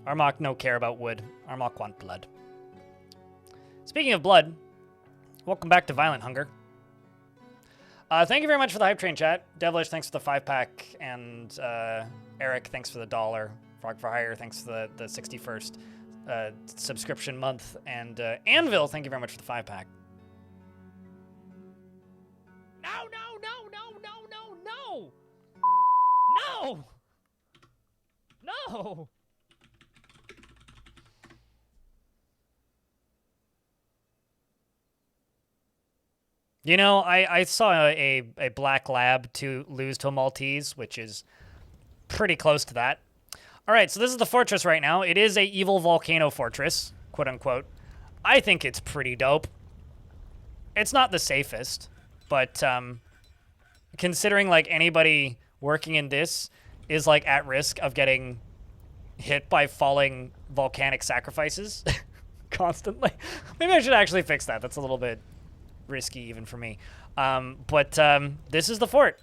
Armok no care about wood. Armok want blood. Speaking of blood, welcome back to Violenthunger. Thank you very much for the hype train chat. Devilish, thanks for the 5-pack. And Eric, thanks for the $1. Frog for Hire, thanks for the 61st subscription month. And Anvil, thank you very much for the 5-pack. No, no, no, no, no, no, no! No! No! You know, I saw a black lab to lose to a Maltese, which is pretty close to that. All right, so this is the fortress right now. It is a evil volcano fortress, quote unquote. I think it's pretty dope. It's not the safest, but considering like anybody working in this is like at risk of getting hit by falling volcanic sacrifices constantly. Maybe I should actually fix that. That's a little bit risky even for me. But this is the fort.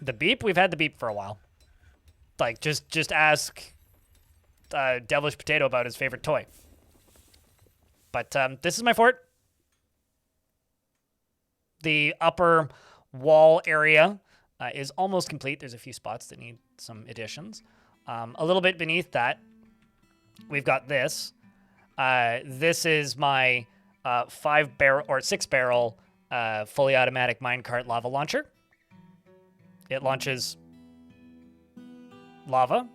The beep, we've had the beep for a while. Like, just ask Devilish Potato about his favorite toy. But this is my fort. The upper wall area is almost complete. There's a few spots that need some additions. A little bit beneath that, we've got this. This is my 6-barrel fully automatic minecart lava launcher. It launches lava.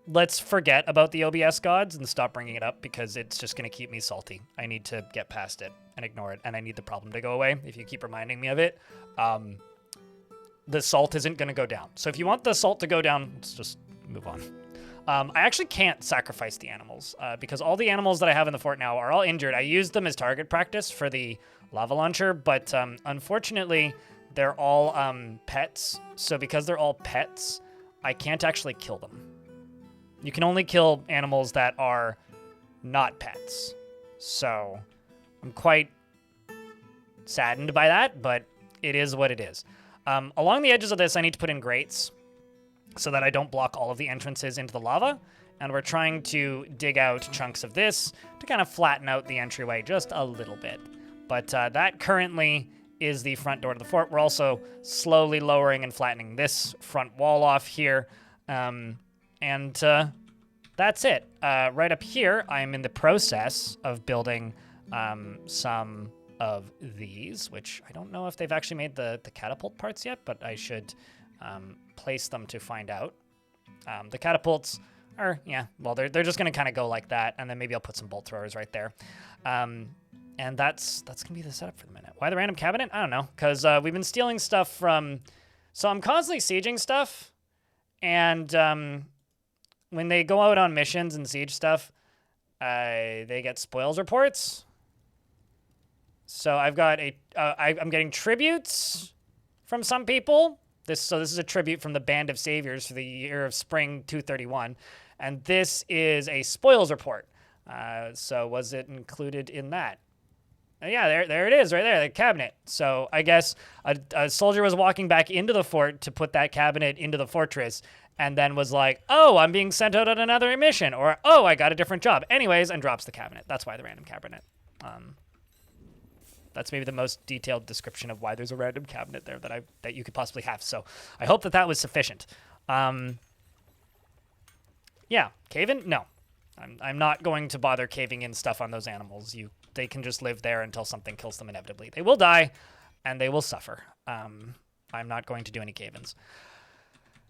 Let's forget about the OBS gods and stop bringing it up because it's just going to keep me salty. I need to get past it and ignore it, and I need the problem to go away if you keep reminding me of it. The salt isn't going to go down. So if you want the salt to go down, let's just move on. I actually can't sacrifice the animals because all the animals that I have in the fort now are all injured. I used them as target practice for the lava launcher, but unfortunately, they're all pets. So because they're all pets, I can't actually kill them. You can only kill animals that are not pets. So I'm quite saddened by that, but it is what it is. Along the edges of this, I need to put in grates so that I don't block all of the entrances into the lava. And we're trying to dig out chunks of this to kind of flatten out the entryway just a little bit. But that currently is the front door to the fort. We're also slowly lowering and flattening this front wall off here. And that's it. Right up here, I'm in the process of building some of these, which I don't know if they've actually made the catapult parts yet, but I should place them to find out. The catapults are, yeah, well, they're just going to kind of go like that, and then maybe I'll put some bolt throwers right there. And that's going to be the setup for the minute. Why the random cabinet? I don't know, because we've been stealing stuff from... So I'm constantly sieging stuff, and when they go out on missions and siege stuff, they get spoils reports. So I've got I'm getting tributes from some people. This is a tribute from the Band of Saviors for the year of Spring 231, and this is a spoils report. So was it included in that? Yeah, there it is, right there, the cabinet. So I guess a soldier was walking back into the fort to put that cabinet into the fortress, and then was like, "Oh, I'm being sent out on another mission," or "Oh, I got a different job." Anyways, and drops the cabinet. That's why the random cabinet. That's maybe the most detailed description of why there's a random cabinet there that you could possibly have. So I hope that was sufficient. Yeah, cave in? No. I'm not going to bother caving in stuff on those animals. They can just live there until something kills them inevitably. They will die, and they will suffer. I'm not going to do any cave-ins.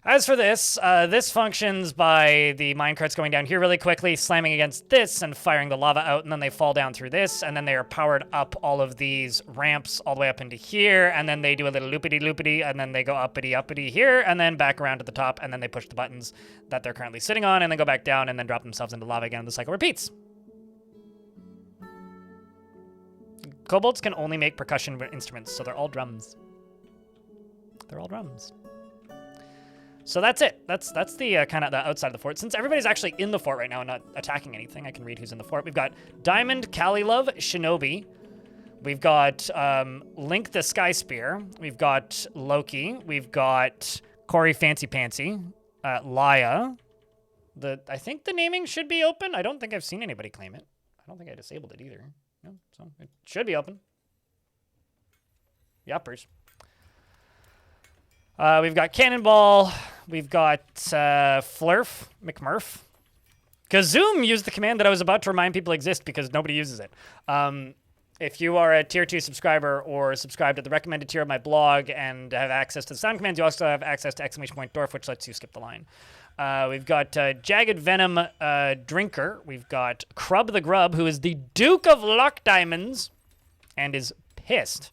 As for this, this functions by the minecarts going down here really quickly, slamming against this and firing the lava out, and then they fall down through this, and then they are powered up all of these ramps all the way up into here, and then they do a little loopity-loopity, and then they go uppity-uppity here, and then back around to the top, and then they push the buttons that they're currently sitting on, and then go back down, and then drop themselves into lava again, and the cycle repeats. Kobolds can only make percussion instruments, so they're all drums. They're all drums. So that's it. That's the kind of the outside of the fort. Since everybody's actually in the fort right now and not attacking anything, I can read who's in the fort. We've got Diamond Kalilov Shinobi. We've got Link the Sky Spear. We've got Loki. We've got Corey Fancy Pantsy. Laya. I think the naming should be open. I don't think I've seen anybody claim it. I don't think I disabled it either. No, so it should be open. Yuppers. We've got Cannonball. We've got Flurf, McMurph. Kazoom used the command that I was about to remind people exist because nobody uses it. If you are a Tier 2 subscriber or subscribed at the recommended tier of my blog and have access to the sound commands, you also have access to !Dwarf, which lets you skip the line. We've got Jagged Venom Drinker. We've got Crub the Grub, who is the Duke of Luck Diamonds and is pissed.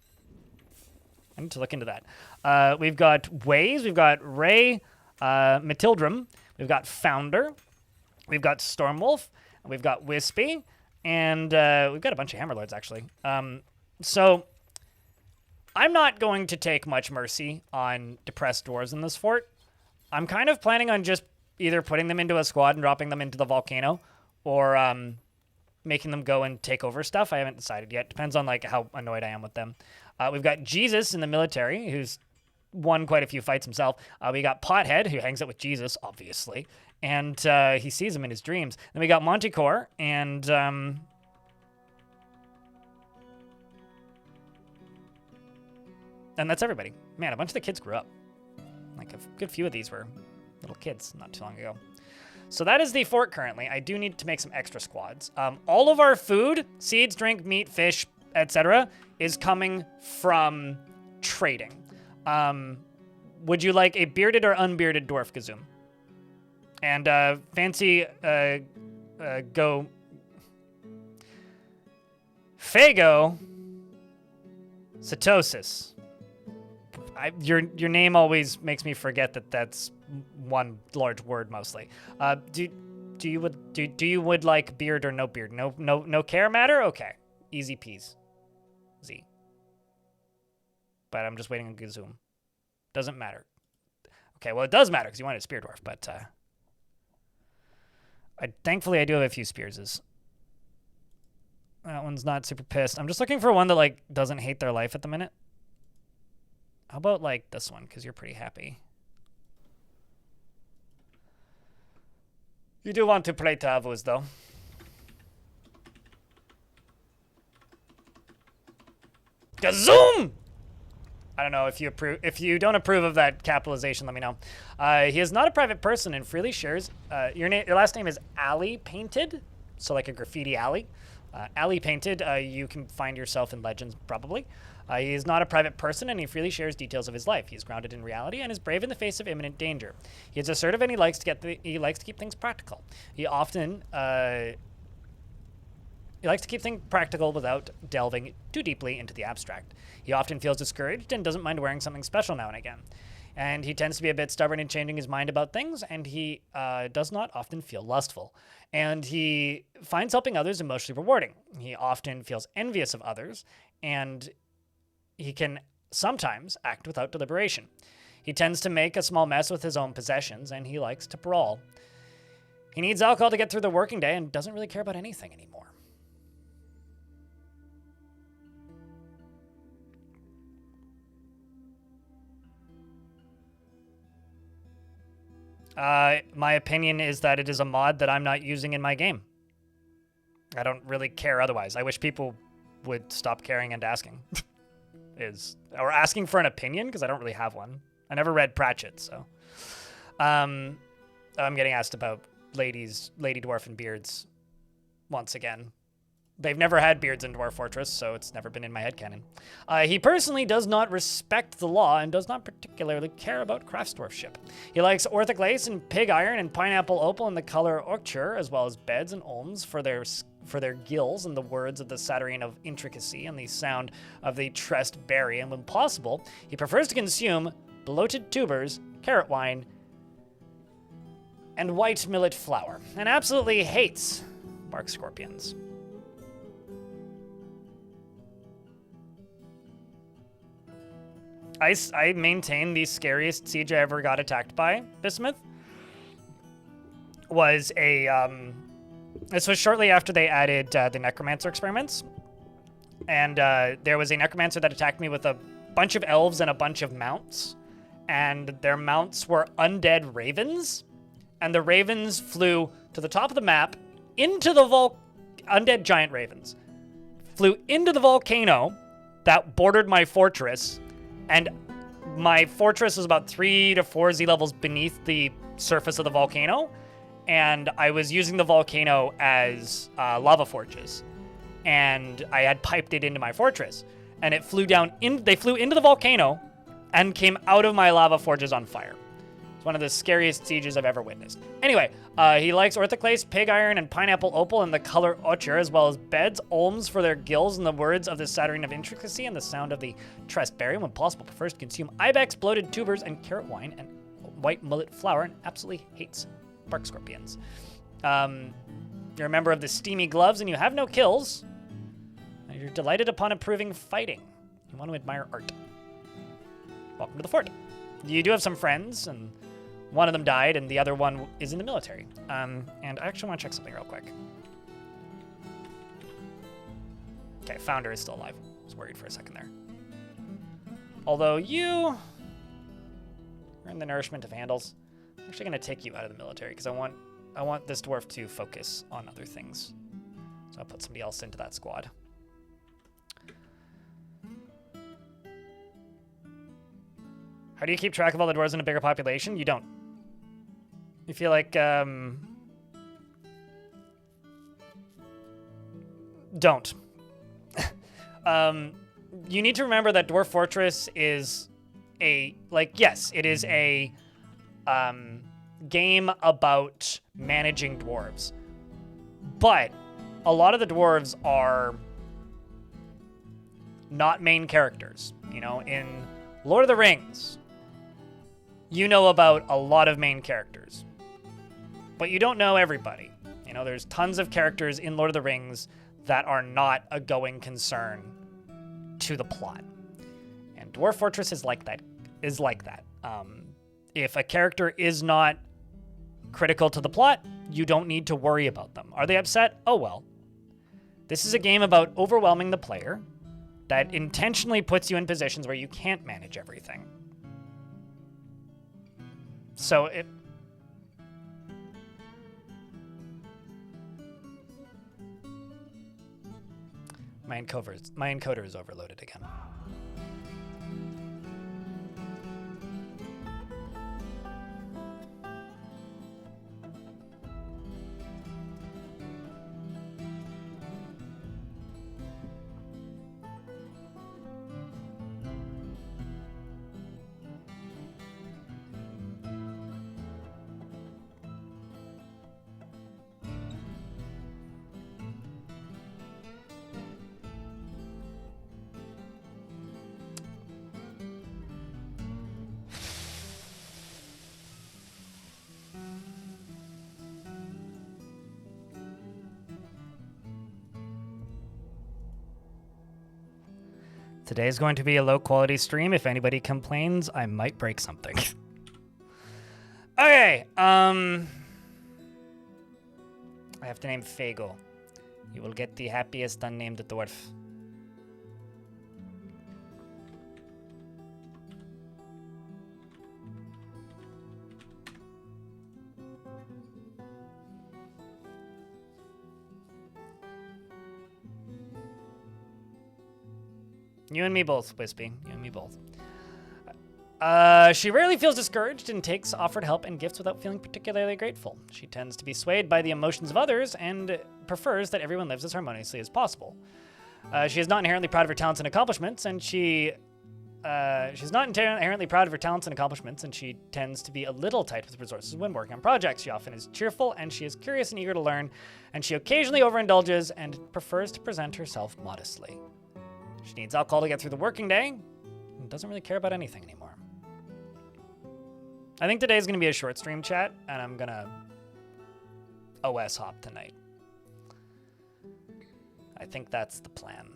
I need to look into that. We've got Waze. We've got Ray Matildrum. We've got Founder. We've got Stormwolf. We've got Wispy. And we've got a bunch of Hammerlords, actually. So I'm not going to take much mercy on depressed dwarves in this fort. I'm kind of planning on just either putting them into a squad and dropping them into the volcano or making them go and take over stuff. I haven't decided yet. Depends on like how annoyed I am with them. We've got Jesus in the military, who's won quite a few fights himself. We got Pothead, who hangs out with Jesus, obviously. And he sees him in his dreams. Then we got Montecore, and that's everybody. Man, a bunch of the kids grew up. Like a good few of these were little kids not too long ago. So that is the fort currently. I do need to make some extra squads. All of our food, seeds, drink, meat, fish, etc., is coming from trading. Would you like a bearded or unbearded dwarf Gazoom? And fancy go Fago Satosis. Your name always makes me forget that that's one large word mostly. Do you would like beard or no beard? No care matter? Okay. Easy peas. Z. But I'm just waiting on Gazoom. Doesn't matter. Okay, well it does matter because you wanted a spear dwarf, but thankfully I do have a few spearses. That one's not super pissed. I'm just looking for one that like doesn't hate their life at the minute. How about like this one, because you're pretty happy. You do want to play Tavus though. Gazoom! I don't know if you approve. If you don't approve of that capitalization, let me know. He is not a private person and freely shares. Your last name is Alley Painted, so like a graffiti alley. Alley Painted. You can find yourself in Legends probably. He is not a private person and he freely shares details of his life. He is grounded in reality and is brave in the face of imminent danger. He is assertive and he likes to keep things practical. He often He likes to keep things practical without delving too deeply into the abstract. He often feels discouraged and doesn't mind wearing something special now and again. And he tends to be a bit stubborn in changing his mind about things, and he does not often feel lustful. And he finds helping others emotionally rewarding. He often feels envious of others, and he can sometimes act without deliberation. He tends to make a small mess with his own possessions, and he likes to brawl. He needs alcohol to get through the working day and doesn't really care about anything anymore. My opinion is that it is a mod that I'm not using in my game. I don't really care otherwise. I wish people would stop caring and asking. Or asking for an opinion, because I don't really have one. I never read Pratchett, so. I'm getting asked about Lady Dwarf and beards once again. They've never had beards in Dwarf Fortress, so it's never been in my headcanon. He personally does not respect the law and does not particularly care about craftsdwarfship. He likes orthic lace and pig iron and pineapple opal in the color ochre, as well as beds and ulms for their gills and the words of the Satyrine of intricacy and the sound of the tressed berry. And when possible, he prefers to consume bloated tubers, carrot wine, and white millet flour, and absolutely hates bark scorpions. I maintain the scariest siege I ever got attacked by, Bismuth, was this was shortly after they added the Necromancer experiments. And there was a Necromancer that attacked me with a bunch of elves and a bunch of mounts. And their mounts were undead ravens. and the ravens flew to the top of the map into the undead giant ravens flew into the volcano that bordered my fortress, and my fortress is about 3 to 4 Z levels beneath the surface of the volcano, and I was using the volcano as lava forges, and I had piped it into my fortress, and it flew down they flew into the volcano and came out of my lava forges on fire. It's one of the scariest sieges I've ever witnessed. Anyway, he likes orthoclase, pig iron, and pineapple opal in the color ochre, as well as beds, olms for their gills, and the words of the Saturn of intricacy and the sound of the tressed berry. When possible, prefers to consume ibex, bloated tubers, and carrot wine, and white mullet flour, and absolutely hates bark scorpions. You're a member of the steamy gloves, and you have no kills. And you're delighted upon approving fighting. You want to admire art. Welcome to the fort. You do have some friends, and one of them died, and the other one is in the military. And I actually want to check something real quick. Okay, Founder is still alive. I was worried for a second there. Although you're in the nourishment of handles. I'm actually going to take you out of the military because I want this dwarf to focus on other things. So I'll put somebody else into that squad. How do you keep track of all the dwarves in a bigger population? You don't. You feel like, don't. You need to remember that Dwarf Fortress is yes, it is a, game about managing dwarves. But a lot of the dwarves are not main characters. You know, in Lord of the Rings, you know about a lot of main characters, but you don't know everybody. You know, there's tons of characters in Lord of the Rings that are not a going concern to the plot. And Dwarf Fortress is like that. If a character is not critical to the plot, you don't need to worry about them. Are they upset? Oh well. This is a game about overwhelming the player that intentionally puts you in positions where you can't manage everything. So my encoder is overloaded again. Today's going to be a low-quality stream. If anybody complains, I might break something. Okay, I have to name Fago. You will get the happiest unnamed dwarf. You and me both, Wispy. You and me both. She rarely feels discouraged and takes offered help and gifts without feeling particularly grateful. She tends to be swayed by the emotions of others and prefers that everyone lives as harmoniously as possible. She is not inherently proud of her talents and accomplishments, and she's not inherently proud of her talents and accomplishments, and she tends to be a little tight with resources when working on projects. She often is cheerful, and she is curious and eager to learn, and she occasionally overindulges and prefers to present herself modestly. She needs alcohol to get through the working day and doesn't really care about anything anymore. I think today's going to be a short stream chat, and I'm going to OS hop tonight. I think that's the plan.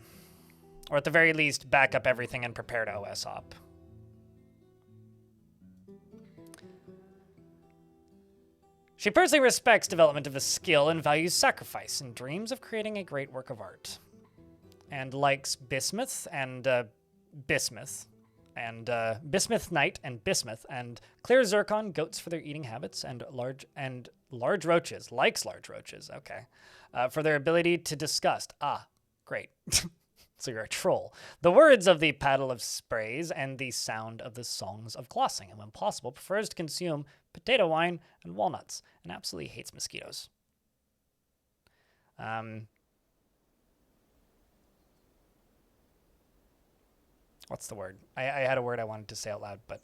Or at the very least, back up everything and prepare to OS hop. She personally respects development of the skill and values sacrifice and dreams of creating a great work of art. And likes bismuth and and bismuth knight and bismuth, and clear zircon, goats for their eating habits, and large roaches, likes large roaches, okay, for their ability to disgust. Ah, great. So you're a troll. The words of the paddle of sprays and the sound of the songs of glossing, and when possible, prefers to consume potato wine and walnuts, and absolutely hates mosquitoes. What's the word? I had a word I wanted to say out loud, but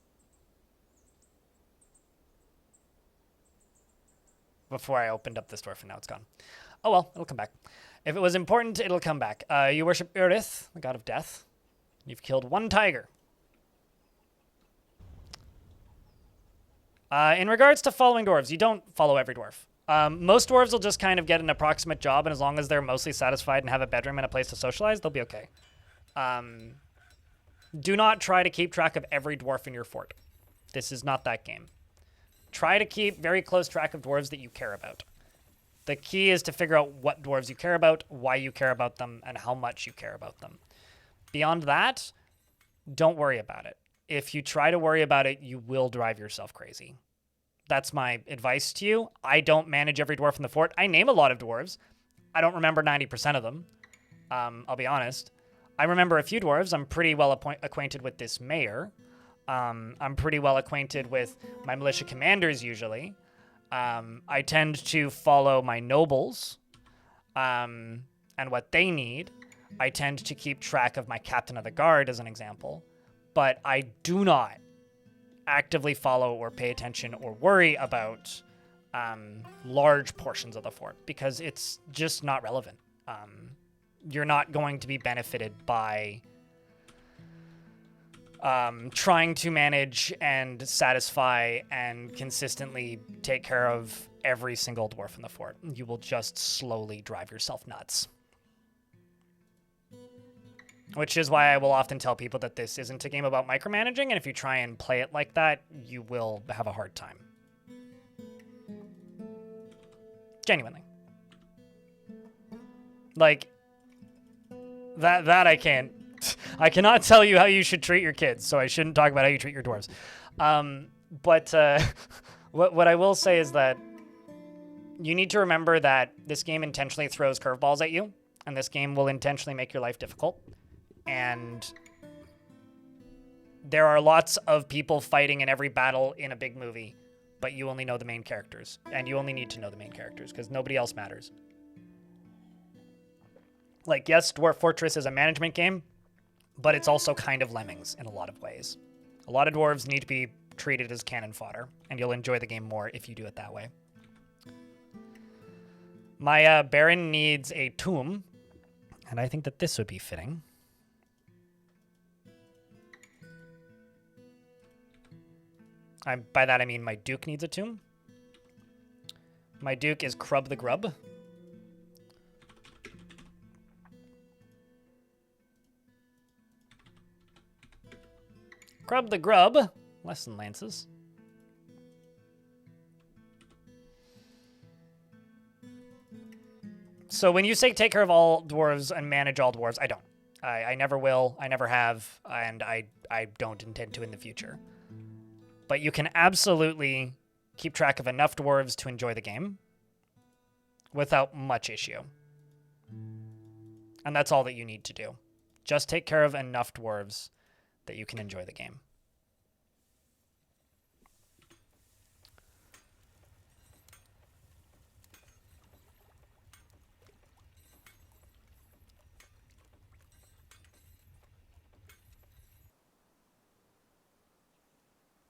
before I opened up this dwarf, and now it's gone. Oh well, it'll come back. If it was important, it'll come back. You worship Urith, the god of death. You've killed one tiger. In regards to following dwarves, you don't follow every dwarf. Most dwarves will just kind of get an approximate job, and as long as they're mostly satisfied and have a bedroom and a place to socialize, they'll be okay. Do not try to keep track of every dwarf in your fort. This is not that game. Try to keep very close track of dwarves that you care about. The key is to figure out what dwarves you care about, why you care about them, and how much you care about them. Beyond that, don't worry about it. If you try to worry about it, you will drive yourself crazy. That's my advice to you. I don't manage every dwarf in the fort. I name a lot of dwarves. I don't remember 90% of them. I'll be honest. I remember a few dwarves. I'm pretty well acquainted with this mayor. I'm pretty well acquainted with my militia commanders usually. I tend to follow my nobles and what they need. I tend to keep track of my captain of the guard as an example. But I do not actively follow or pay attention or worry about large portions of the fort because it's just not relevant. You're not going to be benefited by trying to manage and satisfy and consistently take care of every single dwarf in the fort. You will just slowly drive yourself nuts. Which is why I will often tell people that this isn't a game about micromanaging, and if you try and play it like that, you will have a hard time. Genuinely. Like, that I can't. I cannot tell you how you should treat your kids, so I shouldn't talk about how you treat your dwarves. But what I will say is that you need to remember that this game intentionally throws curveballs at you, and this game will intentionally make your life difficult. And there are lots of people fighting in every battle in a big movie, but you only know the main characters. And you only need to know the main characters, because nobody else matters. Like, yes, Dwarf Fortress is a management game, but it's also kind of Lemmings in a lot of ways. A lot of dwarves need to be treated as cannon fodder, and you'll enjoy the game more if you do it that way. My Baron needs a tomb, and I think that this would be fitting. By that I mean my Duke needs a tomb. My Duke is Crub the Grub. Crub the Grub, lesson lances. So when you say take care of all dwarves and manage all dwarves, I don't. I never will, I never have, and I don't intend to in the future. But you can absolutely keep track of enough dwarves to enjoy the game without much issue. And that's all that you need to do. Just take care of enough dwarves that you can enjoy the game.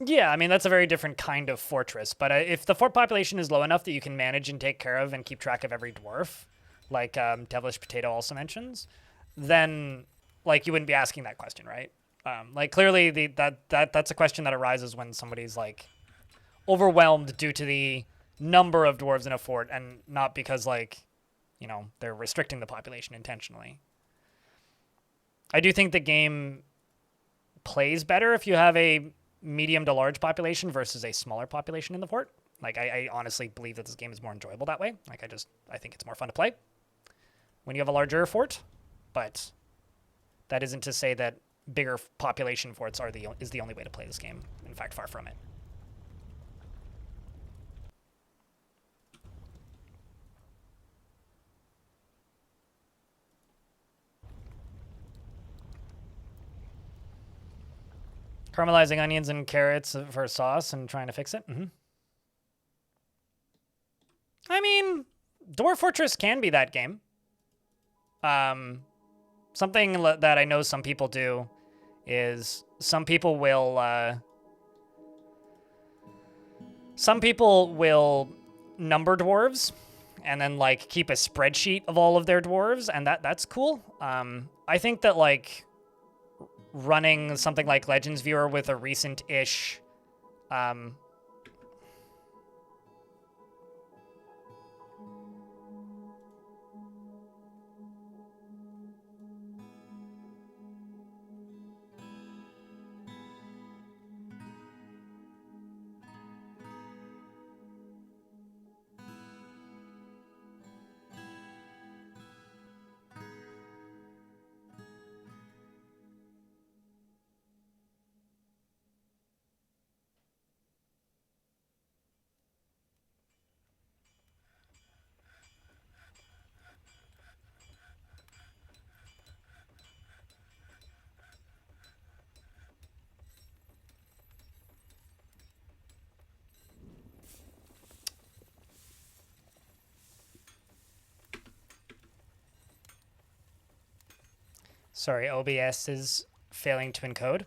Yeah, I mean, that's a very different kind of fortress. But if the fort population is low enough that you can manage and take care of and keep track of every dwarf, like Devilish Potato also mentions, then like you wouldn't be asking that question, right? Like clearly that's a question that arises when somebody's like overwhelmed due to the number of dwarves in a fort and not because like, you know, they're restricting the population intentionally. I do think the game plays better if you have a medium to large population versus a smaller population in the fort. Like, I honestly believe that this game is more enjoyable that way. Like, I think it's more fun to play when you have a larger fort. But that isn't to say that bigger population forts is the only way to play this game. In fact, far from it. Caramelizing onions and carrots for sauce and trying to fix it. I mean, Dwarf Fortress can be that game. Something that I know some people do is some people will number dwarves and then like keep a spreadsheet of all of their dwarves, and that's cool. I think that like running something like Legends Viewer with a recent-ish Sorry, OBS is failing to encode.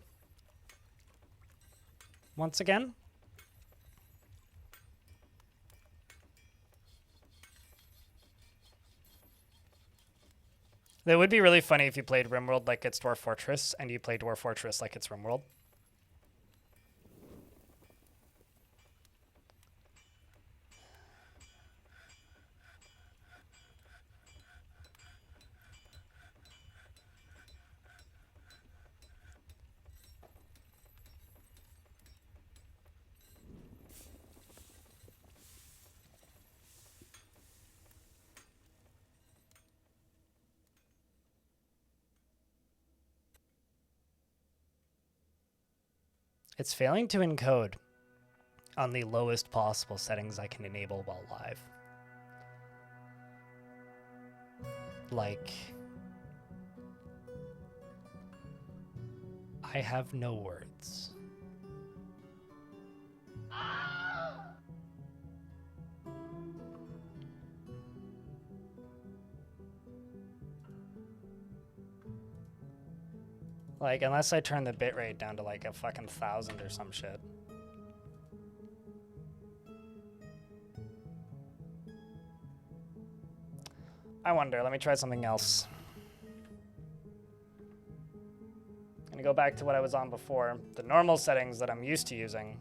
Once again. It would be really funny if you played RimWorld like it's Dwarf Fortress, and you play Dwarf Fortress like it's RimWorld. It's failing to encode on the lowest possible settings I can enable while live. Like, I have no words. Like, unless I turn the bitrate down to like a fucking 1,000 or some shit. I wonder, let me try something else. I'm gonna go back to what I was on before. The normal settings that I'm used to using.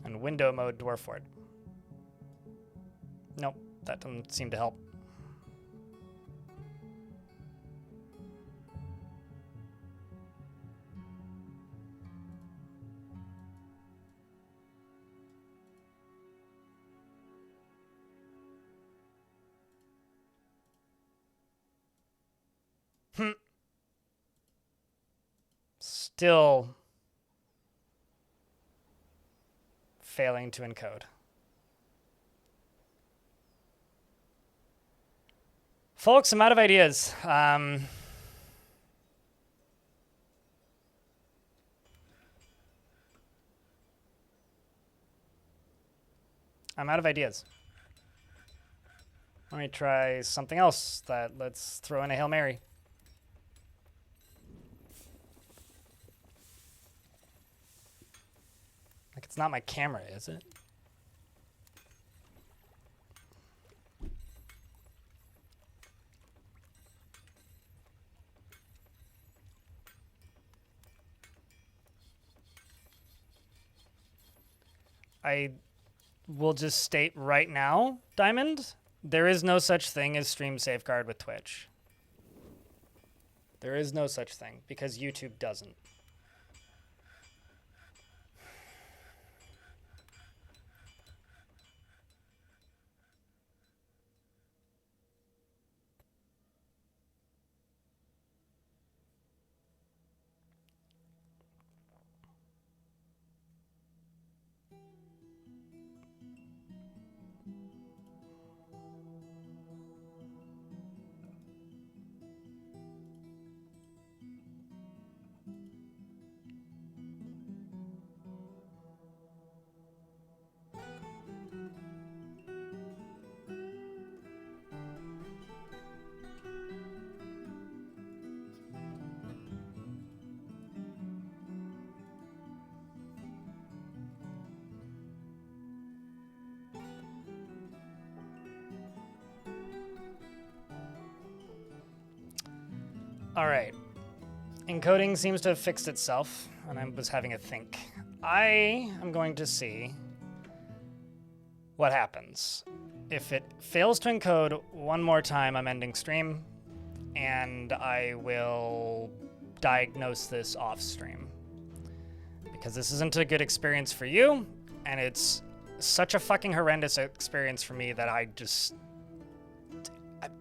And window mode Dwarf Fort. Nope, that doesn't seem to help. Still failing to encode. Folks, I'm out of ideas. I'm out of ideas. Let me try something else. Let's throw in a Hail Mary. Like, it's not my camera, is it? I will just state right now, Diamond, there is no such thing as stream safeguard with Twitch. There is no such thing because YouTube doesn't. All right. Encoding seems to have fixed itself, and I was having a think. I am going to see what happens. If it fails to encode one more time, I'm ending stream, and I will diagnose this off stream. Because this isn't a good experience for you, and it's such a fucking horrendous experience for me that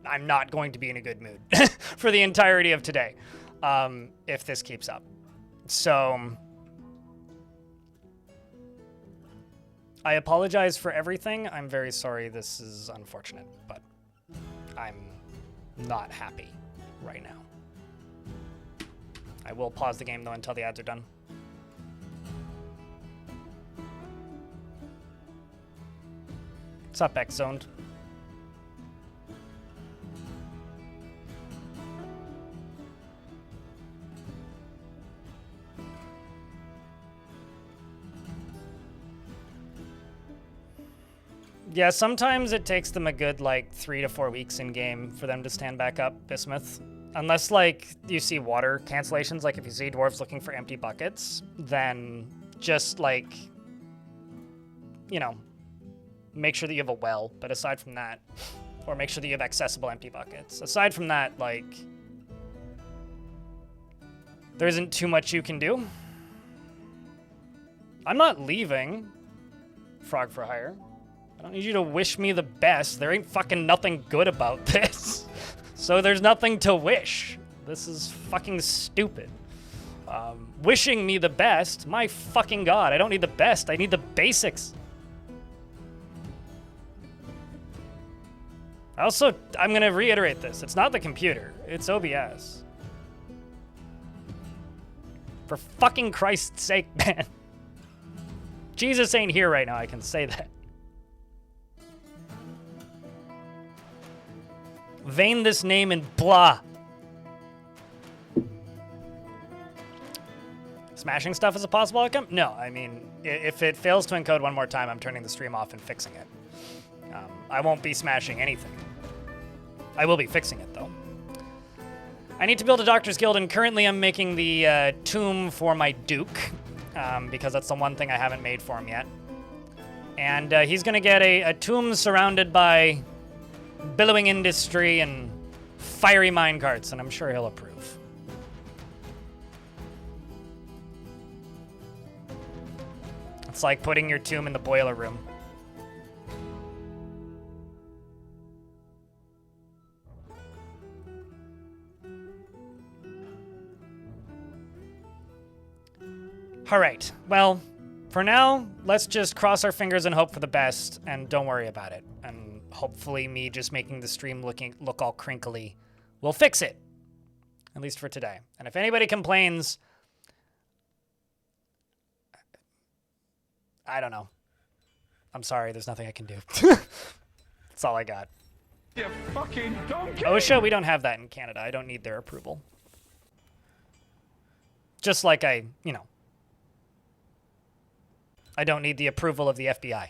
I'm not going to be in a good mood for the entirety of today, if this keeps up. So I apologize for everything. I'm very sorry. This is unfortunate, but I'm not happy right now. I will pause the game though until the ads are done. What's up, X-Zoned? Yeah, sometimes it takes them a good, 3 to 4 weeks in game for them to stand back up, Bismuth. Unless, you see water cancellations, if you see dwarves looking for empty buckets, then just, make sure that you have a well. But aside from that, or make sure that you have accessible empty buckets. Aside from that, there isn't too much you can do. I'm not leaving Frog for Hire. I don't need you to wish me the best. There ain't fucking nothing good about this. So there's nothing to wish. This is fucking stupid. Wishing me the best? My fucking god, I don't need the best. I need the basics. Also, I'm gonna reiterate this. It's not the computer. It's OBS. For fucking Christ's sake, man. Jesus ain't here right now, I can say that. Vein this name in blah. Smashing stuff is a possible outcome? No, I mean, if it fails to encode one more time, I'm turning the stream off and fixing it. I won't be smashing anything. I will be fixing it, though. I need to build a Doctor's Guild, and currently I'm making the tomb for my Duke, because that's the one thing I haven't made for him yet. And he's going to get a tomb surrounded by billowing industry and fiery minecarts, and I'm sure he'll approve. It's like putting your tomb in the boiler room. All right, well, for now, let's just cross our fingers and hope for the best, and don't worry about it. And hopefully me just making the stream look all crinkly will fix it, at least for today. And if anybody complains, I don't know. I'm sorry, there's nothing I can do. That's all I got. You fucking donkey! OSHA, we don't have that in Canada. I don't need their approval. Just like I don't need the approval of the FBI.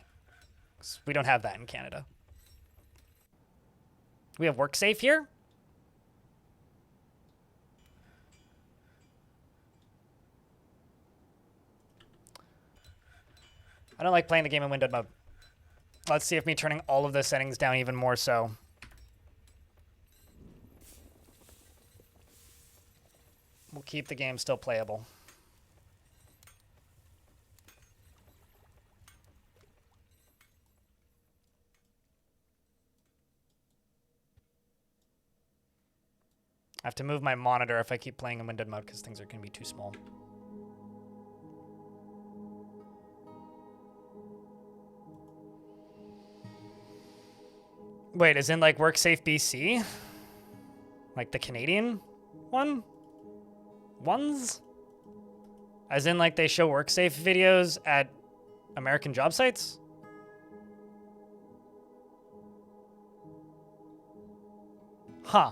We don't have that in Canada. We have WorkSafe here? I don't like playing the game in windowed mode. Let's see if me turning all of the settings down even more so. We'll keep the game still playable. I have to move my monitor if I keep playing in windowed mode because things are going to be too small. Wait, is in like WorkSafe BC? Like the Canadian one? Ones? As in like they show WorkSafe videos at American job sites? Huh.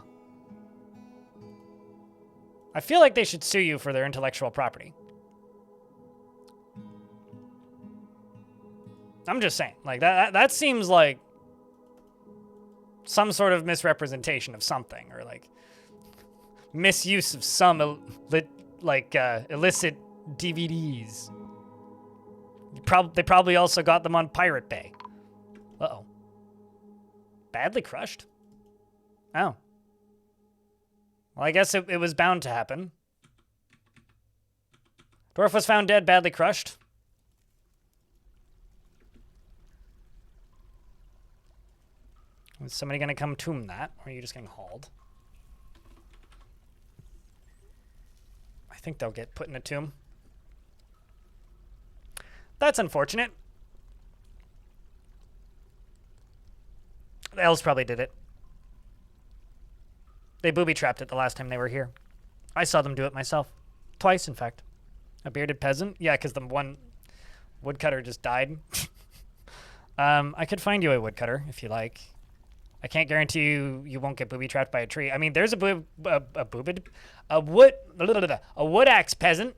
I feel like they should sue you for their intellectual property. I'm just saying, like that seems like some sort of misrepresentation of something, or like misuse of some illicit DVDs. They probably also got them on Pirate Bay. Uh-oh. Badly crushed? Oh. Well, I guess it was bound to happen. Dwarf was found dead, badly crushed. Is somebody going to come tomb that? Or are you just getting hauled? I think they'll get put in a tomb. That's unfortunate. The elves probably did it. They booby-trapped it the last time they were here. I saw them do it myself. Twice, in fact. A bearded peasant? Yeah, because the one woodcutter just died. I could find you a woodcutter, if you like. I can't guarantee you won't get booby-trapped by a tree. I mean, there's a wood axe peasant.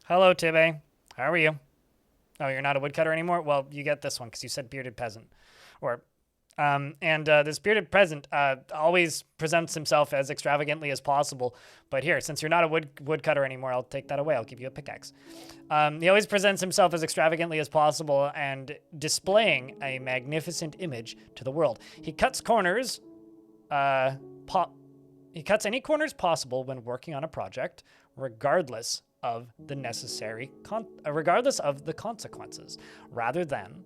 Hello, Tibbe. How are you? Oh, you're not a woodcutter anymore? Well, you get this one because you said bearded peasant. This bearded peasant always presents himself as extravagantly as possible. But here, since you're not a woodcutter anymore, I'll take that away. I'll give you a pickaxe. He always presents himself as extravagantly as possible and displaying a magnificent image to the world. He cuts corners. He cuts any corners possible when working on a project, regardless of the consequences, rather than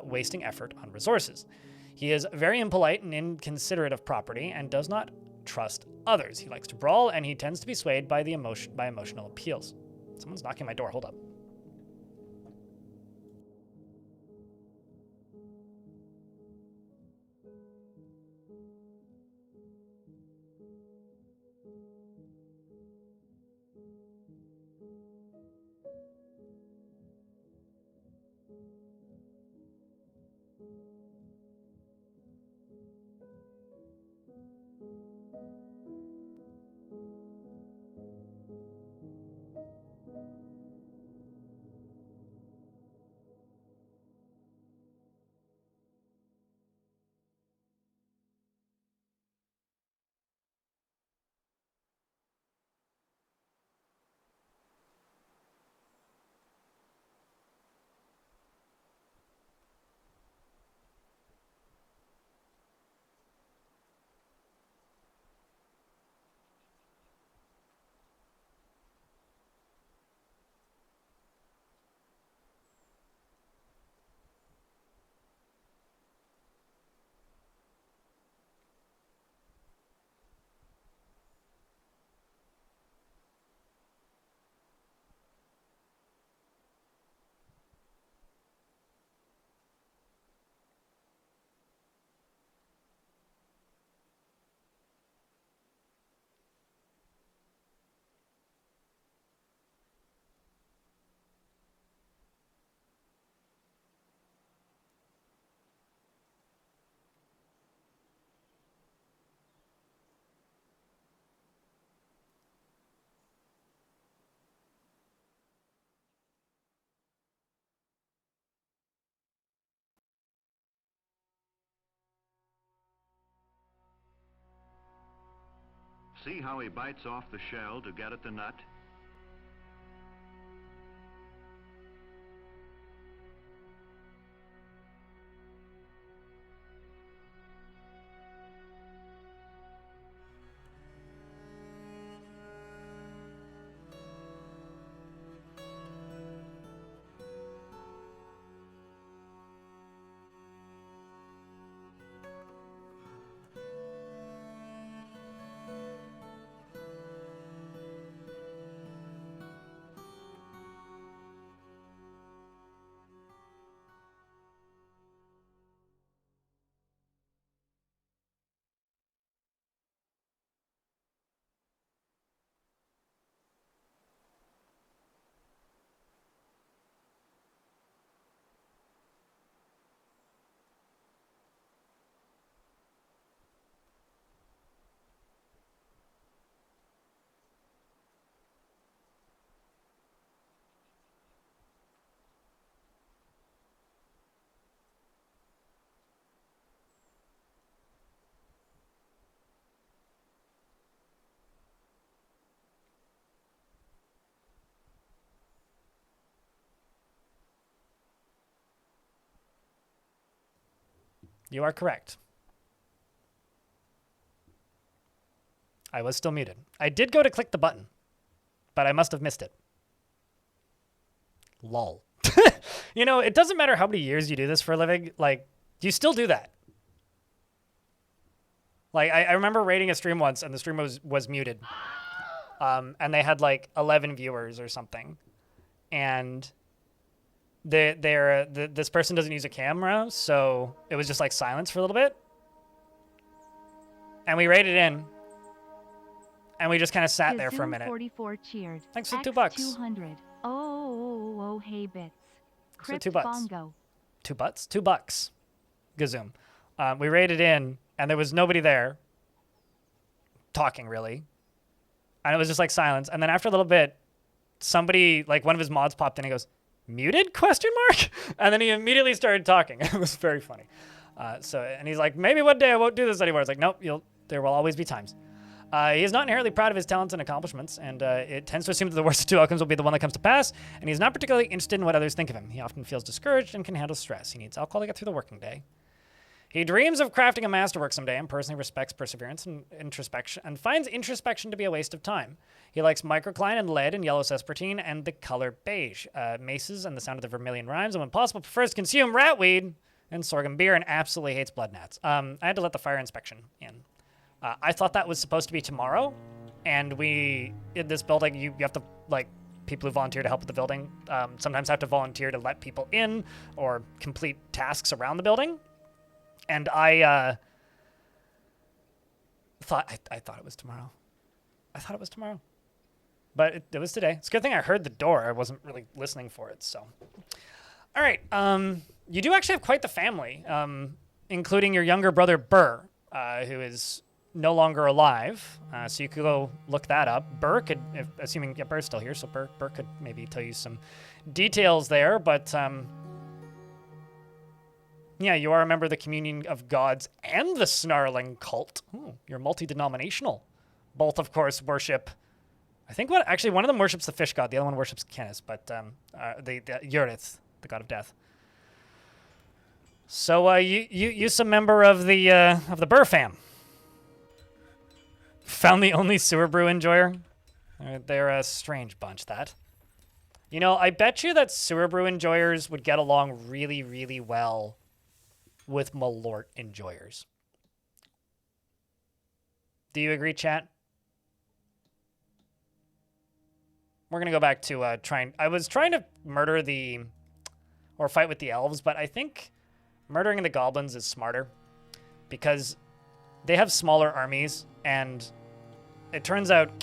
wasting effort on resources. He is very impolite and inconsiderate of property and does not trust others. He likes to brawl and he tends to be swayed by emotional appeals. Someone's knocking my door. Hold up. See how he bites off the shell to get at the nut? You are correct. I was still muted. I did go to click the button, but I must have missed it. Lol. You know, it doesn't matter how many years you do this for a living. Like, you still do that. Like, I remember rating a stream once, and the stream was muted. And they had, like, 11 viewers or something. And this person doesn't use a camera, so it was just, like, silence for a little bit. And we rated in. And we just kind of sat there for a minute. 44 cheered. Thanks for $2. 200. Oh, hey bits. So Crypt $2. Bongo. $2. Gazoom. We raided in, and there was nobody there talking, really. And it was just like silence. And then after a little bit, somebody, like one of his mods popped in and he goes, muted? ? And then he immediately started talking. It was very funny. And he's like, maybe one day I won't do this anymore. It's like, nope, there will always be times. He is not inherently proud of his talents and accomplishments, and it tends to assume that the worst of two outcomes will be the one that comes to pass, and he's not particularly interested in what others think of him. He often feels discouraged and can handle stress. He needs alcohol to get through the working day. He dreams of crafting a masterwork someday and personally respects perseverance and introspection, and finds introspection to be a waste of time. He likes microcline and lead and yellow sespertine and the color beige, maces and the sound of the vermilion rhymes, and when possible prefers to consume ratweed and sorghum beer and absolutely hates blood gnats. I had to let the fire inspection in. I thought that was supposed to be tomorrow, and in this building, you have to, like, people who volunteer to help with the building sometimes have to volunteer to let people in or complete tasks around the building. And I thought it was tomorrow. But it was today. It's a good thing I heard the door. I wasn't really listening for it, so. All right. You do actually have quite the family, including your younger brother, Burr, who is no longer alive. So you could go look that up. Burr could, assuming Burr's still here, so Burr could maybe tell you some details there, but yeah, you are a member of the Communion of Gods and the Snarling Cult. Ooh, you're multi-denominational. Both, of course, worship, I think one of them worships the fish god, the other one worships Canis, but the Yurith, the god of death. So you're a member of the Burr fam. Found the only sewer brew enjoyer? They're a strange bunch, that. You know, I bet you that sewer brew enjoyers would get along really, really well with Malort enjoyers. Do you agree, chat? We're going to go back to I was trying to fight with the elves, but I think murdering the goblins is smarter because they have smaller armies, and it turns out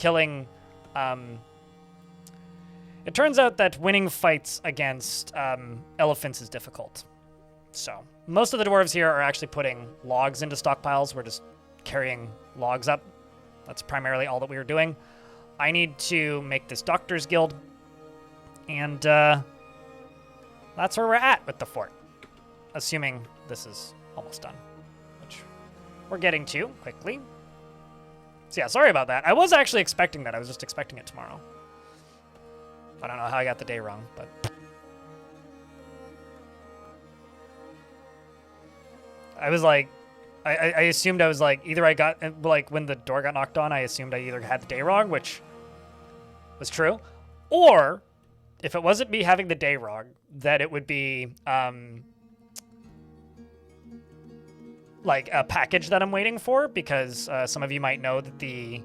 that winning fights against elephants is difficult. So most of the dwarves here are actually putting logs into stockpiles. We're just carrying logs up. That's primarily all that we were doing. I need to make this doctor's guild, and that's where we're at with the fort, assuming this is almost done, which we're getting to quickly. So yeah, sorry about that. I was actually expecting that. I was just expecting it tomorrow. I don't know how I got the day wrong, but I was like, I assumed I was like, either I got, like, when the door got knocked on, I assumed I either had the day wrong, which was true, or if it wasn't me having the day wrong, that it would be, like, a package that I'm waiting for, because some of you might know that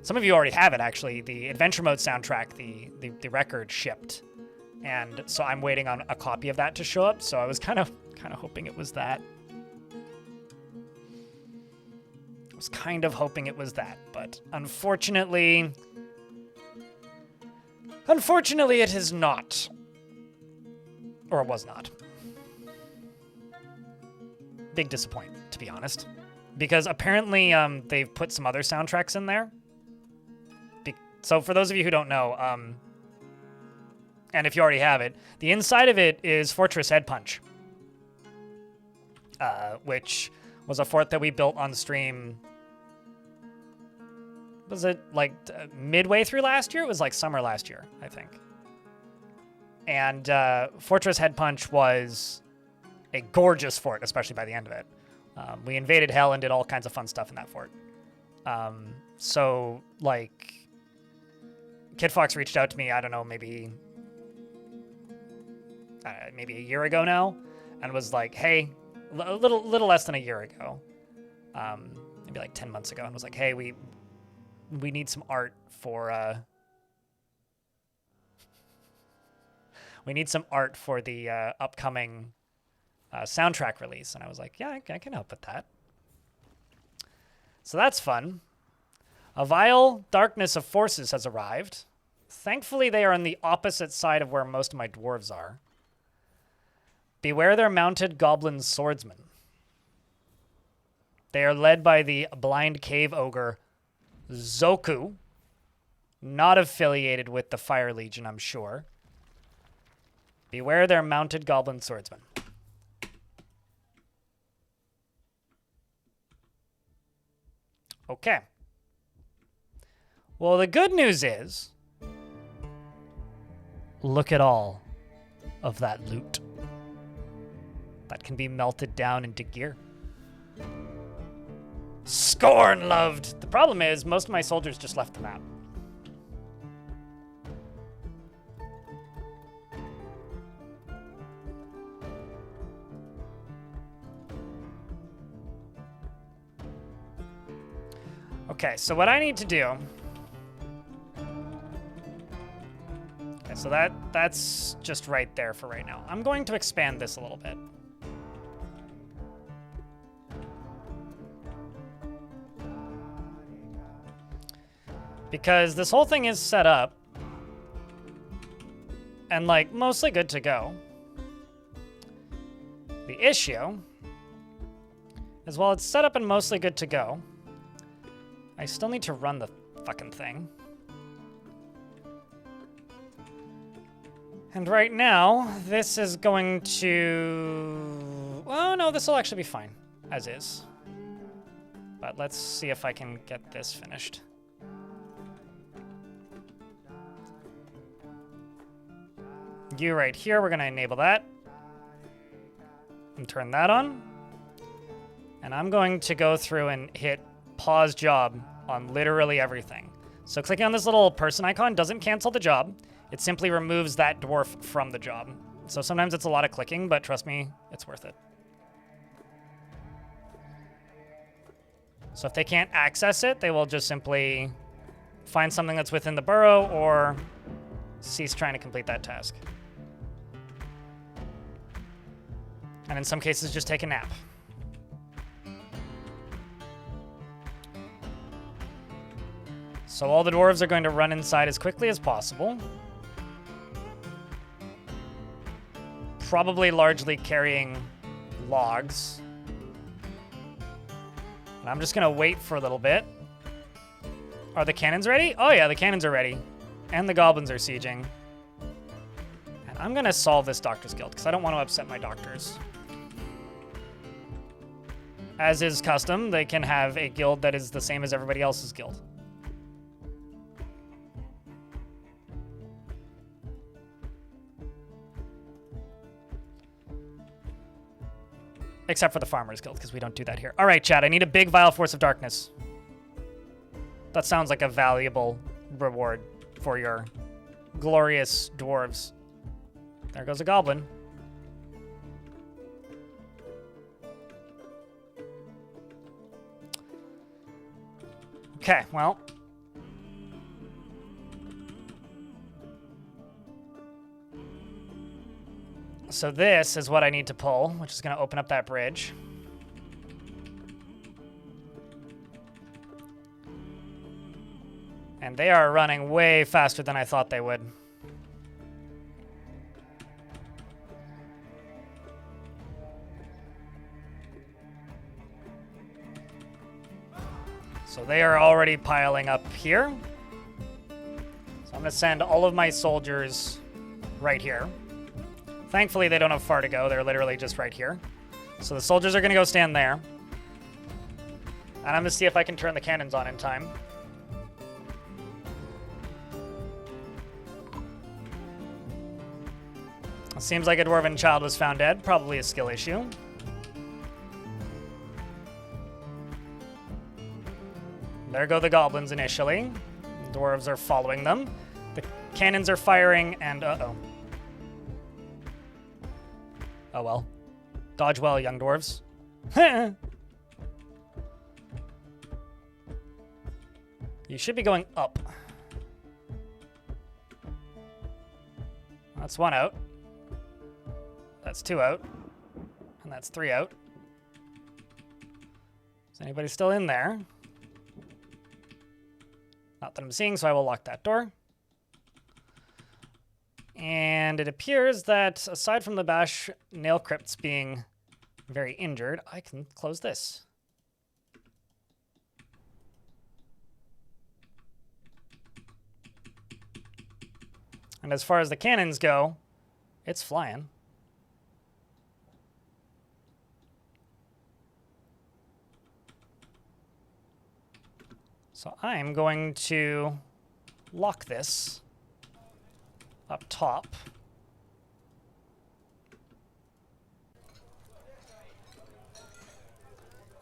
some of you already have it, actually, the Adventure Mode soundtrack, the record shipped, and so I'm waiting on a copy of that to show up, so I was kind of hoping it was that. Was kind of hoping it was that, but unfortunately it is not. Or it was not. Big disappointment, to be honest. Because apparently they've put some other soundtracks in there. So for those of you who don't know, and if you already have it, the inside of it is Fortress Head Punch. Which was a fort that we built on stream. Was it like midway through last year? It was like summer last year, I think. And Fortress Head Punch was a gorgeous fort, especially by the end of it. We invaded hell and did all kinds of fun stuff in that fort. So, like, Kid Fox reached out to me, I don't know, maybe a year ago now, and was like, hey, a little less than a year ago, maybe like 10 months ago, and was like, hey, we need some art for the upcoming soundtrack release. And I was like, yeah, I can help with that. So that's fun. A vile darkness of forces has arrived. Thankfully, they are on the opposite side of where most of my dwarves are. Beware their mounted goblin swordsmen. They are led by the blind cave ogre Zoku, not affiliated with the Fire Legion, I'm sure. Beware their mounted goblin swordsmen. Okay. Well, the good news is, look at all of that loot that can be melted down into gear. Scorn loved. The problem is, most of my soldiers just left the map. Okay, so what I need to do... Okay, so that's just right there for right now. I'm going to expand this a little bit. Because this whole thing is set up and, like, mostly good to go. The issue is, while it's set up and mostly good to go, I still need to run the fucking thing. And right now, this is going to... Oh, no, this will actually be fine, as is. But let's see if I can get this finished. You right here, we're going to enable that. And turn that on. And I'm going to go through and hit pause job on literally everything. So clicking on this little person icon doesn't cancel the job. It simply removes that dwarf from the job. So sometimes it's a lot of clicking, but trust me, it's worth it. So if they can't access it, they will just simply find something that's within the burrow or cease trying to complete that task. And in some cases, just take a nap. So all the dwarves are going to run inside as quickly as possible. Probably largely carrying logs. And I'm just going to wait for a little bit. Are the cannons ready? Oh yeah, the cannons are ready. And the goblins are sieging. And I'm going to solve this Doctor's Guild, because I don't want to upset my doctors. As is custom, they can have a guild that is the same as everybody else's guild. Except for the Farmers Guild, because we don't do that here. All right, chat, I need a big Vile Force of Darkness. That sounds like a valuable reward for your glorious dwarves. There goes a goblin. Okay, well. So this is what I need to pull, which is going to open up that bridge. And they are running way faster than I thought they would. So they are already piling up here. So I'm going to send all of my soldiers right here. Thankfully, they don't have far to go. They're literally just right here. So the soldiers are going to go stand there. And I'm going to see if I can turn the cannons on in time. It seems like a dwarven child was found dead. Probably a skill issue. There go the goblins initially. Dwarves are following them. The cannons are firing, and uh-oh. Oh well. Dodge well, young dwarves. You should be going up. That's 1 out. That's 2 out. And that's 3 out. Is anybody still in there? Not that I'm seeing, so I will lock that door. And it appears that, aside from the Bash Nail Crypts being very injured, I can close this. And as far as the cannons go, it's flying. So I'm going to lock this up top.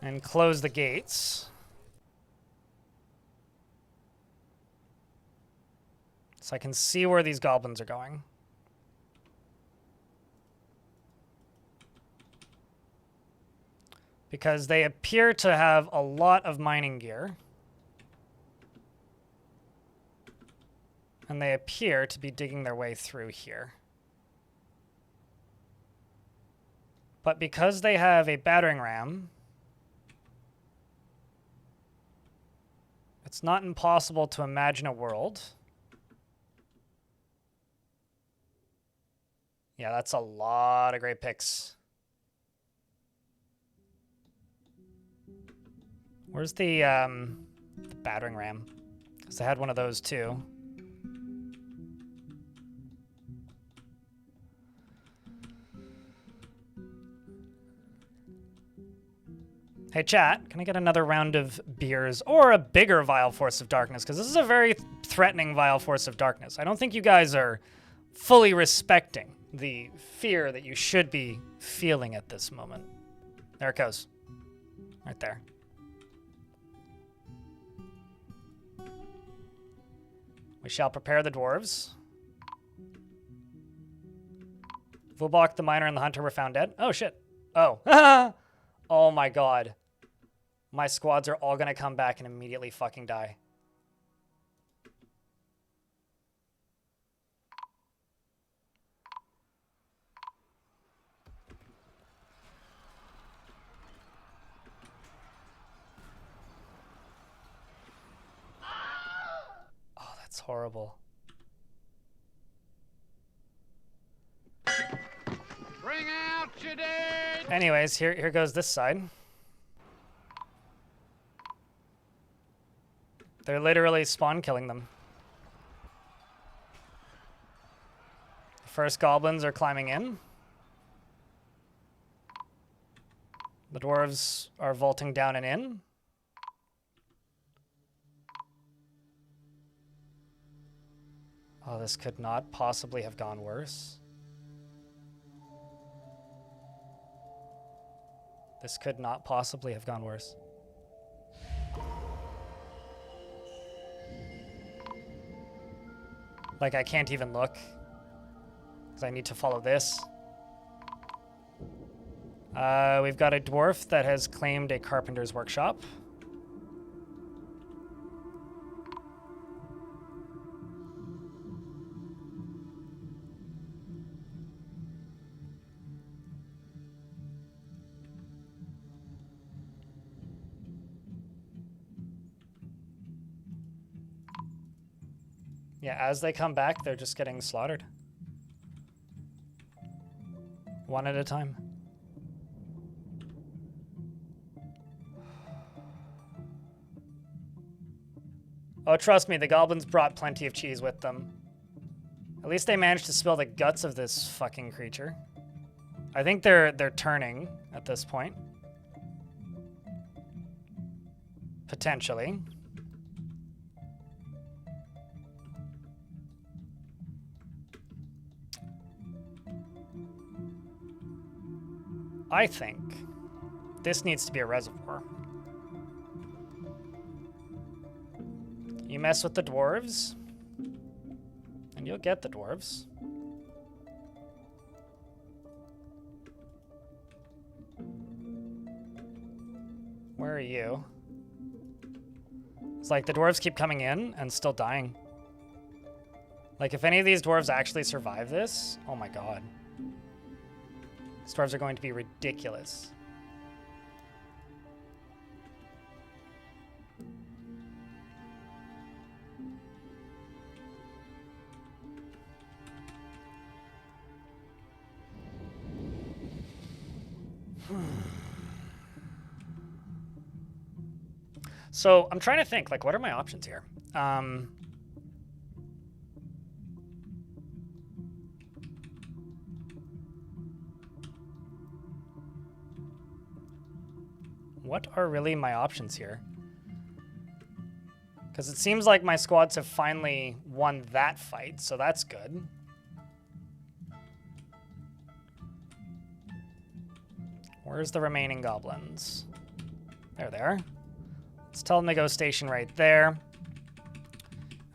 And close the gates. So I can see where these goblins are going. Because they appear to have a lot of mining gear. And they appear to be digging their way through here. But because they have a battering ram, it's not impossible to imagine a world. Yeah, that's a lot of great picks. Where's the battering ram? Because I had one of those too. Hey chat, can I get another round of beers or a bigger Vile Force of Darkness? Because this is a very threatening Vile Force of Darkness. I don't think you guys are fully respecting the fear that you should be feeling at this moment. There it goes. Right there. We shall prepare the dwarves. Vubok, the miner, and the hunter were found dead. Oh, shit. Oh. Oh, my God. My squads are all going to come back and immediately fucking die. Oh, that's horrible. Bring out your dead! Anyways, here goes this side. They're literally spawn killing them. The first goblins are climbing in. The dwarves are vaulting down and in. Oh, this could not possibly have gone worse. This could not possibly have gone worse. Like, I can't even look, because I need to follow this. We've got a dwarf that has claimed a carpenter's workshop. Yeah, as they come back, they're just getting slaughtered. One at a time. Oh, trust me, the goblins brought plenty of cheese with them. At least they managed to spill the guts of this fucking creature. I think they're turning at this point. Potentially. I think this needs to be a reservoir. You mess with the dwarves, and you'll get the dwarves. Where are you? It's like the dwarves keep coming in and still dying. Like, if any of these dwarves actually survive this, oh my god. These dwarves are going to be ridiculous. So I'm trying to think, like, what are my options here? What are really my options here? Because it seems like my squads have finally won that fight, so that's good. Where's the remaining goblins? There they are. Let's tell them to go station right there. And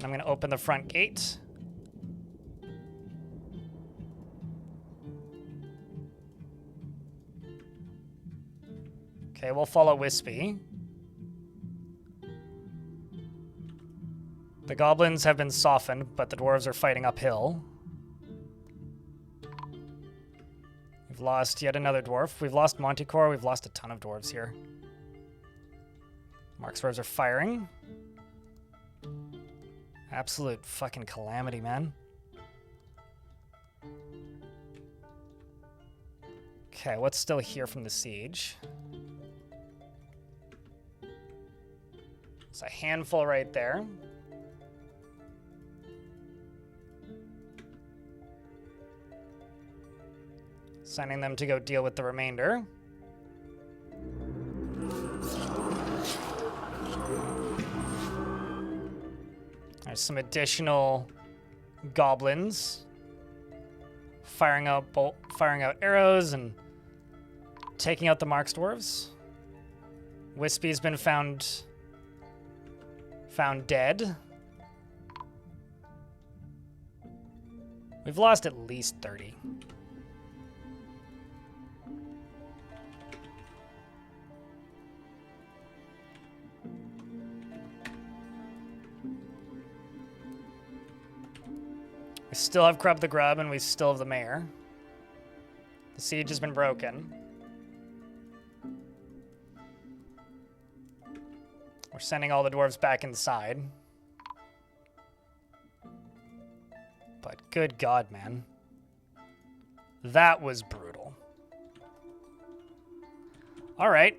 I'm going to open the front gate. Okay, we'll follow Wispy. The goblins have been softened, but the dwarves are fighting uphill. We've lost yet another dwarf. We've lost Monticore. We've lost a ton of dwarves here. Mark's dwarves are firing. Absolute fucking calamity, man. Okay, what's still here from the siege? It's a handful right there. Sending them to go deal with the remainder. There's some additional goblins firing out arrows and taking out the Mark's dwarves. Wispy's been found dead. We've lost at least 30. We still have Crub the Grub, and we still have the mayor. The siege has been broken. We're sending all the dwarves back inside. But good God, man. That was brutal. All right.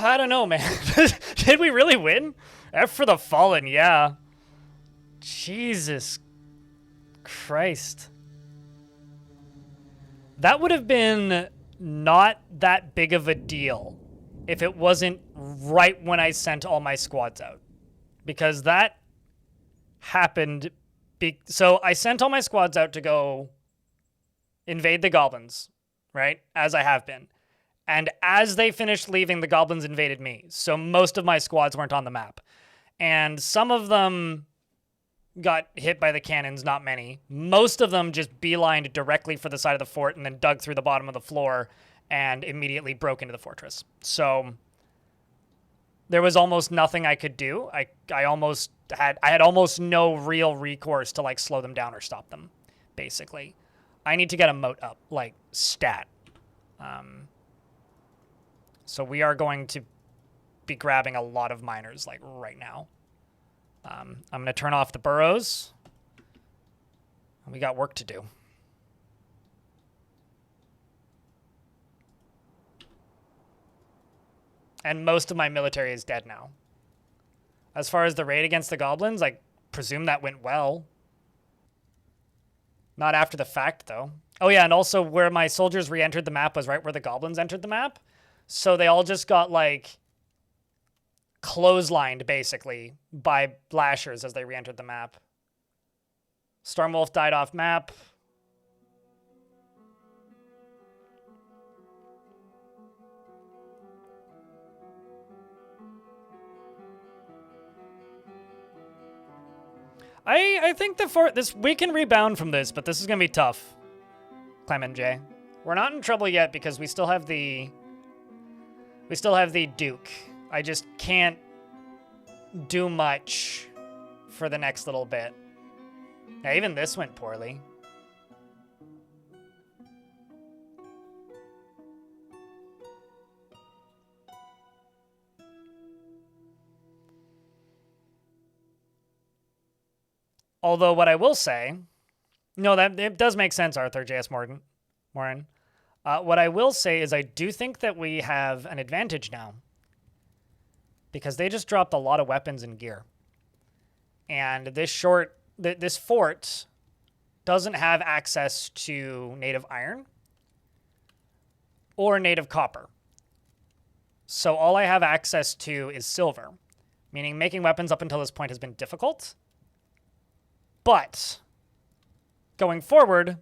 I don't know, man. Did we really win? F for the Fallen, yeah. Jesus Christ. That would have been not that big of a deal if it wasn't right when I sent all my squads out. Because that happened. So I sent all my squads out to go invade the goblins, right? As I have been. And as they finished leaving, the goblins invaded me. So most of my squads weren't on the map. And some of them got hit by the cannons, not many. Most of them just beelined directly for the side of the fort and then dug through the bottom of the floor and immediately broke into the fortress. So there was almost nothing I could do. I had almost no real recourse to like slow them down or stop them, basically. I need to get a moat up, like stat. So we are going to be grabbing a lot of miners like right now. I'm going to turn off the burrows. We got work to do. And most of my military is dead now. As far as the raid against the goblins, I presume that went well. Not after the fact, though. Oh, yeah, and also where my soldiers re-entered the map was right where the goblins entered the map. So they all just got, like, clotheslined, basically, by blashers as they re-entered the map. Stormwolf died off map. I think this we can rebound from this, but this is gonna be tough. Clement J. We're not in trouble yet because we still have the Duke. I just can't do much for the next little bit. Yeah, even this went poorly. Although what I will say, no, that it does make sense, Arthur J.S. Morin. What I will say is I do think that we have an advantage now because they just dropped a lot of weapons and gear. And this fort doesn't have access to native iron or native copper. So all I have access to is silver, meaning making weapons up until this point has been difficult. But going forward,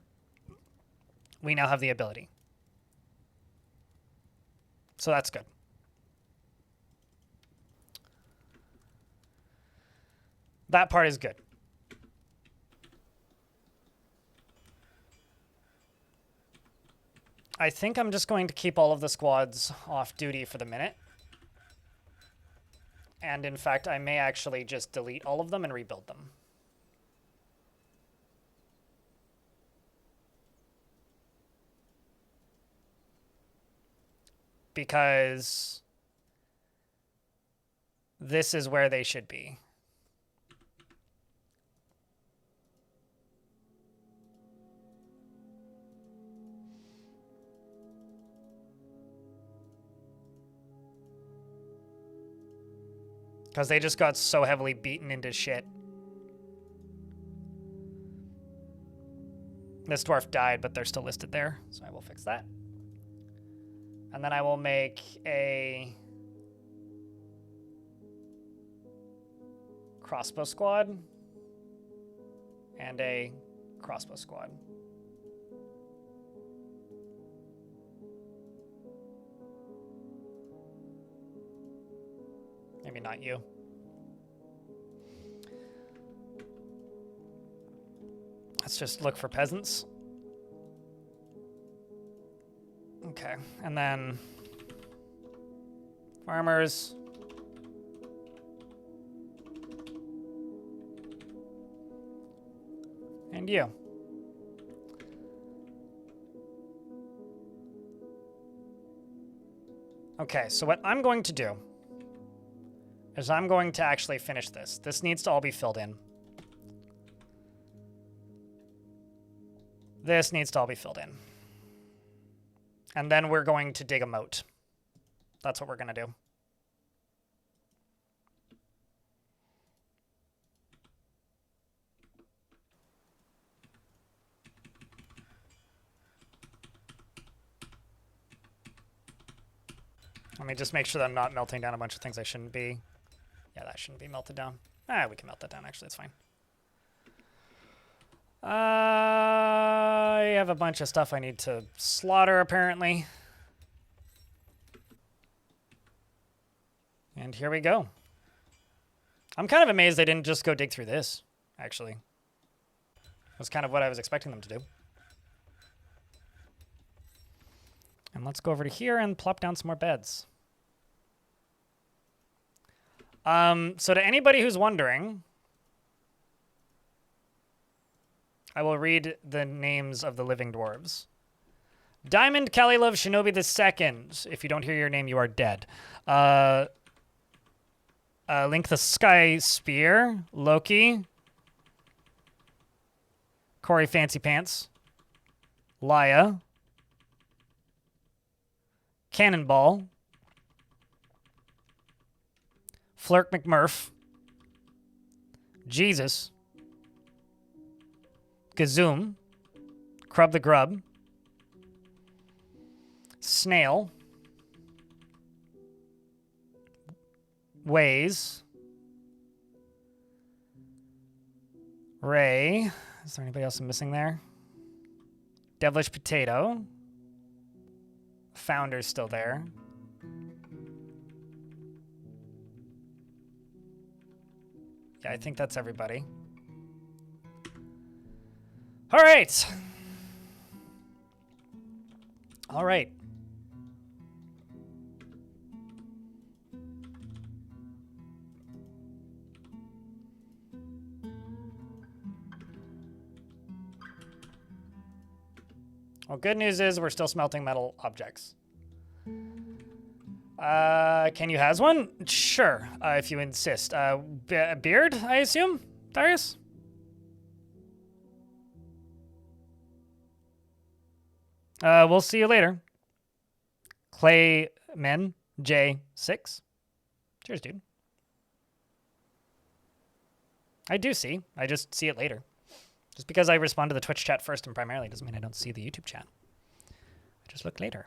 we now have the ability. So that's good. That part is good. I think I'm just going to keep all of the squads off duty for the minute. And in fact, I may actually just delete all of them and rebuild them. Because this is where they should be. Because they just got so heavily beaten into shit. This dwarf died, but they're still listed there, so I will fix that. And then I will make a crossbow squad and a crossbow squad. Maybe not you. Let's just look for peasants. Okay, and then farmers. And you. Okay, so what I'm going to do is I'm going to actually finish this. This needs to all be filled in. This needs to all be filled in. And then we're going to dig a moat. That's what we're going to do. Let me just make sure that I'm not melting down a bunch of things I shouldn't be. Yeah, that shouldn't be melted down. Ah, we can melt that down, actually. It's fine. I have a bunch of stuff I need to slaughter, apparently. And here we go. I'm kind of amazed they didn't just go dig through this, actually. That's kind of what I was expecting them to do. And let's go over to here and plop down some more beds. So to anybody who's wondering, I will read the names of the living dwarves. Diamond Kalilov Shinobi II. If you don't hear your name, you are dead. Link the Sky Spear. Loki. Corey Fancy Pants. Laya. Cannonball. Flirt McMurph. Jesus. Gazoom. Crub the Grub. Snail. Waze. Ray. Is there anybody else I'm missing there? Devilish Potato. Founder's still there. Yeah, I think that's everybody. All right. All right. Well, good news is we're still smelting metal objects. Can you has one? Sure, if you insist. Beard, I assume? Darius? We'll see you later. Clayman J6. Cheers, dude. I do see. I just see it later. Just because I respond to the Twitch chat first and primarily doesn't mean I don't see the YouTube chat. I just look later.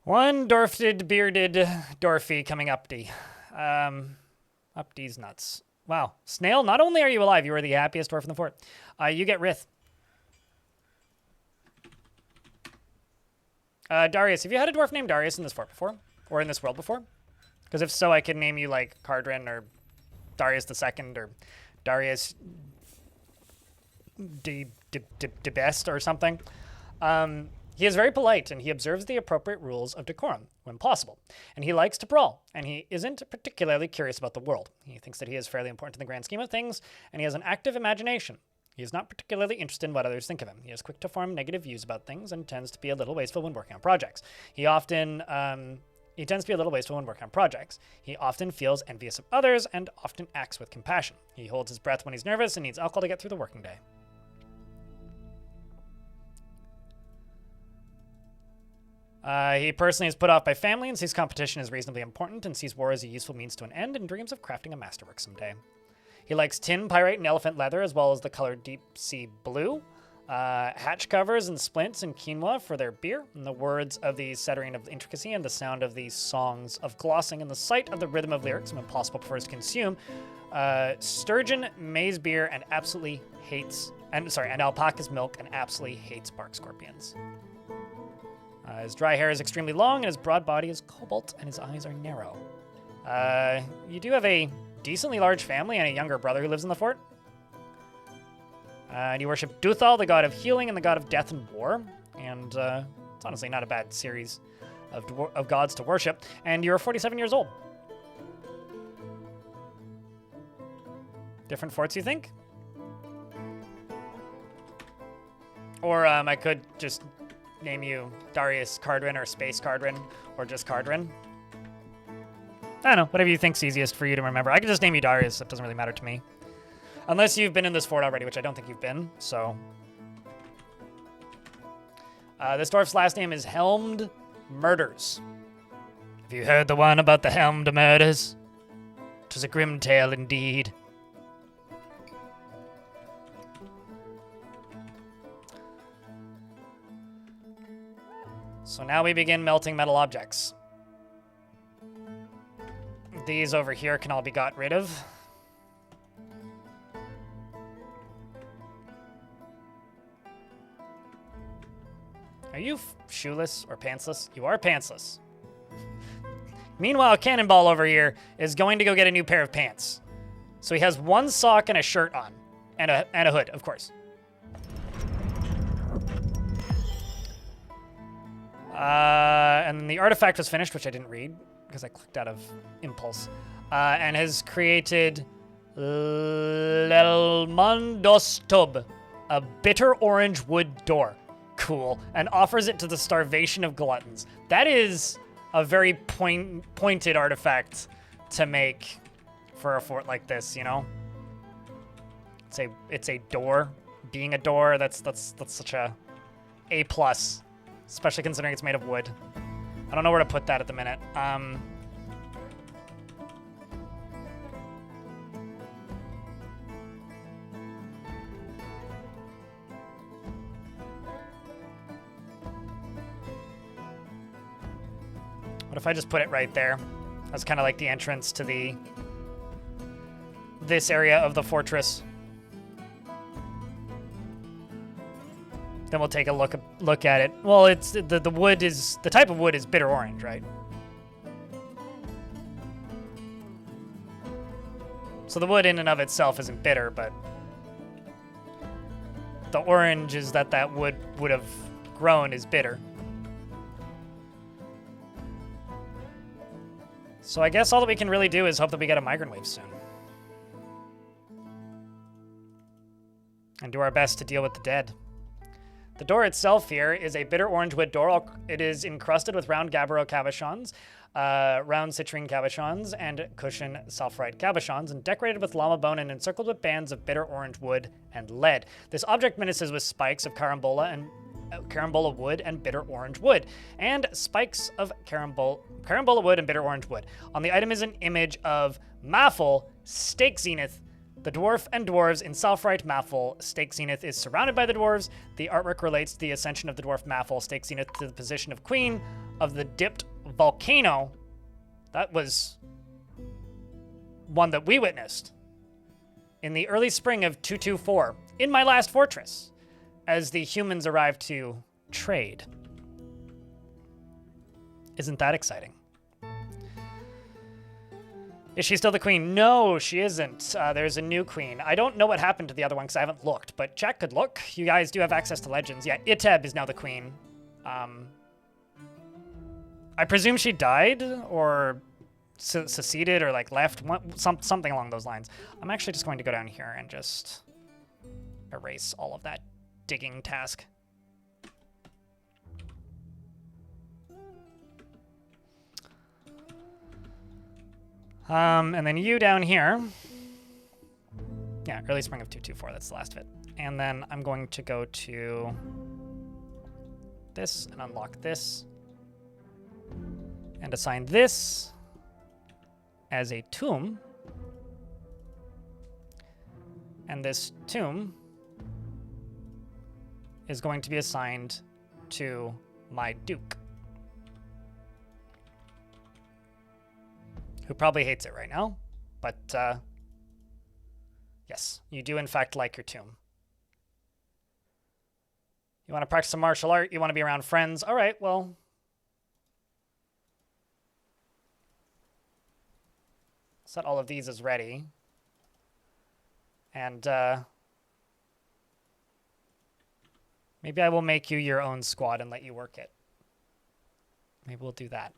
One dwarfed, bearded dwarfy coming up-dee. Up-dee's nuts. Wow. Snail, not only are you alive, you are the happiest dwarf in the fort. You get Rith. Darius, have you had a dwarf named Darius in this fort before? Or in this world before? Because if so, I could name you like Cardrin or Darius II or Darius de Best or something. He is very polite, and he observes the appropriate rules of decorum when possible. And he likes to brawl, and he isn't particularly curious about the world. He thinks that he is fairly important in the grand scheme of things, and he has an active imagination. He is not particularly interested in what others think of him. He is quick to form negative views about things and tends to be a little wasteful when working on projects. He tends to be a little wasteful when working on projects. He often feels envious of others and often acts with compassion. He holds his breath when he's nervous and needs alcohol to get through the working day. He personally is put off by family and sees competition as reasonably important and sees war as a useful means to an end and dreams of crafting a masterwork someday. He likes tin, pyrite, and elephant leather as well as the color deep sea blue. Hatch covers and splints and quinoa for their beer, and the words of the settering of intricacy and the sound of these songs of glossing and the sight of the rhythm of lyrics when possible prefers to consume sturgeon, maize beer, and and alpaca's milk and absolutely hates bark scorpions. His dry hair is extremely long and his broad body is cobalt and his eyes are narrow. You do have a decently large family and a younger brother who lives in the fort. And you worship Duthal, the god of healing and the god of death and war. And it's honestly not a bad series of gods to worship. And you're 47 years old. Different forts, you think? Or I could just name you Darius Cardrin or Space Cardrin or just Cardrin. I don't know, whatever you think's easiest for you to remember. I could just name you Darius, it doesn't really matter to me. Unless you've been in this fort already, which I don't think you've been, so. This dwarf's last name is Helmed Murders. Have you heard the one about the Helmed Murders? 'Twas a grim tale indeed. So now we begin melting metal objects. These over here can all be got rid of. Are you shoeless or pantsless? You are pantsless. Meanwhile, Cannonball over here is going to go get a new pair of pants. So he has one sock and a shirt on. And a hood, of course. And the artifact was finished, which I didn't read because I clicked out of impulse. And has created Lelmondostub, a bitter orange wood door. Cool. And offers it to the starvation of gluttons. That is a very pointed artifact to make for a fort like this, you know? It's a door. Being a door, that's such a A+, especially considering it's made of wood. I don't know where to put that at the minute. What if I just put it right there? That's kind of like the entrance to this area of the fortress. Then we'll take a look at it. Well, it's the wood is the type of wood is bitter orange, right? So the wood in and of itself isn't bitter, but the orange is that wood would have grown is bitter. So I guess all that we can really do is hope that we get a migrant wave soon. And do our best to deal with the dead. The door itself here is a bitter orange wood door. It is encrusted with round gabbro cabochons, round citrine cabochons, and cushion sulfurite cabochons, and decorated with llama bone and encircled with bands of bitter orange wood and lead. This object menaces with spikes of carambola wood and bitter orange wood, and spikes of carambola wood and bitter orange wood. On the item is an image of Maffel, Stake Zenith, the dwarf and dwarves in Sulfurite Maffel. Stake Zenith is surrounded by the dwarves. The artwork relates to the ascension of the dwarf Maffel, Stake Zenith, to the position of queen of the dipped volcano. That was one that we witnessed in the early spring of 224, in my last fortress, as the humans arrived to trade. Isn't that exciting? Is she still the queen? No, she isn't. There's a new queen. I don't know what happened to the other one because I haven't looked, but chat could look. You guys do have access to legends. Yeah, Iteb is now the queen. I presume she died or seceded or like left, something along those lines. I'm actually just going to go down here and just erase all of that digging task. And then you down here. Yeah, early spring of 224, that's the last of it. And then I'm going to go to this and unlock this. And assign this as a tomb. And this tomb is going to be assigned to my duke, who probably hates it right now, but yes, you do in fact like your tomb. You want to practice some martial art? You want to be around friends? All right, well, set all of these as ready. And maybe I will make you your own squad and let you work it. Maybe we'll do that.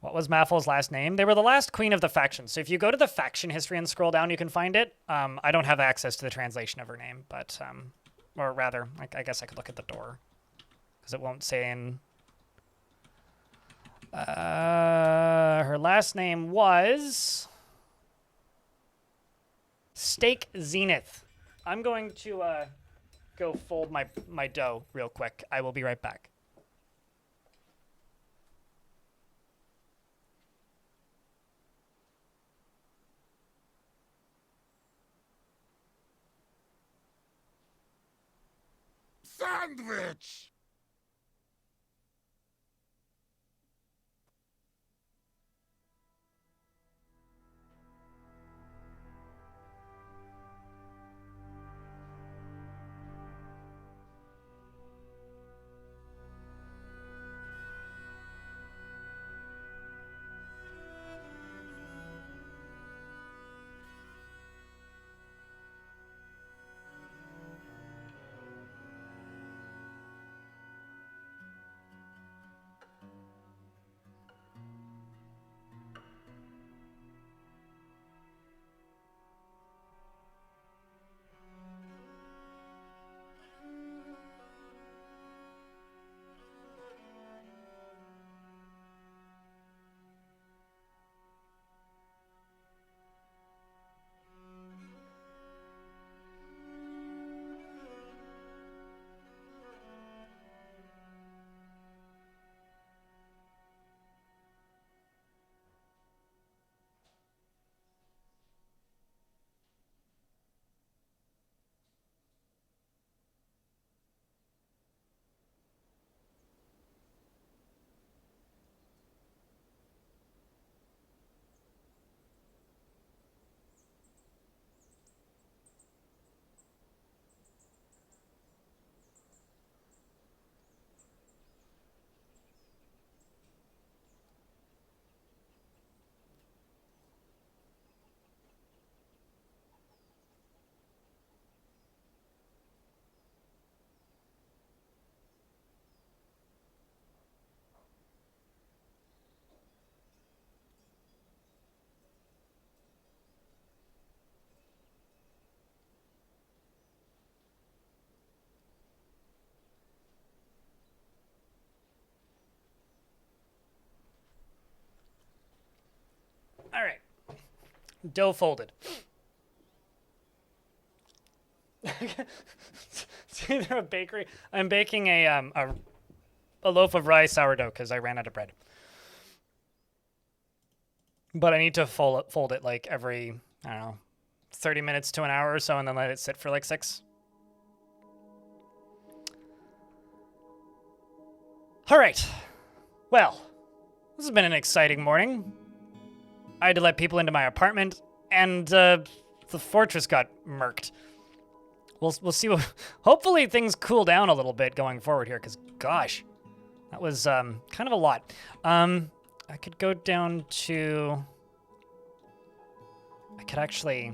What was Maffel's last name? They were the last queen of the faction. So if you go to the faction history and scroll down, you can find it. I don't have access to the translation of her name, but, or rather, I guess I could look at the door because it won't say in. Her last name was Stake Zenith. I'm going to go fold my dough real quick. I will be right back. Sandwich! Dough folded. It's either a bakery. I'm baking a loaf of rye sourdough because I ran out of bread. But I need to fold it like every, I don't know, 30 minutes to an hour or so, and then let it sit for like 6. All right. Well, this has been an exciting morning. I had to let people into my apartment, and the fortress got murked. We'll see. Hopefully things cool down a little bit going forward here, because gosh, that was kind of a lot. I could go down to... I could actually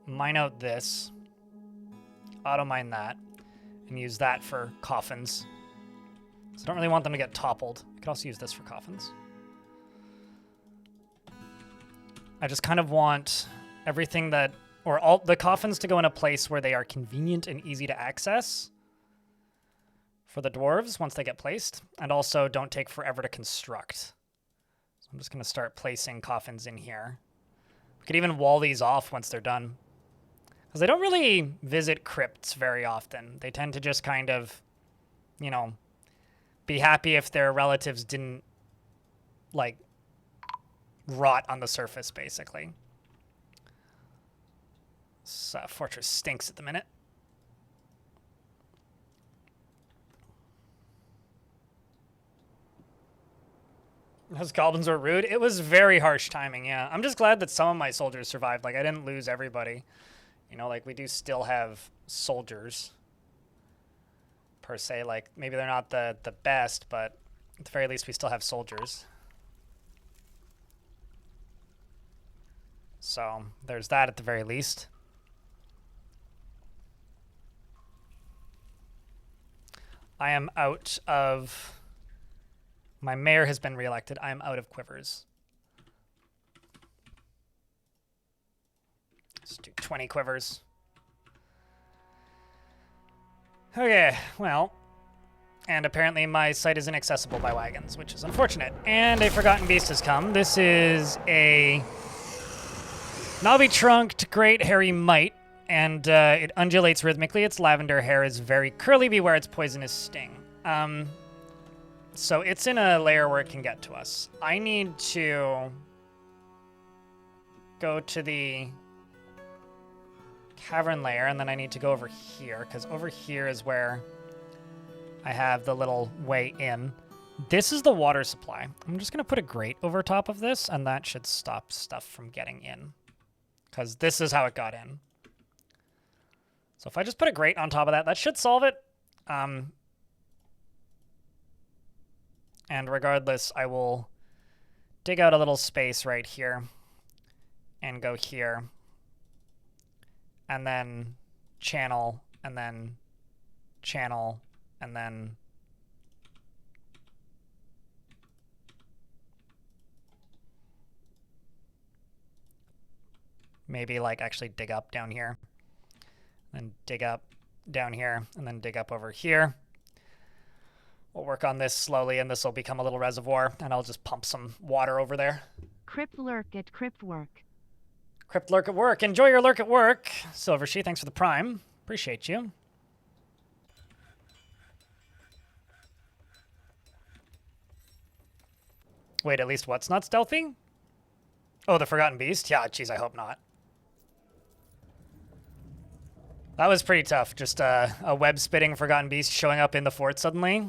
mine out this, auto-mine that, and use that for coffins. So I don't really want them to get toppled. I could also use this for coffins. I just kind of want everything that... or all the coffins to go in a place where they are convenient and easy to access for the dwarves once they get placed, and also don't take forever to construct. So I'm just going to start placing coffins in here. We could even wall these off once they're done, because they don't really visit crypts very often. They tend to just kind of, you know, be happy if their relatives didn't, like, rot on the surface, basically. This fortress stinks at the minute. Those goblins were rude. It was very harsh timing, yeah. I'm just glad that some of my soldiers survived. Like, I didn't lose everybody. You know, like, we do still have soldiers, per se. Like, maybe they're not the best, but at the very least, we still have soldiers. So, there's that at the very least. I am out of... My mayor has been reelected. I am out of quivers. Let's do 20 quivers. Okay, well. And apparently my site is inaccessible by wagons, which is unfortunate. And a Forgotten Beast has come. This is a knobby-trunked great hairy mite, and it undulates rhythmically. Its lavender hair is very curly. Beware its poisonous sting. So it's in a layer where it can get to us. I need to go to the cavern layer, and then I need to go over here, because over here is where I have the little way in. This is the water supply. I'm just going to put a grate over top of this, and that should stop stuff from getting in, because this is how it got in. So if I just put a grate on top of that, that should solve it. And regardless, I will dig out a little space right here and go here, and then channel, and then channel, and then maybe like actually dig up down here, then dig up down here, and then dig up over here. We'll work on this slowly, and this will become a little reservoir, and I'll just pump some water over there. Crypt lurk at crypt work. Crypt lurk at work. Enjoy your lurk at work. Silver She, thanks for the prime. Appreciate you. Wait, at least what's not stealthy? Oh, the Forgotten Beast? Yeah, geez, I hope not. That was pretty tough. Just a web-spitting Forgotten Beast showing up in the fort suddenly.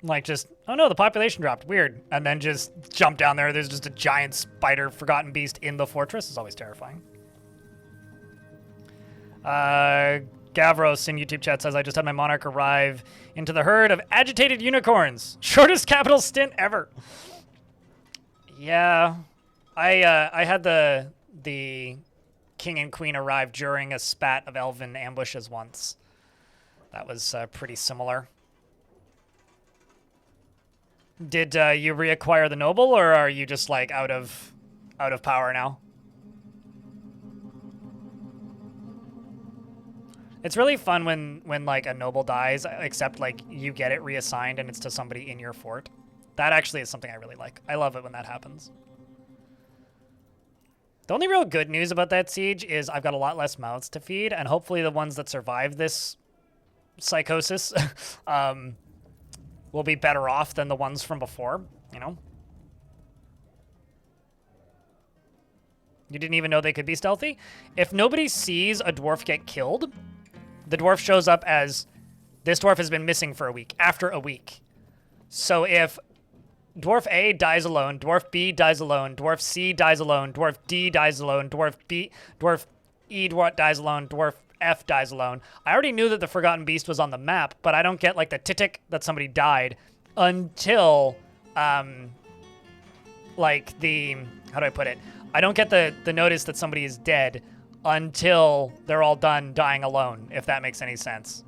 Like, just, oh no, the population dropped. Weird. And then just jump down there. There's just a giant spider Forgotten Beast in the fortress. It's always terrifying. Gavros in YouTube chat says, I just had my monarch arrive into the herd of agitated unicorns. Shortest capital stint ever. Yeah. I had the king and queen arrive during a spat of elven ambushes once. That was pretty similar. Did you reacquire the noble, or are you just like out of power now? It's really fun when like a noble dies, except like you get it reassigned and it's to somebody in your fort. That actually is something I really like. I love it when that happens. The only real good news about that siege is I've got a lot less mouths to feed, and hopefully the ones that survive this psychosis will be better off than the ones from before, you know? You didn't even know they could be stealthy? If nobody sees a dwarf get killed, the dwarf shows up as, this dwarf has been missing for a week, after a week. So if Dwarf A dies alone, Dwarf B dies alone, Dwarf C dies alone, Dwarf D dies alone, Dwarf E dies alone, Dwarf F dies alone. I already knew that the Forgotten Beast was on the map, but I don't get like the tick that somebody died until like the, how do I put it? I don't get the notice that somebody is dead until they're all done dying alone, if that makes any sense.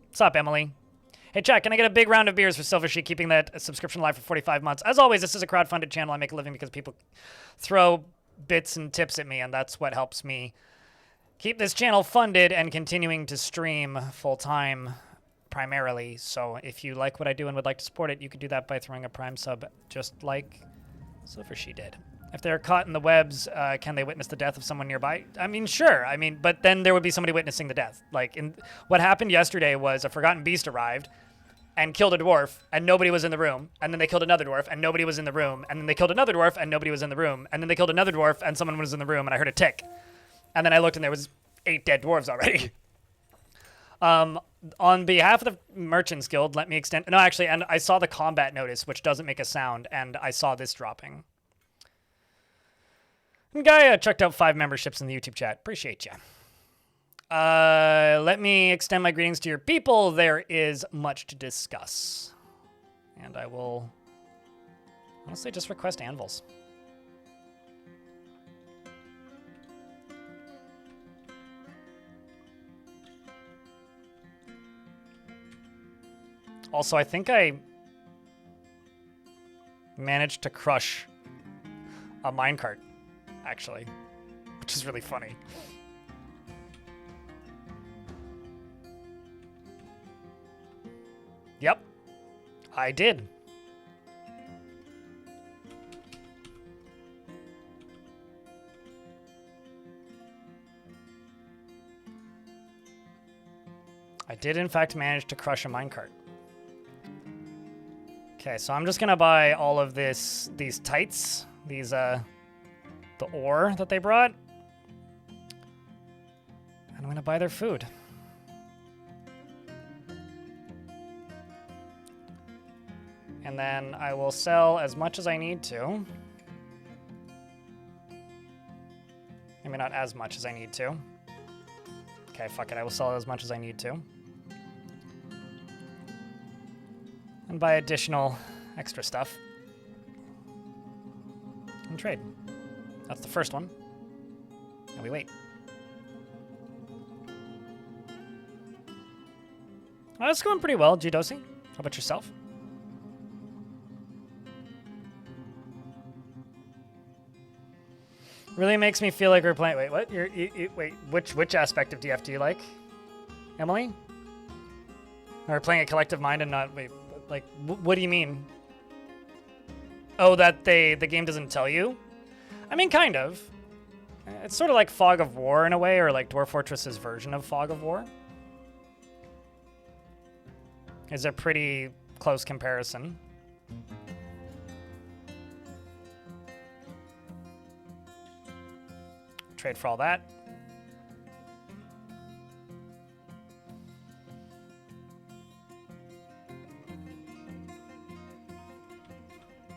What's up, Emily? Hey, chat, can I get a big round of beers for Silver Sheet keeping that subscription live for 45 months? As always, this is a crowdfunded channel. I make a living because people throw bits and tips at me, and that's what helps me keep this channel funded and continuing to stream full-time primarily. So if you like what I do and would like to support it, you could do that by throwing a Prime sub just like Silver Sheet did. If they're caught in the webs, can they witness the death of someone nearby? I mean, sure. I mean, but then there would be somebody witnessing the death. Like, what happened yesterday was a Forgotten Beast arrived and killed a dwarf, and nobody was in the room. And then they killed another dwarf, and nobody was in the room. And then they killed another dwarf, and nobody was in the room. And then they killed another dwarf, and someone was in the room, and I heard a tick. And then I looked, and there was 8 dead dwarves already. On behalf of the Merchants Guild, let me extend... No, actually, and I saw the combat notice, which doesn't make a sound, and I saw this dropping. And Gaia chucked out 5 memberships in the YouTube chat. Appreciate you. Let me extend my greetings to your people. There is much to discuss. And I will honestly just request anvils. Also, I think I managed to crush a minecart, actually, which is really funny. Yep, I did. I did, in fact, manage to crush a minecart. Okay, so I'm just gonna buy all of these tights, the ore that they brought. And I'm gonna buy their food. And then I will sell as much as I need to. Maybe not as much as I need to. Okay, fuck it, I will sell as much as I need to. And buy additional extra stuff. And trade. That's the first one. And we wait. Well, that's going pretty well, G-Dosing. How about yourself? Really makes me feel like we're playing... Wait, what? Wait, which aspect of DF do you like? Emily? We're playing a collective mind and not... Wait, like, what do you mean? Oh, that the game doesn't tell you? I mean, kind of. It's sort of like Fog of War in a way, or like Dwarf Fortress's version of Fog of War. It's a pretty close comparison. Trade for all that.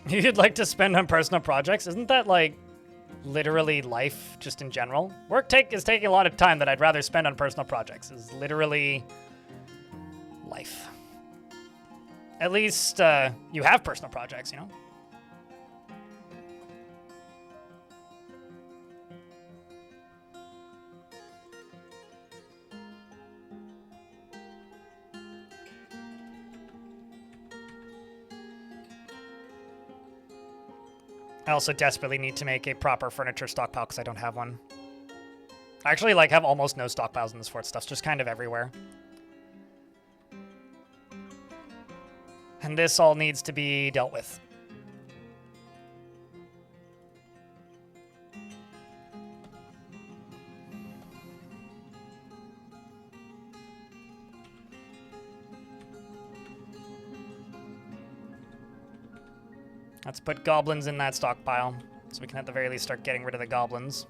You'd like to spend on personal projects? Isn't that like literally life just in general? Work is taking a lot of time that I'd rather spend on personal projects. Is literally life. At least you have personal projects, you know? I also desperately need to make a proper furniture stockpile because I don't have one. I actually like have almost no stockpiles in this fort. Stuff's just kind of everywhere. And this all needs to be dealt with. Let's put goblins in that stockpile, so we can at the very least start getting rid of the goblins.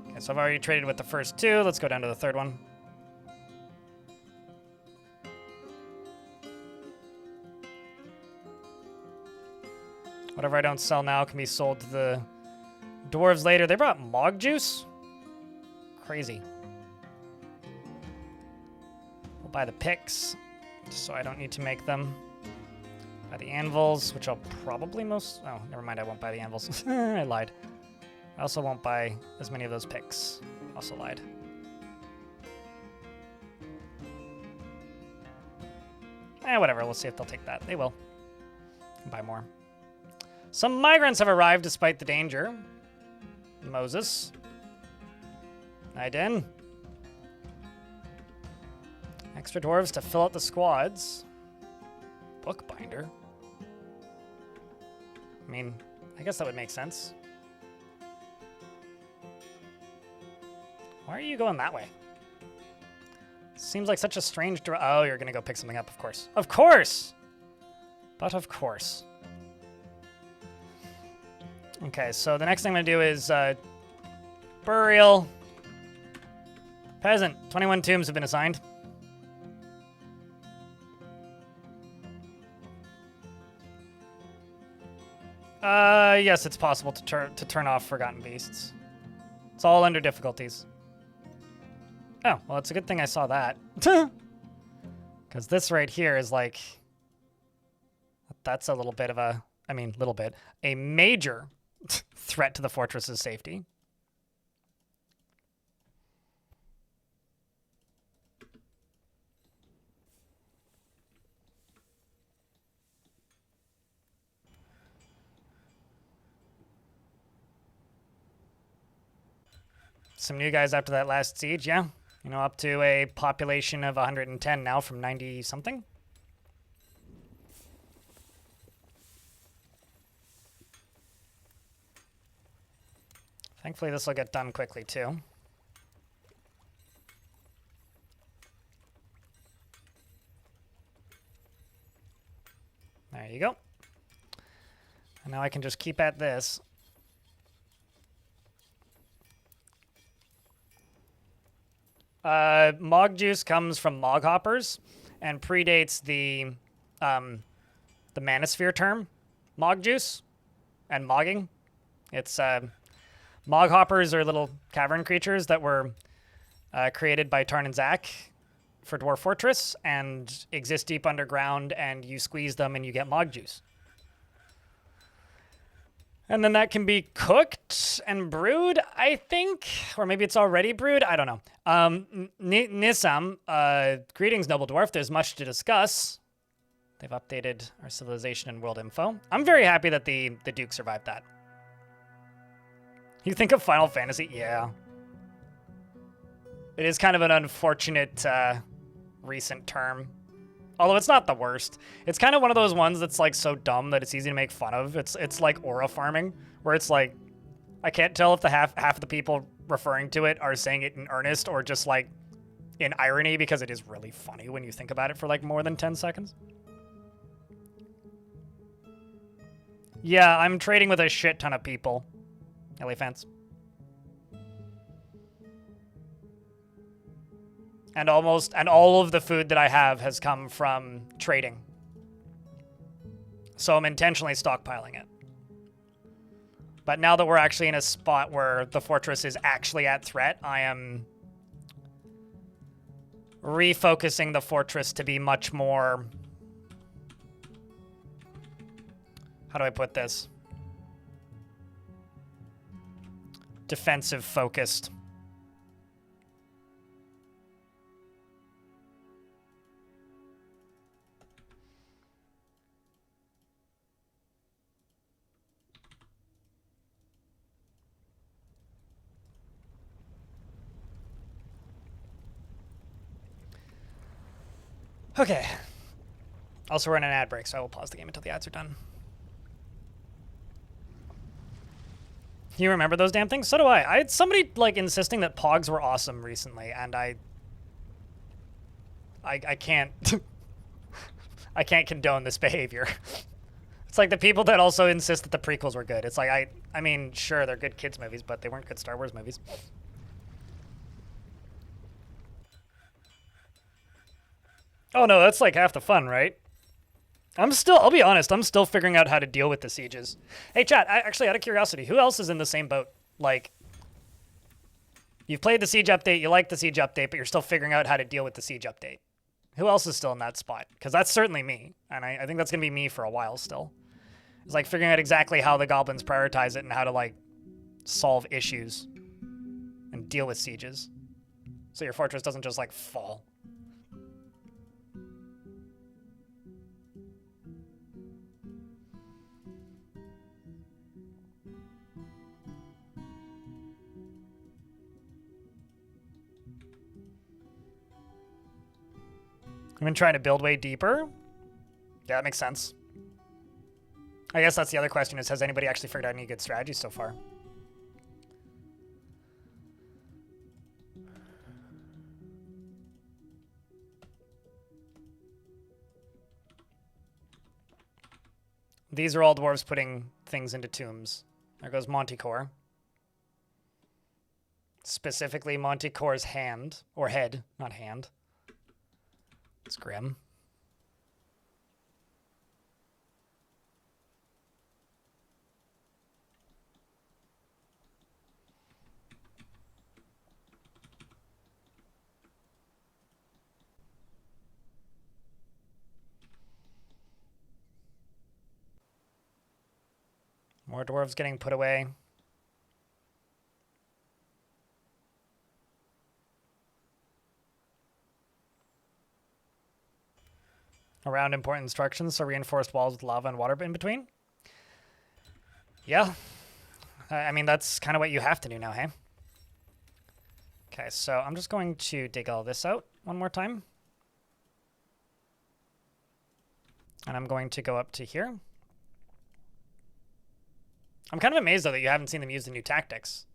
Okay, so I've already traded with the first two. Let's go down to the third one. Whatever I don't sell now can be sold to the dwarves later. They brought mog juice? Crazy. We'll buy the picks, just so I don't need to make them. Buy the anvils, which I'll probably most... Oh, never mind, I won't buy the anvils. I lied. I also won't buy as many of those picks. Also lied. Whatever, we'll see if they'll take that. They will. Buy more. Some migrants have arrived despite the danger. Moses. Aiden. Extra dwarves to fill out the squads. Bookbinder. I mean, I guess that would make sense. Why are you going that way? Seems like such a strange Oh, you're gonna go pick something up, of course. Of course! But of course. Okay, so the next thing I'm going to do is burial. Peasant. 21 tombs have been assigned. Yes, it's possible to turn off Forgotten Beasts. It's all under difficulties. Oh, well, it's a good thing I saw that. Because this right here is like... That's a little bit of a... I mean, little bit. A major... threat to the fortress's safety. Some new guys after that last siege, yeah. You know, up to a population of 110 now from 90 something. Thankfully, this will get done quickly, too. There you go. And now I can just keep at this. Mog juice comes from mog hoppers and predates the manosphere term, mog juice, and mogging. It's... Mog hoppers are little cavern creatures that were created by Tarn and Zack for Dwarf Fortress and exist deep underground, and you squeeze them and you get mog juice. And then that can be cooked and brewed, I think. Or maybe it's already brewed. I don't know. Nisam, greetings, Noble Dwarf. There's much to discuss. They've updated our civilization and world info. I'm very happy that the Duke survived that. You think of Final Fantasy? Yeah. It is kind of an unfortunate recent term. Although it's not the worst. It's kind of one of those ones that's like so dumb that it's easy to make fun of. It's like aura farming, where it's like, I can't tell if the half of the people referring to it are saying it in earnest or just like in irony, because it is really funny when you think about it for like more than 10 seconds. Yeah, I'm trading with a shit ton of people. Elephants. And all of the food that I have has come from trading. So I'm intentionally stockpiling it. But now that we're actually in a spot where the fortress is actually at threat, I am refocusing the fortress to be much more... How do I put this? Defensive focused. Okay. Also, we're in an ad break, so I will pause the game until the ads are done. You remember those damn things? So do I. I had somebody, like, insisting that Pogs were awesome recently, and I can't I can't condone this behavior. It's like the people that also insist that the prequels were good. It's like, I mean, sure, they're good kids movies, but they weren't good Star Wars movies. Oh no, that's like half the fun, right? I'll be honest, I'm still figuring out how to deal with the sieges. Hey chat, actually out of curiosity, who else is in the same boat? Like, you've played the siege update, you like the siege update, but you're still figuring out how to deal with the siege update. Who else is still in that spot? Because that's certainly me, and I think that's going to be me for a while still. It's like figuring out exactly how the goblins prioritize it and how to, like, solve issues and deal with sieges. So your fortress doesn't just, like, fall. I've been trying to build way deeper. Yeah, that makes sense. I guess that's the other question is, has anybody actually figured out any good strategies so far? These are all dwarves putting things into tombs. There goes Monticore. Specifically Monticore's hand, or head, not hand. It's grim. More dwarves getting put away. Around important instructions, so reinforced walls with lava and water in between. Yeah. I mean, that's kind of what you have to do now, hey? Okay, so I'm just going to dig all this out one more time. And I'm going to go up to here. I'm kind of amazed, though, that you haven't seen them use the new tactics.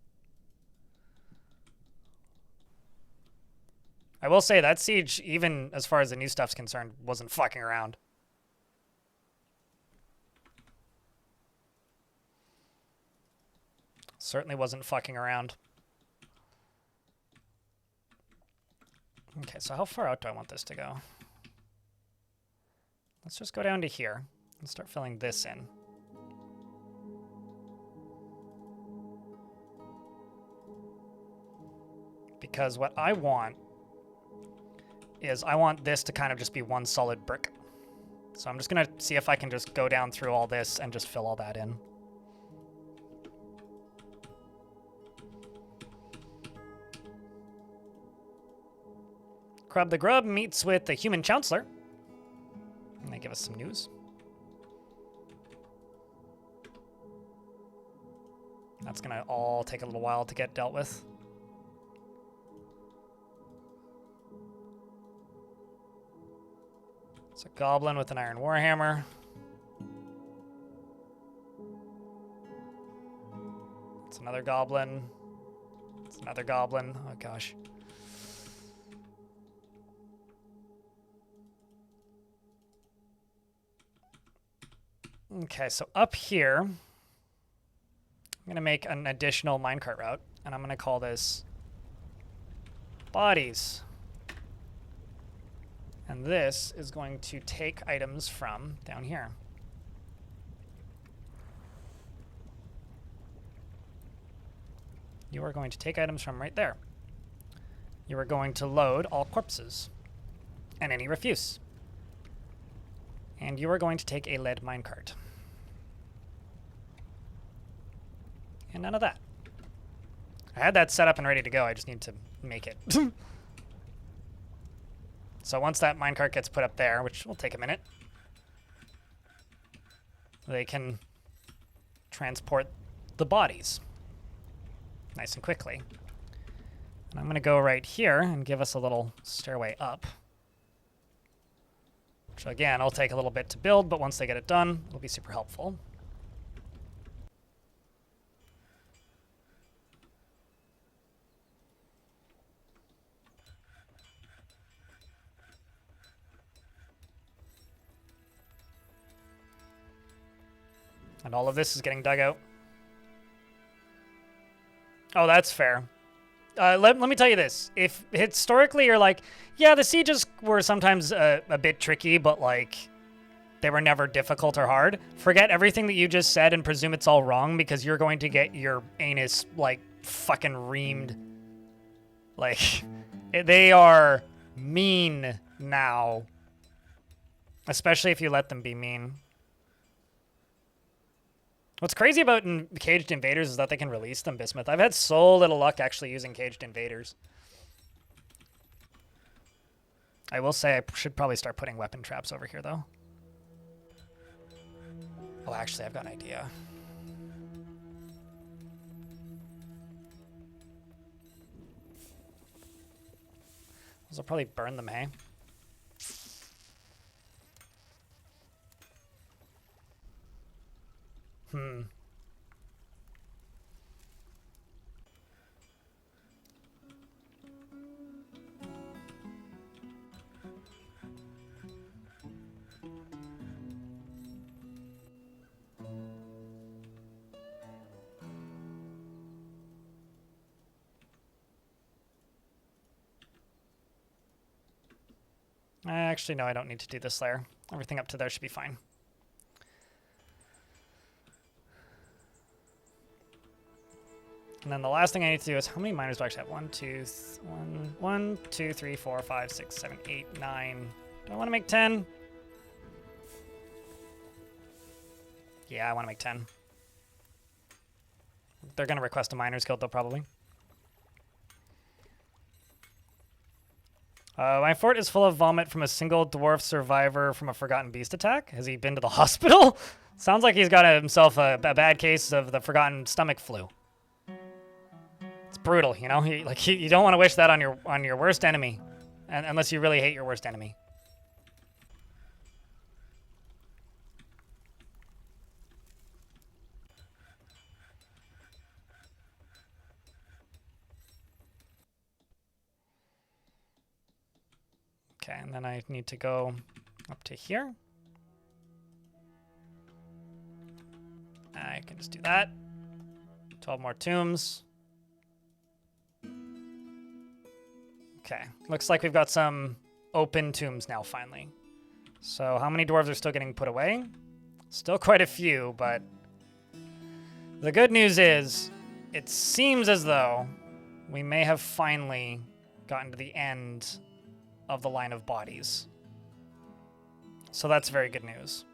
I will say that siege, even as far as the new stuff's concerned, wasn't fucking around. Certainly wasn't fucking around. Okay, so how far out do I want this to go? Let's just go down to here and start filling this in. Because what I want is I want this to kind of just be one solid brick. So I'm just going to see if I can just go down through all this and just fill all that in. Crab the Grub meets with the human chancellor. And they give us some news. That's going to all take a little while to get dealt with. It's a goblin with an iron warhammer. It's another goblin. It's another goblin. Oh gosh. Okay, so up here, I'm going to make an additional minecart route, and I'm going to call this bodies. And this is going to take items from down here. You are going to take items from right there. You are going to load all corpses and any refuse. And you are going to take a lead minecart. And none of that. I had that set up and ready to go. I just need to make it. So once that minecart gets put up there, which will take a minute, they can transport the bodies nice and quickly. And I'm going to go right here and give us a little stairway up. Which again, will take a little bit to build, but once they get it done, it'll be super helpful. And all of this is getting dug out. Oh, that's fair. Let me tell you this. If historically you're like, yeah, the sieges were sometimes a bit tricky, but like they were never difficult or hard, forget everything that you just said and presume it's all wrong because you're going to get your anus like fucking reamed. Like, they are mean now. Especially if you let them be mean. What's crazy about caged invaders is that they can release them, Bismuth. I've had so little luck actually using caged invaders. I will say I should probably start putting weapon traps over here, though. Oh, actually, I've got an idea. Those will probably burn them, hey? Actually, no, I don't need to do this layer. Everything up to there should be fine. And then the last thing I need to do is, how many miners do I actually have? 1, 2, 3, 4, 5, 6, 7, 8, 9. Do I want to make 10? Yeah, I want to make 10. They're going to request a miners guild, though, probably. My fort is full of vomit from a single dwarf survivor from a Forgotten Beast attack. Has he been to the hospital? Sounds like he's got himself a bad case of the Forgotten Stomach Flu. It's brutal, you know? You don't want to wish that on your worst enemy, unless you really hate your worst enemy. Okay, and then I need to go up to here. I can just do that. 12 more tombs. Okay, looks like we've got some open tombs now, finally. So how many dwarves are still getting put away? Still quite a few, but the good news is it seems as though we may have finally gotten to the end of the line of bodies. So that's very good news.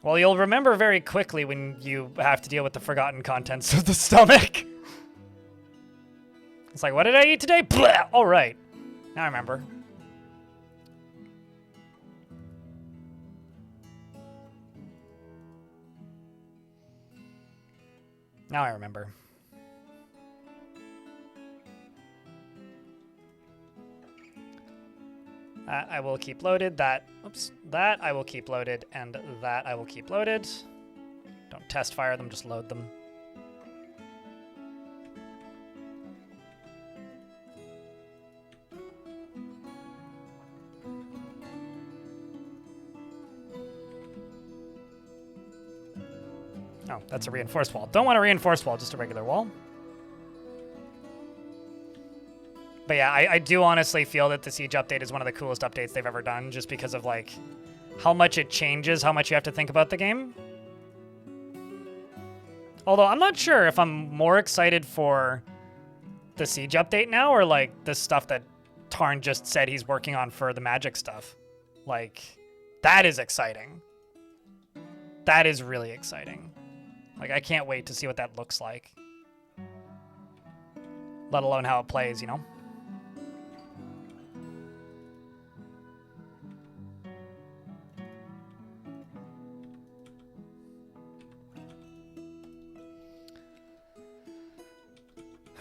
Well, you'll remember very quickly when you have to deal with the forgotten contents of the stomach. It's like, what did I eat today? Blah! All right. Now I remember. Now I remember. That I will keep loaded. That I will keep loaded. And that I will keep loaded. Don't test fire them, just load them. Oh, that's a reinforced wall. Don't want a reinforced wall, just a regular wall. But yeah, I do honestly feel that the Siege update is one of the coolest updates they've ever done, just because of like how much it changes, how much you have to think about the game. Although I'm not sure if I'm more excited for the Siege update now or like the stuff that Tarn just said he's working on for the magic stuff. Like, that is exciting. That is really exciting. Like, I can't wait to see what that looks like. Let alone how it plays, you know?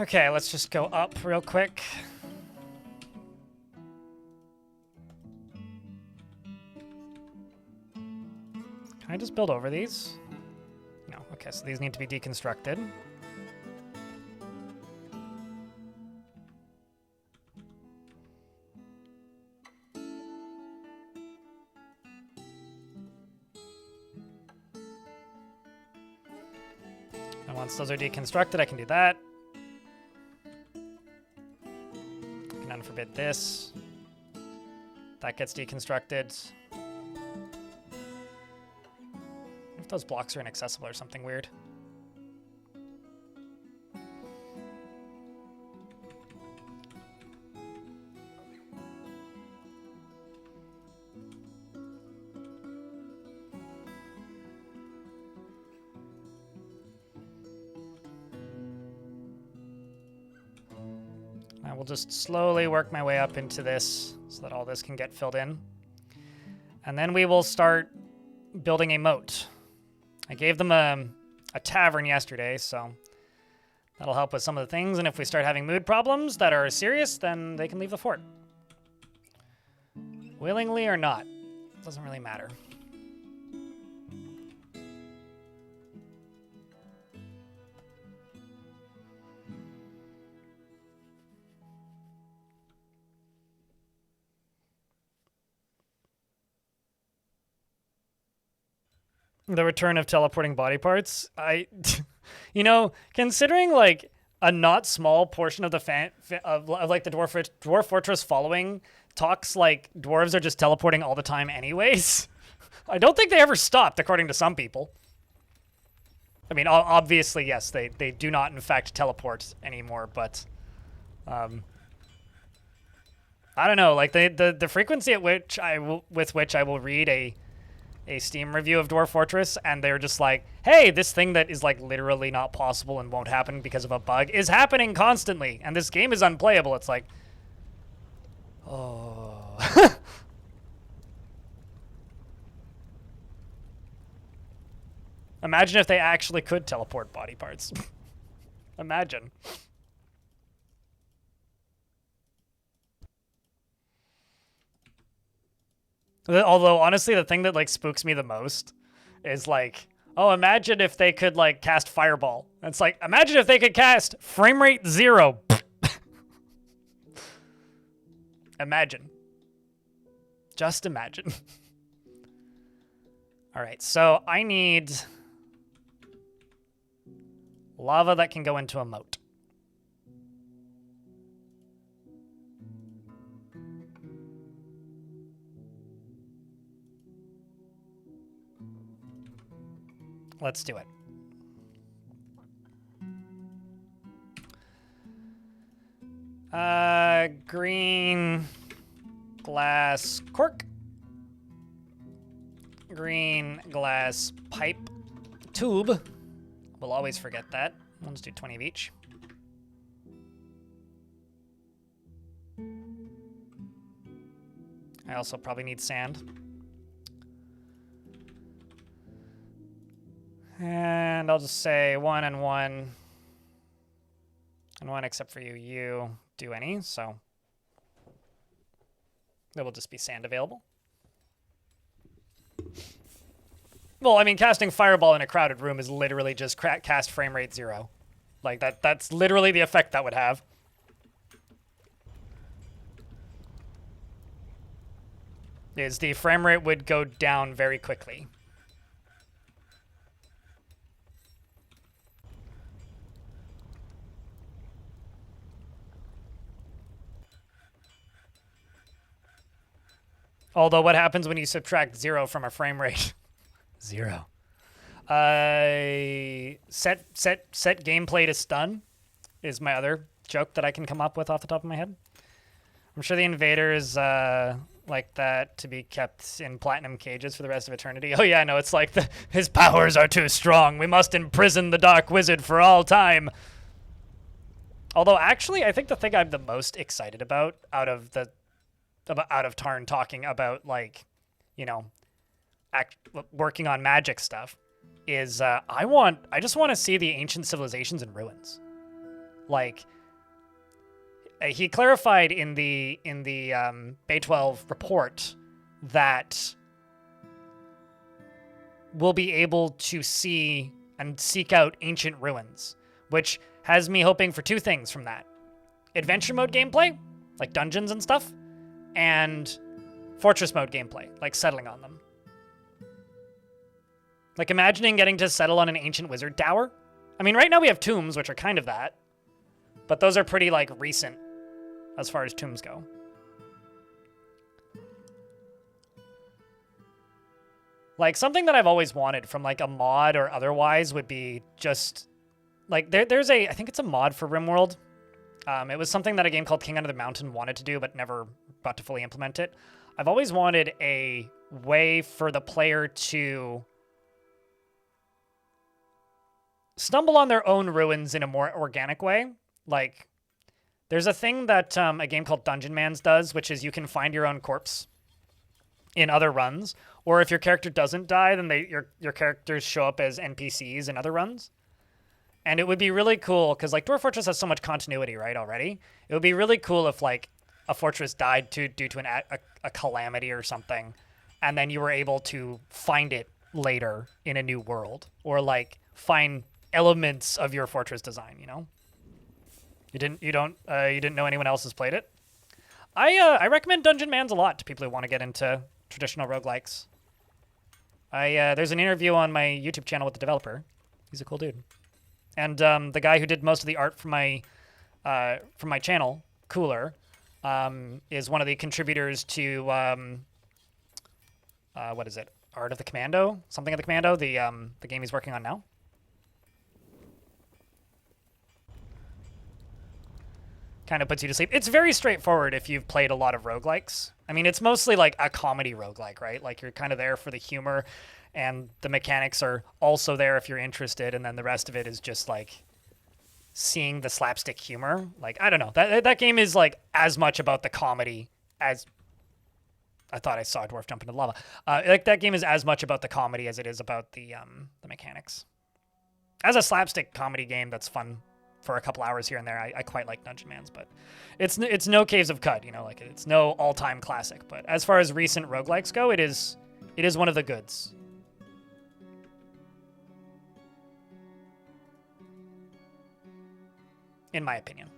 Okay, let's just go up real quick. Can I just build over these? No, okay, so these need to be deconstructed. And once those are deconstructed, I can do that. I can unforbid this. That gets deconstructed. If those blocks are inaccessible or something weird. I will just slowly work my way up into this so that all this can get filled in. And then we will start building a moat. I gave them a tavern yesterday, so that'll help with some of the things. And if we start having mood problems that are serious, then they can leave the fort. Willingly or not, doesn't really matter. The return of teleporting body parts. You know, considering like a not small portion of the of like the Dwarf Fortress following talks like dwarves are just teleporting all the time anyways. I don't think they ever stopped, according to some people. I mean, obviously, yes, they do not in fact teleport anymore, but I don't know, like the frequency at which with which I will read a Steam review of Dwarf Fortress, and they're just like, hey, this thing that is like literally not possible and won't happen because of a bug is happening constantly, and this game is unplayable. It's like, oh. Imagine if they actually could teleport body parts. Imagine. Although, honestly, the thing that, like, spooks me the most is, like, oh, imagine if they could, like, cast Fireball. It's like, imagine if they could cast frame rate 0. Imagine. Just imagine. All right, so I need lava that can go into a moat. Let's do it. Green glass cork. Green glass pipe tube. We'll always forget that. Let's do 20 of each. I also probably need sand. And I'll just say 1 and 1. And 1 except for you. You do any, so there will just be sand available. Well, I mean, casting Fireball in a crowded room is literally just cast frame rate 0. Like, that's literally the effect that would have. Is the frame rate would go down very quickly. Although, what happens when you subtract 0 from a frame rate? 0. Set gameplay to stun is my other joke that I can come up with off the top of my head. I'm sure the invaders like that to be kept in platinum cages for the rest of eternity. Oh yeah, no, it's like his powers are too strong. We must imprison the Dark Wizard for all time. Although, actually, I think the thing I'm the most excited about out of Tarn talking about, like, you know, working on magic stuff is I just want to see the ancient civilizations in ruins. Like, he clarified in the Bay 12 report that we'll be able to see and seek out ancient ruins, which has me hoping for 2 things from that: adventure mode gameplay, like dungeons and stuff, and fortress mode gameplay, like settling on them. Like, imagining getting to settle on an ancient wizard tower I mean, right now we have tombs, which are kind of that. But those are pretty, like, recent as far as tombs go. Like, something that I've always wanted from, like, a mod or otherwise would be just... Like, there's a... I think it's a mod for RimWorld. It was something that a game called King Under the Mountain wanted to do, but never got to fully implement it. I've always wanted a way for the player to stumble on their own ruins in a more organic way. Like, there's a thing that a game called Dungeon Mans does, which is you can find your own corpse in other runs, or if your character doesn't die, then your characters show up as NPCs in other runs. And it would be really cool, because, like, Dwarf Fortress has so much continuity, right, already? It would be really cool if, like, a fortress died due to a calamity or something, and then you were able to find it later in a new world, or, like, find elements of your fortress design, you know? You didn't know anyone else has played it? I recommend Dungeon Mans a lot to people who want to get into traditional roguelikes. There's an interview on my YouTube channel with the developer. He's a cool dude. And the guy who did most of the art for my channel, Cooler, is one of the contributors to what is it? Art of the Commando? Something of the Commando, the game he's working on now. Kind of puts you to sleep. It's very straightforward if you've played a lot of roguelikes. I mean, it's mostly like a comedy roguelike, right? Like, you're kind of there for the humor, and the mechanics are also there if you're interested, and then the rest of it is just like seeing the slapstick humor. Like, I don't know. That game is like as much about the comedy as... I thought I saw a dwarf jump into lava. Like, that game is as much about the comedy as it is about the mechanics. As a slapstick comedy game that's fun for a couple hours here and there, I quite like Dungeon Mans, but it's no Caves of Cud, you know, like, it's no all-time classic. But as far as recent roguelikes go, it is one of the goods. In my opinion.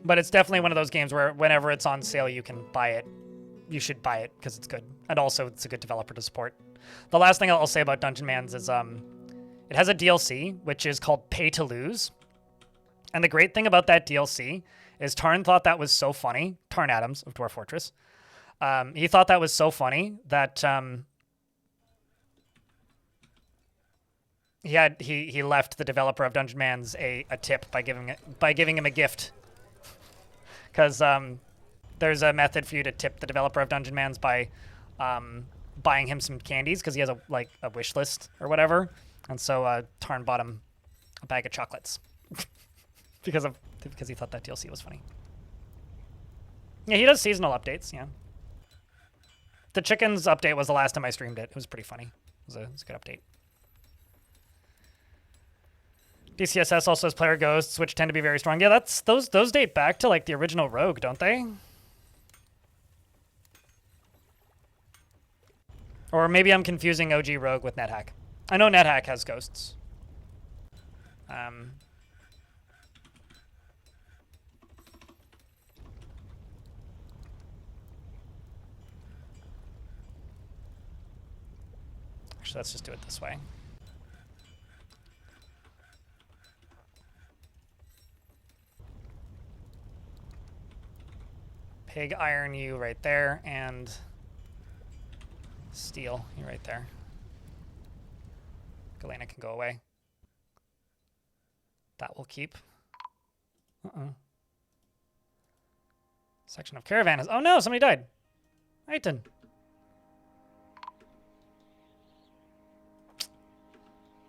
But it's definitely one of those games where whenever it's on sale, you can buy it. You should buy it because it's good. And also, it's a good developer to support. The last thing I'll say about Dungeon Mans is it has a DLC, which is called Pay to Lose. And the great thing about that DLC is Tarn thought that was so funny. Tarn Adams of Dwarf Fortress. He thought that was so funny that he left the developer of Dungeon Mans a tip by giving him a gift. Because there's a method for you to tip the developer of Dungeon Mans by buying him some candies, because he has a wish list or whatever. And so Tarn bought him a bag of chocolates because he thought that DLC was funny. Yeah, he does seasonal updates. Yeah, the chickens update was the last time I streamed it. It was pretty funny. It was a good update. DCSS also has player ghosts, which tend to be very strong. Yeah, those date back to like the original Rogue, don't they? Or maybe I'm confusing OG Rogue with NetHack. I know NetHack has ghosts. Actually, let's just do it this way. Pig iron you right there, and steel you right there. Galena can go away. That will keep. Section of caravan is... Oh no, somebody died. Aiton.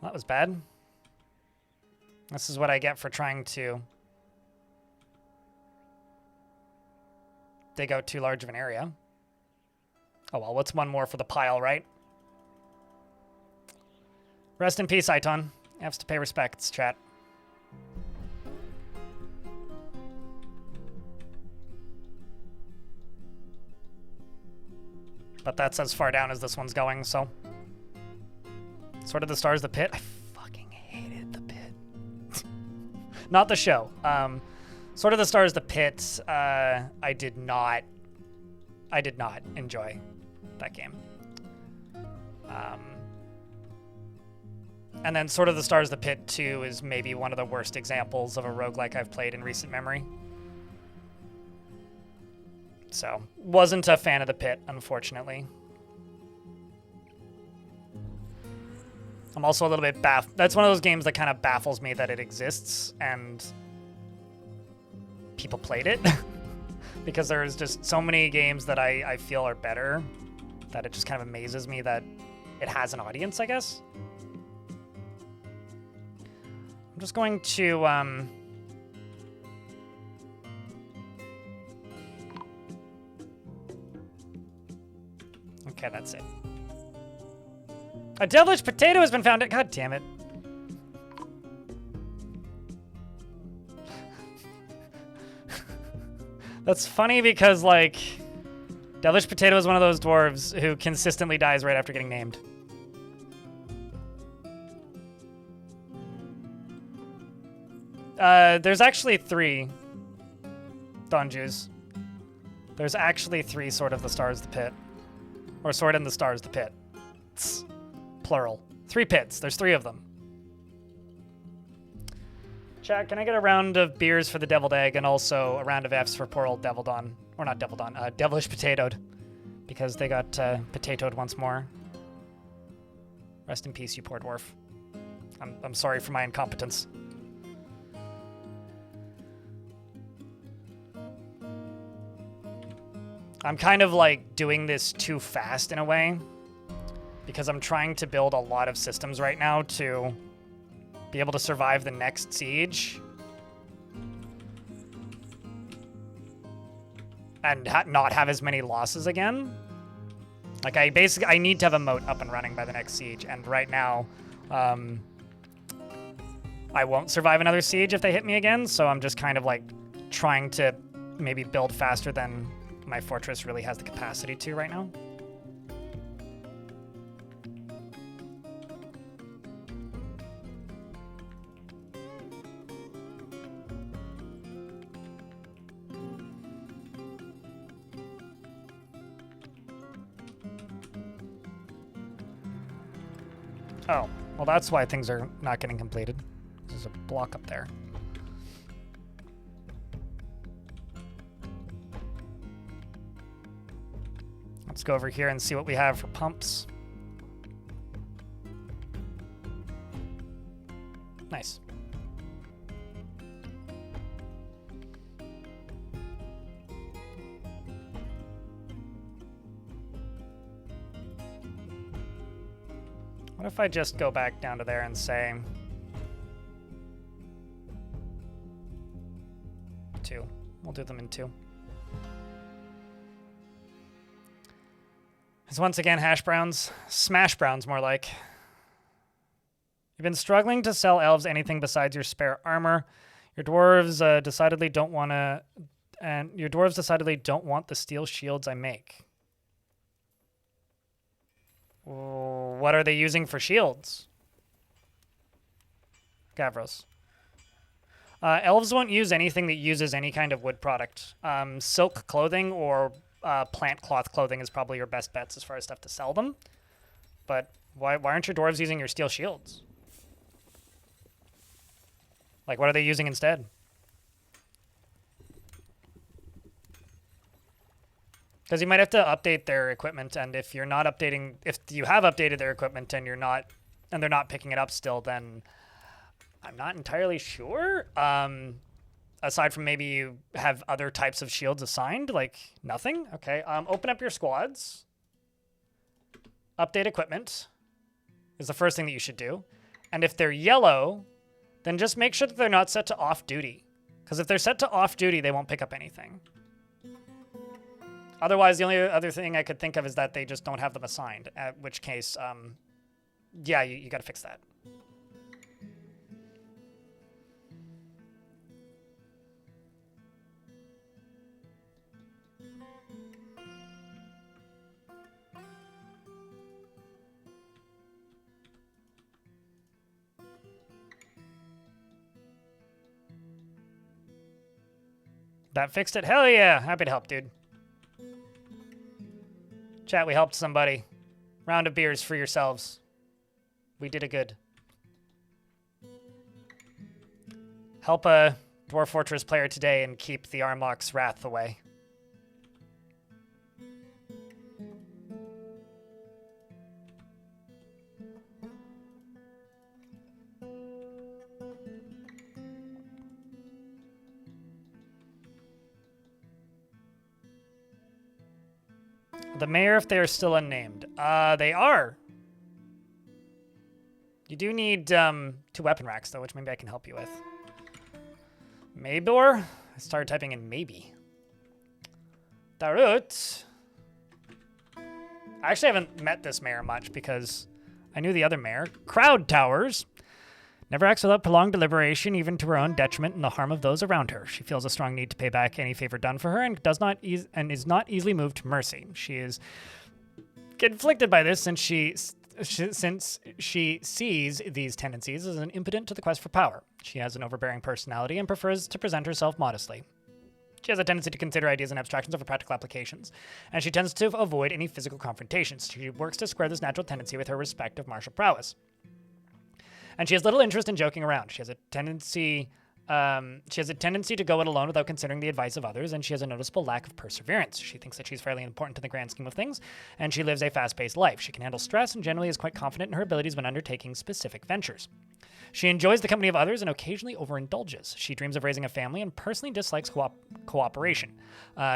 That was bad. This is what I get for trying to dig out too large of an area. Oh well, what's one more for the pile, right? Rest in peace, Aiton. Have to pay respects, chat. But that's as far down as this one's going, so. Sword of the Stars, the pit. I fucking hated the pit. Not the show. Sword of the Stars, The Pit. I did not enjoy that game. And then Sword of the Stars, The Pit 2 is maybe one of the worst examples of a roguelike I've played in recent memory. So, wasn't a fan of The Pit, unfortunately. I'm also a little bit that's one of those games that kind of baffles me that it exists and people played it. Because there's just so many games that I feel are better that it just kind of amazes me that it has an audience, I guess. I'm just going to... Okay, that's it. A devilish potato has been found. God damn it. That's funny because, like, devilish potato is one of those dwarves who consistently dies right after getting named. There's actually 3 Donjus. There's actually 3 Sword of the Stars, The Pit. Or Sword in the Stars, The Pit. It's plural. 3 pits. There's 3 of them. Chat, can I get a round of beers for the deviled egg and also a round of Fs for poor old Devil Dawn? Or not Devil Dawn, Devilish Potatoed. Because they got potatoed once more. Rest in peace, you poor dwarf. I'm sorry for my incompetence. I'm kind of like doing this too fast in a way. Because I'm trying to build a lot of systems right now to be able to survive the next siege. And not have as many losses again. Like, I need to have a moat up and running by the next siege. And right now, I won't survive another siege if they hit me again. So I'm just kind of like trying to maybe build faster than my fortress really has the capacity to right now. Oh, well, that's why things are not getting completed. There's a block up there. Let's go over here and see what we have for pumps. Nice. What if I just go back down to there and say 2? We'll do them in 2. It's once again hash browns. Smash browns, more like. You've been struggling to sell elves anything besides your spare armor. Your dwarves decidedly don't want to... And your dwarves decidedly don't want the steel shields I make. What are they using for shields? Gavros. Elves won't use anything that uses any kind of wood product. Silk clothing or plant cloth clothing is probably your best bets as far as stuff to sell them. But why aren't your dwarves using your steel shields? Like, what are they using instead? Because you might have to update their equipment, and if you're not updating, if you have updated their equipment and they're not picking it up still, then I'm not entirely sure. Aside from maybe you have other types of shields assigned, like nothing. Okay, open up your squads. Update equipment is the first thing that you should do. And if they're yellow, then just make sure that they're not set to off duty. Because if they're set to off duty, they won't pick up anything. Otherwise, the only other thing I could think of is that they just don't have them assigned, at which case, yeah, you got to fix that. That fixed it? Hell yeah. Happy to help, dude. Chat, we helped somebody. Round of beers for yourselves. We did a good. Help a Dwarf Fortress player today and keep the Armok's wrath away. The mayor, if they are still unnamed. They are. You do need 2 weapon racks, though, which maybe I can help you with. Maybor? I started typing in maybe. Darut. I actually haven't met this mayor much because I knew the other mayor. Crowd Towers. Never acts without prolonged deliberation, even to her own detriment and the harm of those around her. She feels a strong need to pay back any favor done for her and is not easily moved to mercy. She is conflicted by this since she sees these tendencies as an impediment to the quest for power. She has an overbearing personality and prefers to present herself modestly. She has a tendency to consider ideas and abstractions over practical applications, and she tends to avoid any physical confrontations. She works to square this natural tendency with her respect of martial prowess. And she has little interest in joking around. She has a tendency to go it alone without considering the advice of others, and she has a noticeable lack of perseverance. She thinks that she's fairly important to the grand scheme of things, and she lives a fast-paced life. She can handle stress and generally is quite confident in her abilities when undertaking specific ventures. She enjoys the company of others and occasionally overindulges. She dreams of raising a family and personally dislikes cooperation.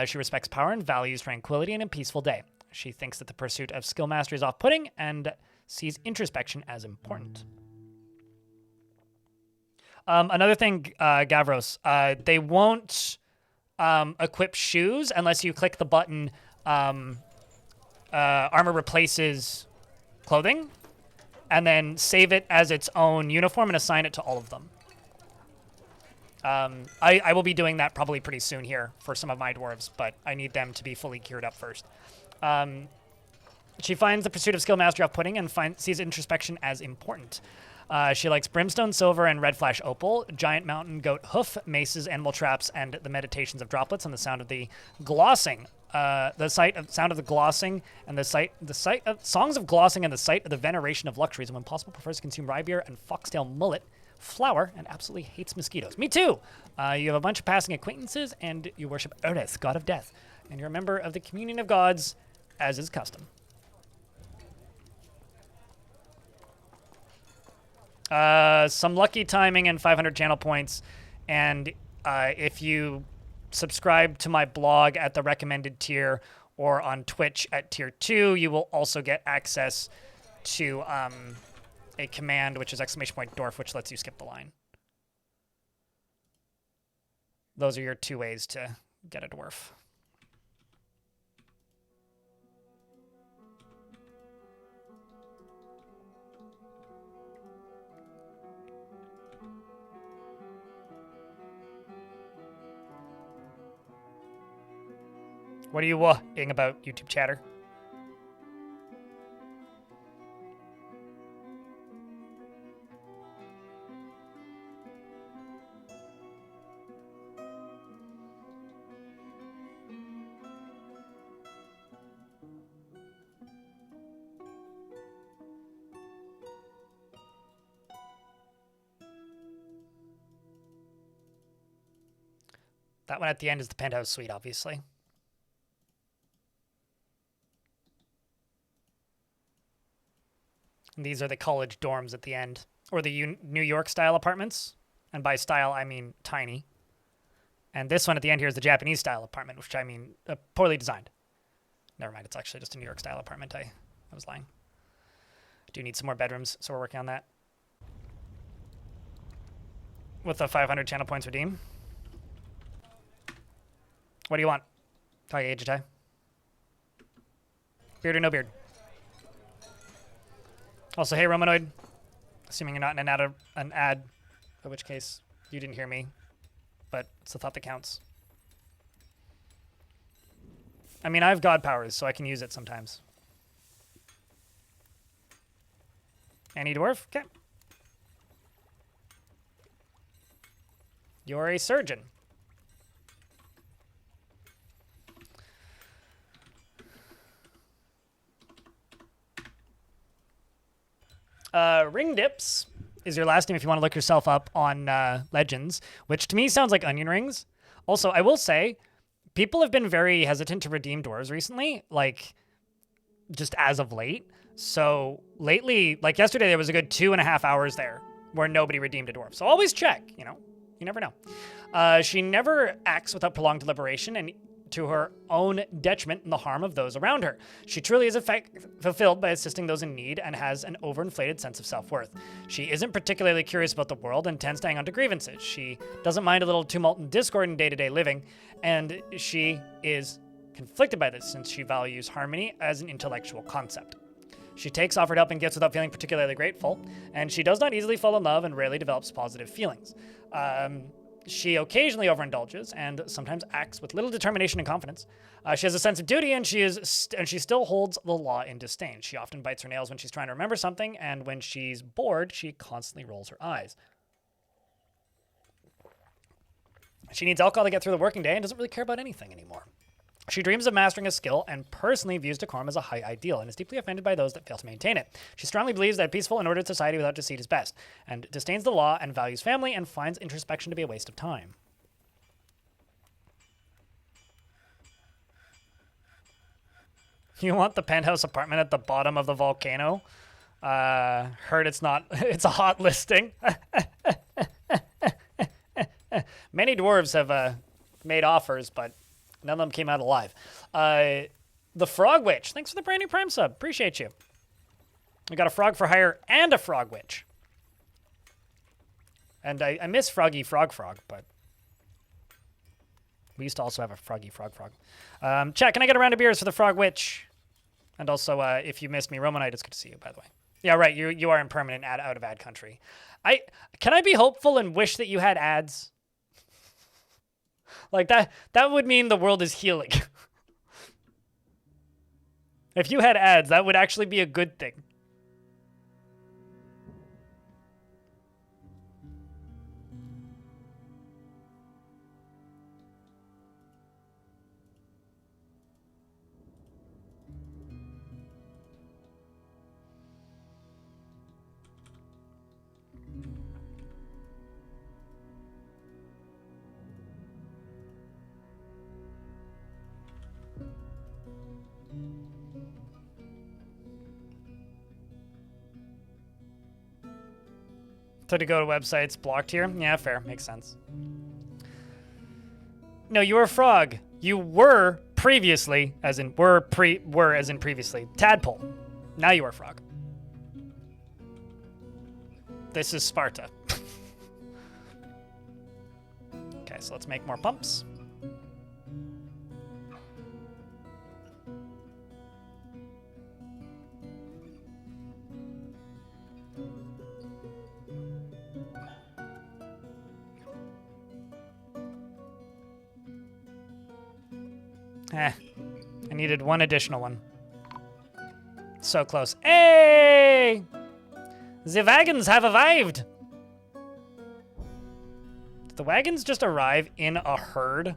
She respects power and values tranquility and a peaceful day. She thinks that the pursuit of skill mastery is off-putting and sees introspection as important. Another thing, Gavros, they won't equip shoes unless you click the button armor replaces clothing, and then save it as its own uniform and assign it to all of them. I will be doing that probably pretty soon here for some of my dwarves, but I need them to be fully geared up first. She finds the pursuit of skill mastery off-putting and sees introspection as important. She likes brimstone, silver, and red flash opal, giant mountain goat hoof, maces, animal traps, and the meditations of droplets, and the sound of the glossing. Sound of the glossing, and the sight of songs of glossing, and the sight of the veneration of luxuries, and when possible, prefers to consume rye beer and foxtail mullet flour, and absolutely hates mosquitoes. Me too. You have a bunch of passing acquaintances, and you worship Earth, god of death, and you're a member of the communion of gods, as is custom. Some lucky timing and 500 channel points, and if you subscribe to my blog at the recommended tier or on Twitch at tier 2, you will also get access to a command, which is !Dwarf, which lets you skip the line. Those are your 2 ways to get a dwarf. What are you ing about, YouTube chatter? That one at the end is the penthouse suite, obviously. And these are the college dorms at the end, or the New York style apartments. And by style, I mean tiny. And this one at the end here is the Japanese style apartment, which I mean poorly designed. Never mind, it's actually just a New York style apartment. I was lying. I do need some more bedrooms, so we're working on that. With the 500 channel points redeem. What do you want? Agetai. Beard or no beard? Also, hey, Romanoid. Assuming you're not in an ad, in which case you didn't hear me, but it's the thought that counts. I mean, I have god powers, so I can use it sometimes. Any dwarf? Okay. You're a surgeon. Ring Dips is your last name if you want to look yourself up on Legends, which to me sounds like onion rings. Also, I will say, people have been very hesitant to redeem dwarves recently, like, just as of late. So, lately, like yesterday, there was a good 2.5 hours there where nobody redeemed a dwarf. So always check, you know? You never know. She never acts without prolonged deliberation and to her own detriment and the harm of those around her. She truly is fulfilled by assisting those in need and has an overinflated sense of self-worth. She isn't particularly curious about the world and tends to hang on to grievances. She doesn't mind a little tumult and discord in day-to-day living, and she is conflicted by this since she values harmony as an intellectual concept. She takes offered help and gifts without feeling particularly grateful, and she does not easily fall in love and rarely develops positive feelings. She occasionally overindulges and sometimes acts with little determination and confidence. She has a sense of duty, and she still holds the law in disdain. She often bites her nails when she's trying to remember something, and when she's bored, she constantly rolls her eyes. She needs alcohol to get through the working day and doesn't really care about anything anymore. She dreams of mastering a skill and personally views decorum as a high ideal and is deeply offended by those that fail to maintain it. She strongly believes that a peaceful and ordered society without deceit is best, and disdains the law and values family and finds introspection to be a waste of time. You want the penthouse apartment at the bottom of the volcano? Heard it's not. It's a hot listing. Many dwarves have made offers, but none of them came out alive. The Frog Witch. Thanks for the brand new Prime sub. Appreciate you. We got a Frog for Hire and a Frog Witch. And I miss Froggy Frog, but we used to also have a Froggy Frog. Chat, can I get a round of beers for the Frog Witch? And also, if you missed me, Romanite, it's good to see you, by the way. Yeah, right, you are in permanent out of ad country. Can I be hopeful and wish that you had ads? Like, that would mean the world is healing. If you had ads, that would actually be a good thing. So to go to websites blocked here? Yeah, fair. Makes sense. No, you were a frog. You were previously, as in previously, tadpole. Now you are a frog. This is Sparta. Okay, so let's make more pumps. I needed one additional one. So close. Hey! The wagons have arrived! Did the wagons just arrive in a herd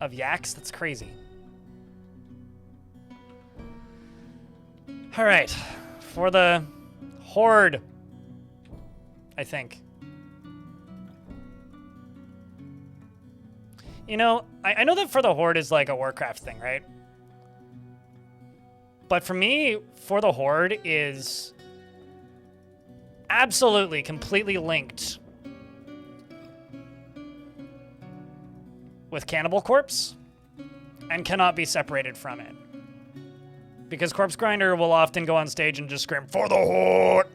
of yaks? That's crazy. Alright. For the horde, I think. You know, I know that For the Horde is like a Warcraft thing, right? But for me, For the Horde is absolutely, completely linked with Cannibal Corpse and cannot be separated from it. Because Corpse Grinder will often go on stage and just scream, "For the Horde!"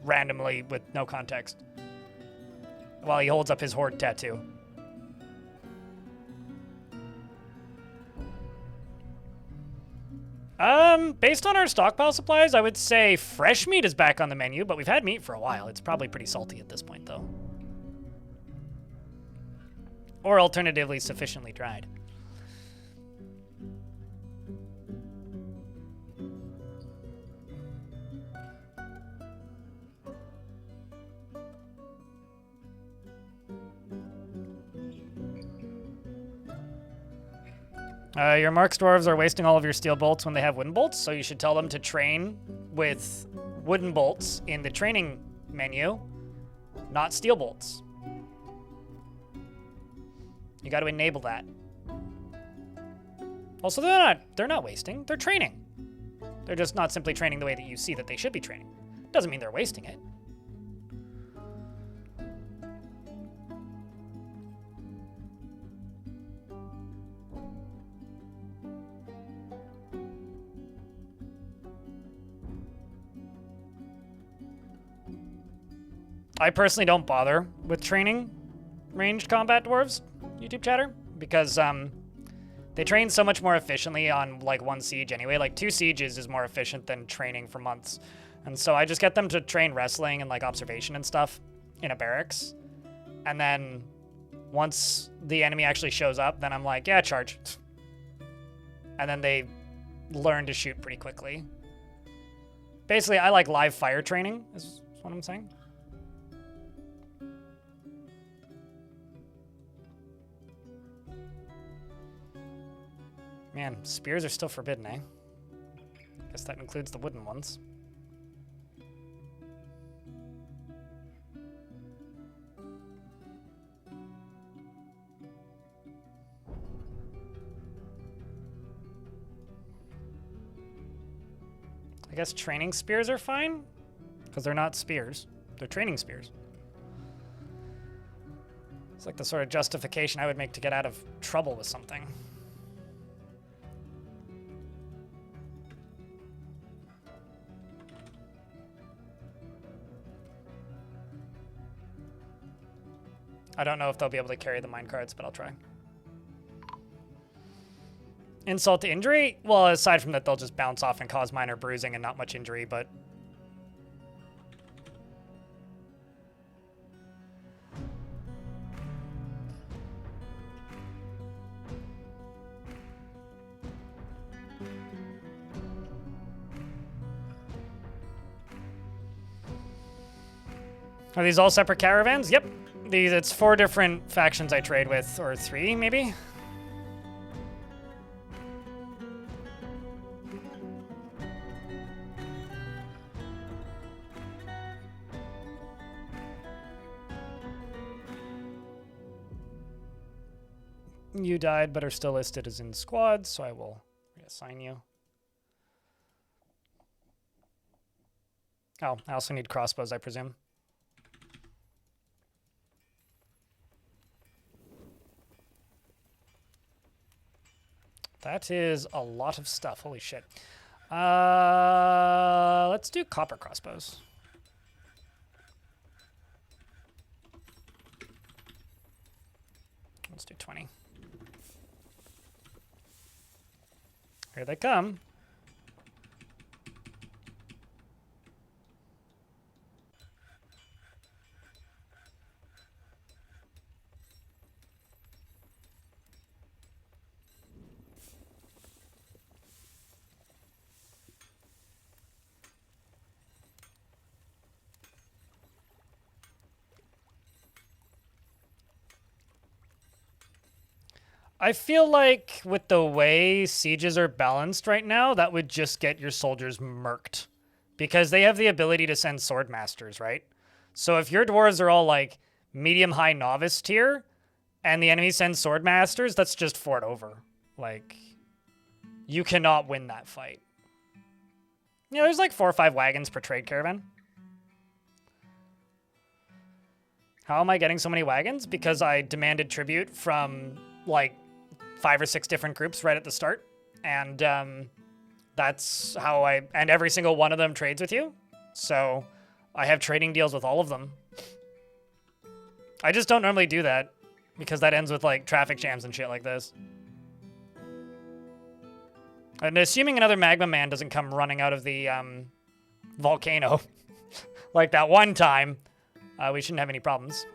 Randomly with no context. While he holds up his Horde tattoo. Based on our stockpile supplies, I would say fresh meat is back on the menu, but we've had meat for a while. It's probably pretty salty at this point, though. Or alternatively, sufficiently dried. Your Marks dwarves are wasting all of your steel bolts when they have wooden bolts, so you should tell them to train with wooden bolts in the training menu, not steel bolts. You got to enable that. Also, they're not wasting. They're training. They're just not simply training the way that you see that they should be training. Doesn't mean they're wasting it. I personally don't bother with training ranged combat dwarves, YouTube chatter, because they train so much more efficiently on like one siege anyway. Like 2 sieges is more efficient than training for months. And so I just get them to train wrestling and like observation and stuff in a barracks. And then once the enemy actually shows up, then I'm like, yeah, charge. And then they learn to shoot pretty quickly. Basically, I like live fire training, is what I'm saying. Man, spears are still forbidden, eh? Guess that includes the wooden ones. I guess training spears are fine, because they're not spears. They're training spears. It's like the sort of justification I would make to get out of trouble with something. I don't know if they'll be able to carry the minecarts, but I'll try. Insult to injury? Well, aside from that, they'll just bounce off and cause minor bruising and not much injury, but... Are these all separate caravans? Yep. It's 4 different factions I trade with, or 3, maybe? You died, but are still listed as in squads, so I will reassign you. Oh, I also need crossbows, I presume. That is a lot of stuff. Holy shit. Let's do copper crossbows. Let's do 20. Here they come. I feel like with the way sieges are balanced right now, that would just get your soldiers murked. Because they have the ability to send sword masters, right? So if your dwarves are all like medium-high novice tier, and the enemy sends sword masters, that's just fort over. Like, you cannot win that fight. You know, there's like 4 or 5 wagons per trade caravan. How am I getting so many wagons? Because I demanded tribute from like 5 or 6 different groups right at the start. And that's how and every single one of them trades with you. So I have trading deals with all of them. I just don't normally do that because that ends with like traffic jams and shit like this. And assuming another magma man doesn't come running out of the volcano like that one time, we shouldn't have any problems.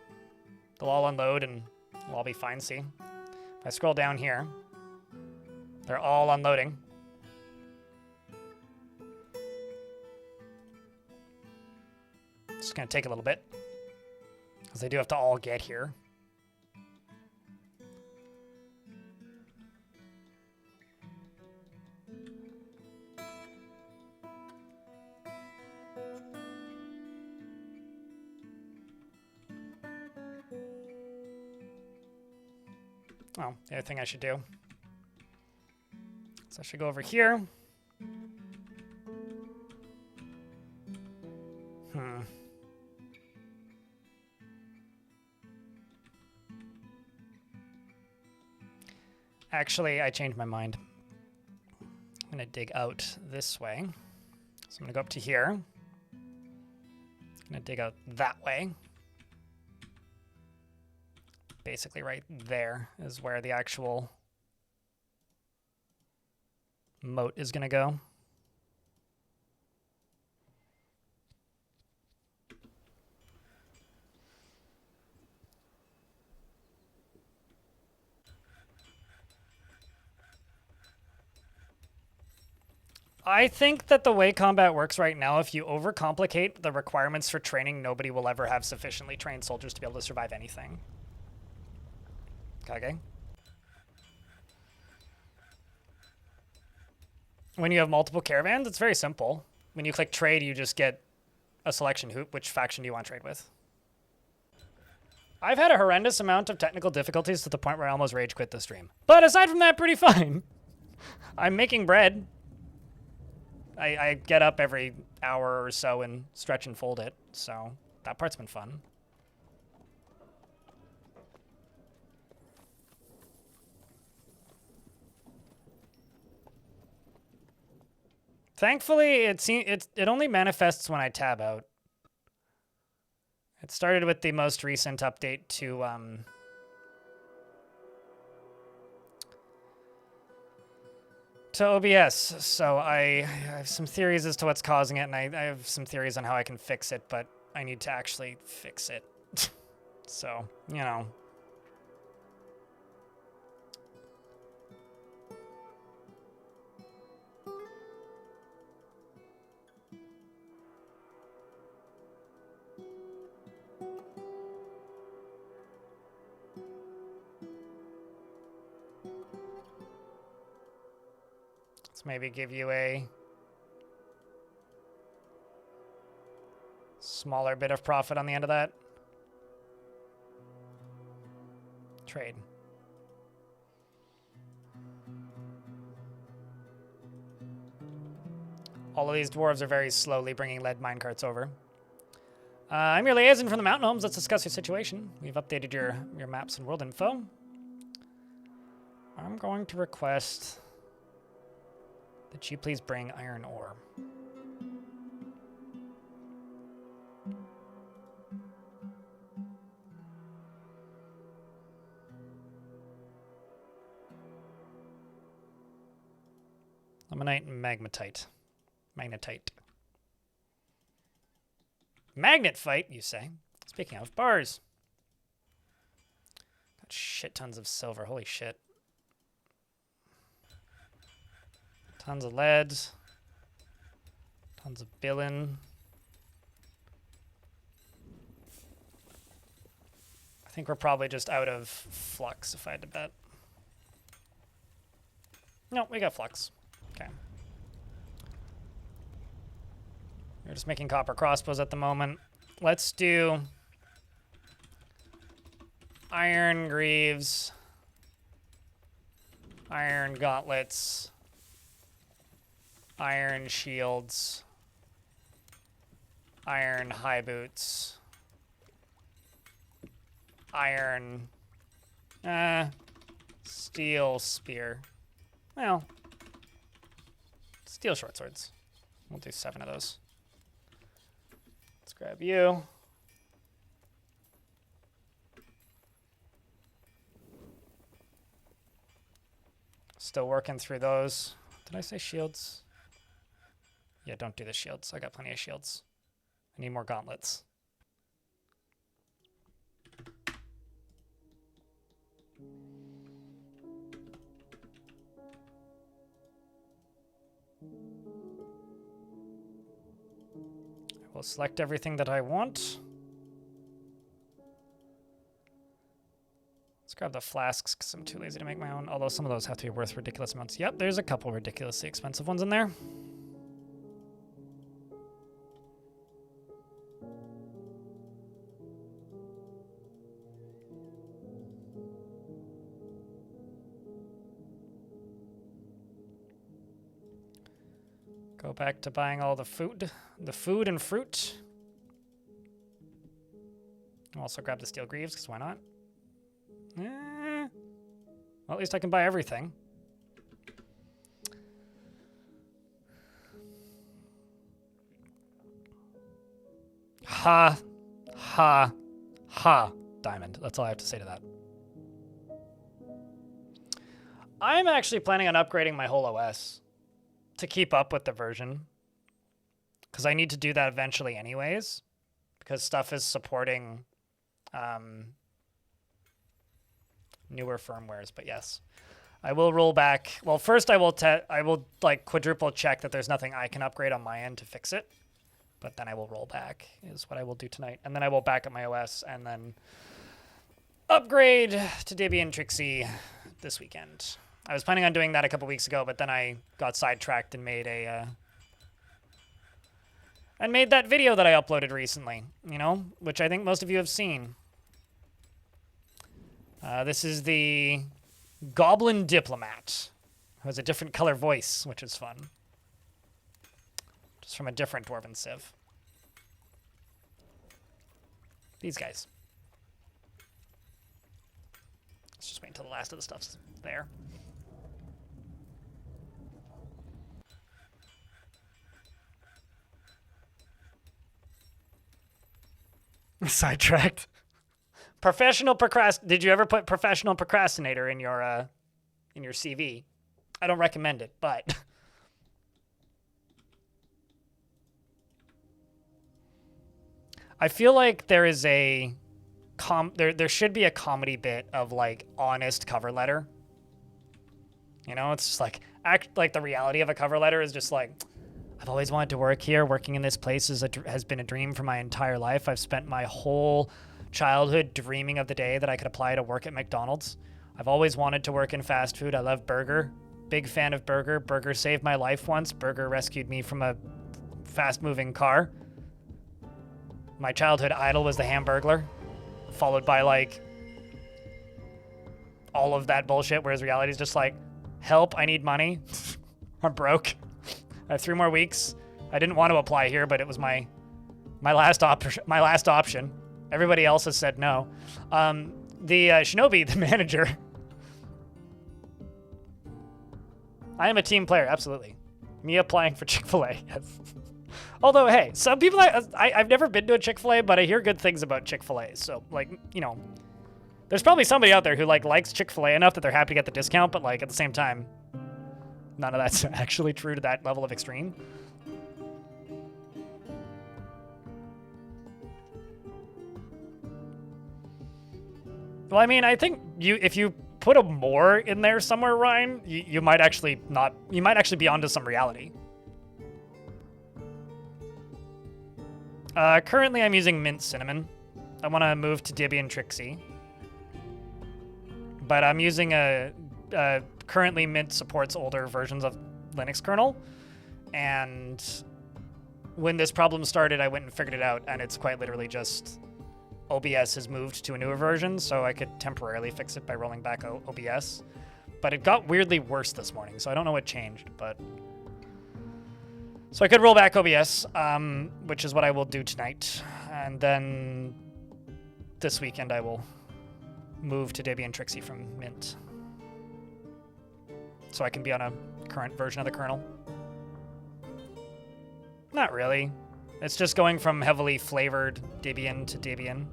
They'll all unload and we'll all be fine, see? If I scroll down here, they're all unloading. It's going to take a little bit because they do have to all get here. Well, the other thing I should do. So I should go over here. Actually, I changed my mind. I'm going to dig out this way. So I'm going to go up to here. I'm going to dig out that way. Basically right there is where the actual moat is going to go. I think that the way combat works right now, if you overcomplicate the requirements for training, nobody will ever have sufficiently trained soldiers to be able to survive anything. Okay. When you have multiple caravans, it's very simple. When you click trade, you just get a selection hoop. Which faction do you want to trade with? I've had a horrendous amount of technical difficulties to the point where I almost rage quit the stream. But aside from that, pretty fine. I'm making bread. I get up every hour or so and stretch and fold it, so that part's been fun. Thankfully, it only manifests when I tab out. It started with the most recent update to OBS, so I have some theories as to what's causing it, and I have some theories on how I can fix it, but I need to actually fix it. So, you know. Let's maybe give you a smaller bit of profit on the end of that. Trade. All of these dwarves are very slowly bringing lead minecarts over. I'm your liaison from the Mountain Homes. Let's discuss your situation. We've updated your maps and world info. I'm going to request that you please bring iron ore. Limonite and magnetite. Magnet fight, you say? Speaking of bars. Got shit tons of silver. Holy shit. Tons of leads. Tons of billion. I think we're probably just out of flux, if I had to bet. No, we got flux. Okay. We're just making copper crossbows at the moment. Let's do iron greaves, iron gauntlets, iron shields, iron high boots, iron steel spear. Well, steel short swords. We'll do 7 of those. Let's grab you. Still working through those. Did I say shields? Yeah, don't do the shields. I got plenty of shields. I need more gauntlets. I will select everything that I want. Let's grab the flasks because I'm too lazy to make my own, although some of those have to be worth ridiculous amounts. Yep, there's a couple ridiculously expensive ones in there. Go back to buying all the food and fruit. I'll also grab the steel greaves, because why not? Well, at least I can buy everything. Ha. Ha. Ha. Diamond. That's all I have to say to that. I'm actually planning on upgrading my whole OS to keep up with the version. Because I need to do that eventually anyways. Because stuff is supporting newer firmwares. But yes, I will roll back. Well, first I will like quadruple check that there's nothing I can upgrade on my end to fix it. But then I will roll back is what I will do tonight. And then I will back up my OS and then upgrade to Debian Trixie this weekend. I was planning on doing that a couple weeks ago, but then I got sidetracked and made that video that I uploaded recently, you know, which I think most of you have seen. This is the Goblin Diplomat, who has a different color voice, which is fun. Just from a different Dwarven Civ. These guys. Let's just wait until the last of the stuff's there. Sidetracked. Did you ever put professional procrastinator in your CV? I don't recommend it, but I feel like there is there should be a comedy bit of like honest cover letter. You know, it's just like like the reality of a cover letter is just like, I've always wanted to work here. Working in this place has been a dream for my entire life. I've spent my whole childhood dreaming of the day that I could apply to work at McDonald's. I've always wanted to work in fast food. I love burger. Big fan of burger. Burger saved my life once. Burger rescued me from a fast-moving car. My childhood idol was the Hamburglar, followed by like all of that bullshit, whereas reality is just like, help, I need money. I'm broke. I have 3 more weeks. I didn't want to apply here, but it was my last option. Everybody else has said no. The Shinobi, the manager. I am a team player, absolutely. Me applying for Chick-fil-A, yes. Although, hey, some people, I've never been to a Chick-fil-A, but I hear good things about Chick-fil-A. So, like, you know, there's probably somebody out there who, like, likes Chick-fil-A enough that they're happy to get the discount, but, like, at the same time, none of that's actually true to that level of extreme. Well, I mean, I think if you put a more in there somewhere, Ryan, you might actually be onto some reality. Currently, I'm using Mint Cinnamon. I want to move to Debian Trixie. But I'm using currently Mint supports older versions of Linux kernel. And when this problem started, I went and figured it out, and it's quite literally just OBS has moved to a newer version, so I could temporarily fix it by rolling back OBS. But it got weirdly worse this morning, so I don't know what changed, but... So I could roll back OBS, which is what I will do tonight. And then this weekend I will move to Debian Trixie from Mint. So I can be on a current version of the kernel. Not really. It's just going from heavily flavored Debian to Debian.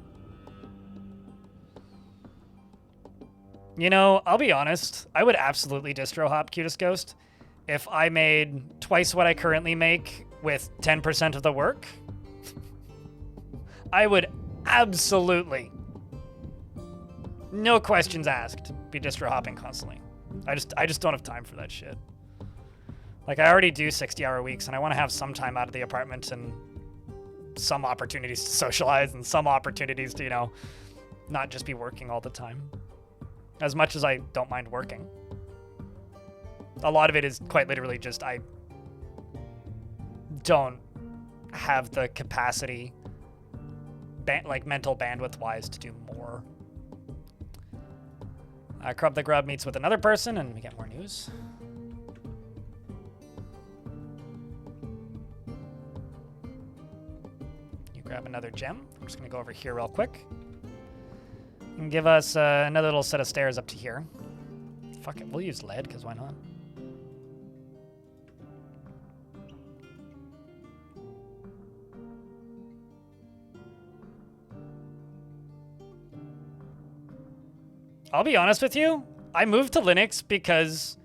You know, I'll be honest. I would absolutely distro hop Cutest Ghost if I made twice what I currently make with 10% of the work. I would absolutely, no questions asked, be distro hopping constantly. I just don't have time for that shit. Like, I already do 60-hour weeks, and I want to have some time out of the apartment and some opportunities to socialize and some opportunities to, you know, not just be working all the time. As much as I don't mind working. A lot of it is quite literally just I don't have the capacity, like mental bandwidth-wise, to do more. Crub the Grub meets with another person, and we get more news. grab another gem. I'm just going to go over here real quick. And give us another little set of stairs up to here. Fuck it, we'll use lead, because why not? I'll be honest with you, I moved to Linux because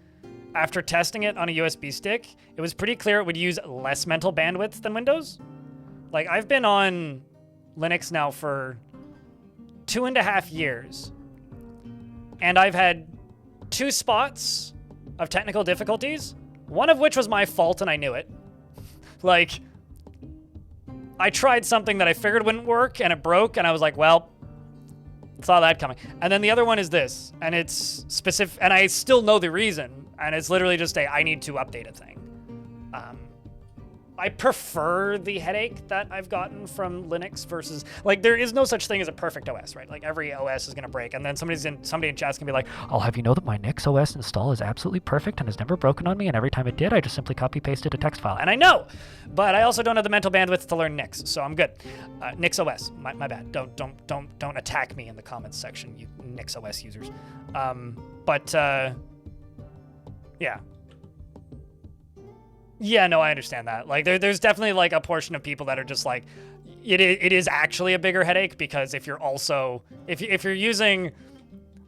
after testing it on a USB stick, it was pretty clear it would use less mental bandwidth than Windows. Like, I've been on Linux now for 2.5 years, and I've had 2 spots of technical difficulties, one of which was my fault and I knew it. Like, I tried something that I figured wouldn't work and it broke, and I was like, well, saw that coming. And then the other one is this, and it's specific, and I still know the reason, and it's literally just I need to update a thing. I prefer the headache that I've gotten from Linux versus, like, there is no such thing as a perfect OS, right? Like, every OS is going to break, and then somebody in chat's going to be like, I'll have you know that my Nix OS install is absolutely perfect and has never broken on me, and every time it did, I just simply copy-pasted a text file. And I know, but I also don't have the mental bandwidth to learn Nix, so I'm good. Nix OS, my bad. Don't attack me in the comments section, you Nix OS users. Yeah. Yeah, no, I understand that. Like, there's definitely, like, a portion of people that are just like, it is actually a bigger headache, because if you're also, if you're using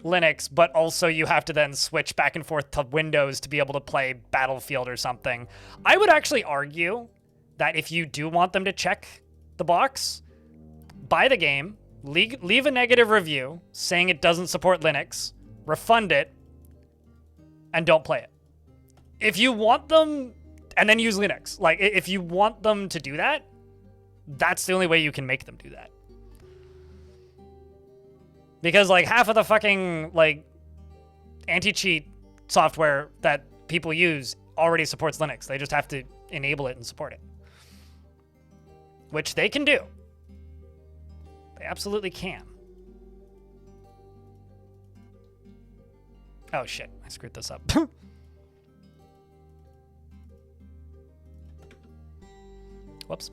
Linux, but also you have to then switch back and forth to Windows to be able to play Battlefield or something, I would actually argue that if you do want them to check the box, buy the game, leave a negative review saying it doesn't support Linux, refund it, and don't play it. If you want them... And then use Linux. Like, if you want them to do that, that's the only way you can make them do that. Because, like, half of the fucking, like, anti-cheat software that people use already supports Linux. They just have to enable it and support it. Which they can do. They absolutely can. Oh, shit. I screwed this up. Whoops.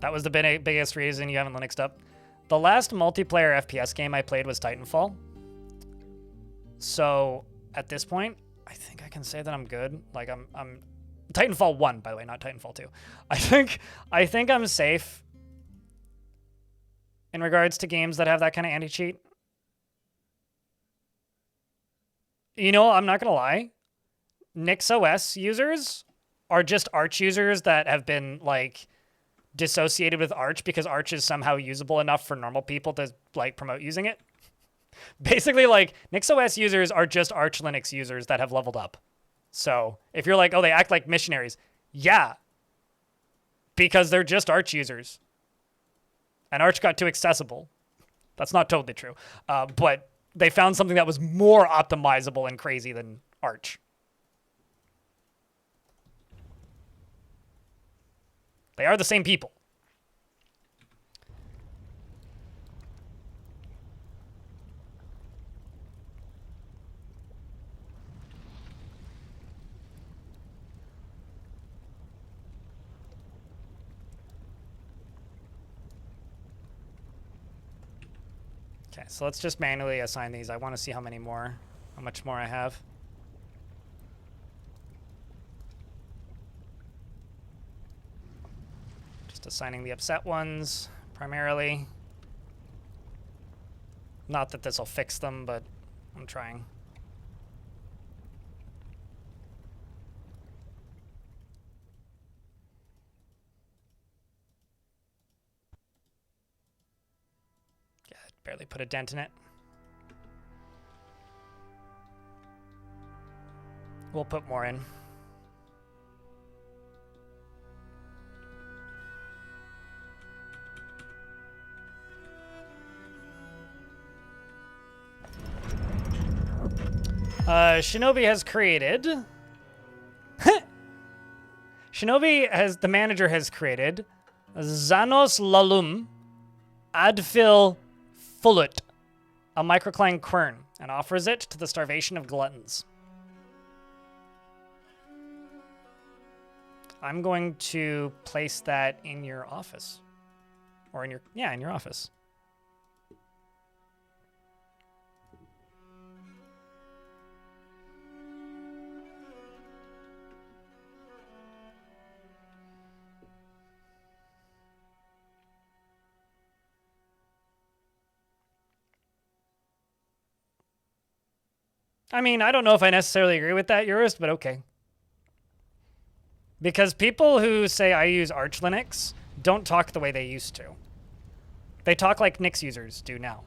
That was the biggest reason you haven't Linuxed up. The last multiplayer FPS game I played was Titanfall. So at this point, I think I can say that I'm good. Like I'm Titanfall 1, by the way, not Titanfall 2. I think I'm safe in regards to games that have that kind of anti-cheat. You know, I'm not gonna lie. Nix OS users are just Arch users that have been, like, dissociated with Arch because Arch is somehow usable enough for normal people to, like, promote using it. Basically, like, Nix OS users are just Arch Linux users that have leveled up. So if you're like, oh, they act like missionaries. Yeah. Because they're just Arch users. And Arch got too accessible. That's not totally true. But they found something that was more optimizable and crazy than Arch. They are the same people. Okay, so let's just manually assign these. I want to see how much more I have. Just assigning the upset ones, primarily. Not that this will fix them, but I'm trying. Yeah, barely put a dent in it. We'll put more in. Shinobi has created... the manager has created Xanos Lalum Adfil Fullut, a microcline quern, and offers it to the starvation of gluttons. I'm going to place that in your office. Or in your office. I mean, I don't know if I necessarily agree with that, Urist, but okay. Because people who say I use Arch Linux don't talk the way they used to. They talk like Nix users do now.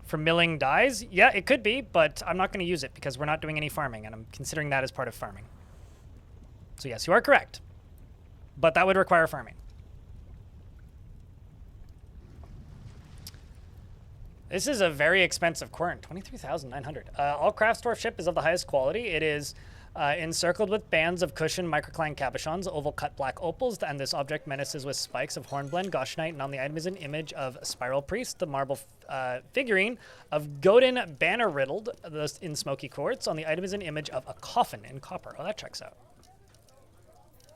For milling dies? Yeah, it could be, but I'm not going to use it because we're not doing any farming, and I'm considering that as part of farming. So yes, you are correct. But that would require farming. This is a very expensive quern, 23,900. All Craftsdwarf ship is of the highest quality. It is encircled with bands of cushioned microcline cabochons, oval cut black opals, and this object menaces with spikes of hornblende, goshenite, and on the item is an image of Spiral Priest, the marble figurine of Godin banner riddled in smoky quartz. On the item is an image of a coffin in copper. Oh, that checks out.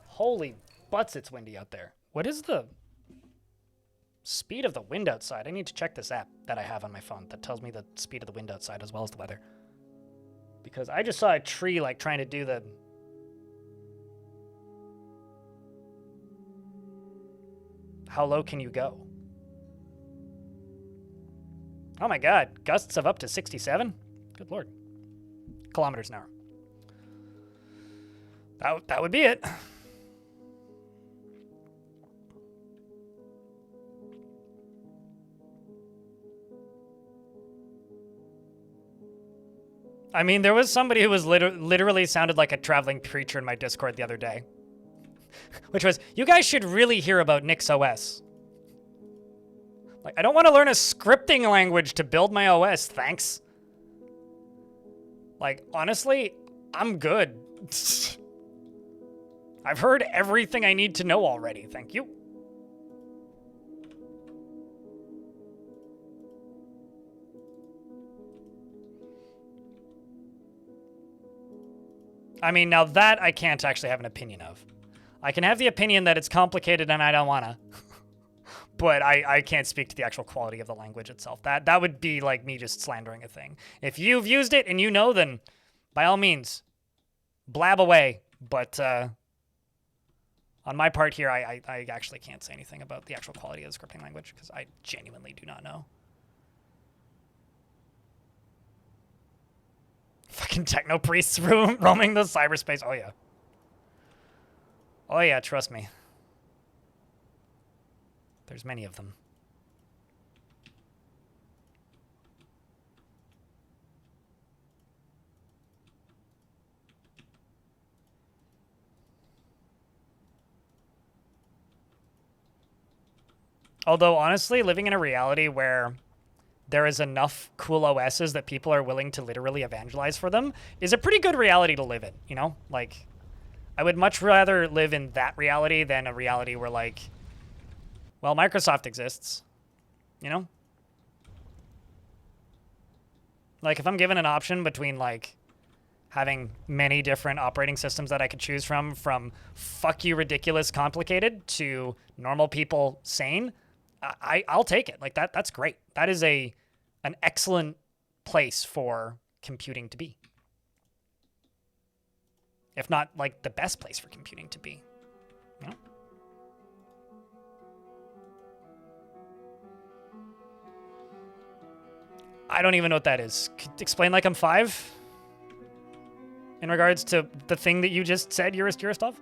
Holy butts, it's windy out there. What is the speed of the wind outside? I need to check this app that I have on my phone that tells me the speed of the wind outside as well as the weather. Because I just saw a tree like trying to do the... How low can you go? Oh my god, gusts of up to 67? Good lord. Kilometers an hour. That would be it. I mean, there was somebody who was literally sounded like a traveling preacher in my Discord the other day. Which was, you guys should really hear about Nix OS. Like, I don't want to learn a scripting language to build my OS, thanks. Like, honestly, I'm good. I've heard everything I need to know already, thank you. I mean, now that I can't actually have an opinion of. I can have the opinion that it's complicated and I don't wanna. But I can't speak to the actual quality of the language itself. That would be like me just slandering a thing. If you've used it and you know, then by all means, blab away. But on my part here, I actually can't say anything about the actual quality of the scripting language because I genuinely do not know. Fucking techno priests roaming the cyberspace. Oh, yeah. Oh, yeah, trust me. There's many of them. Although, honestly, living in a reality where there is enough cool OSs that people are willing to literally evangelize for them is a pretty good reality to live in, you know? Like, I would much rather live in that reality than a reality where, like, well, Microsoft exists, you know? Like, if I'm given an option between, like, having many different operating systems that I could choose from fuck you ridiculous complicated to normal people sane, I'll take it. Like, that's great. That is an excellent place for computing to be. If not, like, the best place for computing to be. You know? I don't even know what that is. Explain like I'm 5? In regards to the thing that you just said, Yuristov?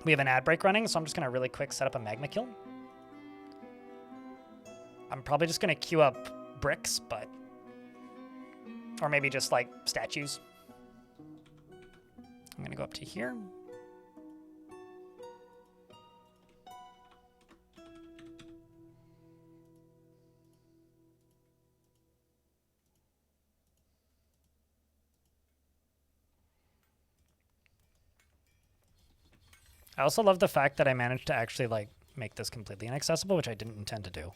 We have an ad break running, so I'm just going to really quick set up a magma kiln. I'm probably just going to queue up bricks, but... Or maybe just, like, statues. I'm going to go up to here. I also love the fact that I managed to actually, like, make this completely inaccessible, which I didn't intend to do.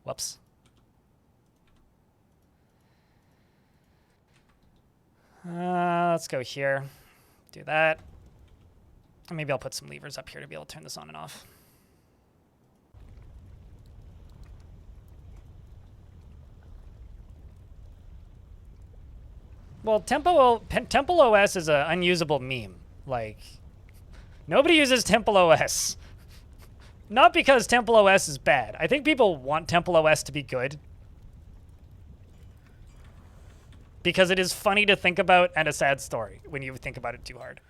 Whoops. Let's go here. Do that. And maybe I'll put some levers up here to be able to turn this on and off. Well, Temple OS is an unusable meme. Like, nobody uses Temple OS. Not because Temple OS is bad. I think people want Temple OS to be good. Because it is funny to think about and a sad story when you think about it too hard.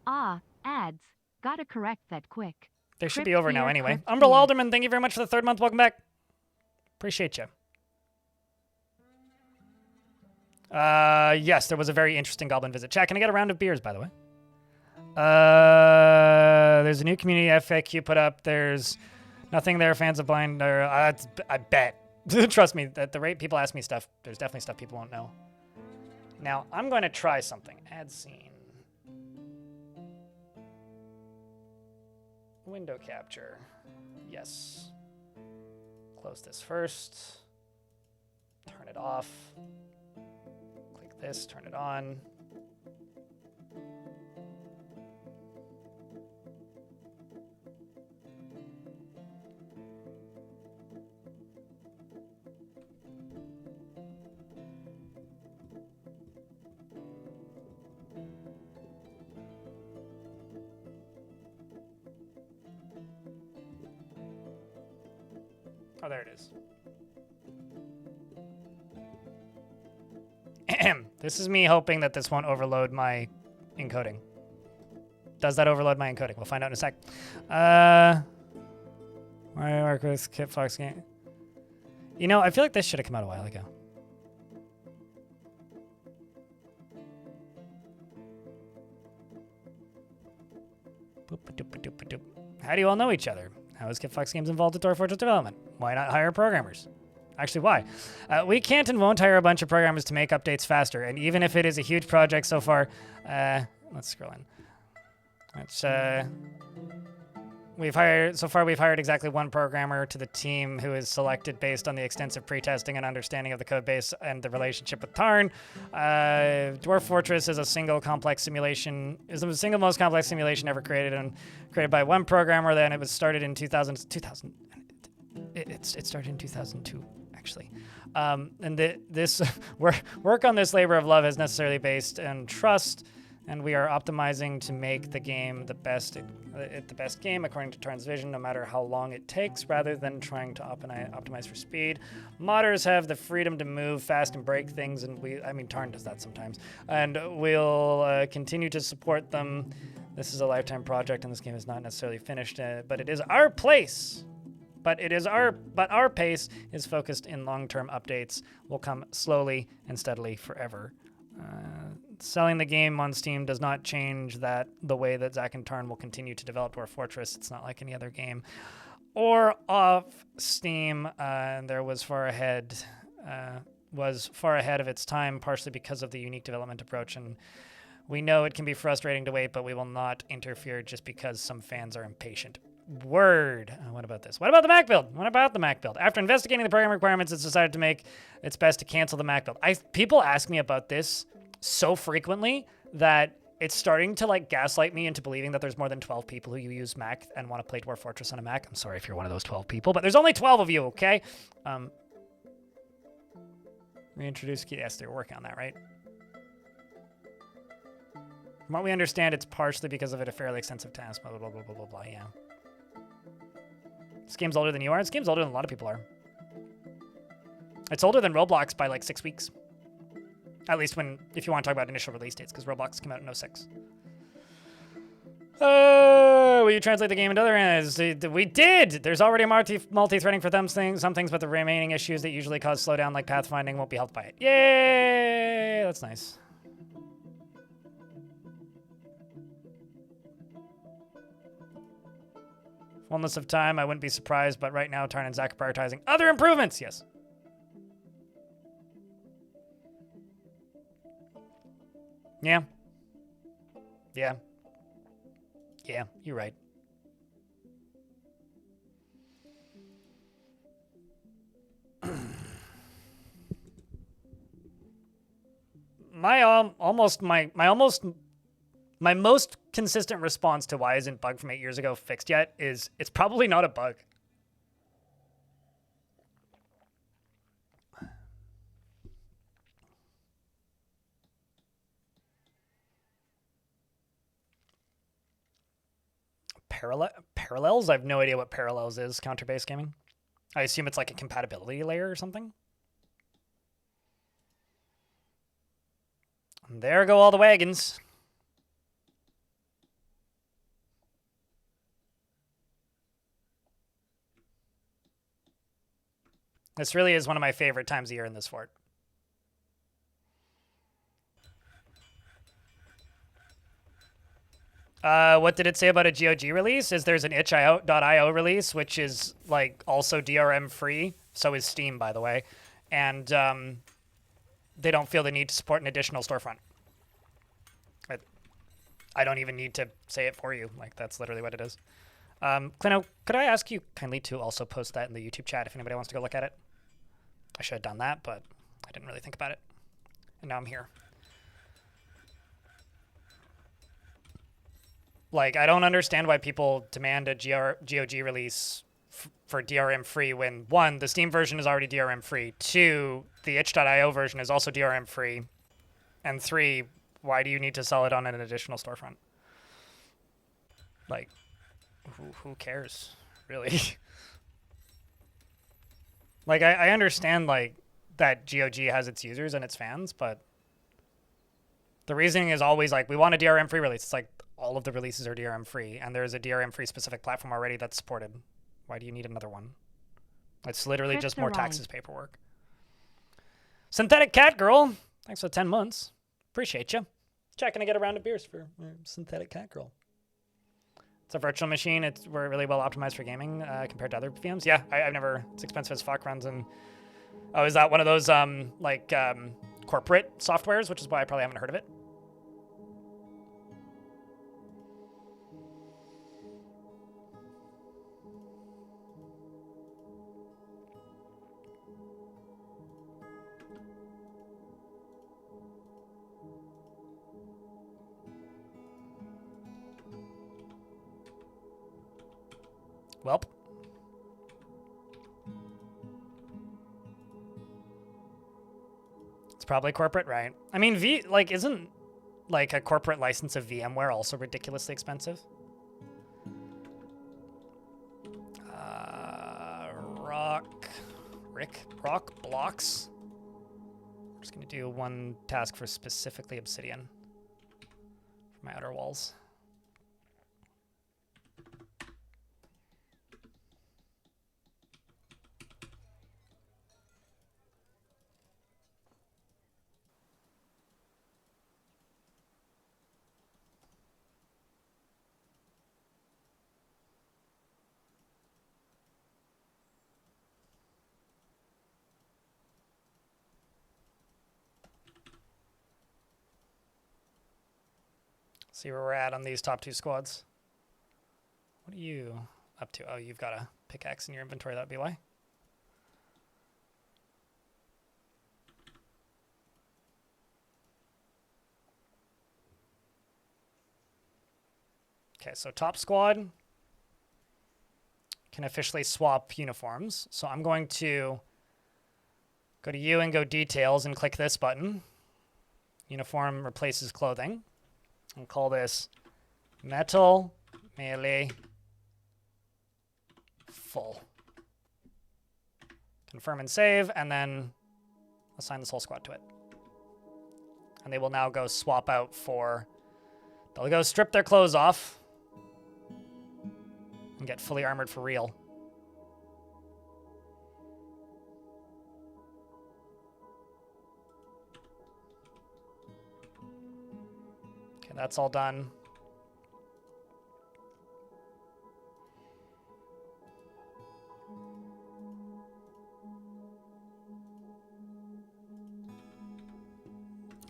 Ah, ads. Gotta correct that quick. They should Crypt be over now fear, anyway. crypt Umbrella fear. Alderman, thank you very much for the 3rd month. Welcome back. Appreciate you. Yes, there was a very interesting goblin visit. Chat, can I get a round of beers, by the way? There's a new community FAQ put up. There's nothing there. Fans of Blind are, I bet. Trust me, at the rate people ask me stuff, there's definitely stuff people won't know. Now, I'm going to try something. Add scene. Window capture. Yes. Close this first. Turn it off. Click this, turn it on. Oh, there it is. This is me hoping that this won't overload my encoding. Does that overload my encoding? We'll find out in a sec. I work with Kit Fox game. You know, I feel like this should have come out a while ago. Boop-a-doop-a-doop-a-doop. How do you all know each other? How is Kit Fox Games involved with Dwarf Fortress development? Why not hire programmers? Actually, why? We can't and won't hire a bunch of programmers to make updates faster, and even if it is a huge project so far, let's scroll in. We've hired exactly one programmer to the team who is selected based on the extensive pretesting and understanding of the code base and the relationship with Tarn. Dwarf Fortress is a single complex simulation, is the single most complex simulation ever created by one programmer. Then it was started in 2000. It started in 2002. Actually, and this work on this labor of love is necessarily based on trust, and we are optimizing to make the game the best game according to Tarn's vision, no matter how long it takes, rather than trying to optimize for speed. Modders have the freedom to move fast and break things, and Tarn does that sometimes, and we'll continue to support them. This is a lifetime project, and this game is not necessarily finished, but it is our place. But our pace is focused in long-term updates. Will come slowly and steadily forever. Selling the game on Steam does not change the way that Zach and Tarn will continue to develop Dwarf Fortress. It's not like any other game. Or off Steam, there was far ahead of its time, partially because of the unique development approach. And we know it can be frustrating to wait, but we will not interfere just because some fans are impatient. Word. What about this? What about the Mac build? After investigating the program requirements, it's decided to make its best to cancel the Mac build. People ask me about this so frequently that it's starting to gaslight me into believing that there's more than 12 people who use Mac and want to play Dwarf Fortress on a Mac. I'm sorry if you're one of those 12 people, but there's only 12 of you, okay? Reintroduce key. Yes, they're working on that, right? From what we understand, it's partially because of a fairly extensive task, blah, blah, blah, blah, blah, blah, yeah. This game's older than you are. This game's older than a lot of people are. It's older than Roblox by 6 weeks. At least if you want to talk about initial release dates, because Roblox came out in 2006. Will you translate the game into other areas? We did! There's already multi-threading for some things, but the remaining issues that usually cause slowdown, like pathfinding, won't be helped by it. Yay! That's nice. Fullness of time, I wouldn't be surprised, but right now Tarn and Zach are prioritizing other improvements. Yes. Yeah. Yeah. Yeah, you're right. My most consistent response to why isn't bug from 8 years ago fixed yet is it's probably not a bug. Parallels? I have no idea what parallels is. Counter-based gaming. I assume it's like a compatibility layer or something. And there go all the wagons. This really is one of my favorite times of year in this fort. What did it say about a GOG release? Is there's an itch.io release, which is like also DRM free. So is Steam, by the way. And they don't feel the need to support an additional storefront. I don't even need to say it for you. Like, that's literally what it is. Clino, could I ask you kindly to also post that in the YouTube chat if anybody wants to go look at it? I should have done that, but I didn't really think about it. And now I'm here. Like, I don't understand why people demand a GOG release for DRM free when, one, the Steam version is already DRM free, two, the itch.io version is also DRM free, and three, why do you need to sell it on an additional storefront? Like, who cares, really? Like, I understand, like, that GOG has its users and its fans, but the reasoning is always, like, we want a DRM-free release. It's like, all of the releases are DRM-free, and there's a DRM-free specific platform already that's supported. Why do you need another one? It's literally just more taxes paperwork. Synthetic Cat Girl, thanks for 10 months. Appreciate you. Checking to get a round of beers for Synthetic Cat Girl. It's a virtual machine. We're really well optimized for gaming compared to other VMs. Yeah, I've never. It's expensive as fuck. Runs and is that one of those corporate softwares, which is why I probably haven't heard of it. Welp. It's probably corporate, right? I mean, isn't like a corporate license of VMware also ridiculously expensive? Rock blocks. I'm just gonna do one task for specifically Obsidian for my outer walls. See where we're at on these top two squads. What are you up to? Oh, you've got a pickaxe in your inventory. That'd be why. Okay, so top squad can officially swap uniforms. So I'm going to go to you and go details and click this button. Uniform replaces clothing. I'll call this metal melee full. Confirm and save, and then assign this whole squad to it. And they will now go swap out for... They'll go strip their clothes off and get fully armored for real. Okay, that's all done.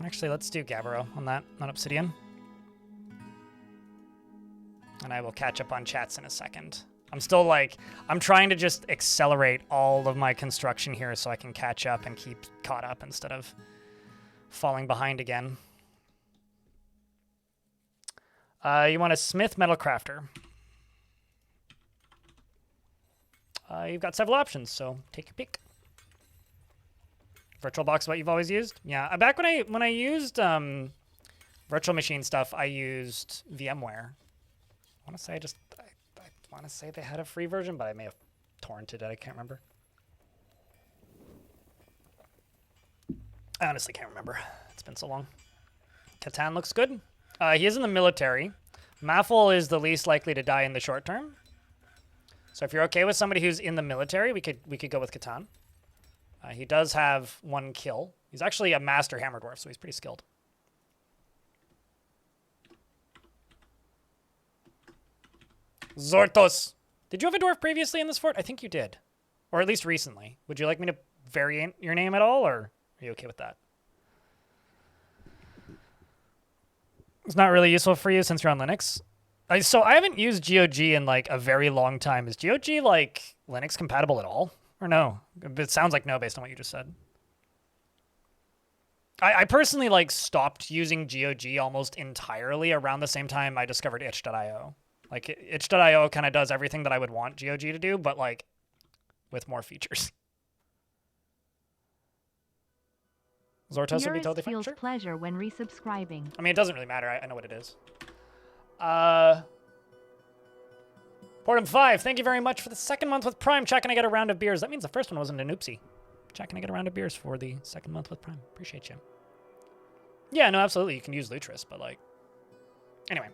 Actually, let's do Gabbro on that, not Obsidian. And I will catch up on chats in a second. I'm still like, I'm trying to just accelerate all of my construction here so I can catch up and keep caught up instead of falling behind again. You want a smith metal crafter. You've got several options, so take your pick. VirtualBox is what you've always used? Yeah, back when I used virtual machine stuff, I used VMware. I want to say I want to say they had a free version, but I may have torrented it. I can't remember. I honestly can't remember. It's been so long. Catan looks good. He is in the military. Maffel is the least likely to die in the short term. So if you're okay with somebody who's in the military, we could go with Catan. He does have 1 kill. He's actually a master hammer dwarf, so he's pretty skilled. Zortos. Did you have a dwarf previously in this fort? I think you did. Or at least recently. Would you like me to vary your name at all, or are you okay with that? It's not really useful for you since you're on Linux. So I haven't used GOG in like a very long time. Is GOG like Linux compatible at all? Or no? It sounds like no based on what you just said. I personally like stopped using GOG almost entirely around the same time I discovered itch.io. Like itch.io kind of does everything that I would want GOG to do, but like with more features. Zortos would be totally fine. Feels Sure. pleasure when resubscribing. I mean, it doesn't really matter. I know what it is. Portum5, thank you very much for the 2nd month with Prime. Chat, can I get a round of beers? That means the first one wasn't an oopsie. Chat, can I get a round of beers for the 2nd month with Prime? Appreciate you. Yeah, no, absolutely. You can use Lutris, but like... Anyway,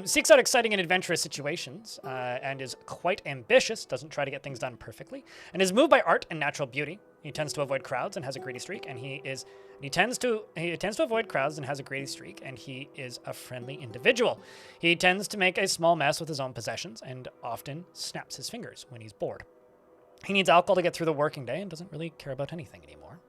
seeks out exciting and adventurous situations, and is quite ambitious, doesn't try to get things done perfectly, and is moved by art and natural beauty. He tends to avoid crowds and has a greedy streak, and he tends to avoid crowds and has a greedy streak, and he is a friendly individual. He tends to make a small mess with his own possessions and often snaps his fingers when he's bored. He needs alcohol to get through the working day and doesn't really care about anything anymore.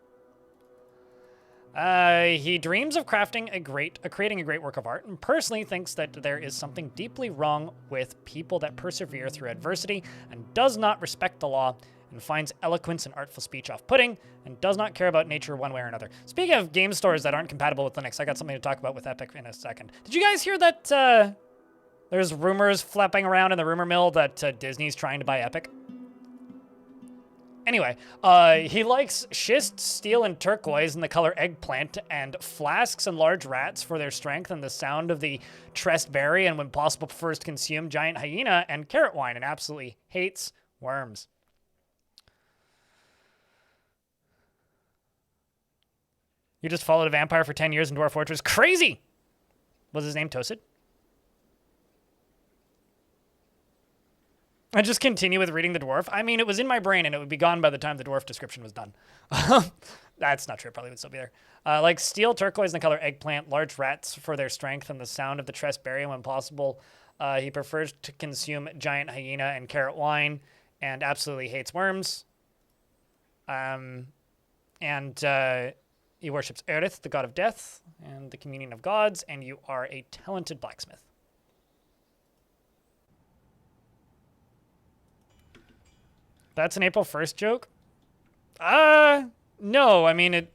He dreams of creating a great work of art, and personally thinks that there is something deeply wrong with people that persevere through adversity and does not respect the law, and finds eloquence and artful speech off-putting, and does not care about nature one way or another. Speaking of game stores that aren't compatible with Linux, I got something to talk about with Epic in a second. Did you guys hear that there's rumors flapping around in the rumor mill that Disney's trying to buy Epic? Anyway, he likes schist, steel, and turquoise in the color eggplant, and flasks and large rats for their strength and the sound of the tressed berry, and when possible prefers to consume giant hyena and carrot wine, and absolutely hates worms. You just followed a vampire for 10 years in Dwarf Fortress. Crazy! Was his name Tosid? I just continue with reading the dwarf. I mean, it was in my brain and it would be gone by the time the dwarf description was done. That's not true. It probably would still be there. Like steel, turquoise, and the color eggplant, large rats for their strength and the sound of the tressed berry when possible. He prefers to consume giant hyena and carrot wine, and absolutely hates worms. And he worships Aerith, the god of death, and the communion of gods, and you are a talented blacksmith. That's an April 1st joke? No, I mean,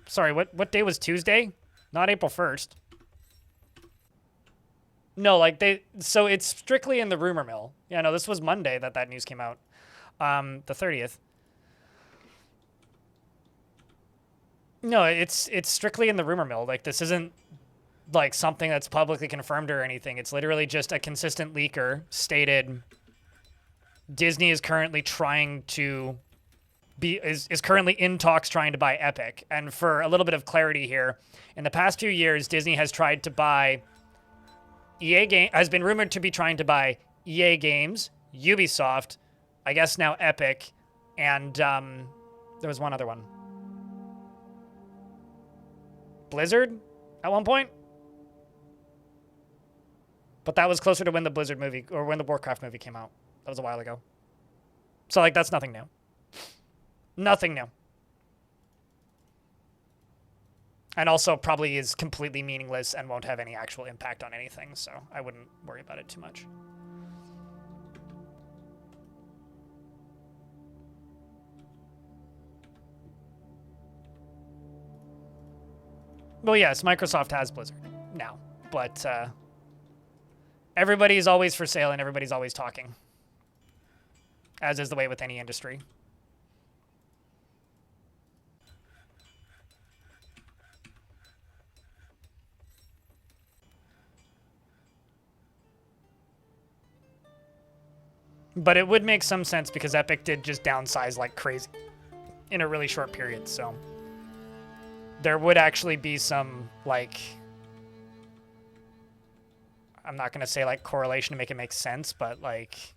sorry, what day was Tuesday? Not April 1st. No, like so it's strictly in the rumor mill. Yeah, no, this was Monday that news came out. The 30th. No, it's strictly in the rumor mill. Like, this isn't like something that's publicly confirmed or anything. It's literally just a consistent leaker stated Disney is currently trying to is currently in talks trying to buy Epic. And for a little bit of clarity here, in the past 2 years, Disney has tried to buy has been rumored to be trying to buy EA Games, Ubisoft, I guess now Epic, and there was one other one. Blizzard at one point? But that was closer to when the Blizzard movie, or when the Warcraft movie came out. That was a while ago. So, like, that's nothing new. Nothing new. And also probably is completely meaningless and won't have any actual impact on anything, so I wouldn't worry about it too much. Well, yes, Microsoft has Blizzard now, but everybody's always for sale and everybody's always talking, as is the way with any industry. But it would make some sense because Epic did just downsize like crazy in a really short period, so there would actually be some, like, I'm not going to say like correlation to make it make sense, but like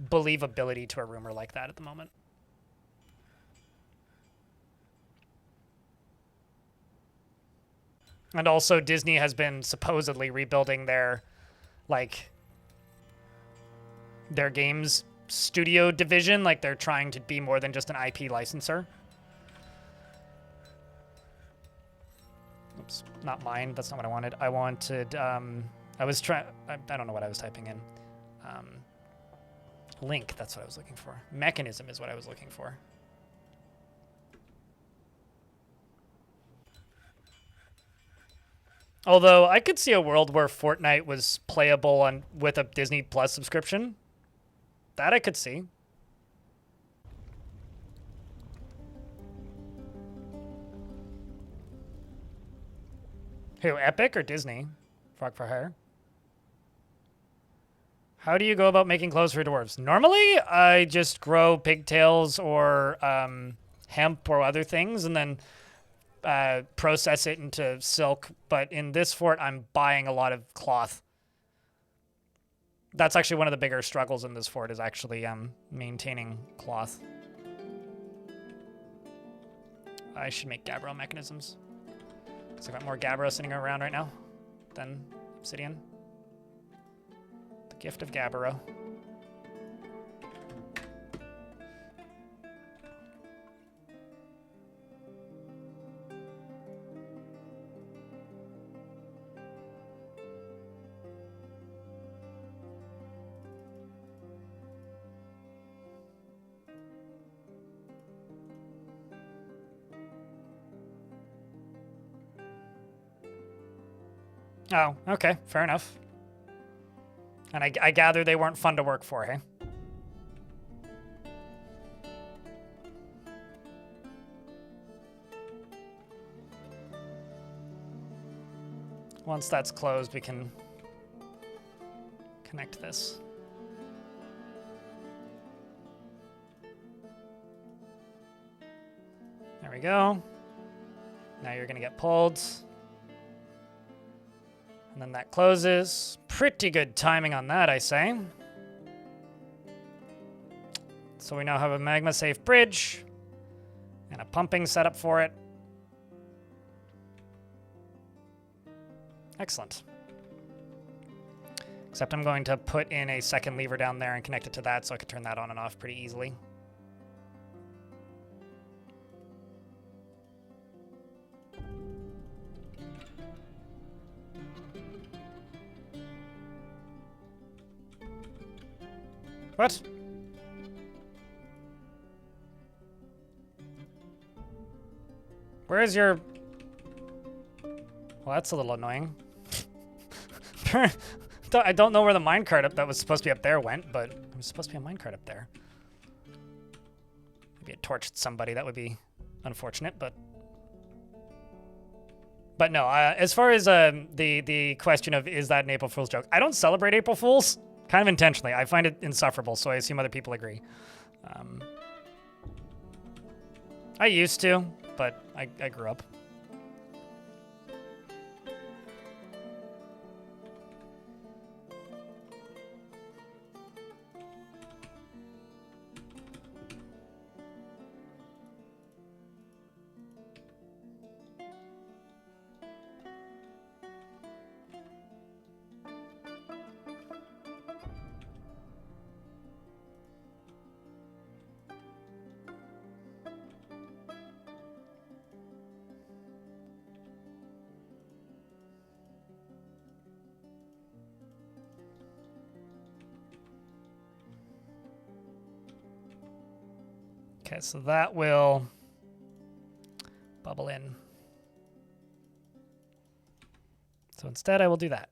believability to a rumor like that at the moment. And also Disney has been supposedly rebuilding their, like, their games studio division. Like they're trying to be more than just an IP licensor. Oops, not mine. That's not what I wanted. I wanted, I was trying, I don't know what I was typing in. Link, that's what I was looking for. Mechanism is what I was looking for. Although I could see a world where Fortnite was playable on with a Disney Plus subscription. That I could see. Who, Epic or Disney? Frog for Hire? How do you go about making clothes for dwarves? Normally, I just grow pigtails or hemp or other things and then process it into silk. But in this fort, I'm buying a lot of cloth. That's actually one of the bigger struggles in this fort is actually maintaining cloth. I should make gabbro mechanisms. Because I've got more gabbro sitting around right now than obsidian. The gift of gabbro. Oh, okay, fair enough. And I gather they weren't fun to work for, hey? Once that's closed, we can connect this. There we go. Now you're gonna get pulled. And then that closes. Pretty good timing on that, I say. So we now have a magma safe bridge and a pumping setup for it. Excellent. Except I'm going to put in a second lever down there and connect it to that so I can turn that on and off pretty easily. What? Where is your... Well, that's a little annoying. I don't know where the minecart up that was supposed to be up there went, but there was supposed to be a minecart up there. Maybe it torched somebody. That would be unfortunate, but... But no, as far as the question of is that an April Fool's joke, I don't celebrate April Fools. Kind of intentionally. I find it insufferable, so I assume other people agree. I used to, but I grew up. Okay, so that will bubble in. So instead, I will do that.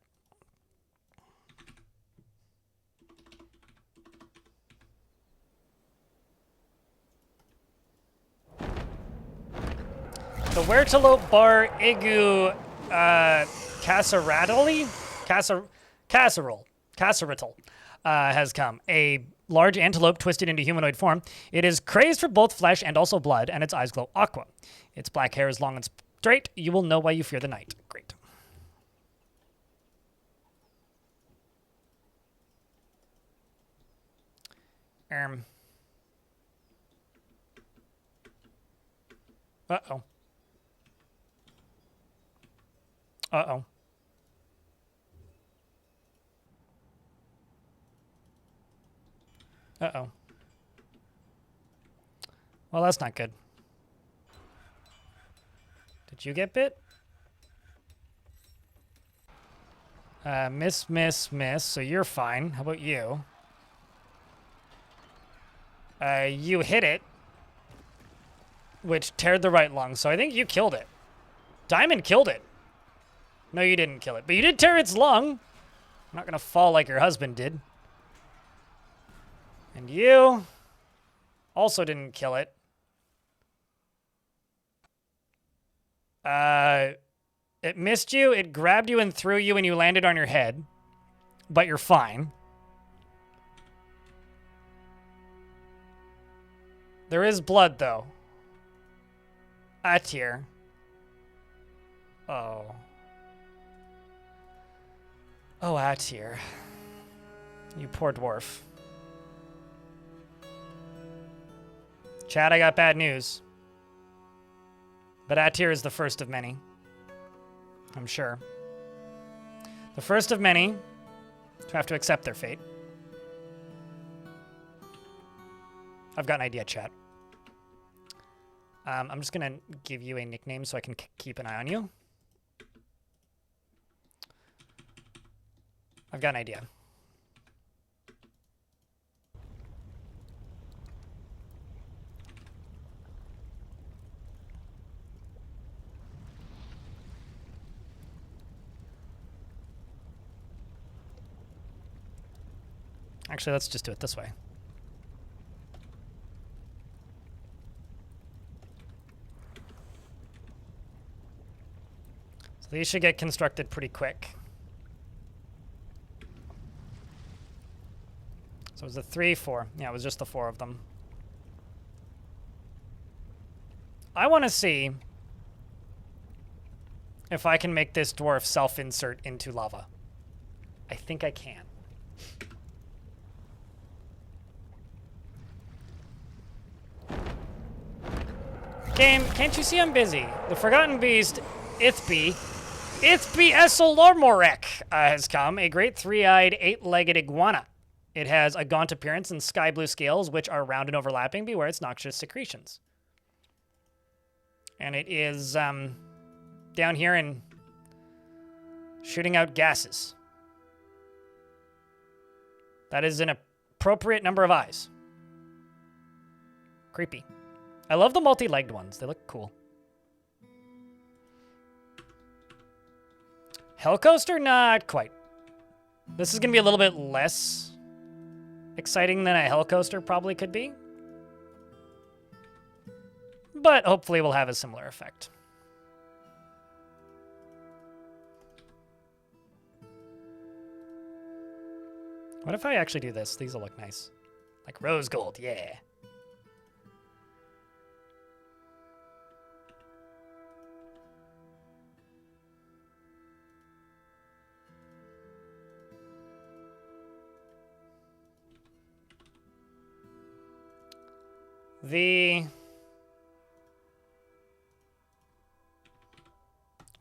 The Wertelope Bar Igu Casserole has come. A large antelope twisted into humanoid form. It is crazed for both flesh and also blood, and its eyes glow aqua. Its black hair is long and straight. You will know why you fear the night. Great. Uh-oh. Uh-oh. Uh-oh. Well, that's not good. Did you get bit? Miss, so you're fine. How about you? You hit it, which teared the right lung, so I think you killed it. Diamond killed it. No, you didn't kill it, but you did tear its lung. I'm not gonna fall like your husband did. And you also didn't kill it. It missed you, it grabbed you and threw you, and you landed on your head. But you're fine. There is blood, though. A tear. Oh. Oh, a tear. You poor dwarf. Chad, I got bad news. But Atir is the first of many. I'm sure. The first of many to have to accept their fate. I've got an idea, chat. I'm just going to give you a nickname so I can keep an eye on you. I've got an idea. Actually, let's just do it this way. So these should get constructed pretty quick. So it was the 3, 4. Yeah, it was just the 4 of them. I want to see if I can make this dwarf self-insert into lava. I think I can. Game, can't you see I'm busy? The Forgotten Beast, Ithby Essolormorek has come. A great 3-eyed, 8-legged iguana. It has a gaunt appearance and sky blue scales, which are round and overlapping. Beware its noxious secretions. And it is down here and shooting out gases. That is an appropriate number of eyes. Creepy. I love the multi-legged ones. They look cool. Hellcoaster? Not quite. This is going to be a little bit less exciting than a Hellcoaster probably could be. But hopefully we'll have a similar effect. What if I actually do this? These will look nice. Like rose gold, yeah.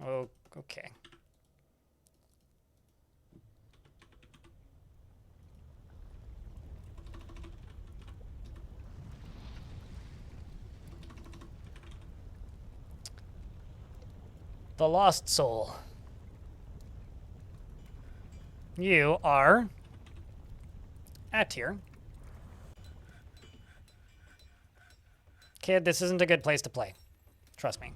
Oh, okay. The Lost Soul. You are Atir. Kid, this isn't a good place to play. Trust me.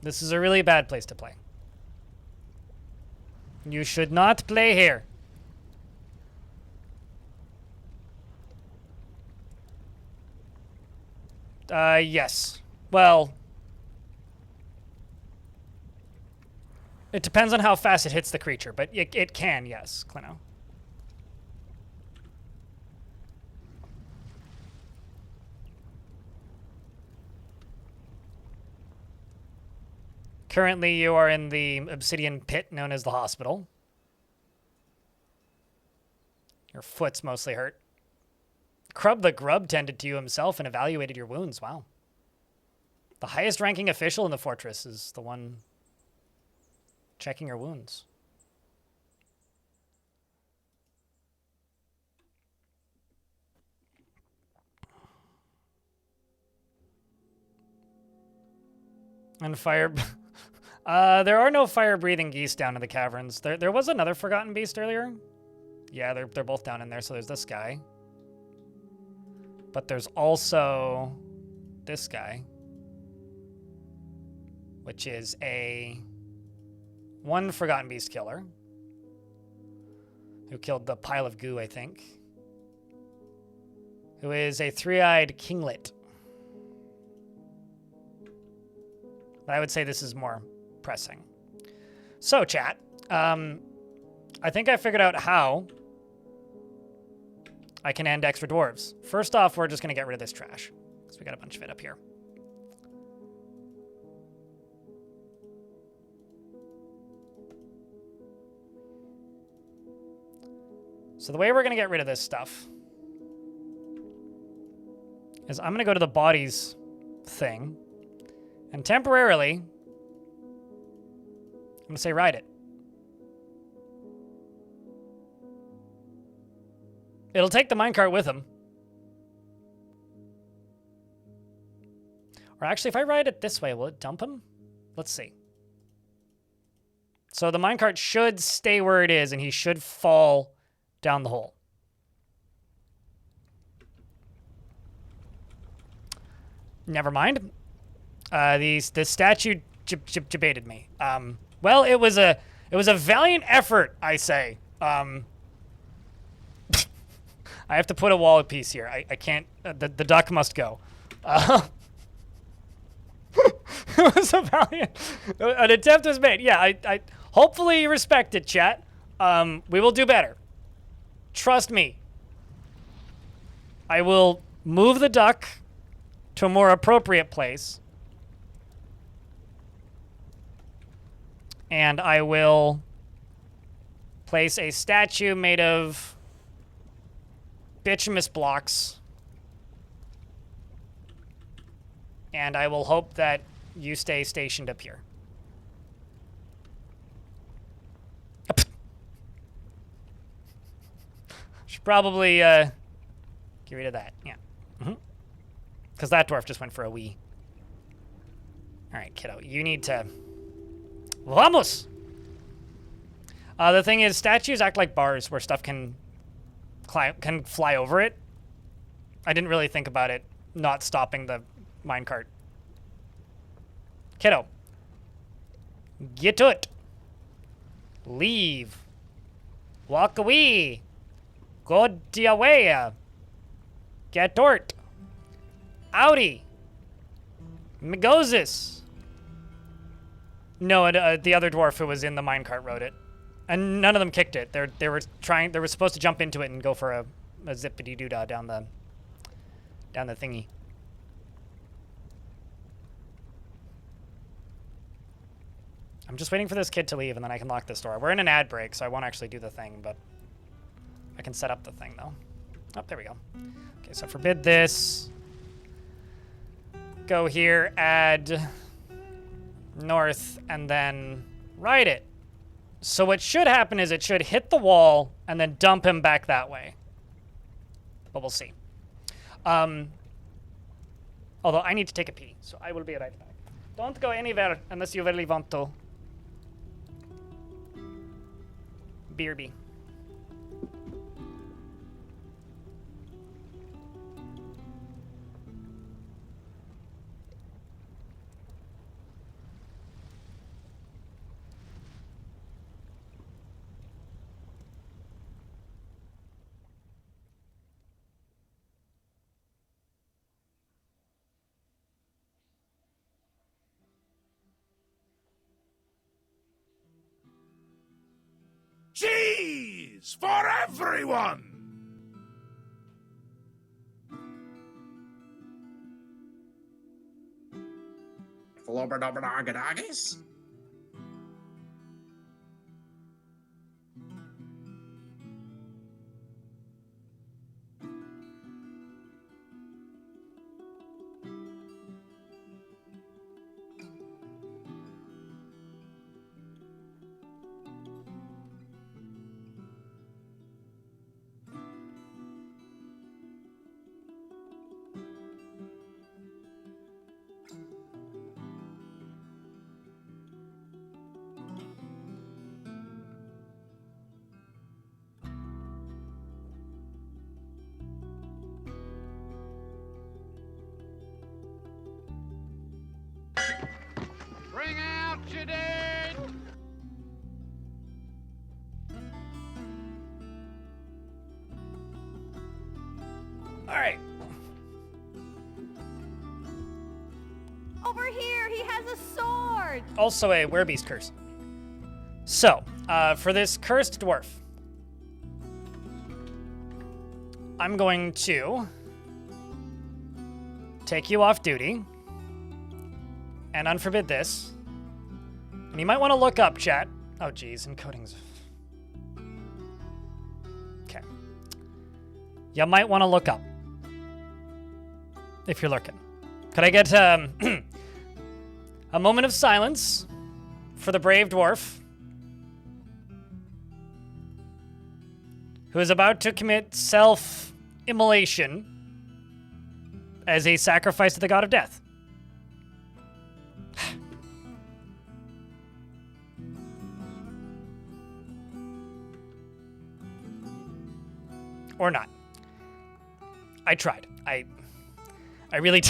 This is a really bad place to play. You should not play here. Yes. Well, it depends on how fast it hits the creature, but it can, yes, Clino. Currently, you are in the obsidian pit known as the hospital. Your foot's mostly hurt. Crub the Grub tended to you himself and evaluated your wounds. Wow. The highest ranking official in the fortress is the one checking your wounds. And fire... there are no fire-breathing geese down in the caverns. There was another forgotten beast earlier. Yeah, they're both down in there, so there's this guy. But there's also this guy, which is one forgotten beast killer who killed the pile of goo, I think, who is a three-eyed kinglet. But I would say this is more pressing. So, chat, I think I figured out how I can end extra dwarves. First off, we're just going to get rid of this trash, because we got a bunch of it up here. So the way we're going to get rid of this stuff is I'm going to go to the bodies thing, and temporarily, I'm going to say ride it. It'll take the minecart with him. Or actually, if I ride it this way, will it dump him? Let's see. So the minecart should stay where it is, and he should fall down the hole. Never mind. The statue debated me. Well, it was a valiant effort, I say. I have to put a wall piece here. I can't. The duck must go. It was a valiant. An attempt was made. Yeah. I hopefully you respect it, chat. We will do better. Trust me. I will move the duck to a more appropriate place. And I will place a statue made of bituminous blocks. And I will hope that you stay stationed up here. Should probably get rid of that. Yeah. Because that dwarf just went for a wee. All right, kiddo. You need to... Vamos! The thing is, statues act like bars where stuff can fly over it. I didn't really think about it not stopping the minecart. Kiddo. Get to it. Leave. Walk away. Go the way. Get dort. Outie. Migozis. No, the other dwarf who was in the minecart wrote it. And none of them kicked it. They were supposed to jump into it and go for a zippity-doo-dah down the thingy. I'm just waiting for this kid to leave, and then I can lock this door. We're in an ad break, so I won't actually do the thing, but I can set up the thing, though. Oh, there we go. Okay, so forbid this. Go here, add north, and then ride it. So what should happen is it should hit the wall and then dump him back that way. But we'll see. Although I need to take a pee, so I will be right back. Don't go anywhere unless you really want to. BRB. Cheese for everyone! Flobberdobberdoggadoggies? Bring out your dead! All right. Over here, he has a sword. Also a werebeast curse. So, for this cursed dwarf, I'm going to take you off duty and unforbid this. And you might want to look up, chat. Oh, geez, encoding's... Okay. You might want to look up if you're lurking. Could I get a moment of silence for the brave dwarf who is about to commit self-immolation as a sacrifice to the god of death? Or not. I tried. I really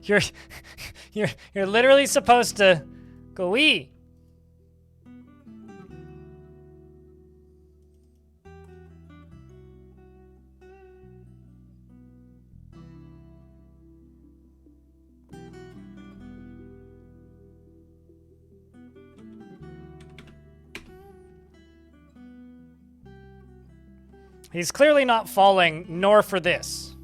You're literally supposed to go wee. He's clearly not falling, nor for this.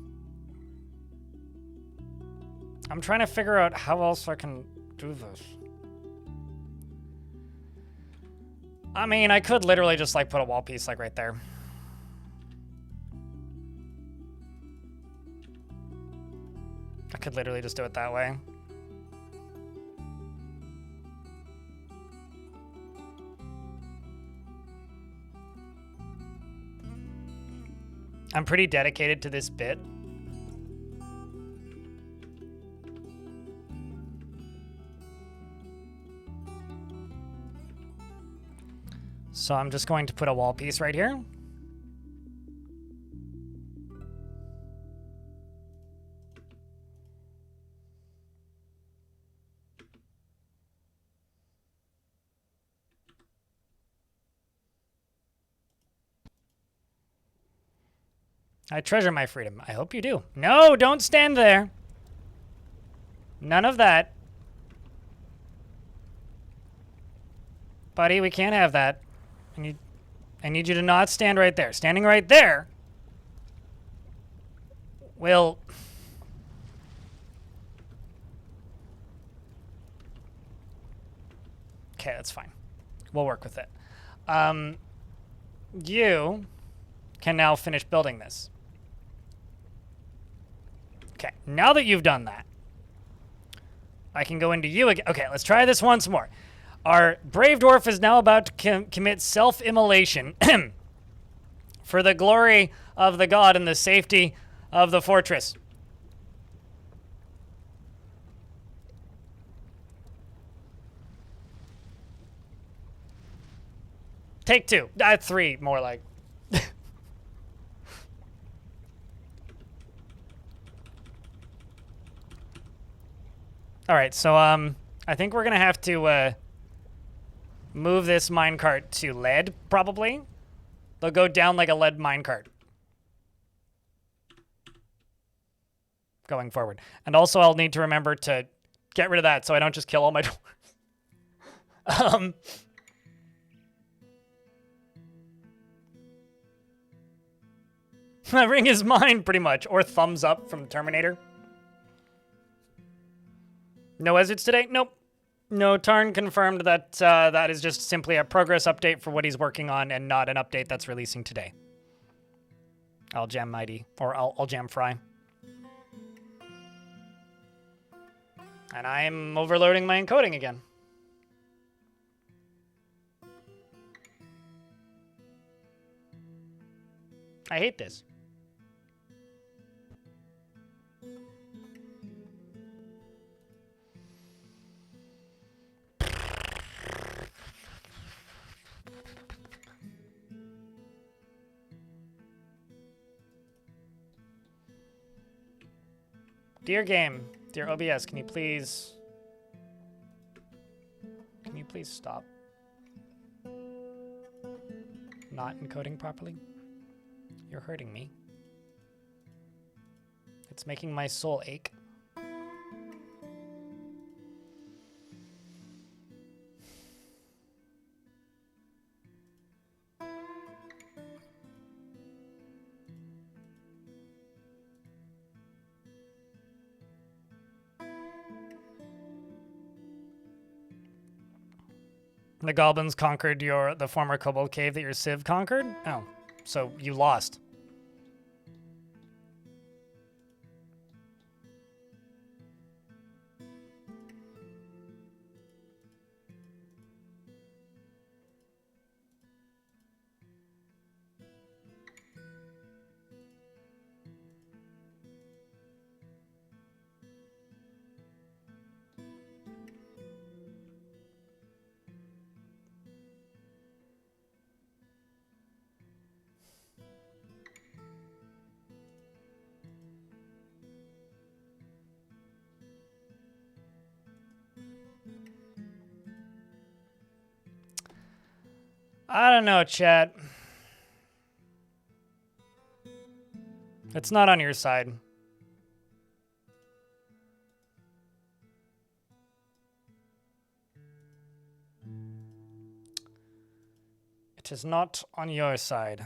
I'm trying to figure out how else I can do this. I mean, I could literally just, like, put a wall piece, like, right there. I could literally just do it that way. I'm pretty dedicated to this bit. So I'm just going to put a wall piece right here. I treasure my freedom. I hope you do. No, don't stand there. None of that. Buddy, we can't have that. I need you to not stand right there. Standing right there will... Okay, that's fine. We'll work with it. You can now finish building this. Okay, now that you've done that, I can go into you again. Okay, let's try this once more. Our brave dwarf is now about to commit self-immolation for the glory of the god and the safety of the fortress. Take two. Three, more like. All right, so I think we're gonna have to move this minecart to lead, probably. They'll go down like a lead minecart going forward. And also, I'll need to remember to get rid of that so I don't just kill all my doors. That ring is mine, pretty much. Or thumbs up from Terminator. No wizards today? Nope. No, Tarn confirmed that that is just simply a progress update for what he's working on and not an update that's releasing today. I'll jam Mighty, or I'll jam Fry. And I'm overloading my encoding again. I hate this. Dear game, dear OBS, can you please stop not encoding properly? You're hurting me. It's making my soul ache. The goblins conquered the former kobold cave that your civ conquered? Oh, so you lost. I don't know, chat. It's not on your side. It is not on your side.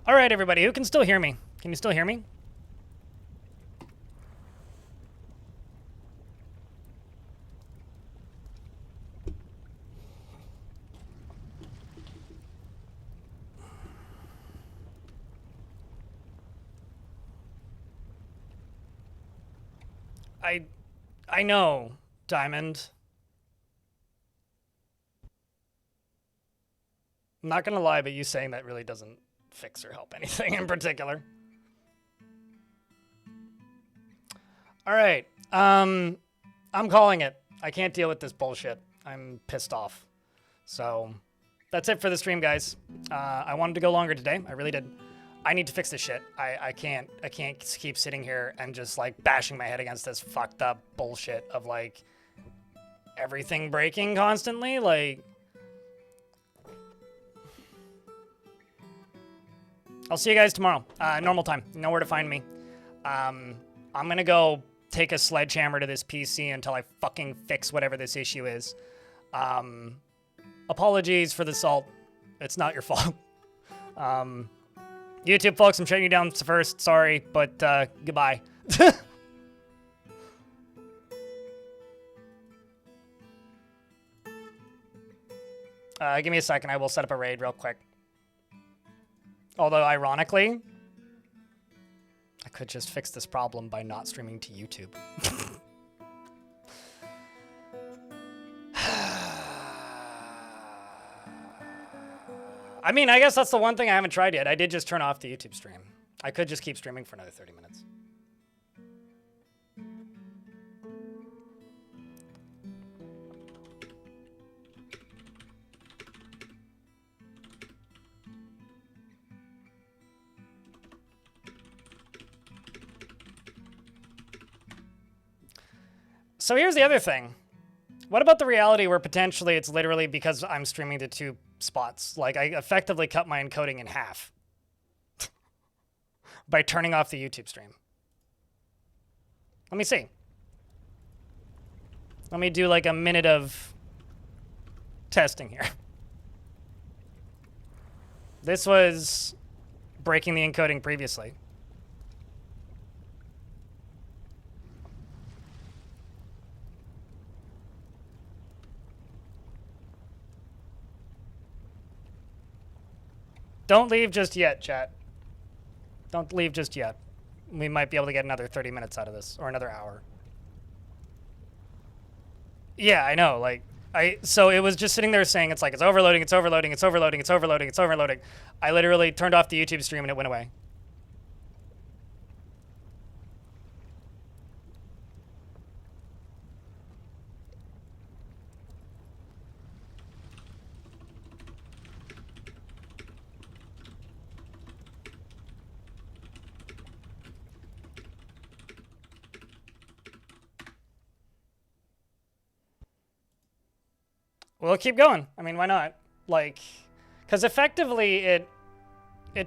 All right, everybody, who can still hear me? Can you still hear me? I know, Diamond. I'm not gonna lie, but you saying that really doesn't fix or help anything in particular. All right, I'm calling it. I can't deal with this bullshit. I'm pissed off. So that's it for the stream, guys. I wanted to go longer today. I really did. I need to fix this shit. I can't keep sitting here and just like bashing my head against this fucked up bullshit of like everything breaking constantly. Like, I'll see you guys tomorrow. Normal time. You know where to find me. I'm gonna go take a sledgehammer to this PC until I fucking fix whatever this issue is. Apologies for the salt. It's not your fault. YouTube folks, I'm shutting you down first. Sorry, but goodbye. Give me a second. I will set up a raid real quick. Although, ironically, I could just fix this problem by not streaming to YouTube. I mean, I guess that's the one thing I haven't tried yet. I did just turn off the YouTube stream. I could just keep streaming for another 30 minutes. So here's the other thing. What about the reality where potentially it's literally because I'm streaming to 2 spots? Like, I effectively cut my encoding in half by turning off the YouTube stream. Let me see. Let me do like a minute of testing here. This was breaking the encoding previously. Don't leave just yet, chat. Don't leave just yet. We might be able to get another 30 minutes out of this, or another hour. Yeah, I know. Like, so it was just sitting there saying it's like it's overloading, it's overloading, it's overloading, it's overloading, it's overloading. I literally turned off the YouTube stream and it went away. We'll keep going. I mean, why not? Like, because effectively it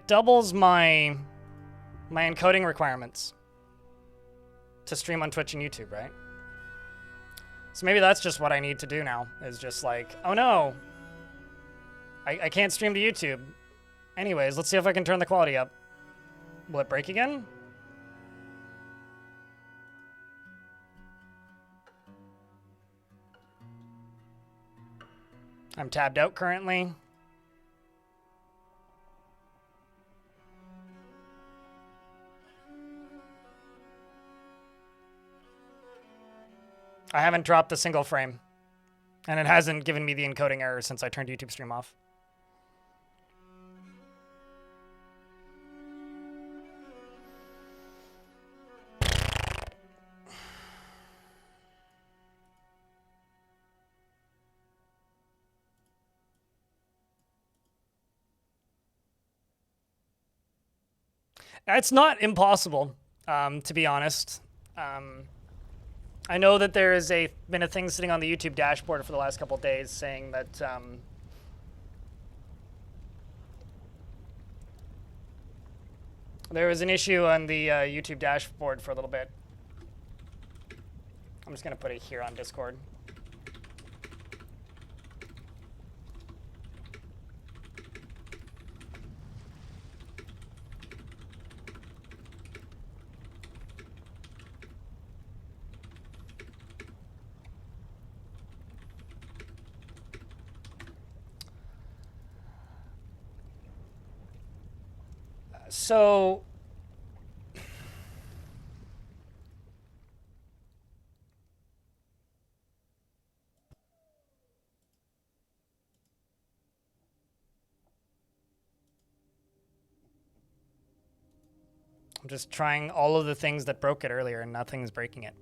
doubles my encoding requirements to stream on Twitch and YouTube, right? So maybe that's just what I need to do now, is just like, oh no, I can't stream to YouTube. Anyways, let's see if I can turn the quality up. Will it break again? I'm tabbed out currently. I haven't dropped a single frame. And it hasn't given me the encoding error since I turned YouTube stream off. It's not impossible, to be honest. I know that there is been a thing sitting on the YouTube dashboard for the last couple of days saying that there was an issue on the YouTube dashboard for a little bit. I'm just going to put it here on Discord. So I'm just trying all of the things that broke it earlier and nothing's breaking it.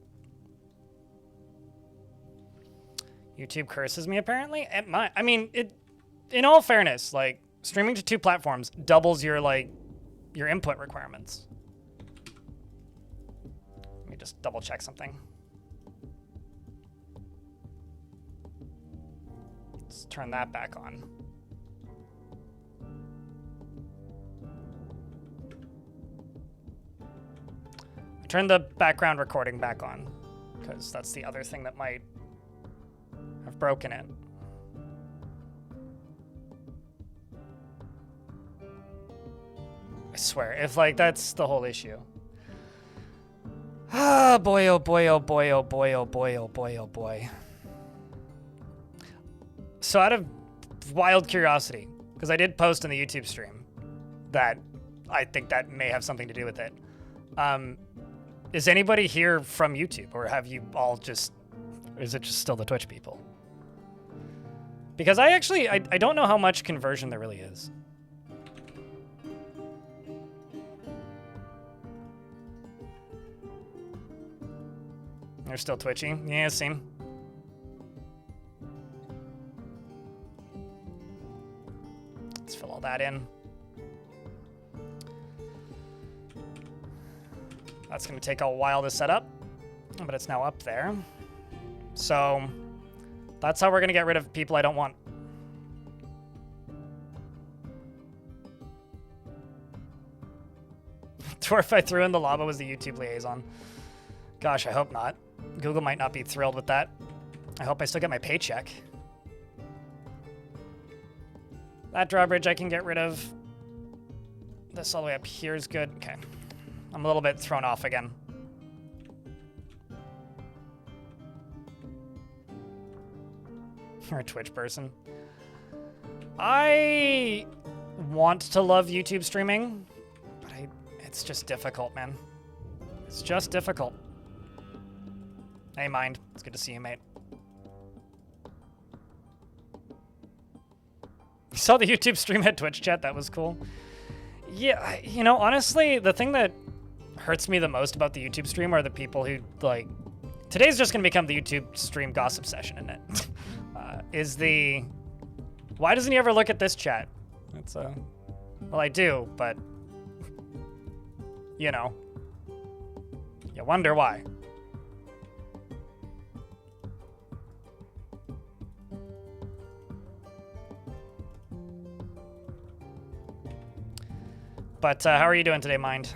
YouTube curses me apparently. It might. I mean, in all fairness, like streaming to 2 platforms doubles your your input requirements. Let me just double check something. Let's turn that back on. Turn the background recording back on, because that's the other thing that might have broken it. I swear, if like that's the whole issue. Ah, boy, oh boy, oh boy, oh boy, oh boy, oh boy, oh boy. So out of wild curiosity, because I did post in the YouTube stream that I think that may have something to do with it. Is anybody here from YouTube, or have you all just, or is it just still the Twitch people? Because I don't know how much conversion there really is. They're still twitchy. Yeah, same. Let's fill all that in. That's going to take a while to set up, but it's now up there. So that's how we're going to get rid of people I don't want. Dwarf I threw in the lava was the YouTube liaison. Gosh, I hope not. Google might not be thrilled with that. I hope I still get my paycheck. That drawbridge I can get rid of. This all the way up here is good. Okay. I'm a little bit thrown off again. You're a Twitch person. I want to love YouTube streaming, but it's just difficult, man. It's just difficult. Hey, Mind. It's good to see you, mate. You saw the YouTube stream at Twitch chat. That was cool. Yeah, you know, honestly, the thing that hurts me the most about the YouTube stream are the people who, like... Today's just going to become the YouTube stream gossip session, isn't it? Is the... Why doesn't he ever look at this chat? It's, well, I do, but... You know. You wonder why. But how are you doing today, Mind?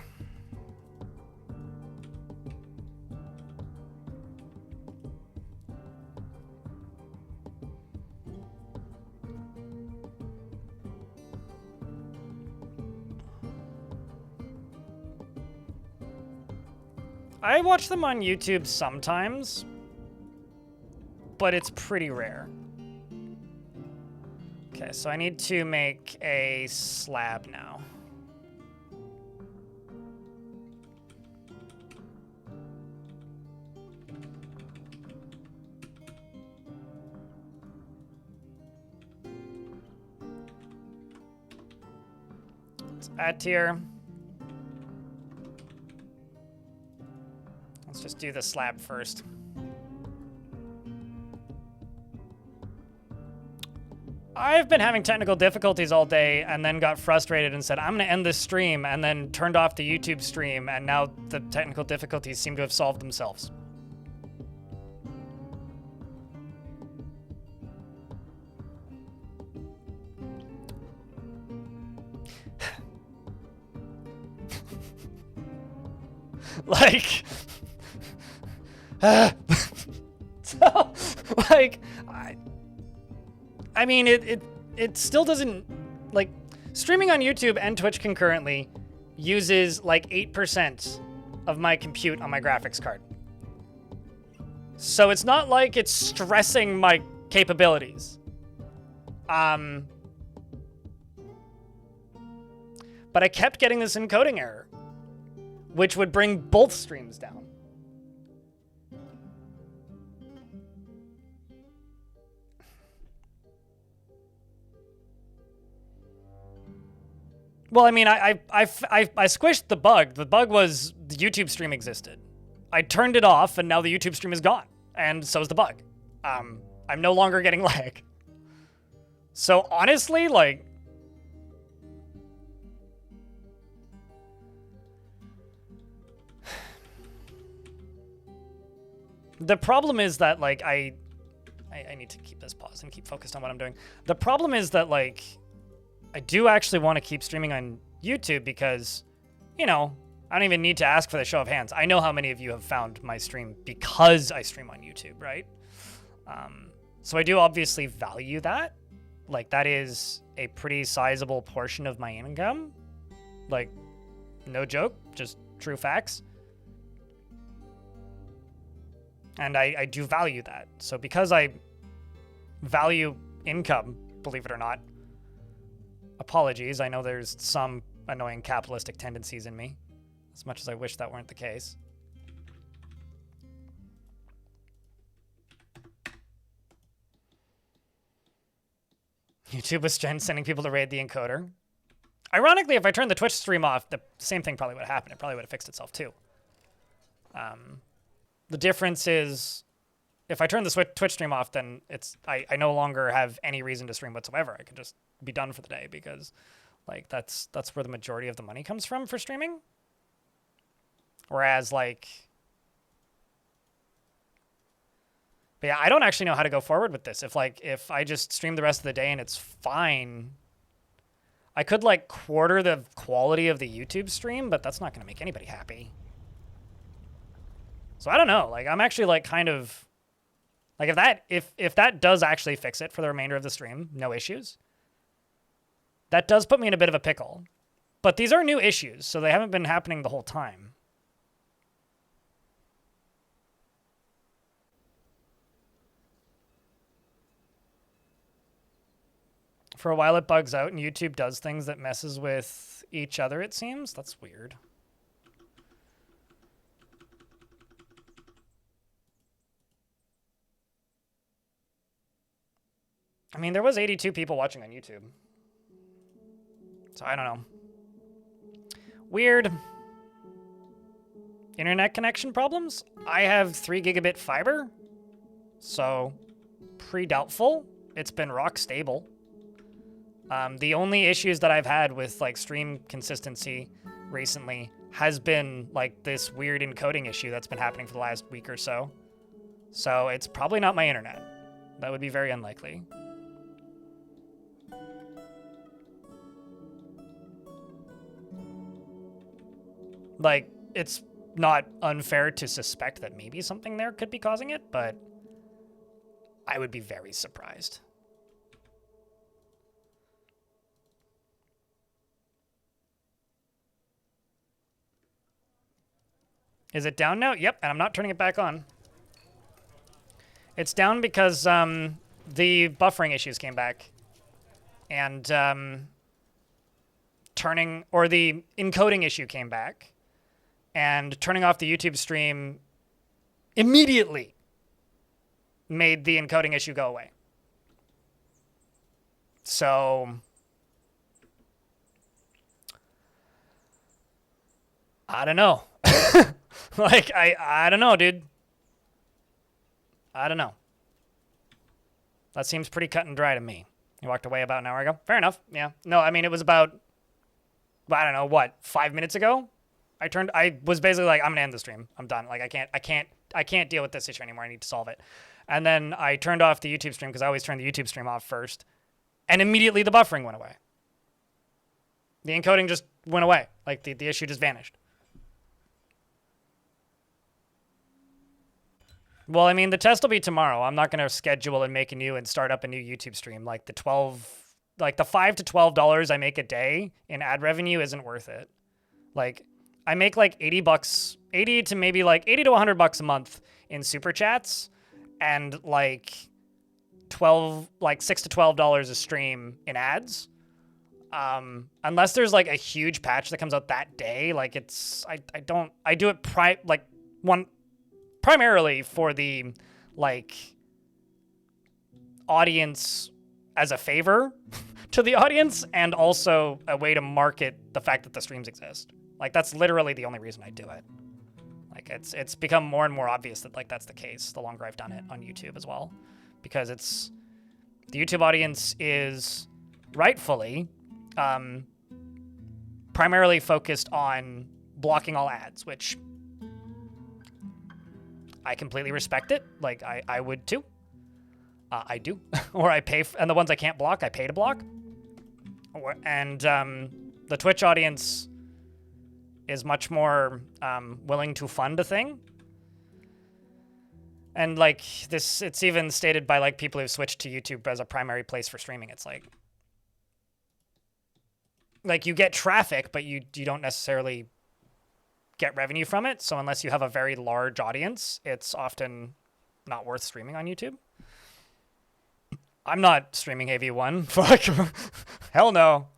I watch them on YouTube sometimes, but it's pretty rare. Okay, so I need to make a slab now. Let's add tier. Let's just do the slab first. I've been having technical difficulties all day and then got frustrated and said, I'm going to end this stream, and then turned off the YouTube stream, and now the technical difficulties seem to have solved themselves. Like... So, like, I mean, it still doesn't, like, streaming on YouTube and Twitch concurrently uses, like, 8% of my compute on my graphics card. So it's not like it's stressing my capabilities. But I kept getting this encoding error, which would bring both streams down. Well, I mean, I squished the bug. The bug was the YouTube stream existed. I turned it off, and now the YouTube stream is gone. And so is the bug. I'm no longer getting lag. So honestly, like... The problem is that, like, I need to keep this paused and keep focused on what I'm doing. The problem is that, like... I do actually want to keep streaming on YouTube because, you know, I don't even need to ask for the show of hands. I know how many of you have found my stream because I stream on YouTube, right? So I do obviously value that. Like, that is a pretty sizable portion of my income. Like, no joke, just true facts. And I do value that. So because I value income, believe it or not, apologies, I know there's some annoying capitalistic tendencies in me, as much as I wish that weren't the case. YouTube was sending people to raid the encoder. Ironically, if I turned the Twitch stream off, the same thing probably would have happened. It probably would have fixed itself too. The difference is, if I turn the Twitch stream off, then I no longer have any reason to stream whatsoever. I can just be done for the day because, like, that's where the majority of the money comes from for streaming. Whereas, like, But yeah, I don't actually know how to go forward with this. If I just stream the rest of the day and it's fine, I could like quarter the quality of the YouTube stream, but that's not going to make anybody happy. So I don't know. Like I'm actually like kind of like if that does actually fix it for the remainder of the stream, no issues. That does put me in a bit of a pickle. But these are new issues, so they haven't been happening the whole time. For a while it bugs out and YouTube does things that messes with each other, it seems. That's weird. I mean, there was 82 people watching on YouTube. So I don't know. Weird. Internet connection problems? I have 3 gigabit fiber. So, pretty doubtful. It's been rock stable. The only issues that I've had with like stream consistency recently has been like this weird encoding issue that's been happening for the last week or so. So it's probably not my internet. That would be very unlikely. Like, it's not unfair to suspect that maybe something there could be causing it, but I would be very surprised. Is it down now? Yep, and I'm not turning it back on. It's down because the buffering issues came back. And the encoding issue came back. And turning off the YouTube stream immediately made the encoding issue go away. So I don't know. Like, I don't know, dude. I don't know. That seems pretty cut and dry to me. You walked away about an hour ago? Fair enough. Yeah. No, I mean, it was about, I don't know, what, 5 minutes ago? I was basically like, I'm gonna end the stream. I'm done. Like, I can't deal with this issue anymore. I need to solve it. And then I turned off the YouTube stream because I always turn the YouTube stream off first. And immediately the buffering went away. The encoding just went away. Like, the issue just vanished. Well, I mean, the test will be tomorrow. I'm not going to schedule and make a new and start up a new YouTube stream. Like the $5 to $12 I make a day in ad revenue isn't worth it. Like I make like $80, 80 to maybe like $80 to $100 a month in super chats and like $6 to $12 a stream in ads. Unless there's like a huge patch that comes out that day, like I do it primarily for the like audience as a favor to the audience and also a way to market the fact that the streams exist. Like that's literally the only reason I do it. Like it's become more and more obvious that like that's the case the longer I've done it on YouTube as well, because the YouTube audience is rightfully primarily focused on blocking all ads, which I completely respect it. Like, I would too. I do. Or I pay, and the ones I can't block, I pay to block. And the Twitch audience is much more willing to fund a thing. And, like, it's even stated by, like, people who've switched to YouTube as a primary place for streaming. It's like you get traffic, but you don't necessarily get revenue from it. So unless you have a very large audience, it's often not worth streaming on YouTube. I'm not streaming AV1. Fuck. Hell no.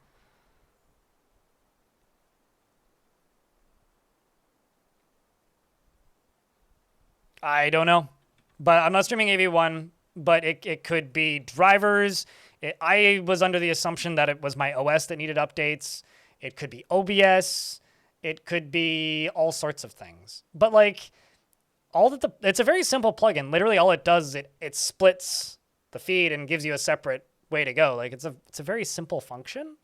I don't know. But I'm not streaming AV1, but it could be drivers. I was under the assumption that it was my OS that needed updates. It could be OBS. It could be all sorts of things. But like it's a very simple plugin. Literally all it does is it splits the feed and gives you a separate way to go. Like it's a very simple function.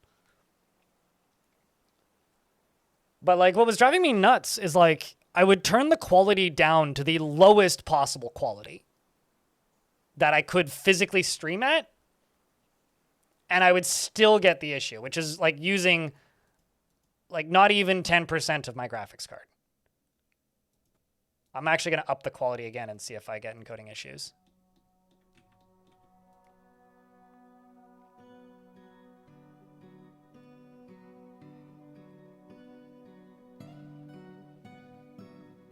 But like what was driving me nuts is like I would turn the quality down to the lowest possible quality. that I could physically stream at, and I would still get the issue, which is like using like not even 10% of my graphics card. I'm actually going to up the quality again and see if I get encoding issues.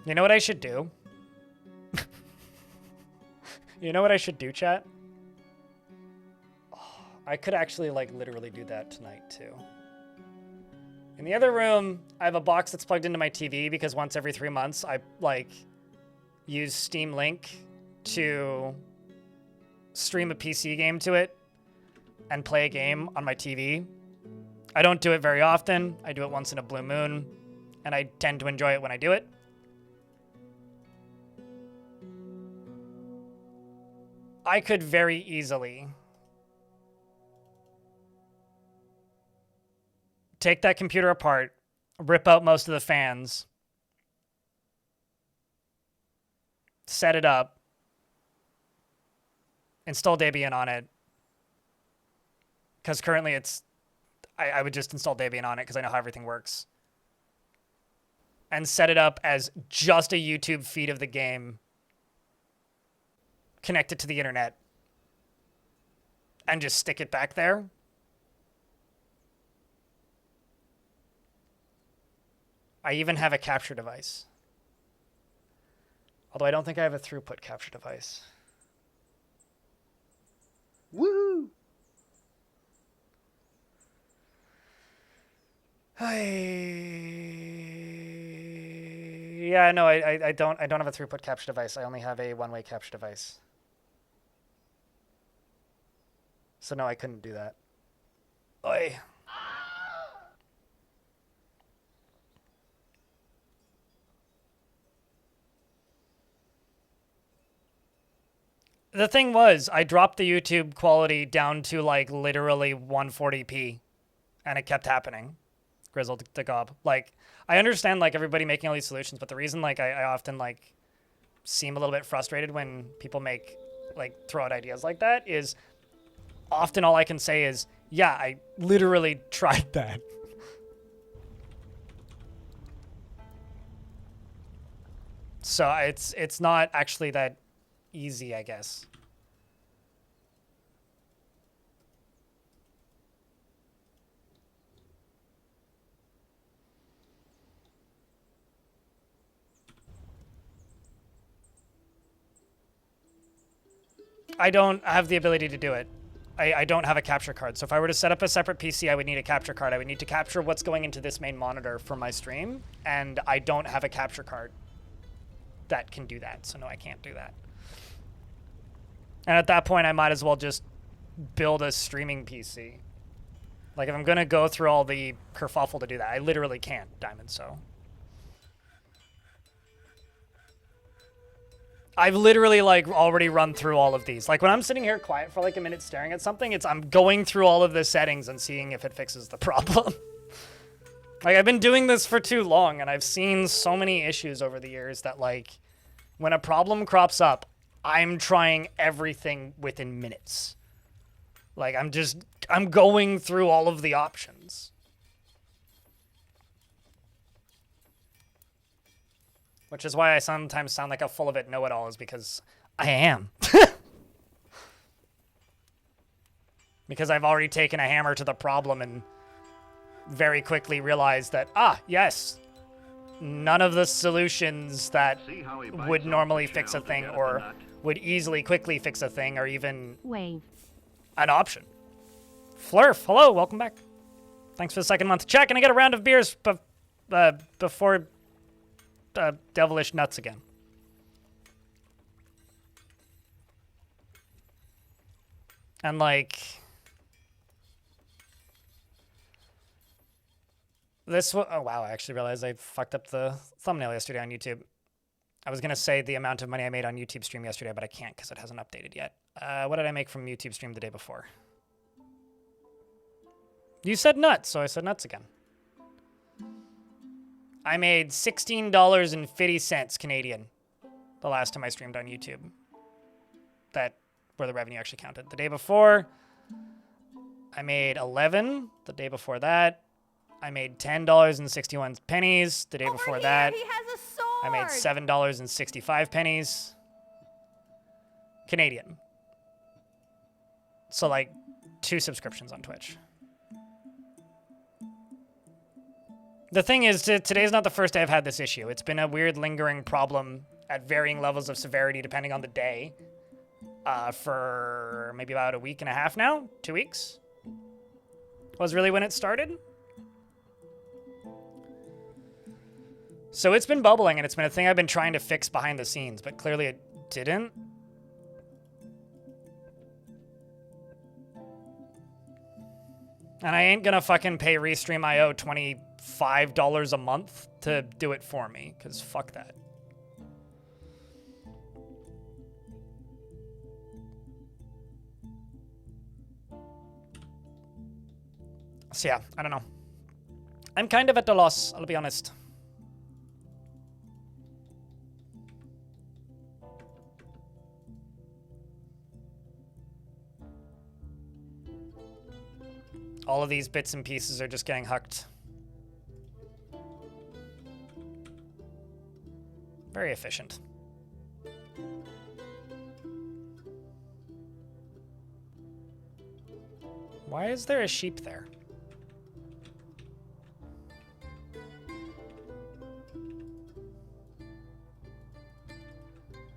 You know what I should do? You know what I should do, chat? Oh, I could actually like literally do that tonight too. In the other room, I have a box that's plugged into my TV because once every 3 months, I like use Steam Link to stream a PC game to it and play a game on my TV. I don't do it very often. I do it once in a blue moon, and I tend to enjoy it when I do it. I could very easily take that computer apart, rip out most of the fans, set it up, install Debian on it, because currently it's, I would just install Debian on it because I know how everything works, and set it up as just a YouTube feed of the game, connect it to the internet, and just stick it back there. I even have a capture device. Although I don't think I have a throughput capture device. Woo! Yeah, no, I don't have a throughput capture device. I only have a one-way capture device. So no, I couldn't do that. Oi. The thing was, I dropped the YouTube quality down to like literally 140p, and it kept happening. Grizzled to gob. Like, I understand like everybody making all these solutions, but the reason like I often like seem a little bit frustrated when people make like throw out ideas like that is often all I can say is, yeah, I literally tried that. So it's not actually that easy, I guess. I don't have the ability to do it. I don't have a capture card. So if I were to set up a separate PC, I would need a capture card. I would need to capture what's going into this main monitor for my stream, and I don't have a capture card that can do that. So no, I can't do that. And at that point, I might as well just build a streaming PC. Like, if I'm going to go through all the kerfuffle to do that, I literally can't, Diamond, so. I've literally, like, already run through all of these. Like, when I'm sitting here quiet for, like, a minute staring at something, I'm going through all of the settings and seeing if it fixes the problem. Like, I've been doing this for too long, and I've seen so many issues over the years that, like, when a problem crops up, I'm trying everything within minutes. Like, I'm going through all of the options. Which is why I sometimes sound like a full of it know-it-all, is because I am. Because I've already taken a hammer to the problem and very quickly realized that, yes, none of the solutions that would normally fix a thing or would easily quickly fix a thing or even Wave. an option. Flurf, hello, welcome back. Thanks for the second month. Check, and I get a round of beers before devilish nuts again. And like this oh wow, I actually realized I fucked up the thumbnail yesterday on YouTube. I was gonna say the amount of money I made on YouTube stream yesterday, but I can't because it hasn't updated yet. What did I make from YouTube stream the day before? You said nuts, so I said nuts again. I made $16.50 Canadian the last time I streamed on YouTube. That where the revenue actually counted. The day before, I made 11. The day before that, I made $10.61. The day before that, He has a sword. I made $7.65. Canadian. So like 2 subscriptions on Twitch. The thing is, today's not the first day I've had this issue. It's been a weird lingering problem at varying levels of severity depending on the day for maybe about a week and a half now. 2 weeks was really when it started. So it's been bubbling, and it's been a thing I've been trying to fix behind the scenes, but clearly it didn't. And I ain't gonna fucking pay Restream.io $25 a month to do it for me, because fuck that. So yeah, I don't know. I'm kind of at a loss, I'll be honest. All of these bits and pieces are just getting hucked. Very efficient. Why is there a sheep there?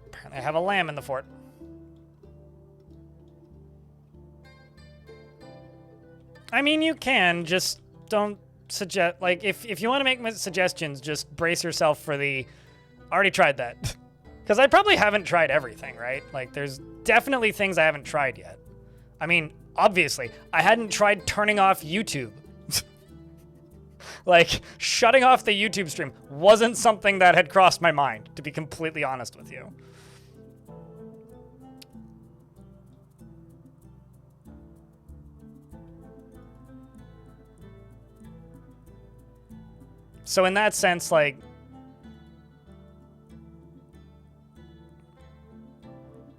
Apparently I have a lamb in the fort. I mean, you can, just don't suggest, like, if you want to make suggestions, just brace yourself for the, already tried that. Because I probably haven't tried everything, right? Like, there's definitely things I haven't tried yet. I mean, obviously, I hadn't tried turning off YouTube. Like, shutting off the YouTube stream wasn't something that had crossed my mind, to be completely honest with you. So in that sense, like,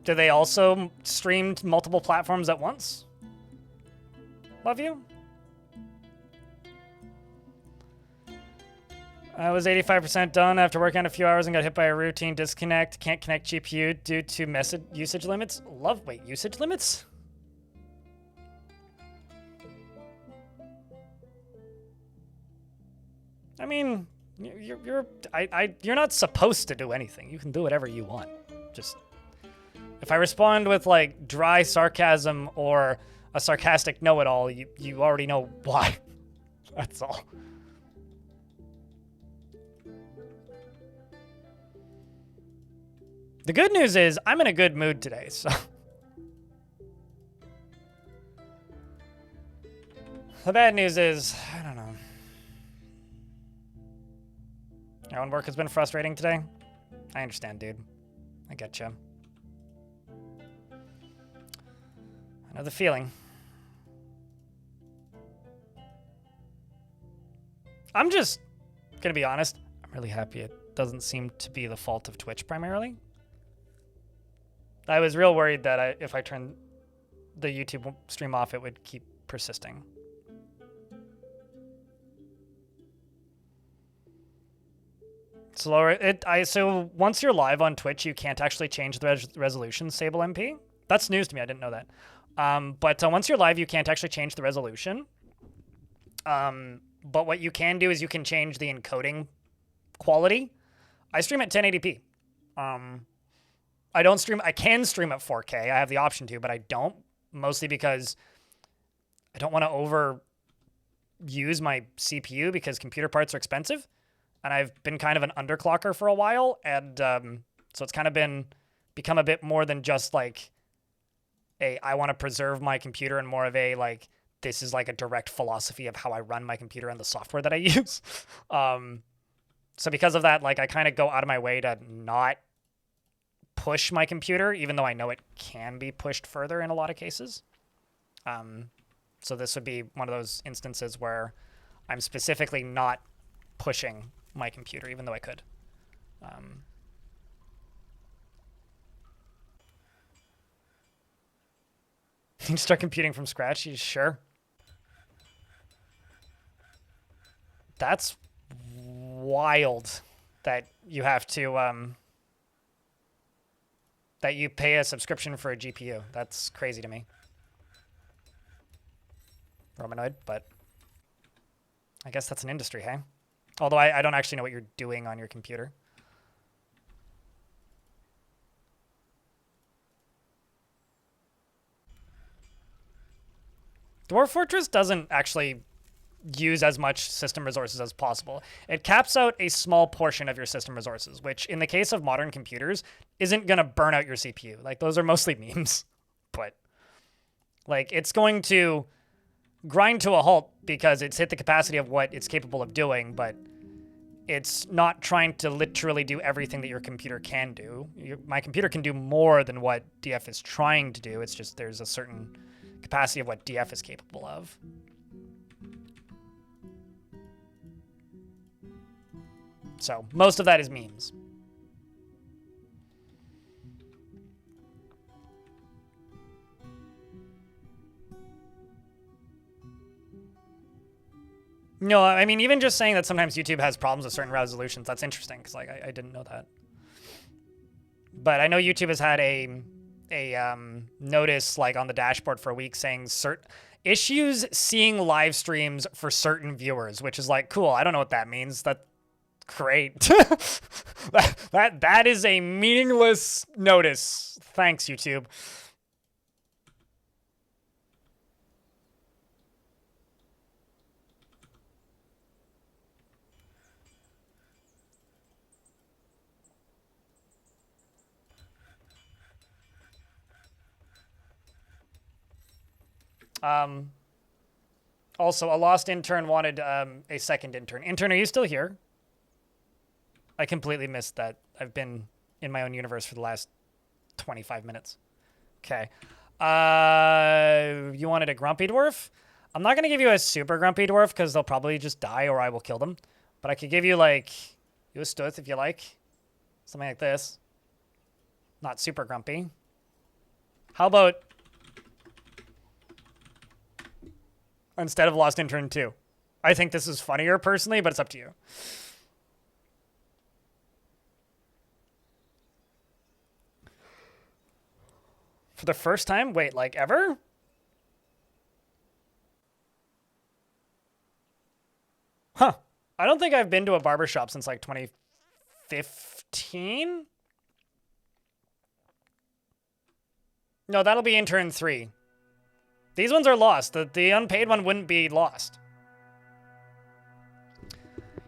do they also stream multiple platforms at once? Love you. I was 85% done after working on a few hours and got hit by a routine disconnect. Can't connect GPU due to message usage limits. Wait, usage limits? I mean, you're not supposed to do anything. You can do whatever you want. Just, if I respond with like dry sarcasm or a sarcastic know-it-all, you already know why. That's all. The good news is I'm in a good mood today, so. The bad news is, I don't know. Your own work has been frustrating today. I understand, dude. I get you. I know the feeling. I'm just gonna be honest. I'm really happy it doesn't seem to be the fault of Twitch primarily. I was real worried that if I turned the YouTube stream off, it would keep persisting. Slower. So once you're live on Twitch, you can't actually change the resolution, Sable MP. That's news to me. I didn't know that. But once you're live, you can't actually change the resolution. But what you can do is you can change the encoding quality. I stream at 1080p. I don't stream. I can stream at 4K. I have the option to, but I don't. Mostly because I don't want to overuse my CPU because computer parts are expensive. And I've been kind of an underclocker for a while, and so it's kind of become a bit more than just like I want to preserve my computer, and more of a like this is like a direct philosophy of how I run my computer and the software that I use. So because of that, like I kind of go out of my way to not push my computer, even though I know it can be pushed further in a lot of cases. So this would be one of those instances where I'm specifically not pushing my computer, even though I could. You start computing from scratch? You sure? That's wild that you have to, that you pay a subscription for a GPU. That's crazy to me. Romanoid, but I guess that's an industry, hey? Although I don't actually know what you're doing on your computer. Dwarf Fortress doesn't actually use as much system resources as possible. It caps out a small portion of your system resources, which in the case of modern computers isn't going to burn out your CPU. Like, those are mostly memes. But, like, it's going to grind to a halt because it's hit the capacity of what it's capable of doing, but it's not trying to literally do everything that your computer can do. My computer can do more than what DF is trying to do. It's just there's a certain capacity of what DF is capable of. So most of that is memes. No, I mean, even just saying that sometimes YouTube has problems with certain resolutions, that's interesting, because like I didn't know that. But I know YouTube has had a notice like on the dashboard for a week saying issues seeing live streams for certain viewers, which is like, cool. I don't know what that means. That's great. that is a meaningless notice. Thanks, YouTube. Also, a lost intern wanted a second intern. Intern, are you still here? I completely missed that. I've been in my own universe for the last 25 minutes. Okay. You wanted a grumpy dwarf? I'm not going to give you a super grumpy dwarf because they'll probably just die or I will kill them. But I could give you, like, you a stuth if you like. Something like this. Not super grumpy. How about instead of Lost Intern 2? I think this is funnier personally, but it's up to you. For the first time? Wait, like ever? Huh. I don't think I've been to a barbershop since like 2015? No, that'll be Intern 3. These ones are lost. The unpaid one wouldn't be lost.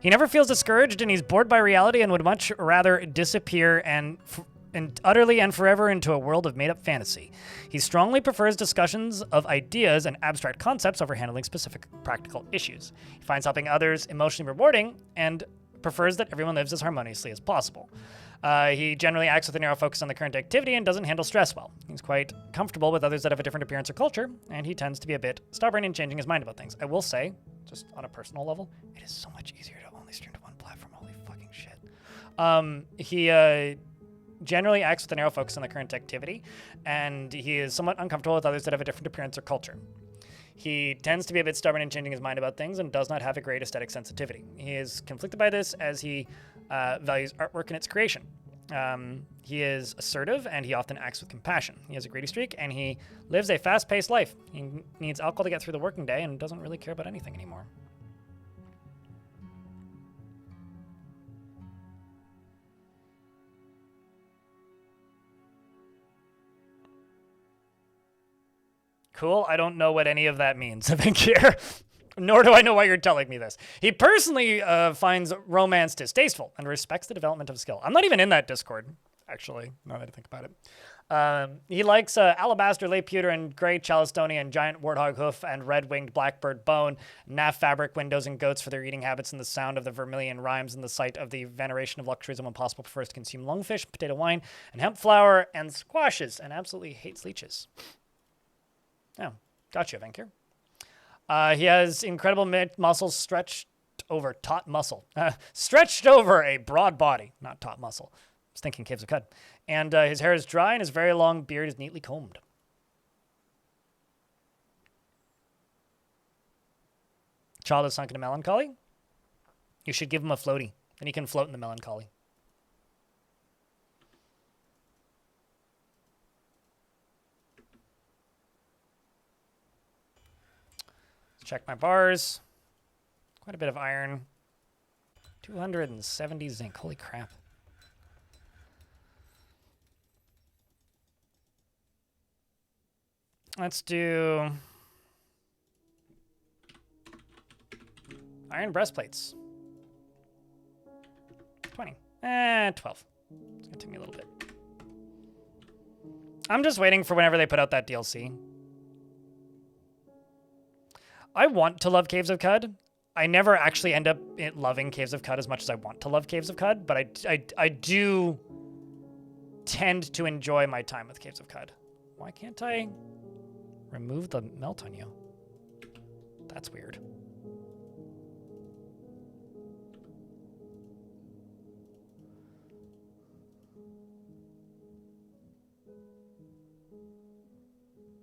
He never feels discouraged, and he's bored by reality and would much rather disappear and utterly and forever into a world of made-up fantasy. He strongly prefers discussions of ideas and abstract concepts over handling specific practical issues. He finds helping others emotionally rewarding and prefers that everyone lives as harmoniously as possible. He generally acts with a narrow focus on the current activity and doesn't handle stress well. He's quite comfortable with others that have a different appearance or culture, and he tends to be a bit stubborn in changing his mind about things. I will say, just on a personal level, it is so much easier to only stream to one platform. Holy fucking shit. He generally acts with a narrow focus on the current activity, and he is somewhat uncomfortable with others that have a different appearance or culture. He tends to be a bit stubborn in changing his mind about things and does not have a great aesthetic sensitivity. He is conflicted by this as he values artwork and its creation. He is assertive and he often acts with compassion. He has a greedy streak and he lives a fast-paced life. He needs alcohol to get through the working day and doesn't really care about anything anymore. Cool. I don't know what any of that means, I think here. Nor do I know why you're telling me this. He personally finds romance distasteful and respects the development of skill. I'm not even in that Discord, actually, now that I think about it. He likes alabaster, lay pewter, and gray chalcedony, giant warthog hoof, and red-winged blackbird bone, naff fabric, windows, and goats for their eating habits, and the sound of the vermilion rhymes, and the sight of the veneration of luxuries, and when possible prefers to consume lungfish, potato wine, and hemp flour, and squashes, and absolutely hates leeches. Oh, gotcha, Vankir. He has incredible muscles stretched over taut muscle. Stretched over a broad body, not taut muscle. I was thinking Caves of Cud. And his hair is dry and his very long beard is neatly combed. Child is sunk into melancholy. You should give him a floaty. Then he can float in the melancholy. Check my bars. Quite a bit of iron. 270 zinc. Holy crap. Let's do iron breastplates. 20. 12. It's gonna take me a little bit. I'm just waiting for whenever they put out that DLC. I want to love Caves of Cud. I never actually end up loving Caves of Cud as much as I want to love Caves of Cud, but I do tend to enjoy my time with Caves of Cud. Why can't I remove the melt on you? That's weird.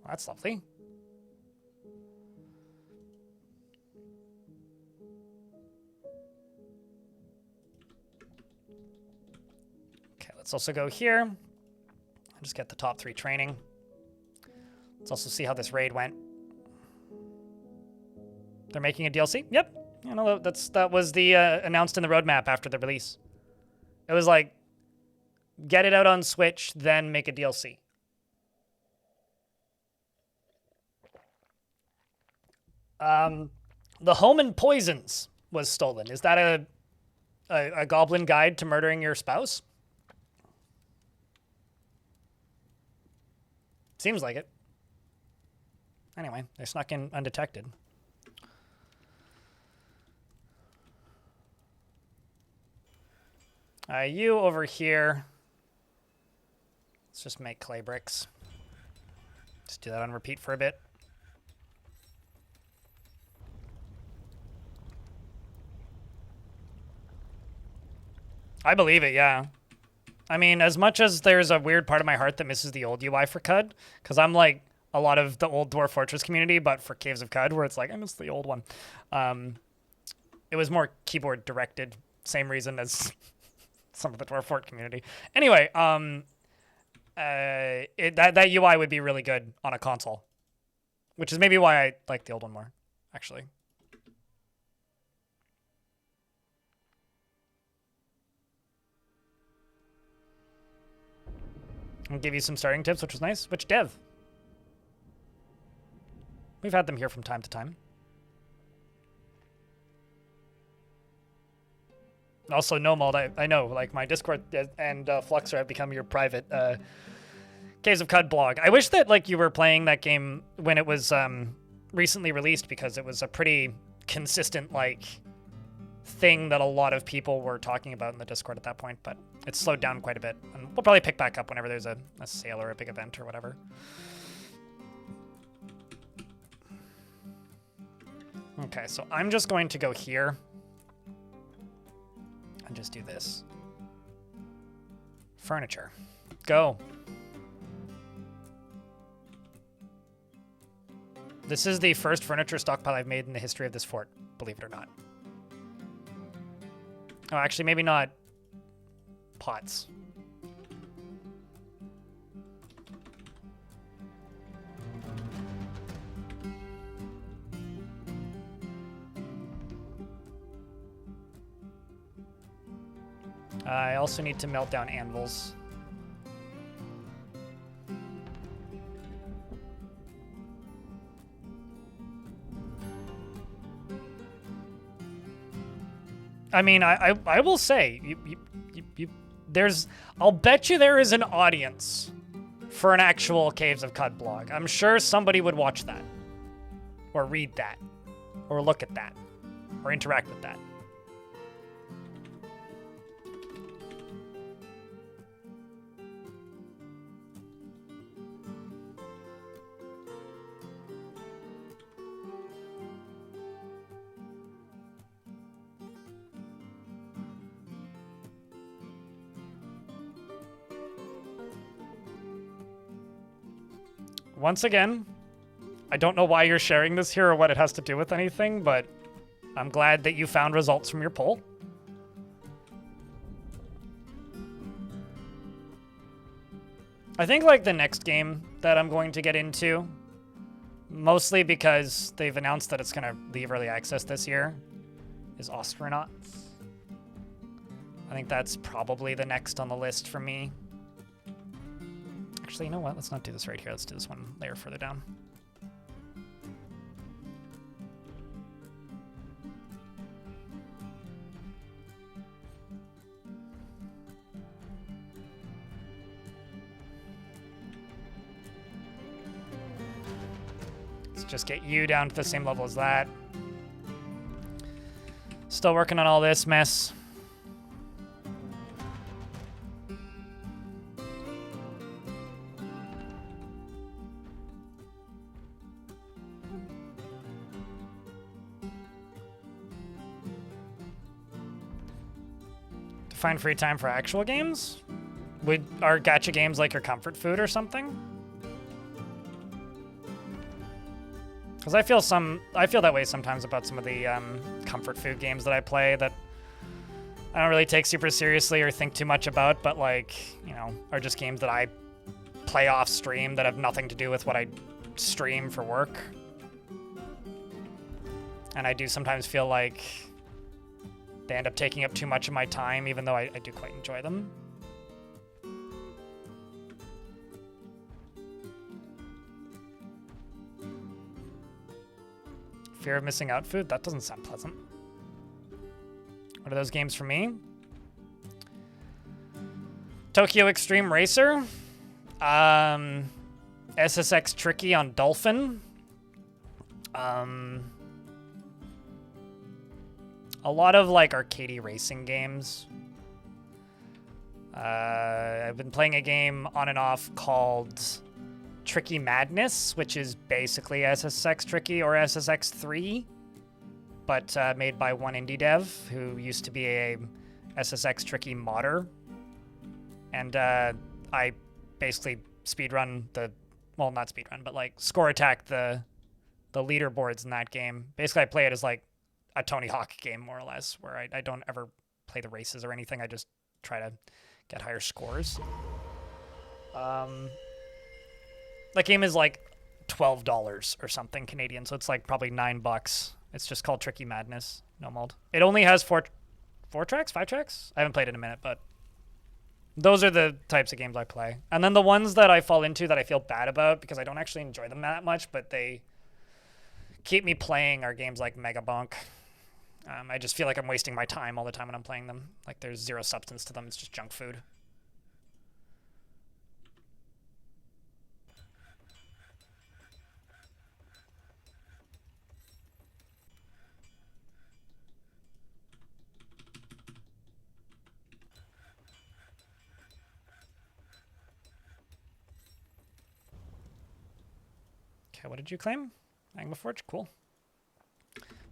Well, that's lovely. Okay, let's also go here and just get the top 3 training. Let's also see how this raid went. They're making a DLC? Yep. You know, that was the announced in the roadmap after the release. It was like, get it out on Switch, then make a DLC. The Home and Poisons was stolen. Is that a goblin guide to murdering your spouse? Seems like it. Anyway, they snuck in undetected. You over here. Let's just make clay bricks. Just do that on repeat for a bit. I believe it, yeah. I mean, as much as there's a weird part of my heart that misses the old UI for Cud, because I'm like a lot of the old Dwarf Fortress community, but for Caves of Cud, where it's like, I miss the old one. It was more keyboard directed, same reason as some of the Dwarf Fort community. Anyway, that UI would be really good on a console, which is maybe why I like the old one more, actually. I'll give you some starting tips, which was nice. Which dev? We've had them here from time to time. Also, Nomald, I know, like my Discord and Fluxer have become your private Caves of Cud blog. I wish that like you were playing that game when it was recently released, because it was a pretty consistent like thing that a lot of people were talking about in the Discord at that point, but it's slowed down quite a bit. And we'll probably pick back up whenever there's a sale or a big event or whatever. Okay, so I'm just going to go here and just do this. Furniture. Go. This is the first furniture stockpile I've made in the history of this fort, believe it or not. Oh, actually, maybe not pots. I also need to melt down anvils. I mean, I will say, I'll bet you there is an audience for an actual Caves of Cud blog. I'm sure somebody would watch that, or read that, or look at that, or interact with that. Once again, I don't know why you're sharing this here or what it has to do with anything, but I'm glad that you found results from your poll. I think like the next game that I'm going to get into, mostly because they've announced that it's going to leave early access this year, is Astronauts. I think that's probably the next on the list for me. Actually, you know what? Let's not do this right here. Let's do this one layer further down. Let's just get you down to the same level as that. Still working on all this mess. Find free time for actual games? Are gacha games like your comfort food or something? Because I feel that way sometimes about some of the comfort food games that I play that I don't really take super seriously or think too much about, but like, you know, are just games that I play off stream that have nothing to do with what I stream for work. And I do sometimes feel like they end up taking up too much of my time, even though I do quite enjoy them. Fear of missing out food? That doesn't sound pleasant. What are those games for me? Tokyo Extreme Racer. SSX Tricky on Dolphin. A lot of like arcadey racing games. I've been playing a game on and off called Tricky Madness, which is basically SSX Tricky or SSX 3, but made by one indie dev who used to be a SSX Tricky modder. And I basically speedrun well, not speedrun, but like score attack the leaderboards in that game. Basically, I play it as like a Tony Hawk game, more or less, where I don't ever play the races or anything. I just try to get higher scores. That game is like $12 or something Canadian, so it's like probably $9. It's just called Tricky Madness, no mold. It only has four tracks, 5 tracks? I haven't played it in a minute, but those are the types of games I play. And then the ones that I fall into that I feel bad about because I don't actually enjoy them that much, but they keep me playing are games like Mega Bonk. I just feel like I'm wasting my time all the time when I'm playing them. Like there's zero substance to them. It's just junk food. Okay, what did you claim? Magma Forge? Cool.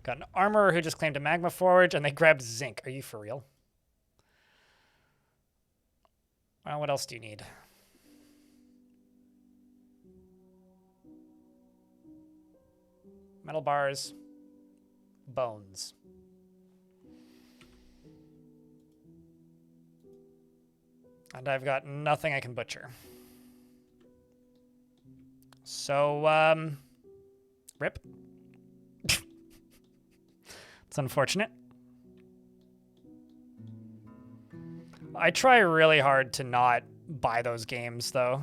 Got an armorer who just claimed a Magma Forge, and they grabbed zinc. Are you for real? Well, what else do you need? Metal bars. Bones. And I've got nothing I can butcher. So, rip. It's unfortunate. I try really hard to not buy those games, though.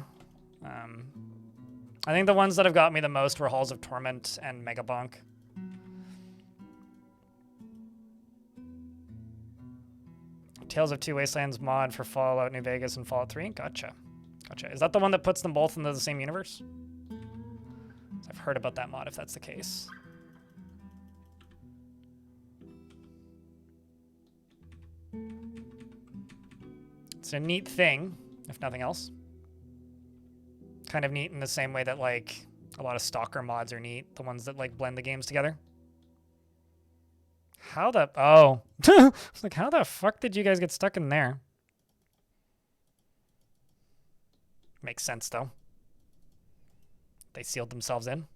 I think the ones that have got me the most were Halls of Torment and Mega Bonk. Tales of Two Wastelands mod for Fallout New Vegas and Fallout 3? Gotcha. Gotcha. Is that the one that puts them both into the same universe? I've heard about that mod, if that's the case. It's a neat thing, if nothing else. Kind of neat in the same way that, like, a lot of Stalker mods are neat. The ones that, like, blend the games together. How the... Oh. It's like, how the fuck did you guys get stuck in there? Makes sense, though. They sealed themselves in.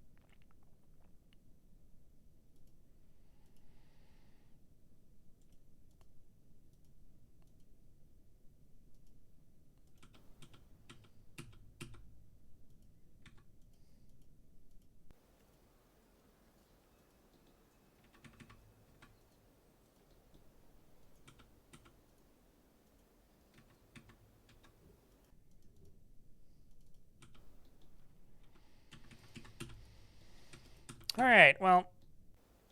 All right, well,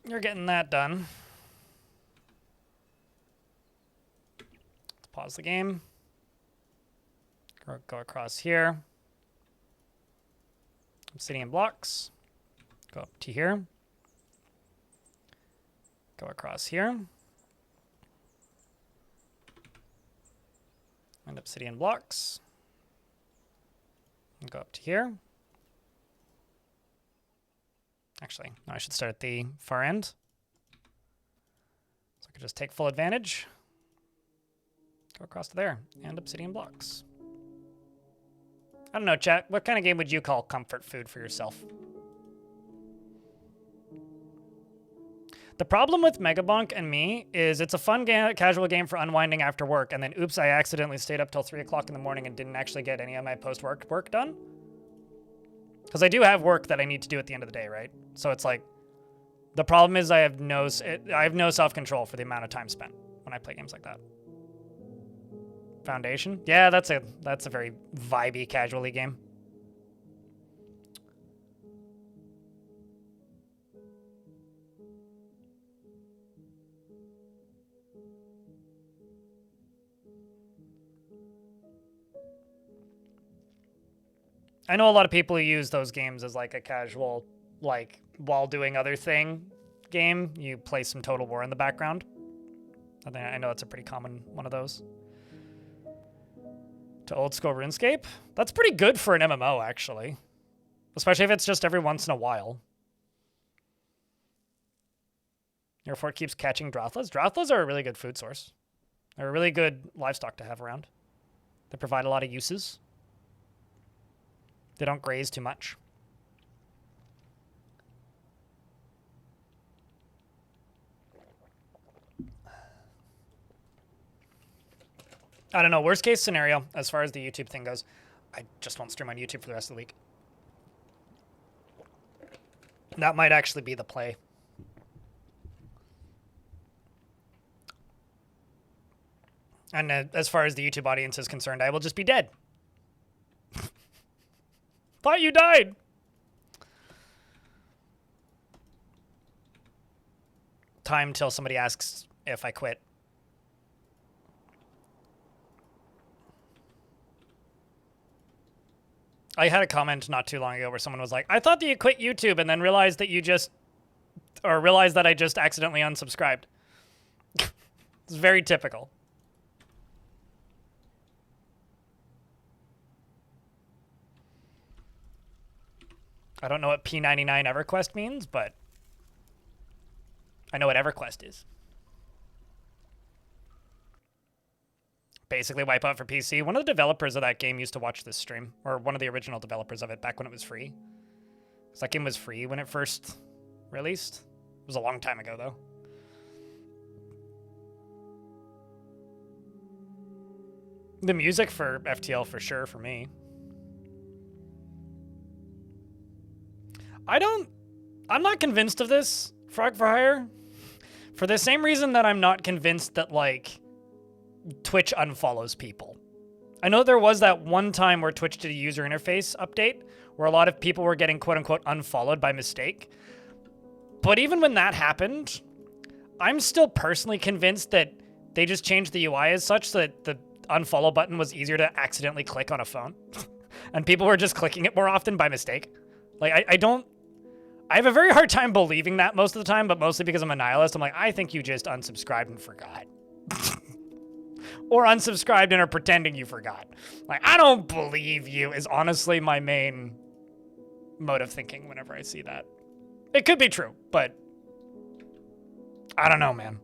you're getting that done. Let's pause the game. Go across here. Obsidian blocks. Go up to here. Go across here. And obsidian blocks. And go up to here. Actually, no, I should start at the far end. So I could just take full advantage. Go across to there. And obsidian blocks. I don't know, chat. What kind of game would you call comfort food for yourself? The problem with Megabonk and me is it's a fun casual game for unwinding after work, and then oops, I accidentally stayed up till 3 o'clock in the morning and didn't actually get any of my post-work work done. Because I do have work that I need to do at the end of the day, right? So it's like, the problem is I have no self-control for the amount of time spent when I play games like that. Foundation? Yeah, that's a very vibey, casually game. I know a lot of people who use those games as like a casual, like, while doing other thing game. You play some Total War in the background. I know it's a pretty common one of those. To old school RuneScape? That's pretty good for an MMO, actually. Especially if it's just every once in a while. Your fort keeps catching Drothlas. Drothlas are a really good food source. They're a really good livestock to have around. They provide a lot of uses. They don't graze too much. I don't know. Worst case scenario, as far as the YouTube thing goes, I just won't stream on YouTube for the rest of the week. That might actually be the play. And as far as the YouTube audience is concerned, I will just be dead. Thought you died. Time till somebody asks if I quit. I had a comment not too long ago where someone was like, I thought that you quit YouTube and then realized that realized that I just accidentally unsubscribed. It's very typical. I don't know what P99 EverQuest means, but I know what EverQuest is. Basically, Wipeout for PC. One of the developers of that game used to watch this stream, or one of the original developers of it back when it was free. So that game was free when it first released. It was a long time ago, though. The music for FTL for sure for me. I'm not convinced of this, Frog for Hire, for the same reason that I'm not convinced that, like, Twitch unfollows people. I know there was that one time where Twitch did a user interface update where a lot of people were getting quote-unquote unfollowed by mistake. But even when that happened, I'm still personally convinced that they just changed the UI as such that the unfollow button was easier to accidentally click on a phone. And people were just clicking it more often by mistake. Like, I have a very hard time believing that most of the time, but mostly because I'm a nihilist. I'm like, I think you just unsubscribed and forgot. Or unsubscribed and are pretending you forgot. Like, I don't believe you is honestly my main mode of thinking whenever I see that. It could be true, but I don't know, man.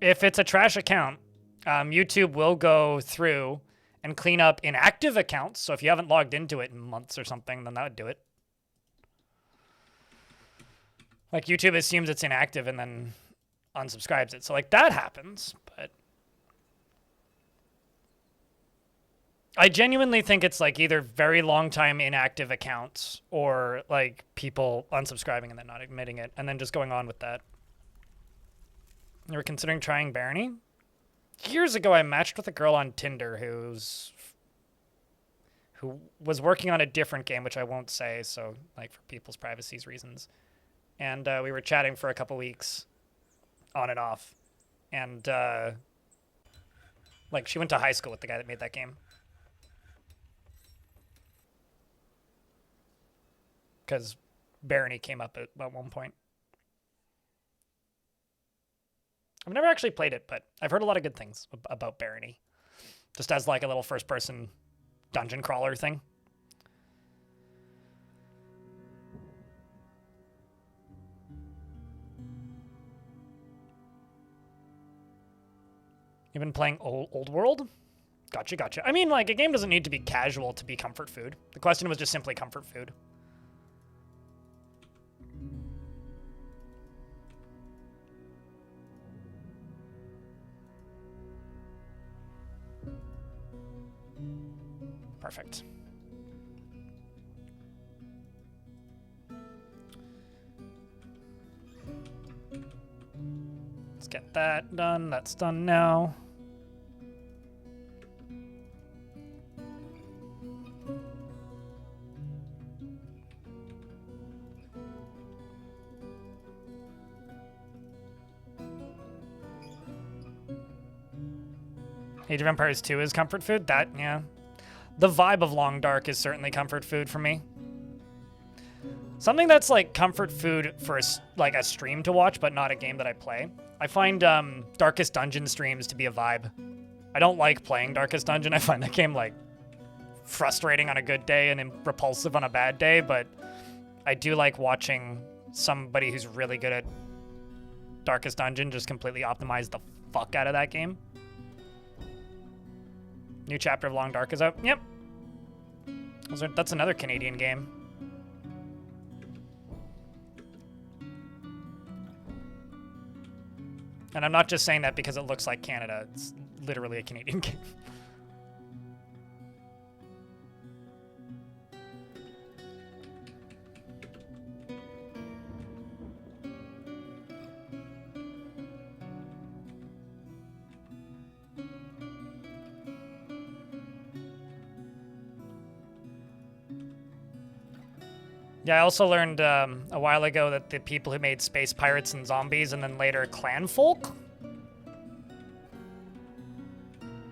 If it's a trash account, YouTube will go through and clean up inactive accounts. So if you haven't logged into it in months or something, then that would do it. Like, YouTube assumes it's inactive and then unsubscribes it. So, like, that happens, but I genuinely think it's, like, either very long time inactive accounts or, like, people unsubscribing and then not admitting it and then just going on with that. You were considering trying Barony? Years ago, I matched with a girl on Tinder who's who was working on a different game, which I won't say, so like for people's privacy's reasons. And we were chatting for a couple weeks, on and off. And like she went to high school with the guy that made that game. Because Barony came up at one point. I've never actually played it, but I've heard a lot of good things about Barony. Just as like a little first-person dungeon crawler thing. You've been playing Old World? Gotcha. I mean, like, a game doesn't need to be casual to be comfort food. The question was just simply comfort food. Perfect. Let's get that done. That's done now. Age of Empires 2 is comfort food? That, yeah. The vibe of Long Dark is certainly comfort food for me. Something that's like comfort food for like a stream to watch, but not a game that I play. I find Darkest Dungeon streams to be a vibe. I don't like playing Darkest Dungeon. I find that game like frustrating on a good day and repulsive on a bad day, but I do like watching somebody who's really good at Darkest Dungeon just completely optimize the fuck out of that game. New chapter of Long Dark is out. Yep. That's another Canadian game. And I'm not just saying that because it looks like Canada. It's literally a Canadian game. Yeah, I also learned a while ago that the people who made Space Pirates and Zombies and then later Clan Folk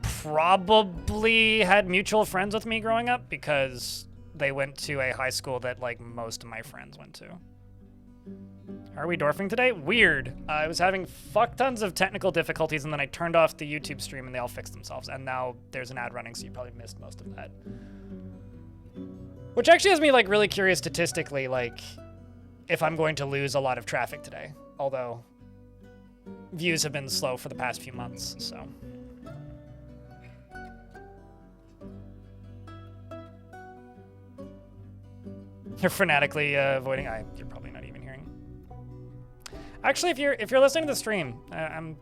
probably had mutual friends with me growing up because they went to a high school that like most of my friends went to. Are we dwarfing today? Weird. I was having fuck tons of technical difficulties and then I turned off the YouTube stream and they all fixed themselves. And now there's an ad running, so you probably missed most of that. Which actually has me like really curious statistically, like if I'm going to lose a lot of traffic today. Although views have been slow for the past few months, so. You're fanatically avoiding. You're probably not even hearing. Actually, if you're listening to the stream, can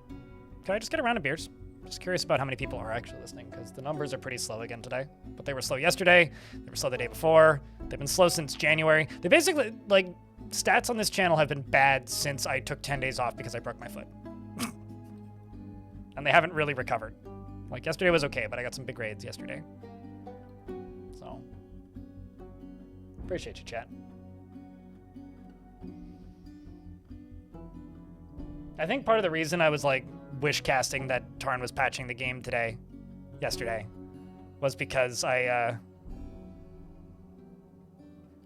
I just get a round of beers? Just curious about how many people are actually listening, because the numbers are pretty slow again today. But they were slow yesterday, they were slow the day before, they've been slow since January. They basically, like, stats on this channel have been bad since I took 10 days off because I broke my foot. And they haven't really recovered. Like, yesterday was okay, but I got some big raids yesterday. So, appreciate you, chat. I think part of the reason I was, like, wish casting that Tarn was patching the game yesterday, was because I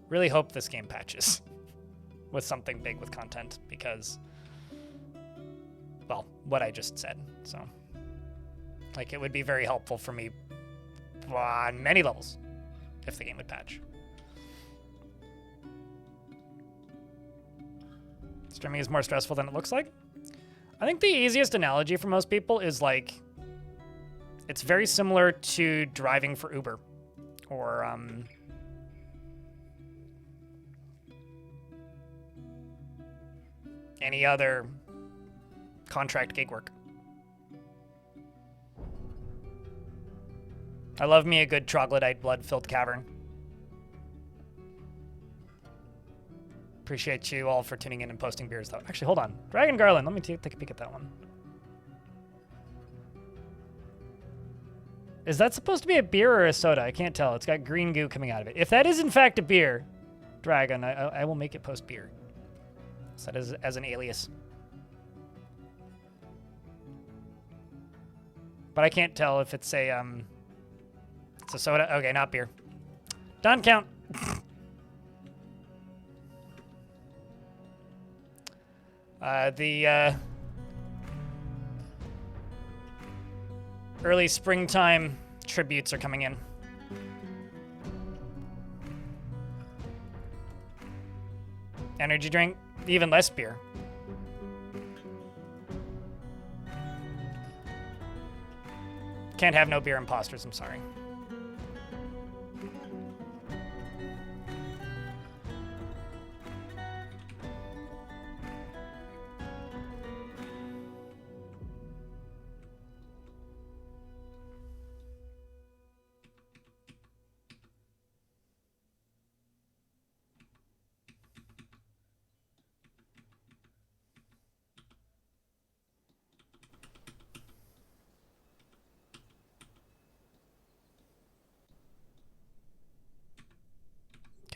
really hope this game patches with something big with content because, well, what I just said. So, like, it would be very helpful for me on many levels if the game would patch. Streaming is more stressful than it looks like. I think the easiest analogy for most people is like, it's very similar to driving for Uber or any other contract gig work. I love me a good troglodyte blood-filled cavern. Appreciate you all for tuning in and posting beers, though. Actually, hold on. Dragon Garland, let me take a peek at that one. Is that supposed to be a beer or a soda? I can't tell. It's got green goo coming out of it. If that is in fact a beer, Dragon, I will make it post beer. Set as an alias. But I can't tell if it's a soda. Okay, not beer. Done count. The early springtime tributes are coming in. Energy drink, even less beer. Can't have no beer imposters, I'm sorry.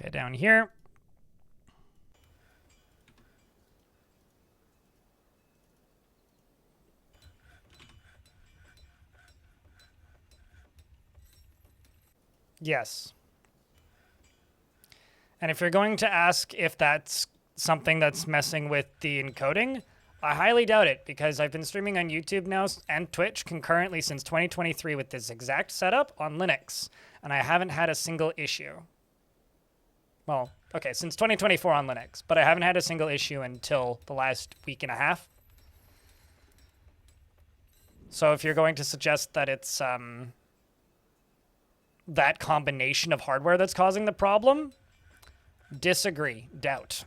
Okay, down here. Yes. And if you're going to ask if that's something that's messing with the encoding, I highly doubt it, because I've been streaming on YouTube now and Twitch concurrently since 2023 with this exact setup on Linux, and I haven't had a single issue. Well, okay, since 2024 on Linux, but I haven't had a single issue until the last week and a half. So if you're going to suggest that it's that combination of hardware that's causing the problem, disagree, doubt.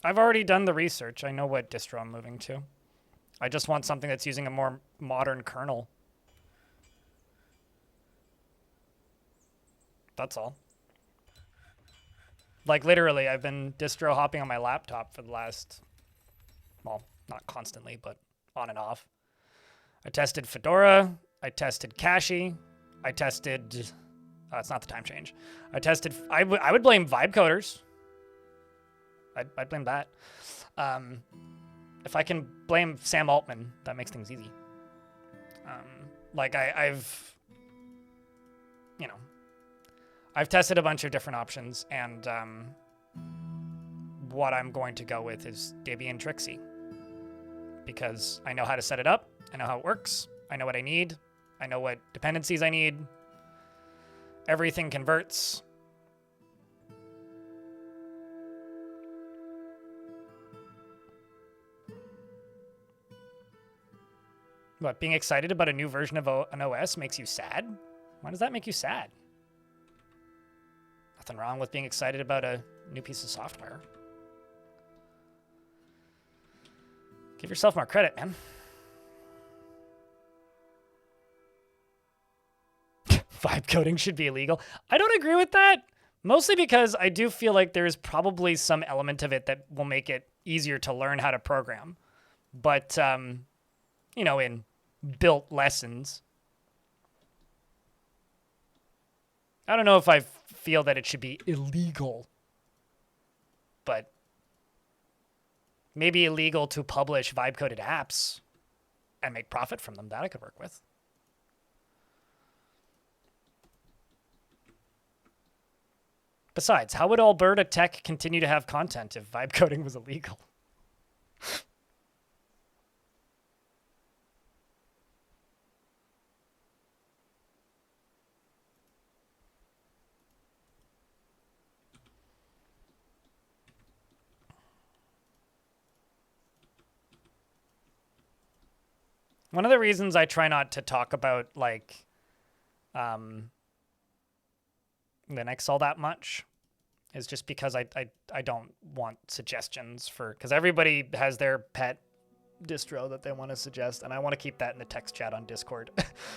I've already done the research. I know what distro I'm moving to. I just want something that's using a more modern kernel. That's all. Like, literally, I've been distro hopping on my laptop for the last, well, not constantly, but on and off. I tested Fedora. I tested Kashi. I tested, it's not the time change. I would blame vibe coders. I'd blame that. If I can blame Sam Altman, that makes things easy. Like, I've, you know, I've tested a bunch of different options, and what I'm going to go with is Debian Trixie, because I know how to set it up, I know how it works, I know what I need, I know what dependencies I need, everything converts. What, being excited about a new version of an OS makes you sad? Why does that make you sad? Nothing wrong with being excited about a new piece of software. Give yourself more credit, man. Vibe coding should be illegal. I don't agree with that. Mostly because I do feel like there is probably some element of it that will make it easier to learn how to program. But, you know, in built lessons, I don't know if I feel that it should be illegal, but maybe illegal to publish vibe-coded apps and make profit from them. That I could work with. Besides, how would Alberta Tech continue to have content if vibe coding was illegal? One of the reasons I try not to talk about, like, Linux all that much is just because I don't want suggestions for, because everybody has their pet distro that they want to suggest, and I want to keep that in the text chat on Discord,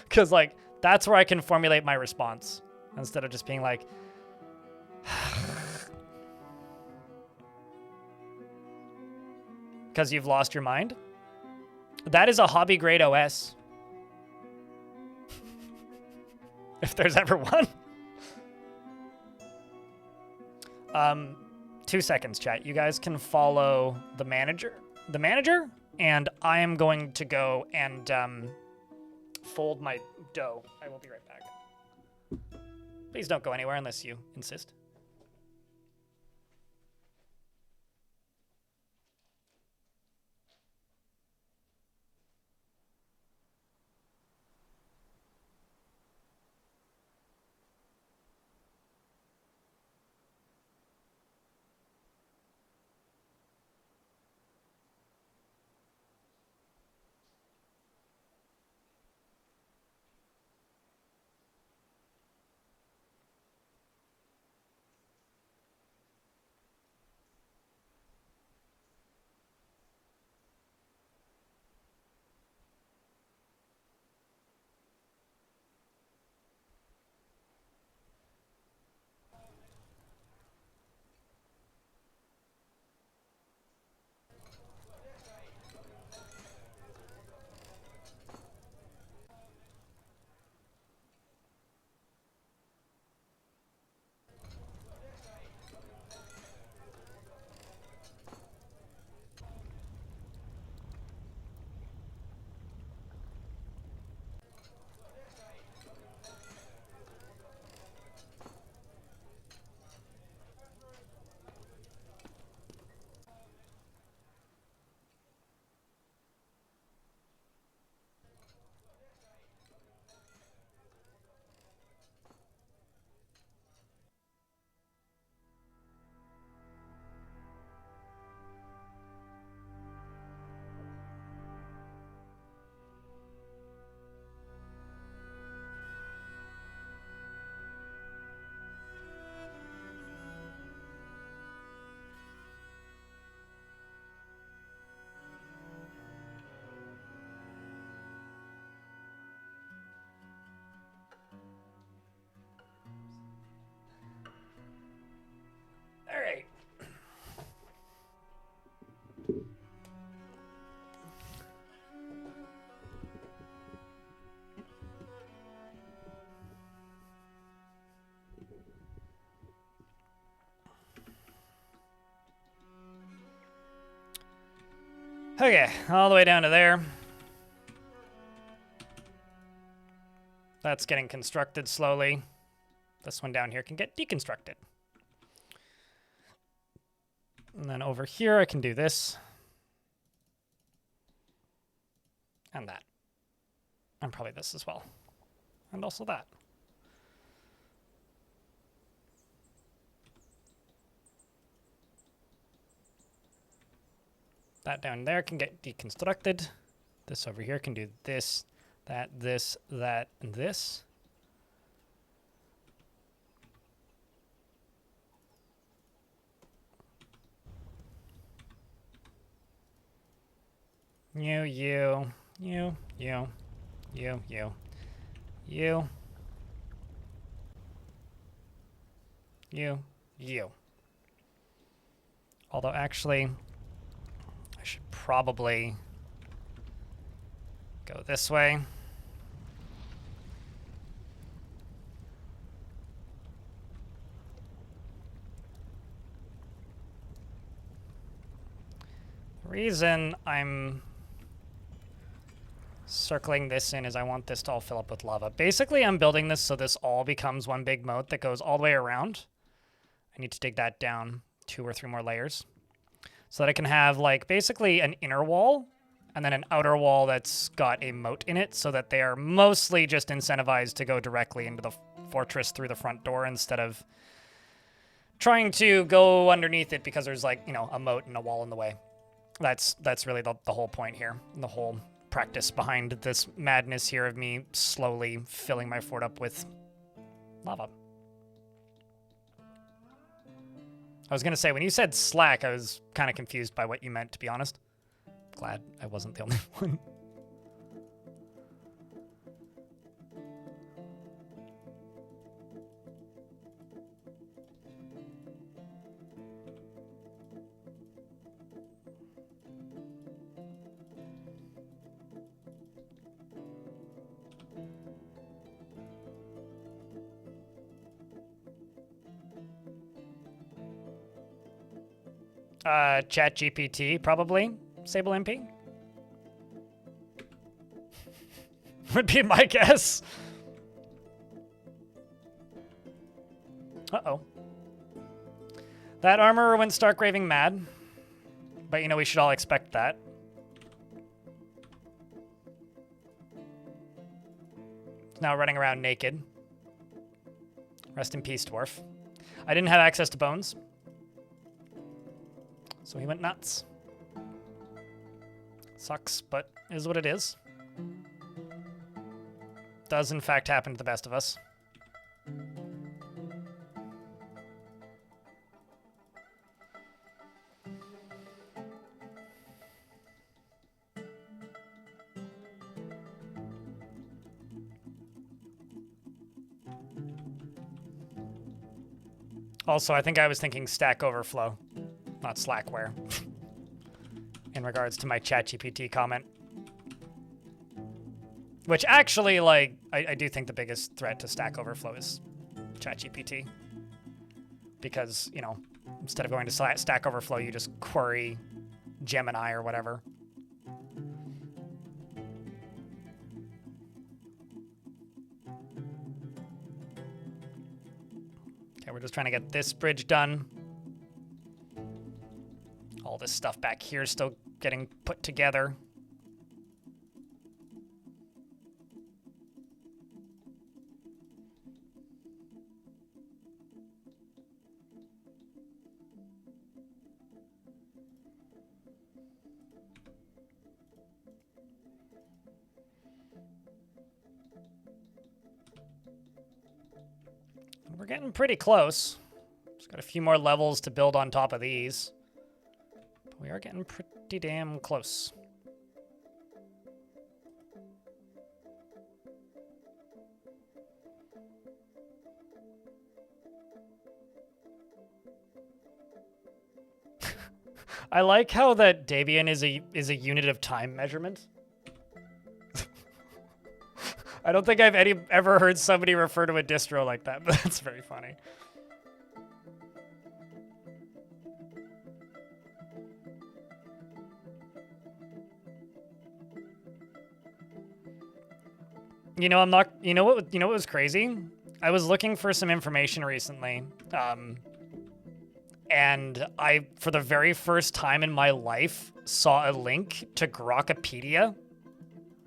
because, like, that's where I can formulate my response instead of just being like, because you've lost your mind. That is a hobby grade OS. If there's ever one. 2 seconds, chat. You guys can follow the manager, and I am going to go and fold my dough. I will be right back. Please don't go anywhere unless you insist. All right. Okay, all the way down to there. That's getting constructed slowly. This one down here can get deconstructed. And then over here, I can do this. And that. And probably this as well. And also that. That down there can get deconstructed. This over here can do this, that, and this. You. Although actually, I should probably go this way. The reason I'm circling this in is I want this to all fill up with lava. Basically, I'm building this so this all becomes one big moat that goes all the way around. I need to dig that down 2 or 3 more layers so that I can have like basically an inner wall and then an outer wall that's got a moat in it so that they are mostly just incentivized to go directly into the fortress through the front door instead of trying to go underneath it because there's like, you know, a moat and a wall in the way. That's really the whole point here, the whole practice behind this madness here of me slowly filling my fort up with lava. I was going to say, when you said slack, I was kind of confused by what you meant, to be honest. Glad I wasn't the only one. Chat GPT, probably. Sable MP? Would be my guess. Uh-oh. That armorer went stark raving mad. But you know, we should all expect that. Now running around naked. Rest in peace, Dwarf. I didn't have access to bones. So he went nuts. Sucks, but is what it is. Does in fact happen to the best of us. Also, I think I was thinking Stack Overflow, not Slackware, in regards to my ChatGPT comment. Which actually, like, I do think the biggest threat to Stack Overflow is ChatGPT. Because, you know, instead of going to Stack Overflow, you just query Gemini or whatever. Okay, we're just trying to get this bridge done. All this stuff back here is still getting put together. We're getting pretty close. Just got a few more levels to build on top of these. But we are getting pretty damn close. I like how that Debian is a unit of time measurement. I don't think I've ever heard somebody refer to a distro like that, but that's very funny. You know, you know what was crazy? I was looking for some information recently. And I, for the very first time in my life, saw a link to Grokpedia.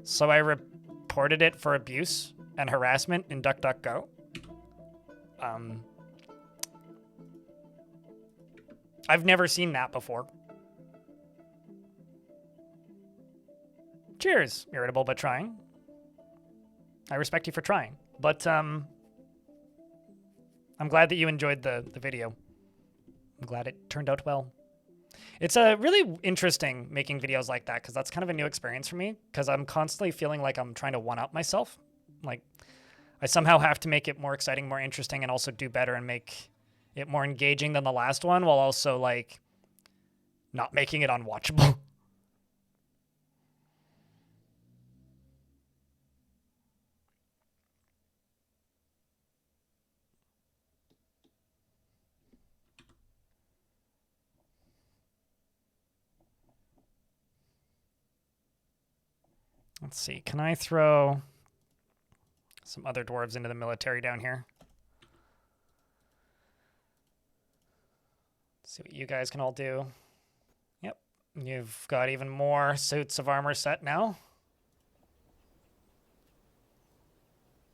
So I reported it for abuse and harassment in DuckDuckGo. I've never seen that before. Cheers, irritable but trying. I respect you for trying, but I'm glad that you enjoyed the video. I'm glad it turned out well. It's really interesting making videos like that because that's kind of a new experience for me because I'm constantly feeling like I'm trying to one-up myself. Like, I somehow have to make it more exciting, more interesting, and also do better and make it more engaging than the last one while also, like, not making it unwatchable. Let's see, can I throw some other dwarves into the military down here? Let's see what you guys can all do. Yep, you've got even more suits of armor set now.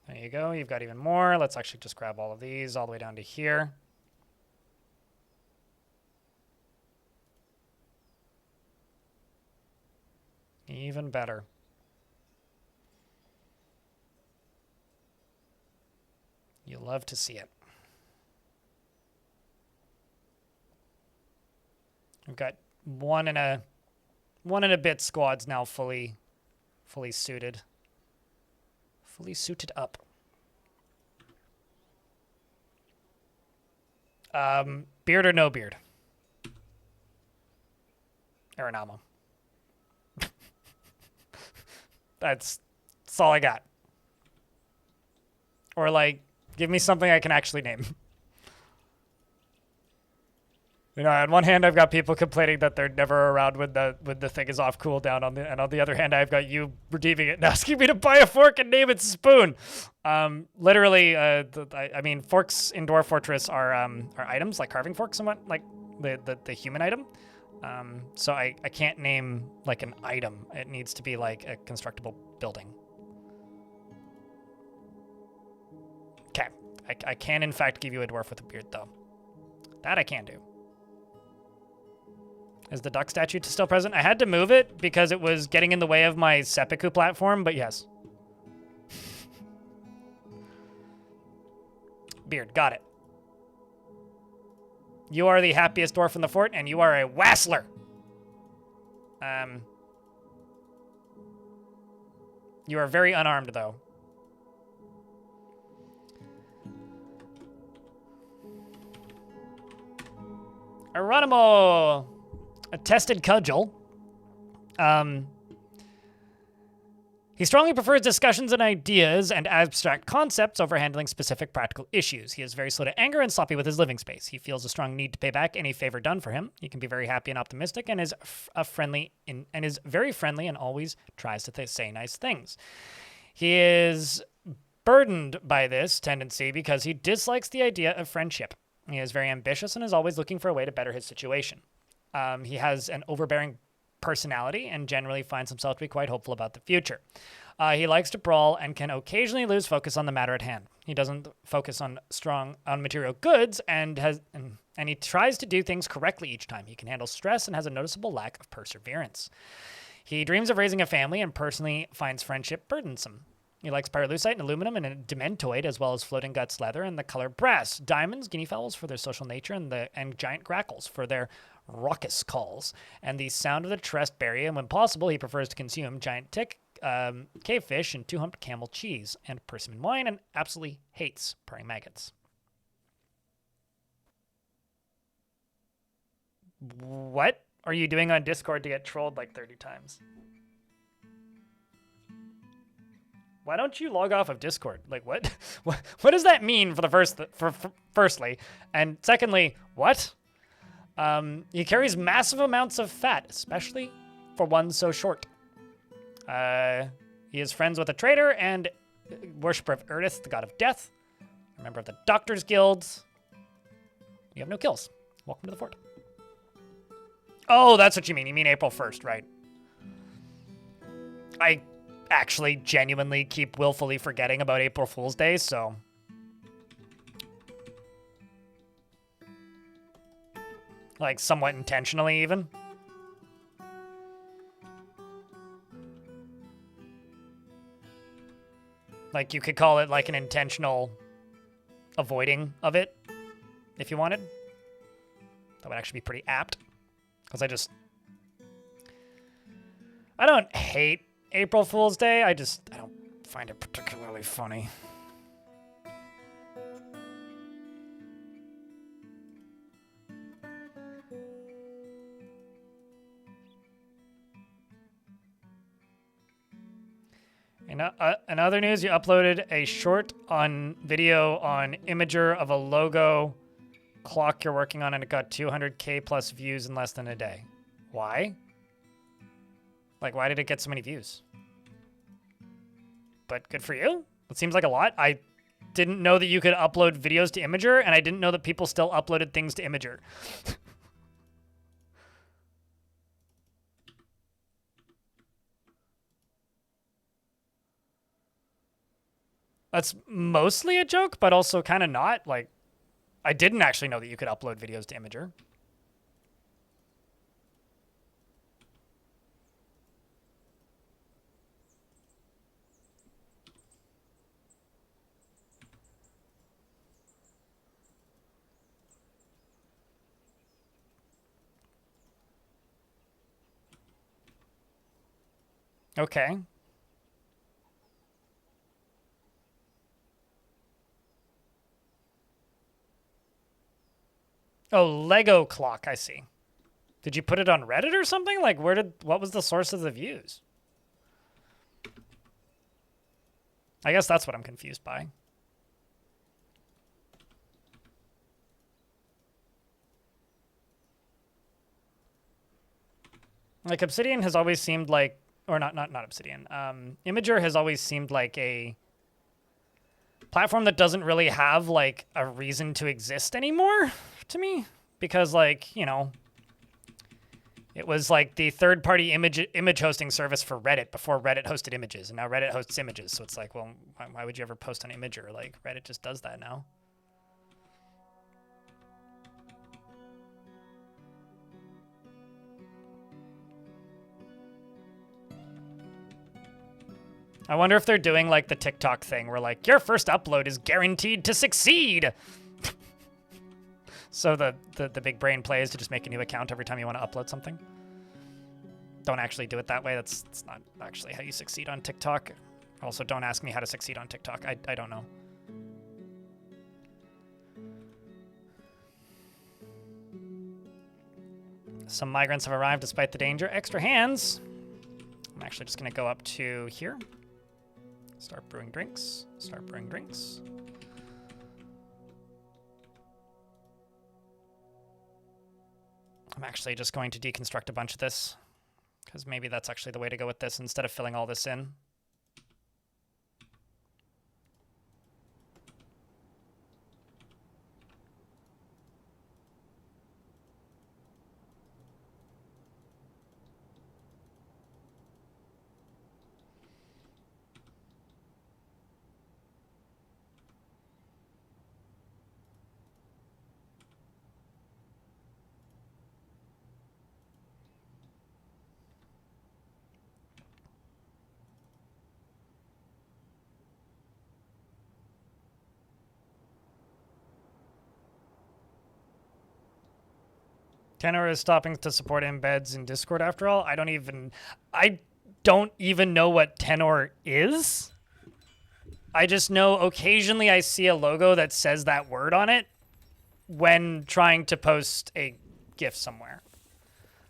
There you go, you've got even more. Let's actually just grab all of these all the way down to here. Even better. You love to see it. We've got one and a bit squads now fully suited. Fully suited up. Beard or no beard? Aeronamo. That's all I got. Or like, give me something I can actually name. You know, on one hand, I've got people complaining that they're never around when the thing is off cooldown. And on the other hand, I've got you redeeming it and asking me to buy a fork and name it Spoon. Literally, I mean, forks in Dwarf Fortress are items like carving forks and what, like the human item. So I can't name like an item. It needs to be like a constructible building. Okay, I can in fact give you a dwarf with a beard though. That I can do. Is the duck statue still present? I had to move it because it was getting in the way of my seppuku platform, but yes. Beard, got it. You are the happiest dwarf in the fort, and you are a wassler. You are very unarmed, though. Geronimo! A tested cudgel. He strongly prefers discussions and ideas and abstract concepts over handling specific practical issues. He is very slow to anger and sloppy with his living space. He feels a strong need to pay back any favor done for him. He can be very happy and optimistic and is very friendly and always tries to say nice things. He is burdened by this tendency because he dislikes the idea of friendship. He is very ambitious and is always looking for a way to better his situation. He has an overbearing personality and generally finds himself to be quite hopeful about the future. He likes to brawl and can occasionally lose focus on the matter at hand. He doesn't focus on material goods and he tries to do things correctly each time. He can handle stress and has a noticeable lack of perseverance. He dreams of raising a family and personally finds friendship burdensome. He likes pyrolusite and aluminum and a dementoid, as well as floating guts leather and the color brass, diamonds, guinea fowls for their social nature, and giant grackles for their raucous calls, and the sound of the tressed berry, and when possible, he prefers to consume giant tick, cavefish, and two-humped camel cheese, and persimmon wine, and absolutely hates praying maggots. What are you doing on Discord to get trolled like 30 times? Why don't you log off of Discord? Like, what? What does that mean firstly? And secondly, what? He carries massive amounts of fat, especially for one so short. He is friends with a traitor and worshiper of Erdith, the god of death, a member of the Doctors Guild. You have no kills. Welcome to the fort. Oh, that's what you mean. You mean April 1st, right? I actually genuinely keep willfully forgetting about April Fool's Day, so... like, somewhat intentionally, even. Like, you could call it, like, an intentional avoiding of it, if you wanted. That would actually be pretty apt. Because I don't hate April Fool's Day, I don't find it particularly funny. In other news, you uploaded a short on video on Imager of a logo clock you're working on, and it got 200K plus views in less than a day. Why? Like, why did it get so many views? But good for you. It seems like a lot. I didn't know that you could upload videos to Imager, and I didn't know that people still uploaded things to Imager. That's mostly a joke, but also kind of not. Like, I didn't actually know that you could upload videos to Imager. Okay. Oh, Lego clock, I see. Did you put it on Reddit or something? Like, what was the source of the views? I guess that's what I'm confused by. Like Obsidian has always seemed like, or not Obsidian. Imager has always seemed like a platform that doesn't really have like a reason to exist anymore to me, because like, you know, it was like the third-party image hosting service for Reddit before Reddit hosted images, and now Reddit hosts images. So it's like, well, why would you ever post on Imager? Like Reddit just does that now. I wonder if they're doing like the TikTok thing where like your first upload is guaranteed to succeed. So the big brain play is to just make a new account every time you want to upload something. Don't actually do it that way. That's not actually how you succeed on TikTok. Also, don't ask me how to succeed on TikTok. I don't know. Some migrants have arrived despite the danger. Extra hands. I'm actually just going to go up to here. Start brewing drinks. Start brewing drinks. I'm actually just going to deconstruct a bunch of this, because maybe that's actually the way to go with this instead of filling all this in. Tenor is stopping to support embeds in Discord after all. I don't even know what Tenor is. I just know occasionally I see a logo that says that word on it when trying to post a GIF somewhere.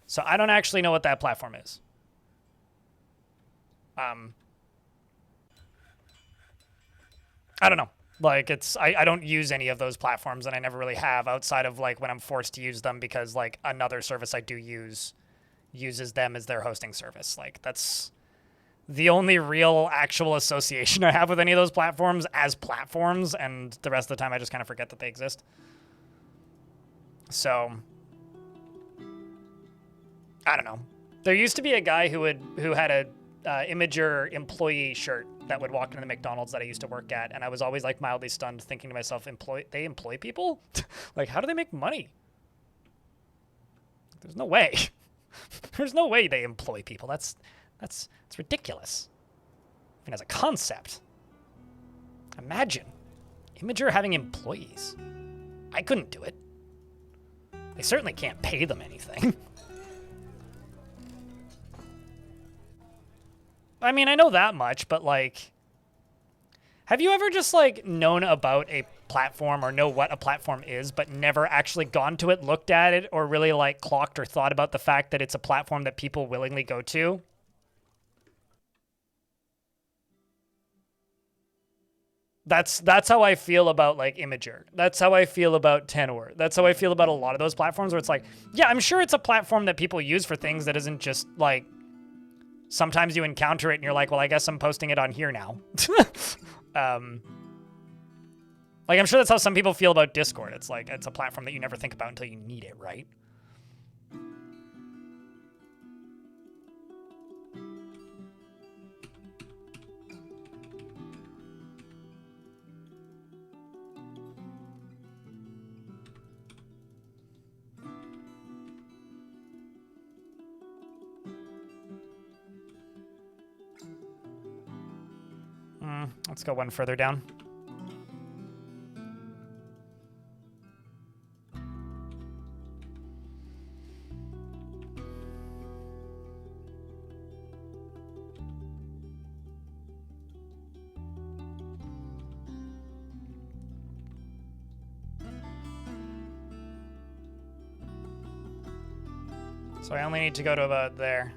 So I don't actually know what that platform is. I don't know. Like, I don't use any of those platforms, and I never really have, outside of, like, when I'm forced to use them because, like, another service I do use uses them as their hosting service. Like, that's the only real actual association I have with any of those platforms as platforms, and the rest of the time I just kind of forget that they exist. So, I don't know. There used to be a guy who had a Imager employee shirt that would walk into the McDonald's that I used to work at, and I was always like mildly stunned, thinking to myself, they employ people? Like, how do they make money? There's no way. There's no way they employ people. That's ridiculous. I mean, as a concept, imagine Imager having employees. I couldn't do it. They certainly can't pay them anything. I mean, I know that much, but, like, have you ever just, like, known about a platform or know what a platform is, but never actually gone to it, looked at it, or really, like, clocked or thought about the fact that it's a platform that people willingly go to? That's how I feel about, like, Imager. That's how I feel about Tenor. That's how I feel about a lot of those platforms where it's like, yeah, I'm sure it's a platform that people use for things that isn't just, like, sometimes you encounter it and you're like, well, I guess I'm posting it on here now. Like, I'm sure that's how some people feel about Discord. It's like, it's a platform that you never think about until you need it, right? Let's go one further down. So I only need to go to about there.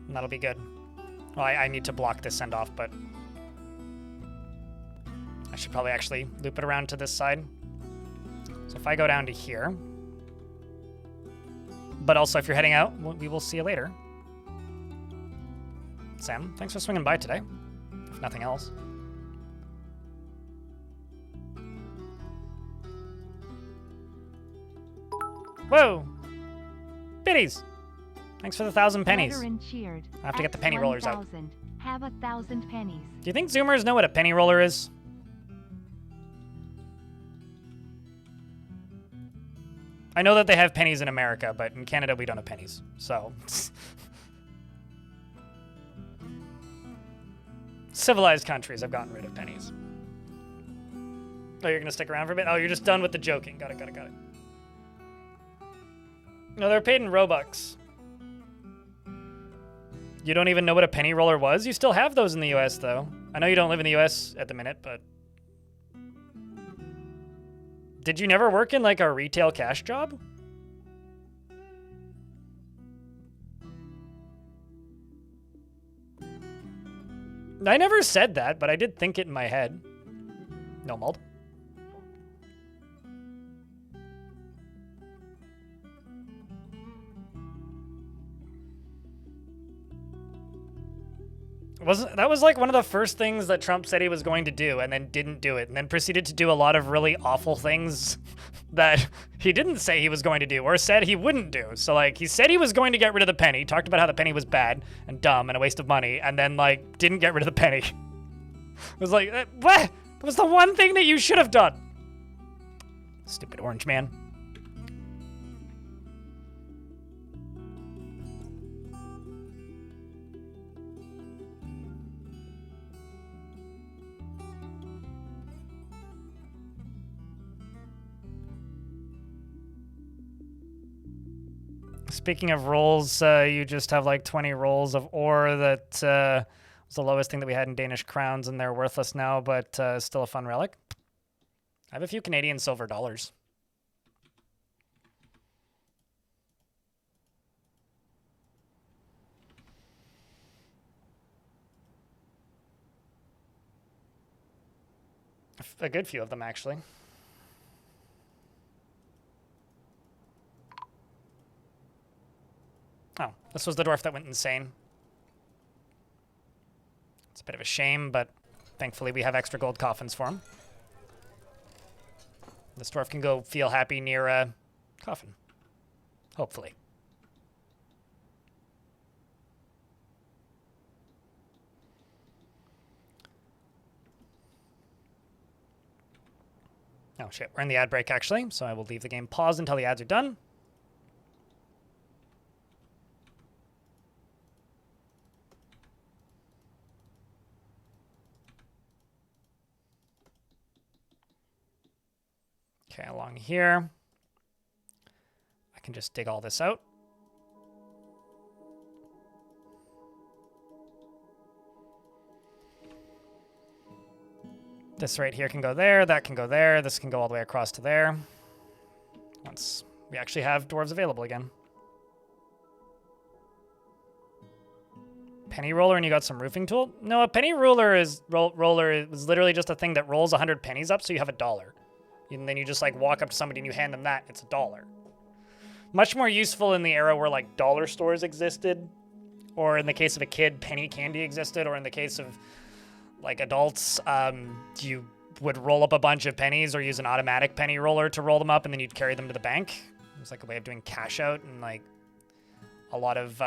And that'll be good. Well, I need to block this send off, but I should probably actually loop it around to this side. So if I go down to here, But also, if you're heading out, we will see you later. Sam, thanks for swinging by today, if nothing else. Whoa! Biddies! Thanks for the 1,000 pennies. Veteran cheered. I have to get the At penny rollers out. 1,000. Have 1,000 pennies. Do you think Zoomers know what a penny roller is? I know that they have pennies in America, but in Canada we don't have pennies, so... Civilized countries have gotten rid of pennies. Oh, you're gonna stick around for a bit? Oh, you're just done with the joking. Got it. No, they're paid in Robux. You don't even know what a penny roller was? You still have those in the US, though. I know you don't live in the US at the minute, but... Did you never work in, like, a retail cash job? I never said that, but I did think it in my head. No mold. That was like one of the first things that Trump said he was going to do and then didn't do it, and then proceeded to do a lot of really awful things that he didn't say he was going to do or said he wouldn't do. So like he said he was going to get rid of the penny, talked about how the penny was bad and dumb and a waste of money, and then like didn't get rid of the penny. It was like, what? That was the one thing that you should have done. Stupid orange man. Speaking of rolls, you just have like 20 rolls of ore that was the lowest thing that we had in Danish crowns, and they're worthless now, but still a fun relic. I have a few Canadian silver dollars. A good few of them, actually. Oh, this was the dwarf that went insane. It's a bit of a shame, but thankfully we have extra gold coffins for him. This dwarf can go feel happy near a coffin. Hopefully. Oh shit, we're in the ad break actually, so I will leave the game paused until the ads are done. Okay, along here, I can just dig all this out. This right here can go there, that can go there, this can go all the way across to there. Once we actually have dwarves available again. Penny roller and you got some roofing tool? No, a penny roller is literally just a thing that rolls 100 pennies up so you have $1. And then you just like walk up to somebody and you hand them that. It's $1. Much more useful in the era where like dollar stores existed, or in the case of a kid, penny candy existed, or in the case of like adults, you would roll up a bunch of pennies or use an automatic penny roller to roll them up, and then you'd carry them to the bank. It was like a way of doing cash out and like a lot of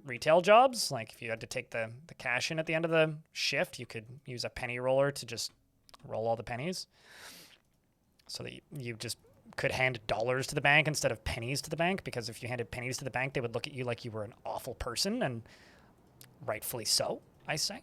retail jobs. Like if you had to take the cash in at the end of the shift, you could use a penny roller to just roll all the pennies. So that you just could hand dollars to the bank instead of pennies to the bank, because if you handed pennies to the bank, they would look at you like you were an awful person, and rightfully so, I say.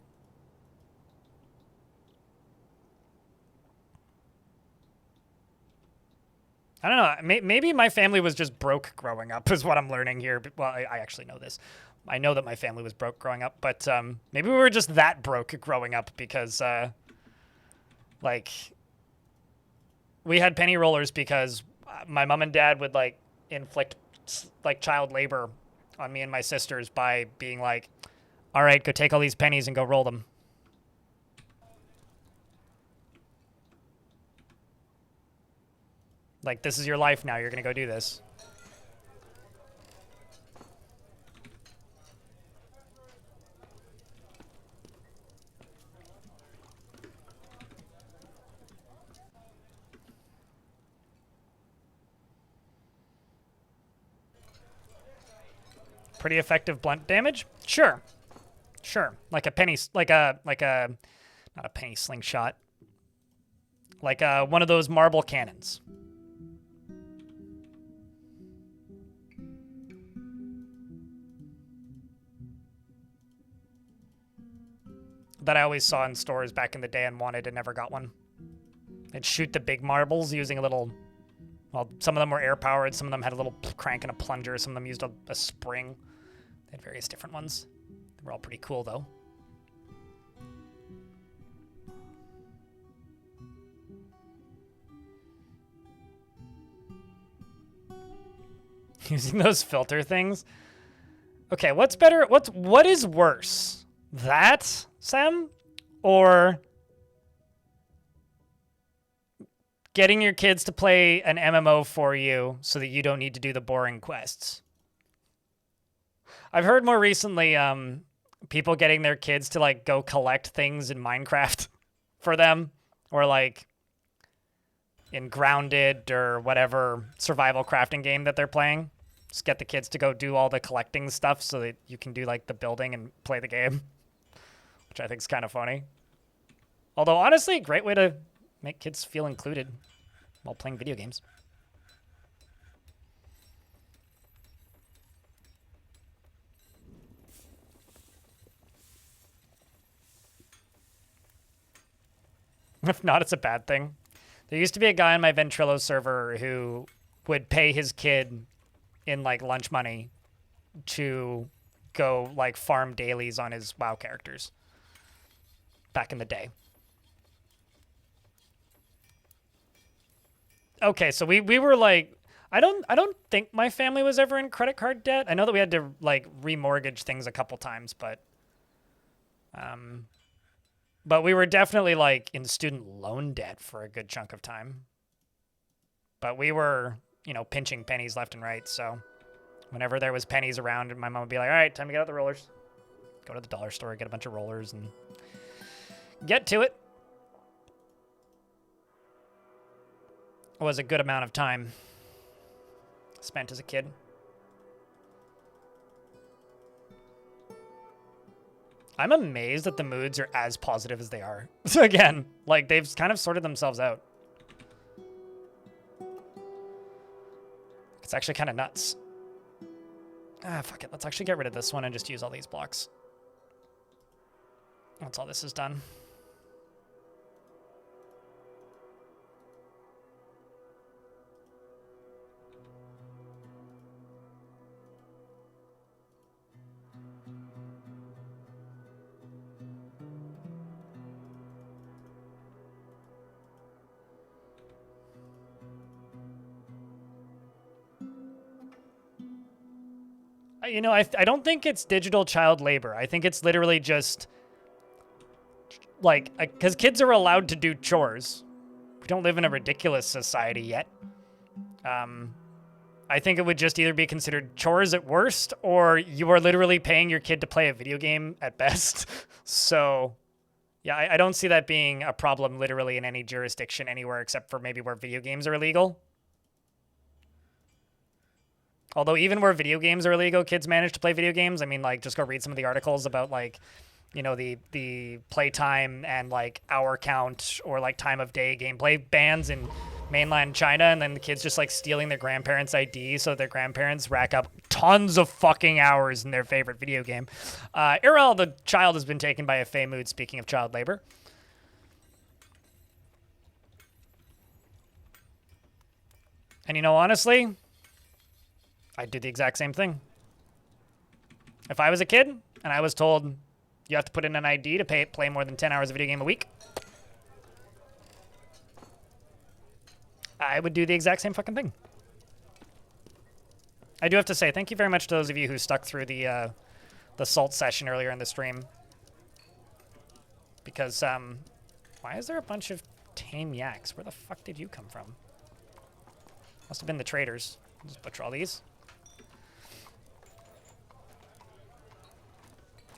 I don't know. Maybe my family was just broke growing up is what I'm learning here. Well, I actually know this. I know that my family was broke growing up, but maybe we were just that broke growing up because, like... We had penny rollers because my mom and dad would like inflict like child labor on me and my sisters by being like, all right, go take all these pennies and go roll them. Like, this is your life now. You're going to go do this. pretty effective blunt damage? Sure. Sure. Like a penny, like a, not a penny slingshot. Like one of those marble cannons. That I always saw in stores back in the day and wanted and never got one. They'd shoot the big marbles using a little, well, some of them were air powered, some of them had a little crank and a plunger, some of them used a spring. They had various different ones. They were all pretty cool though. Using those filter things. Okay, what's better? What is worse? That, Sam? Or getting your kids to play an MMO for you so that you don't need to do the boring quests? I've heard more recently people getting their kids to like go collect things in Minecraft for them, or like in Grounded or whatever survival crafting game that they're playing. Just get the kids to go do all the collecting stuff so that you can do like the building and play the game, which I think is kind of funny. Although honestly, great way to make kids feel included while playing video games. If not, it's a bad thing. There used to be a guy on my Ventrilo server who would pay his kid in like lunch money to go like farm dailies on his WoW characters back in the day. Okay, so we were like, I don't think my family was ever in credit card debt. I know that we had to like remortgage things a couple times, but we were definitely like in student loan debt for a good chunk of time. But we were, you know, pinching pennies left and right. So whenever there was pennies around, my mom would be like, all right, time to get out the rollers. Go to the dollar store, get a bunch of rollers, and get to it. It was a good amount of time spent as a kid. I'm amazed that the moods are as positive as they are. So again, like they've kind of sorted themselves out. It's actually kind of nuts. Ah, fuck it. Let's actually get rid of this one and just use all these blocks. Once all this is done. You know, I don't think it's digital child labor. I think it's literally just, like, because kids are allowed to do chores. We don't live in a ridiculous society yet. I think it would just either be considered chores at worst, or you are literally paying your kid to play a video game at best. So, yeah, I don't see that being a problem literally in any jurisdiction anywhere except for maybe where video games are illegal. Although even where video games are illegal, kids manage to play video games. I mean, like, just go read some of the articles about, like, you know, the playtime and, like, hour count or, like, time of day gameplay bans in mainland China, and then the kids just, like, stealing their grandparents' ID so their grandparents rack up tons of fucking hours in their favorite video game. Irel, the child, has been taken by a Fey mood, speaking of child labor. And, you know, honestly, I'd do the exact same thing. If I was a kid and I was told you have to put in an ID to play more than 10 hours of video game a week, I would do the exact same fucking thing. I do have to say, thank you very much to those of you who stuck through the salt session earlier in the stream. Because, why is there a bunch of tame yaks? Where the fuck did you come from? Must have been the traders. I'll just butcher all these.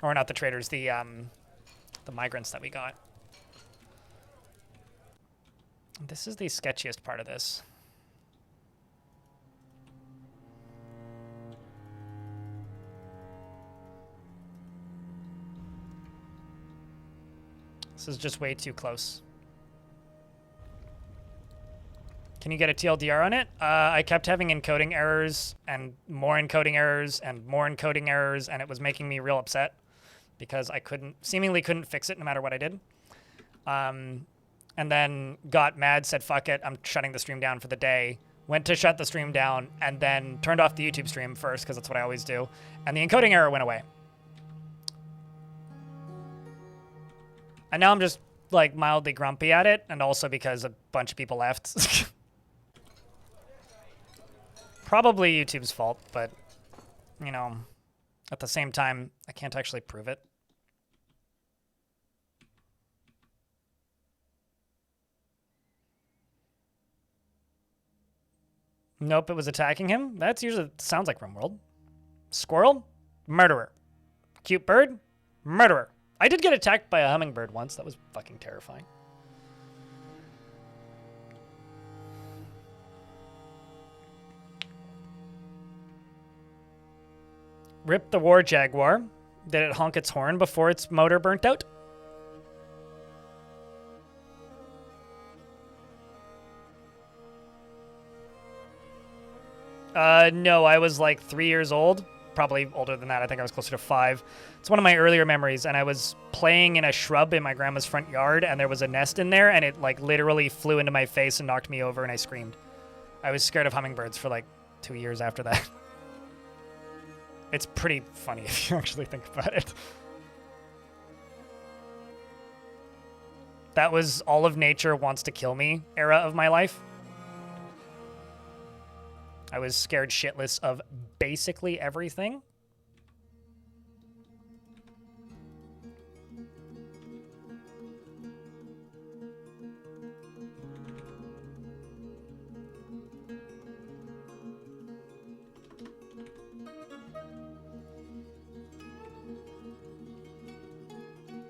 Or not the traders, the migrants that we got. This is the sketchiest part of this. This is just way too close. Can you get a TLDR on it? I kept having encoding errors and more encoding errors and more encoding errors, and it was making me real upset because I seemingly couldn't fix it no matter what I did. And then got mad, said, fuck it, I'm shutting the stream down for the day. Went to shut the stream down and then turned off the YouTube stream first because that's what I always do. And the encoding error went away. And now I'm just like mildly grumpy at it, and also because a bunch of people left. Probably YouTube's fault, but, you know, at the same time, I can't actually prove it. Nope, it was attacking him. That's usually sounds like RimWorld. Squirrel, murderer. Cute bird, murderer. I did get attacked by a hummingbird once. That was fucking terrifying. Rip the war jaguar. Did it honk its horn before its motor burnt out? No, I was like 3 years old. Probably older than that. I think I was closer to 5. It's one of my earlier memories, and I was playing in a shrub in my grandma's front yard, and there was a nest in there, and it like literally flew into my face and knocked me over, and I screamed. I was scared of hummingbirds for like 2 years after that. It's pretty funny if you actually think about it. That was all of nature wants to kill me era of my life. I was scared shitless of basically everything.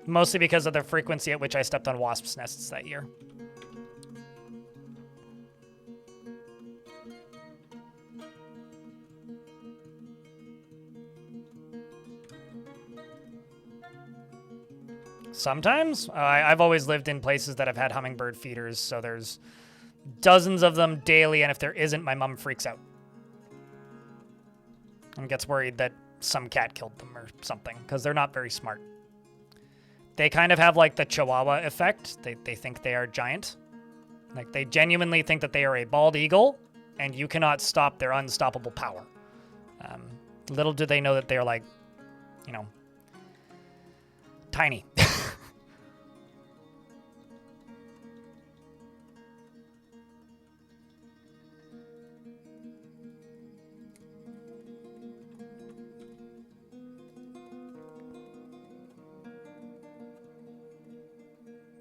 Mostly because of the frequency at which I stepped on wasps' nests that year. Sometimes. I've always lived in places that have had hummingbird feeders, so there's dozens of them daily, and if there isn't, my mom freaks out. And gets worried that some cat killed them or something, because they're not very smart. They kind of have like the Chihuahua effect. They think they are giant. Like they genuinely think that they are a bald eagle, and you cannot stop their unstoppable power. Little do they know that they are like, you know, tiny.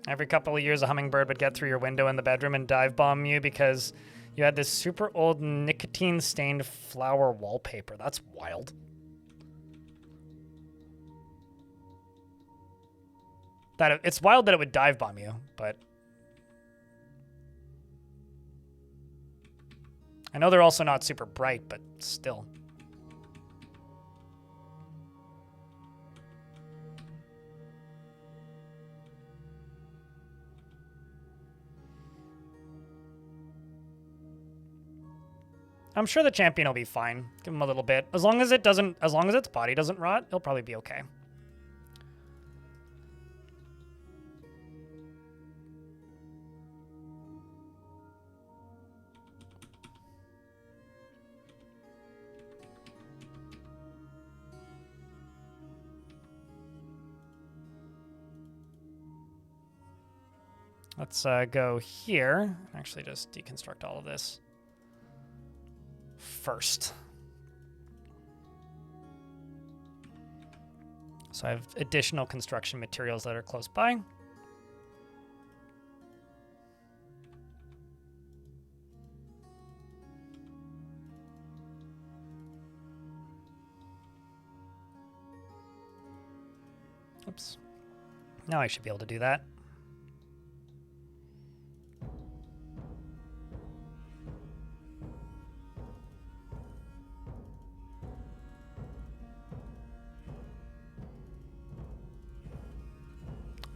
Every couple of years, a hummingbird would get through your window in the bedroom and dive bomb you because you had this super old nicotine-stained flower wallpaper. That's wild. It's wild that it would dive bomb you, but I know they're also not super bright, but still. I'm sure the champion will be fine. Give him a little bit. As long as its body doesn't rot, it'll probably be okay. Let's go here. Actually, just deconstruct all of this first. So I have additional construction materials that are close by. Oops. Now I should be able to do that.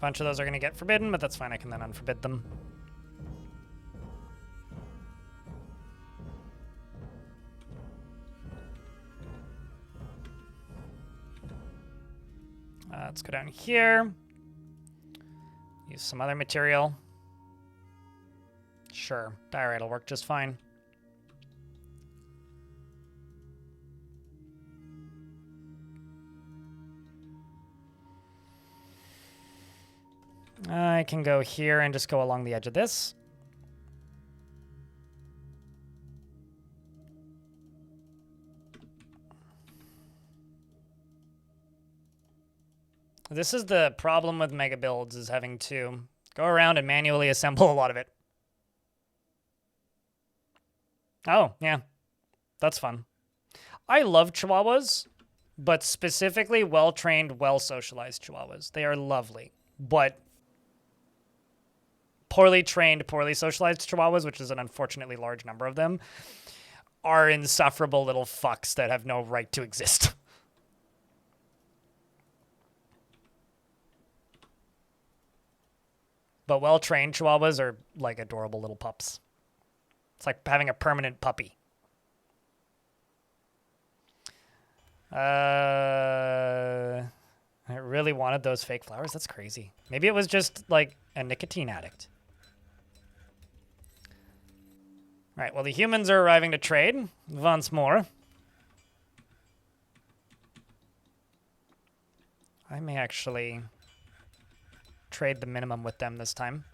bunch of those are going to get forbidden, but that's fine. I can then unforbid them. Let's go down here. Use some other material. Sure, diorite will work just fine. I can go here and just go along the edge of this. This is the problem with mega builds, is having to go around and manually assemble a lot of it. Oh, yeah. That's fun. I love Chihuahuas, but specifically well-trained, well-socialized Chihuahuas. They are lovely. But poorly trained, poorly socialized Chihuahuas, which is an unfortunately large number of them, are insufferable little fucks that have no right to exist. But well-trained Chihuahuas are like adorable little pups. It's like having a permanent puppy. I really wanted those fake flowers. That's crazy. Maybe it was just like a nicotine addict. All right, well, the humans are arriving to trade once more. I may actually trade the minimum with them this time.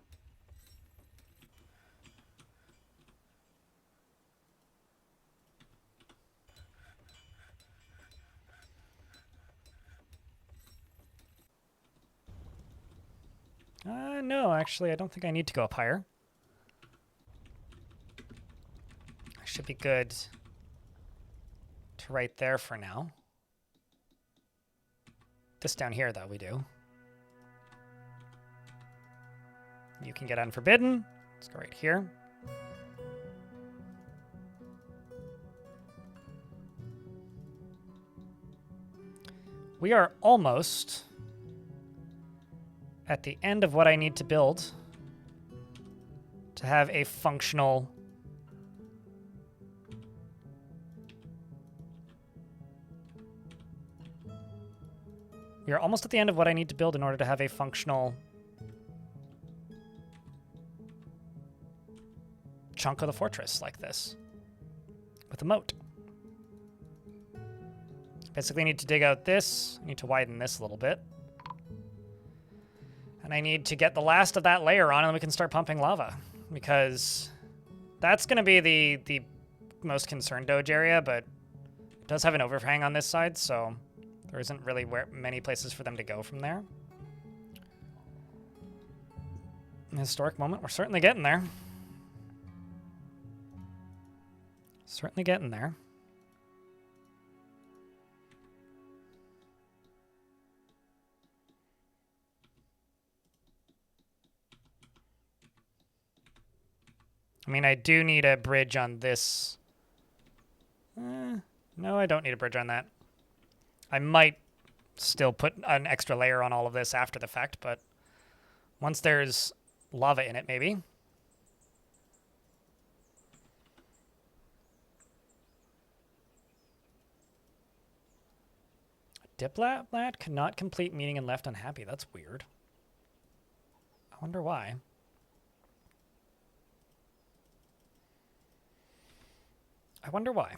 No, actually, I don't think I need to go up higher. I should be good to right there for now. This down here, though, we do. You can get unforbidden. Let's go right here. We are almost at the end of what I need to build to have a functional we are almost at the end of what I need to build in order to have a functional chunk of the fortress like this with a moat. Basically, I need to dig out this. I need to widen this a little bit. And I need to get the last of that layer on, and we can start pumping lava. Because that's going to be the most concerned Doge area, but it does have an overhang on this side, so there isn't really many places for them to go from there. An historic moment. We're certainly getting there. Certainly getting there. I mean, I do need a bridge on this. No, I don't need a bridge on that. I might still put an extra layer on all of this after the fact, but once there's lava in it, maybe. Diplomat cannot complete meeting and left unhappy. That's weird. I wonder why. I wonder why.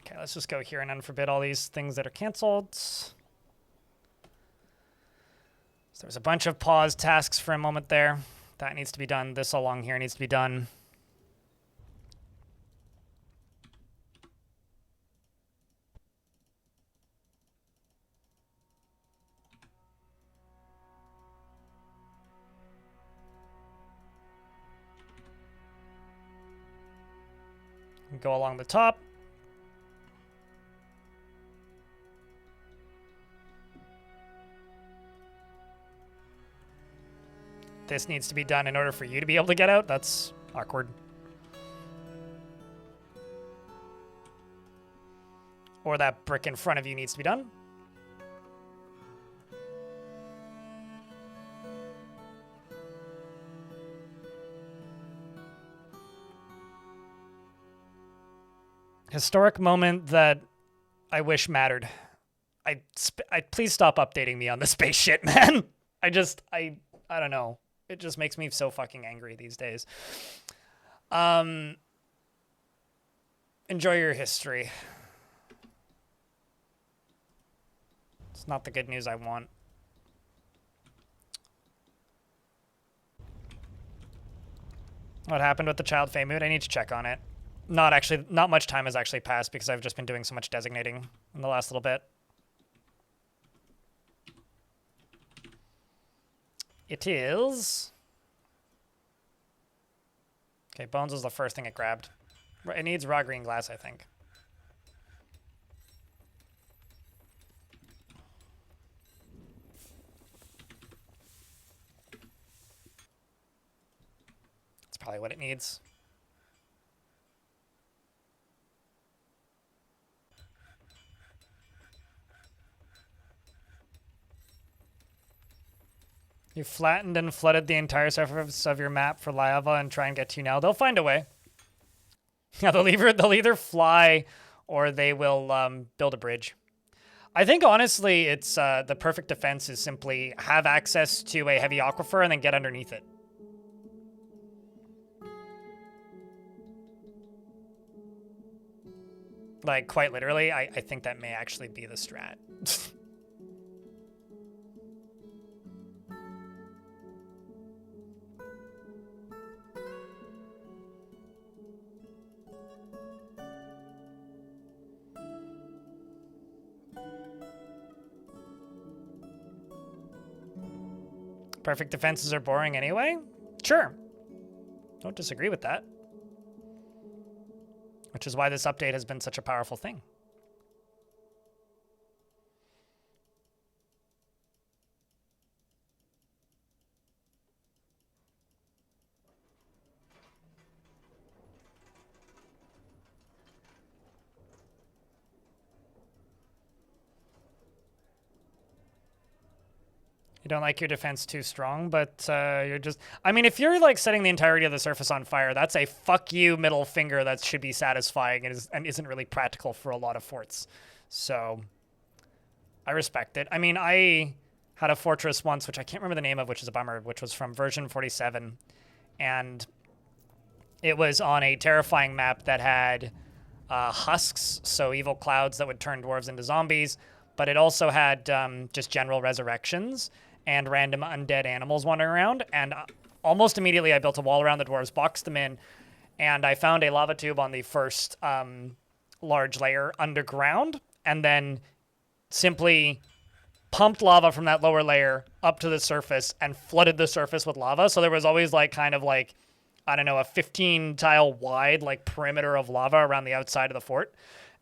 Okay, let's just go here and unforbid all these things that are canceled. So there's a bunch of pause tasks for a moment there. That needs to be done. This along here needs to be done. Go along the top. this needs to be done in order for you to be able to get out. That's awkward. Or that brick in front of you needs to be done. Historic moment that I wish mattered. I please stop updating me on the space shit, man. I don't know. It just makes me so fucking angry these days. Enjoy your history. It's not the good news I want. What happened with the child Fey mood? I need to check on it. Not much time has actually passed because I've just been doing so much designating in the last little bit. It is... Okay, bones was the first thing it grabbed. It needs raw green glass, I think. That's probably what it needs. You flattened and flooded the entire surface of your map for lava and try and get to you now. They'll find a way. Yeah, they'll either fly or they will build a bridge. I think, honestly, it's the perfect defense is simply have access to a heavy aquifer and then get underneath it. Like, quite literally, I think that may actually be the strat. Perfect defenses are boring anyway? Sure. Don't disagree with that. Which is why this update has been such a powerful thing. You don't like your defense too strong, but you're just... I mean, if you're, like, setting the entirety of the surface on fire, that's a fuck you middle finger that should be satisfying and isn't really practical for a lot of forts. So, I respect it. I mean, I had a fortress once, which I can't remember the name of, which is a bummer, which was from version 47. And it was on a terrifying map that had husks, so evil clouds that would turn dwarves into zombies. But it also had just general resurrections and random undead animals wandering around. And almost immediately I built a wall around the dwarves, boxed them in, and I found a lava tube on the first large layer underground, and then simply pumped lava from that lower layer up to the surface and flooded the surface with lava. So there was always like kind of like, I don't know, a 15 tile wide like perimeter of lava around the outside of the fort.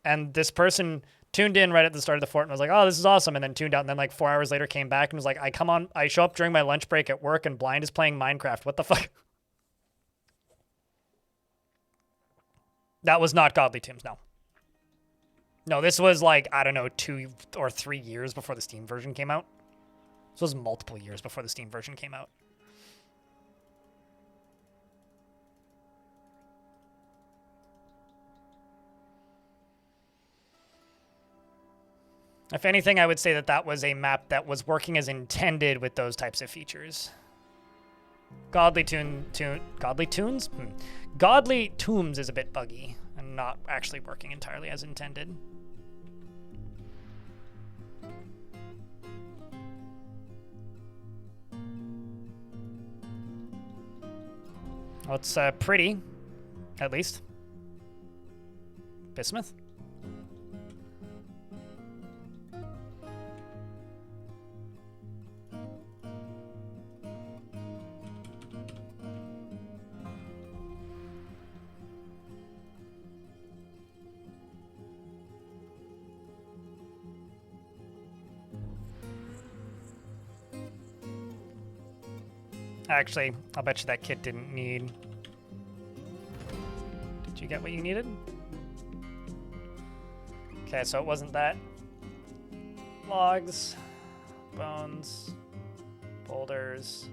And this person tuned in right at the start of the fort and was like, oh, this is awesome. And then tuned out. And then like 4 hours later came back and was like, I show up during my lunch break at work and Blind is playing Minecraft. What the fuck? That was not Godly Tombs, no. No, this was like, I don't know, 2 or 3 years before the Steam version came out. This was multiple years before the Steam version came out. If anything, I would say that that was a map that was working as intended with those types of features. Godly Tombs is a bit buggy and not actually working entirely as intended. Well, it's pretty, at least. Bismuth? Actually, I'll bet you that kit didn't need... Did you get what you needed? Okay, so it wasn't that. Logs, bones, boulders,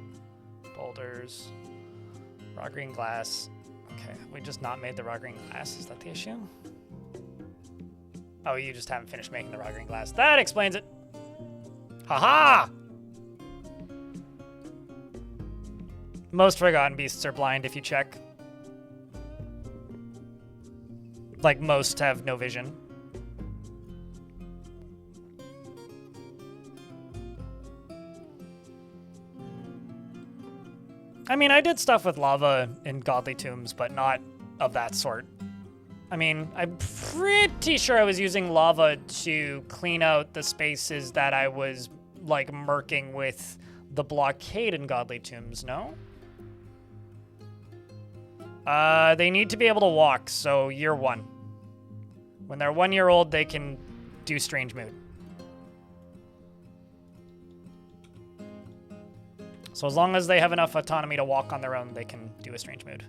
raw green glass. Okay, we just not made the raw green glass. Is that the issue? Oh, you just haven't finished making the raw green glass. That explains it. Haha! Most Forgotten Beasts are blind if you check. Like, most have no vision. I mean, I did stuff with lava in Godly Tombs, but not of that sort. I mean, I'm pretty sure I was using lava to clean out the spaces that I was, like, murking with the blockade in Godly Tombs, no? They need to be able to walk, so year 1. When they're 1 year old, they can do Strange Mood. So as long as they have enough autonomy to walk on their own, they can do a Strange Mood.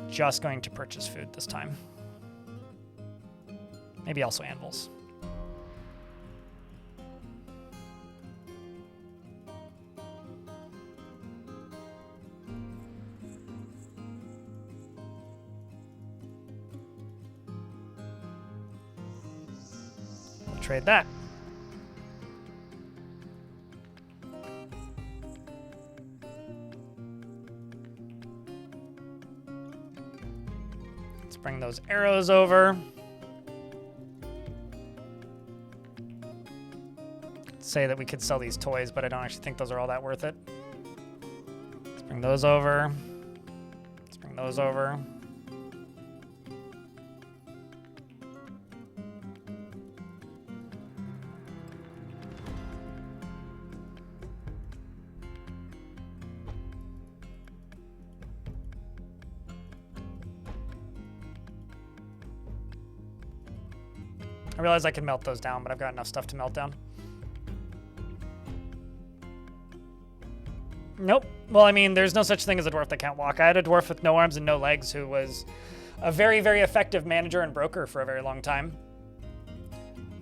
Just going to purchase food this time. Maybe also anvils. We'll trade that. Bring those arrows over. Say that we could sell these toys, but I don't actually think those are all that worth it. Let's bring those over. Let's bring those over. I realize I can melt those down, but I've got enough stuff to melt down. Nope. Well, I mean, there's no such thing as a dwarf that can't walk. I had a dwarf with no arms and no legs who was a very, very effective manager and broker for a very long time.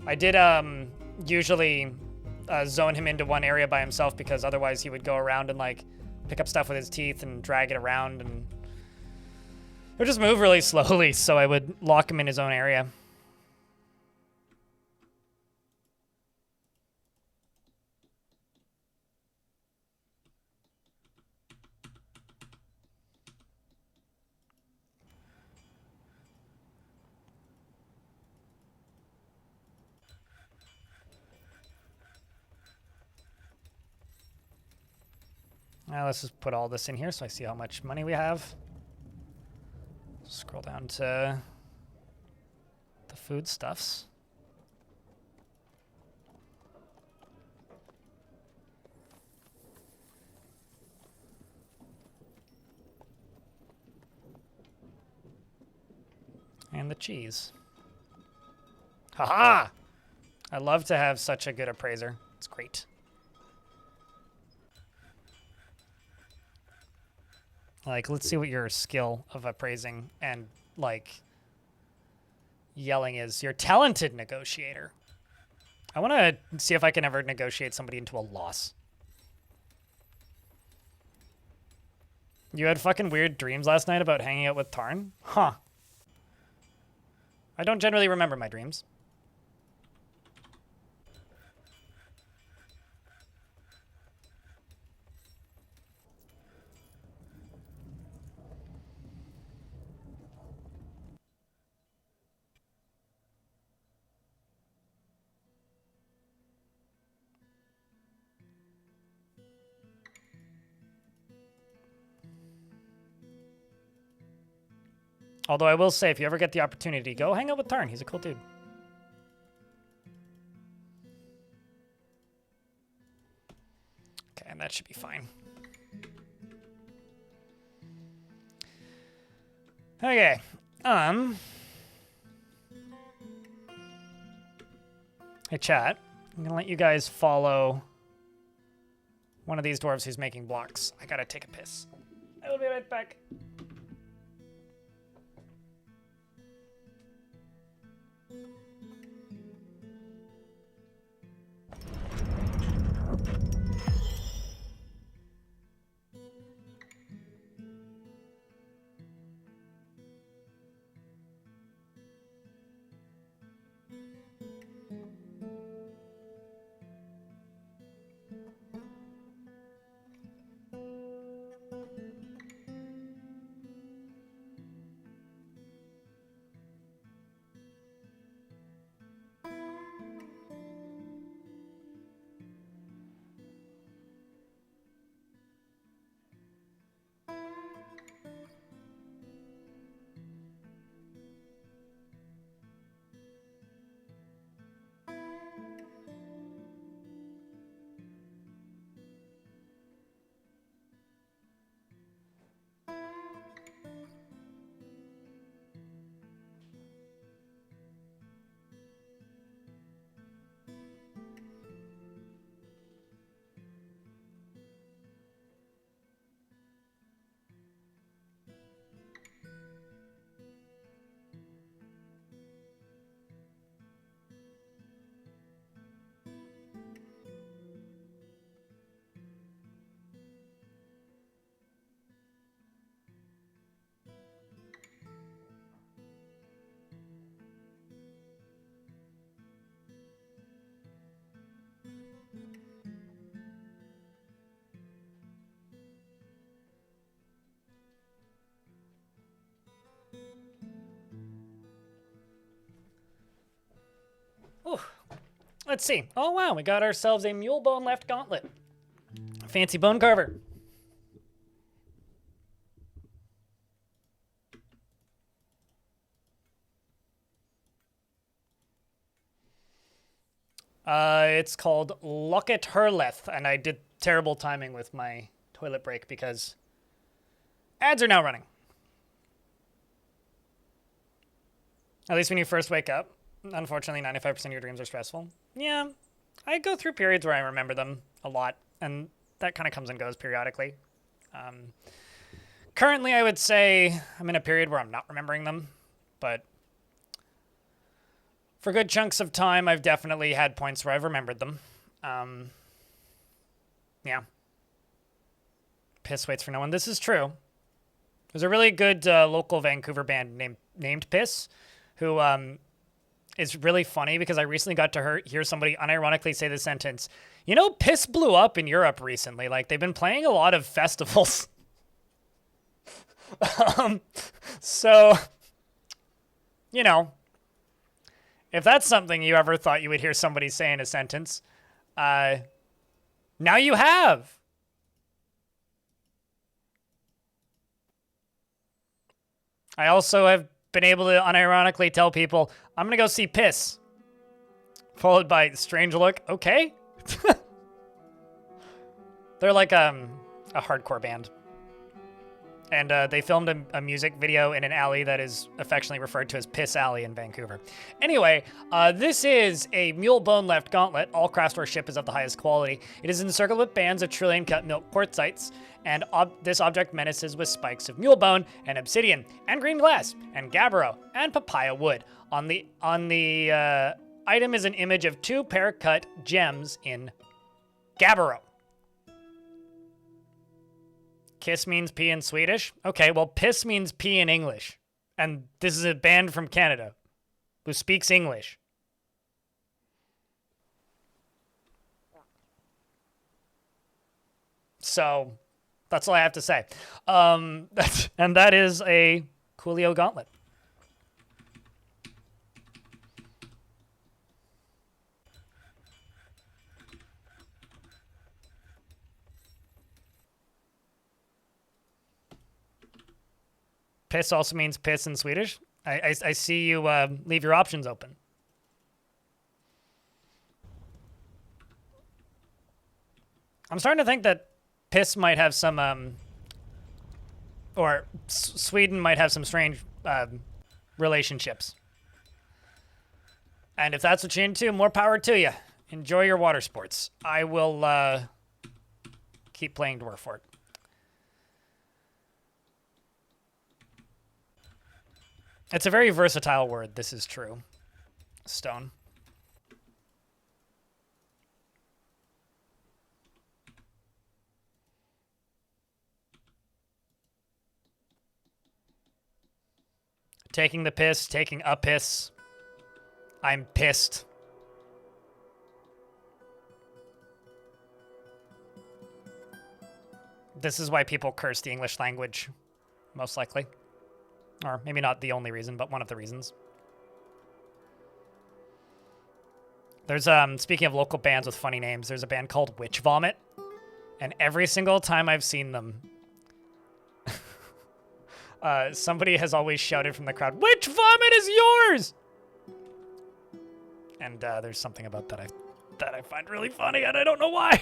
I did usually zone him into one area by himself because otherwise he would go around and like pick up stuff with his teeth and drag it around and it would just move really slowly, so I would lock him in his own area. Now let's just put all this in here so I see how much money we have. Scroll down to the foodstuffs. And the cheese. Haha! I love to have such a good appraiser. It's great. Like, let's see what your skill of appraising and, like, yelling is. You're a talented negotiator. I want to see if I can ever negotiate somebody into a loss. You had fucking weird dreams last night about hanging out with Tarn? Huh. I don't generally remember my dreams. Although I will say, if you ever get the opportunity, go hang out with Tarn. He's a cool dude. Okay, and that should be fine. Okay. Hey, chat. I'm going to let you guys follow one of these dwarves who's making blocks. I gotta take a piss. I will be right back. Ooh. Let's see. Oh, wow. We got ourselves a mule bone left gauntlet. Fancy bone carver. It's called Locket Hurleth, and I did terrible timing with my toilet break because ads are now running. At least when you first wake up. Unfortunately, 95% of your dreams are stressful. Yeah, I go through periods where I remember them a lot, and that kind of comes and goes periodically. Currently, I would say I'm in a period where I'm not remembering them, but for good chunks of time, I've definitely had points where I've remembered them. Yeah. Piss waits for no one. This is true. There's a really good local Vancouver band named Piss, who is really funny because I recently got to hear somebody unironically say the sentence, you know, Piss blew up in Europe recently. Like, they've been playing a lot of festivals. So, you know, if that's something you ever thought you would hear somebody say in a sentence, now you have. I also have been able to unironically tell people, I'm going to go see Piss. Followed by strange look. Okay. They're like a hardcore band. And they filmed a music video in an alley that is affectionately referred to as Piss Alley in Vancouver. Anyway, this is a mule bone left gauntlet. All craft store ship is of the highest quality. It is encircled with bands of trillion cut milk quartzites, and this object menaces with spikes of mule bone and obsidian and green glass and gabbro and papaya wood. On the item is an image of two pear-cut gems in gabbro. Kiss means pee in Swedish? Okay, well, piss means pee in English. And this is a band from Canada who speaks English. So, that's all I have to say. And that is a Coolio gauntlet. Piss also means piss in Swedish. I see you leave your options open. I'm starting to think that piss might have some, or Sweden might have some strange relationships. And if that's what you're into, more power to you. Enjoy your water sports. I will keep playing Dwarf Fort. It's a very versatile word. This is true. Stone. Taking the piss, taking a piss. I'm pissed. This is why people curse the English language, most likely. Or maybe not the only reason, but one of the reasons. There's, speaking of local bands with funny names, there's a band called Witch Vomit. And every single time I've seen them, somebody has always shouted from the crowd, "Witch Vomit is yours!" And there's something about that I find really funny, and I don't know why.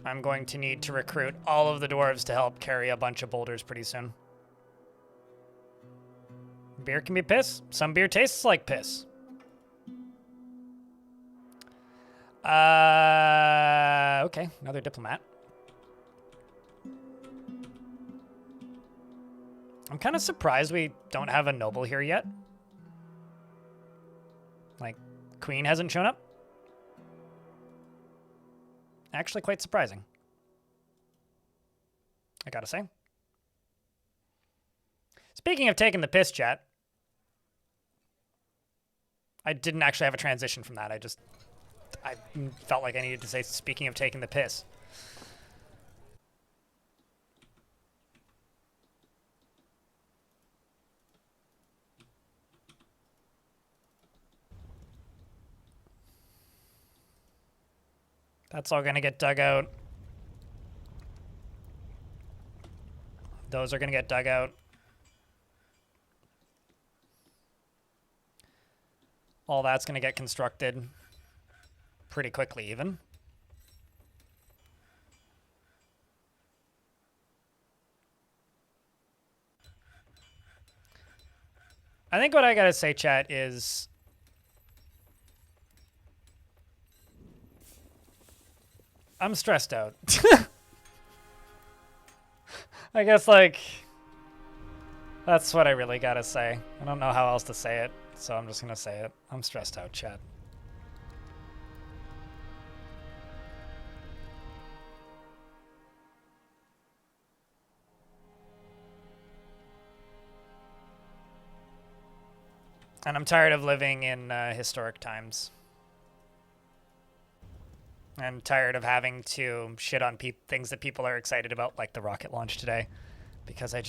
I'm going to need to recruit all of the dwarves to help carry a bunch of boulders pretty soon. Beer can be piss. Some beer tastes like piss. Okay, another diplomat. I'm kind of surprised we don't have a noble here yet. Like, Queen hasn't shown up. Actually quite surprising, I gotta say. Speaking of taking the piss, chat, I didn't actually have a transition from that. I felt like I needed to say, speaking of taking the piss. That's all gonna get dug out. Those are gonna get dug out. All that's gonna get constructed pretty quickly even. I think what I gotta say, chat, is I'm stressed out. I guess, like, that's what I really gotta say. I don't know how else to say it, so I'm just gonna say it. I'm stressed out, chat. And I'm tired of living in historic times. I'm tired of having to shit on things that people are excited about, like the rocket launch today, because I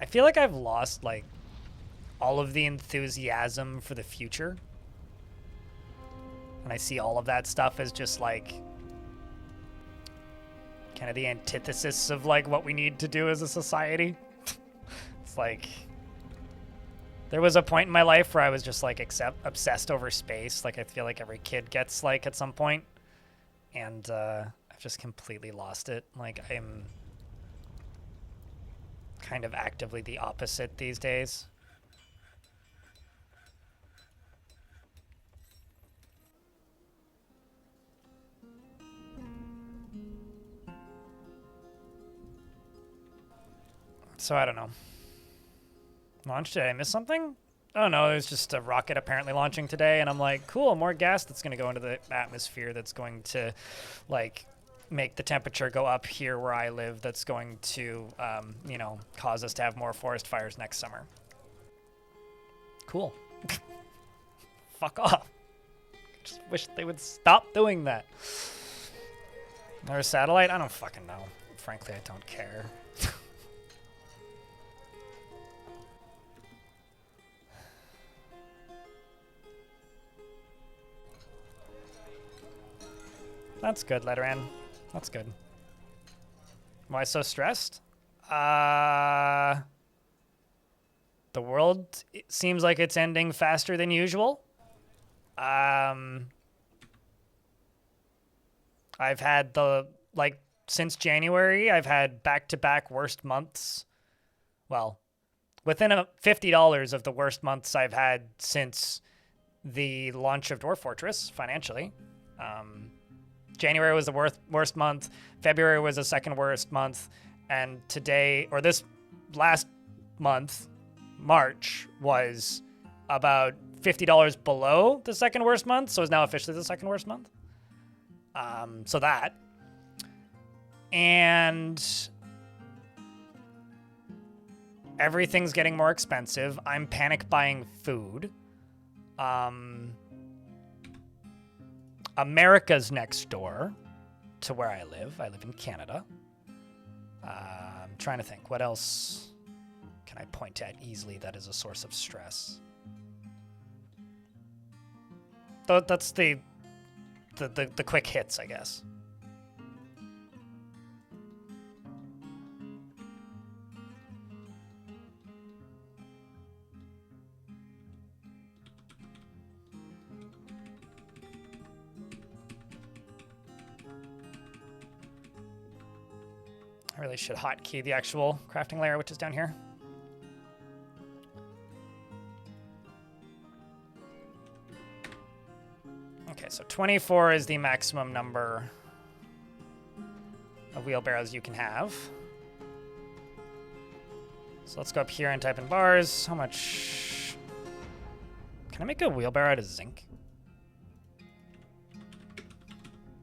feel like I've lost, like, all of the enthusiasm for the future. And I see all of that stuff as just, like, kind of the antithesis of, like, what we need to do as a society. It's like, there was a point in my life where I was just, like, obsessed over space. Like, I feel like every kid gets, like, at some point. And I've just completely lost it. Like, I'm kind of actively the opposite these days. So I don't know. Launch? Did I miss something? Oh no, there's just a rocket apparently launching today, and I'm like, cool, more gas that's going to go into the atmosphere that's going to, like, make the temperature go up here where I live, that's going to, you know, cause us to have more forest fires next summer. Cool. Fuck off. Just wish they would stop doing that. Or a satellite? I don't fucking know. Frankly, I don't care. That's good, Letteran. That's good. Why so stressed? The world, it seems like it's ending faster than usual. I've had since January, I've had back-to-back worst months. Well, within $50 of the worst months I've had since the launch of Dwarf Fortress financially. January was the worst month. February was the second worst month. And today, or this last month, March, was about $50 below the second worst month. So it's now officially the second worst month. So that. And everything's getting more expensive. I'm panic buying food. America's next door to where I live. I live in Canada. I'm trying to think. What else can I point at easily that is a source of stress? That's the quick hits, I guess. I really should hotkey the actual crafting layer, which is down here. Okay, so 24 is the maximum number of wheelbarrows you can have. So let's go up here and type in bars. How much? Can I make a wheelbarrow out of zinc?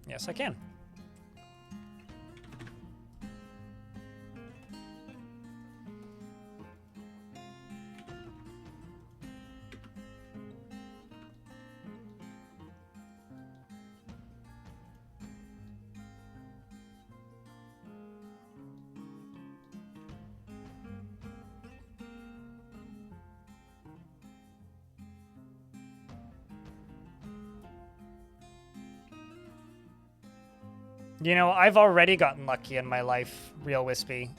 Yes, I can. You know, I've already gotten lucky in my life, real wispy,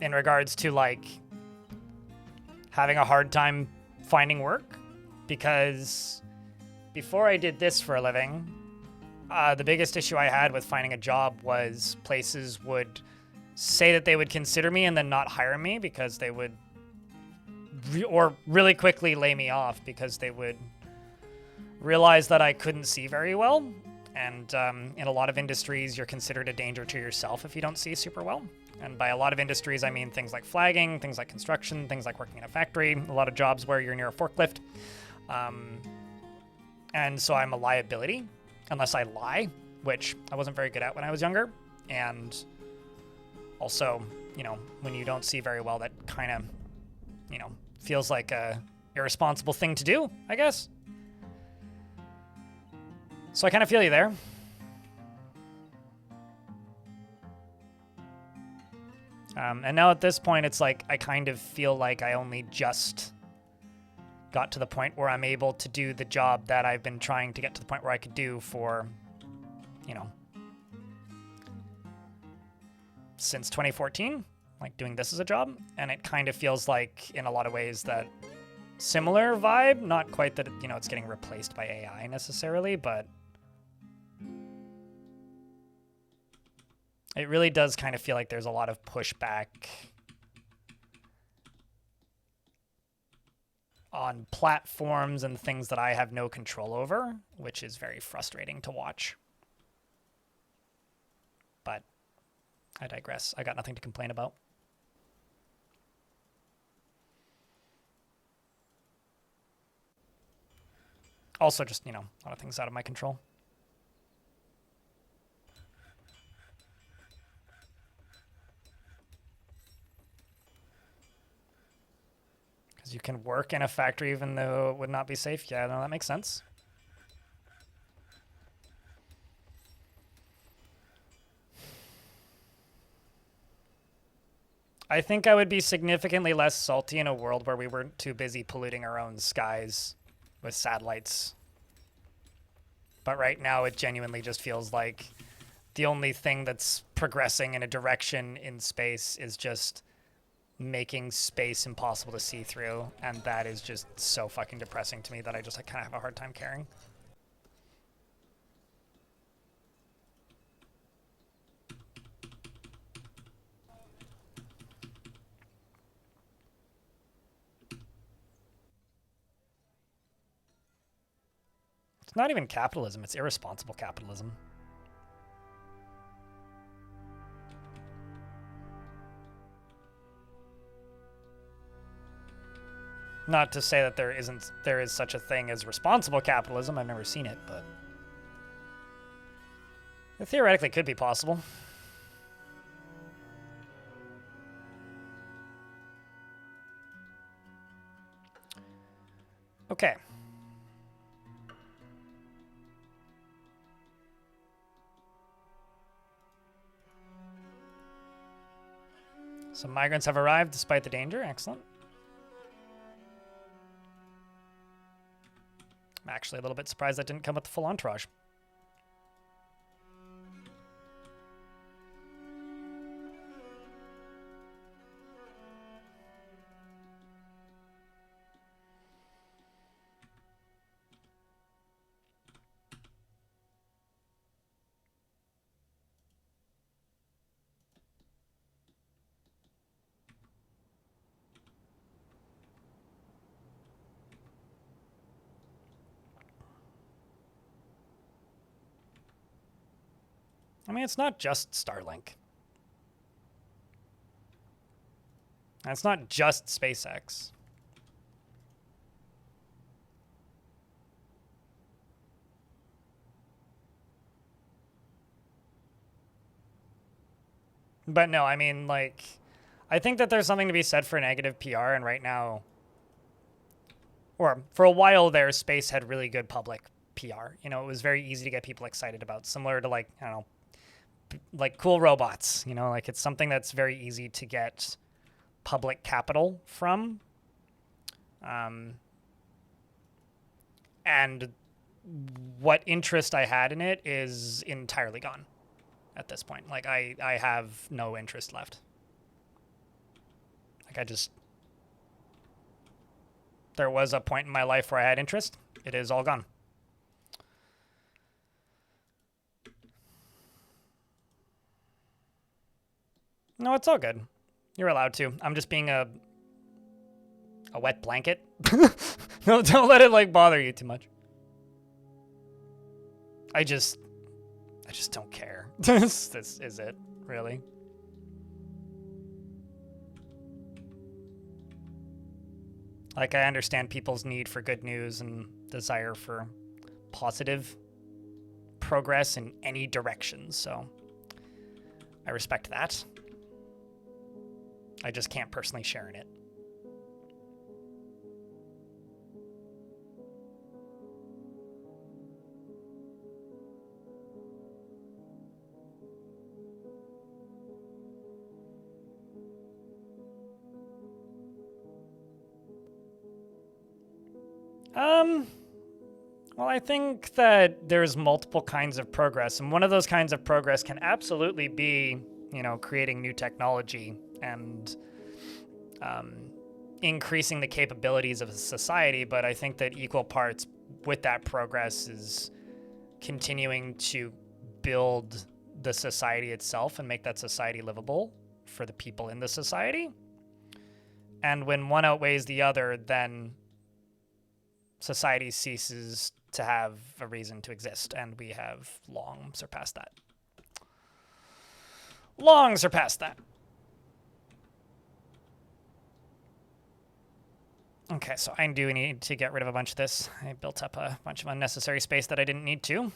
in regards to, like, having a hard time finding work, because before I did this for a living, the biggest issue I had with finding a job was places would say that they would consider me and then not hire me because they would, or really quickly lay me off because they would realize that I couldn't see very well. And in a lot of industries, you're considered a danger to yourself if you don't see super well. And by a lot of industries, I mean things like flagging, things like construction, things like working in a factory, a lot of jobs where you're near a forklift. And so I'm a liability, unless I lie, which I wasn't very good at when I was younger. And also, you know, when you don't see very well, that kind of, you know, feels like a irresponsible thing to do, I guess. So I kind of feel you there. And now at this point, it's like I kind of feel like I only just got to the point where I'm able to do the job that I've been trying to get to the point where I could do for, you know, since 2014, like doing this as a job. And it kind of feels like, in a lot of ways, that similar vibe, not quite that, you know, it's getting replaced by AI necessarily, but it really does kind of feel like there's a lot of pushback on platforms and things that I have no control over, which is very frustrating to watch. But I digress. I got nothing to complain about. Also just, you know, a lot of things out of my control. Because you can work in a factory even though it would not be safe. Yeah, no, that makes sense. I think I would be significantly less salty in a world where we weren't too busy polluting our own skies with satellites. But right now it genuinely just feels like the only thing that's progressing in a direction in space is just making space impossible to see through, and that is just so fucking depressing to me that I kind of have a hard time caring. It's not even capitalism, it's irresponsible capitalism. Not to say that there is such a thing as responsible capitalism. I've never seen it, but it theoretically could be possible. Okay. Some migrants have arrived despite the danger. Excellent. I'm actually a little bit surprised that didn't come with the full entourage. I mean, it's not just Starlink. And it's not just SpaceX. But no, I mean, like, I think that there's something to be said for negative PR, and right now, or for a while there, space had really good public PR. You know, it was very easy to get people excited about, similar to, like, I don't know, like cool robots, you know, like it's something that's very easy to get public capital from. And what interest I had in it is entirely gone at this point. Like I have no interest left. Like there was a point in my life where I had interest. It is all gone. No, it's all good. You're allowed to. I'm just being a wet blanket. No, don't let it like bother you too much. I just don't care. This is it, really. Like, I understand people's need for good news and desire for positive progress in any direction, so I respect that. I just can't personally share in it. Well, I think that there's multiple kinds of progress, and one of those kinds of progress can absolutely be, you know, creating new technology and increasing the capabilities of a society, but I think that equal parts with that progress is continuing to build the society itself and make that society livable for the people in the society. And when one outweighs the other, then society ceases to have a reason to exist, and we have long surpassed that. Long surpassed that. Okay, so I do need to get rid of a bunch of this. I built up a bunch of unnecessary space that I didn't need to.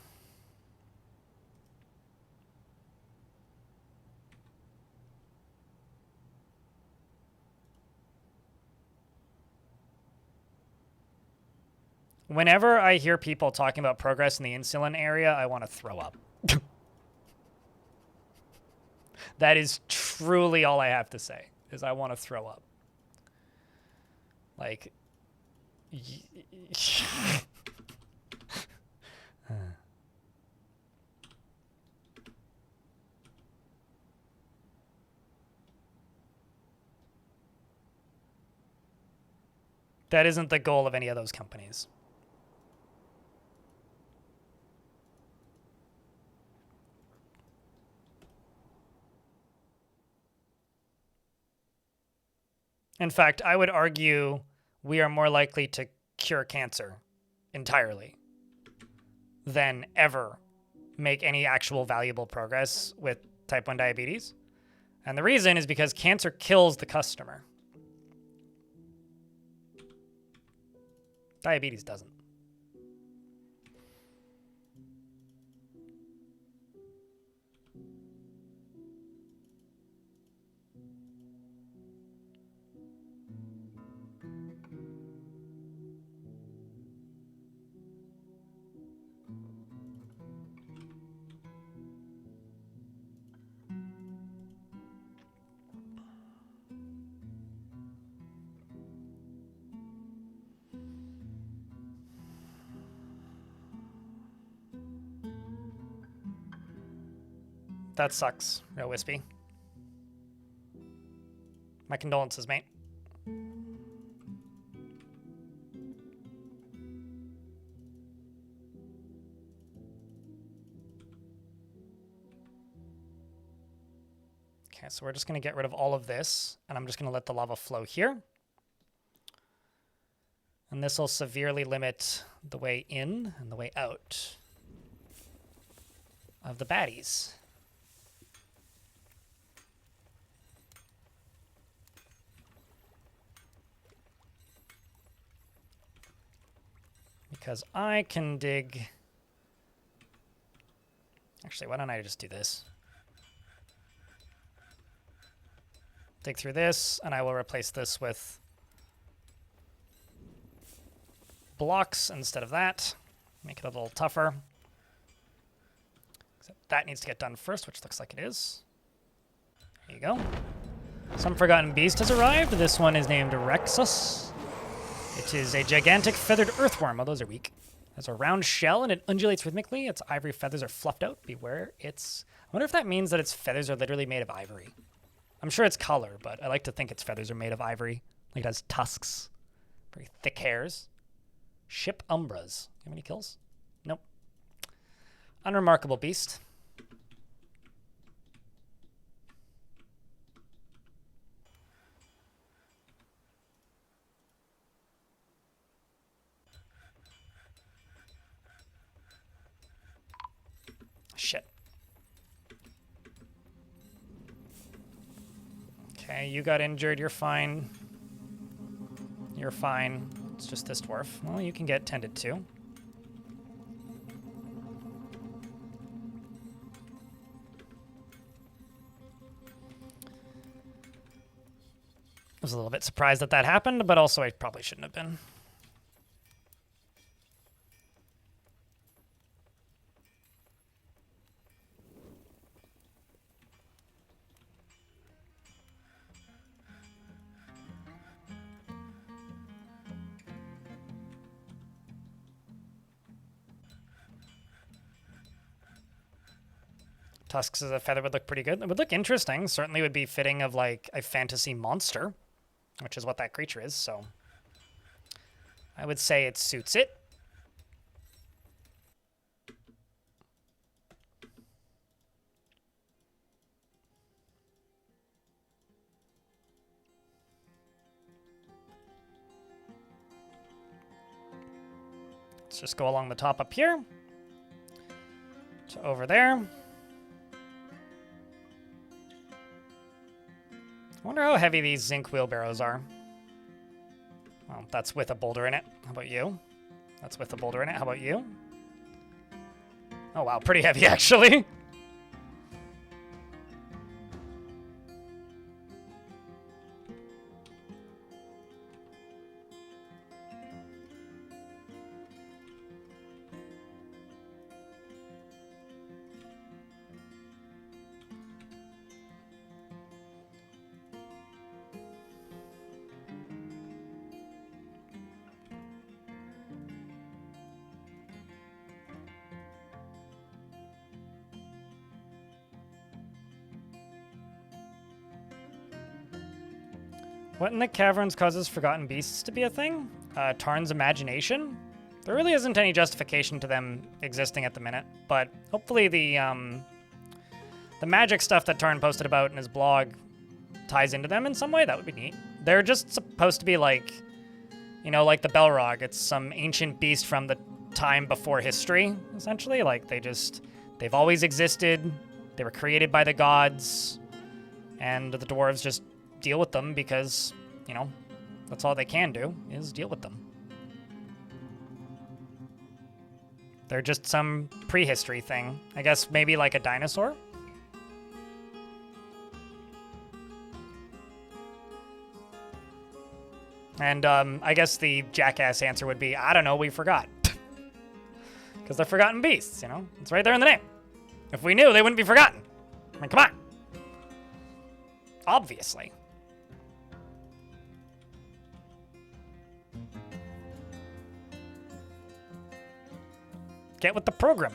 Whenever I hear people talking about progress in the insulin area, I want to throw up. That is truly all I have to say, is I want to throw up. Like, that isn't the goal of any of those companies. In fact, I would argue we are more likely to cure cancer entirely than ever make any actual valuable progress with type 1 diabetes. And the reason is because cancer kills the customer. Diabetes doesn't. That sucks, real wispy. My condolences, mate. Okay, so we're just going to get rid of all of this, and I'm just going to let the lava flow here. And this will severely limit the way in and the way out of the baddies. Because I can dig... Actually, why don't I just do this? Dig through this, and I will replace this with blocks instead of that. Make it a little tougher. Except that needs to get done first, which looks like it is. There you go. Some forgotten beast has arrived. This one is named Rexus. It is a gigantic feathered earthworm. Oh, those are weak. It has a round shell and it undulates rhythmically. Its ivory feathers are fluffed out. Beware, I wonder if that means that its feathers are literally made of ivory. I'm sure it's color, but I like to think its feathers are made of ivory. Like it has tusks. Very thick hairs. Ship Umbras. You have any kills? Nope. Unremarkable beast. Shit. Okay, you got injured. You're fine. You're fine. It's just this dwarf. Well, you can get tended to. I was a little bit surprised that that happened, but also I probably shouldn't have been. Tusks as a feather would look pretty good. It would look interesting. Certainly would be fitting of like a fantasy monster, which is what that creature is, so I would say it suits it. Let's just go along the top up here to over there. I wonder how heavy these zinc wheelbarrows are. Well, that's with a boulder in it. How about you? That's with a boulder in it. How about you? Oh, wow. Pretty heavy, actually. What in the caverns causes forgotten beasts to be a thing? Tarn's imagination? There really isn't any justification to them existing at the minute, but hopefully the magic stuff that Tarn posted about in his blog ties into them in some way. That would be neat. They're just supposed to be like, you know, like the Belrog. It's some ancient beast from the time before history, essentially. Like, they've always existed. They were created by the gods, and the dwarves just deal with them because, you know, that's all they can do, is deal with them. They're just some prehistory thing. I guess maybe like a dinosaur? And I guess the jackass answer would be, I don't know, we forgot. Because they're forgotten beasts, you know? It's right there in the name. If we knew, they wouldn't be forgotten. I mean, come on. Obviously. Get with the program.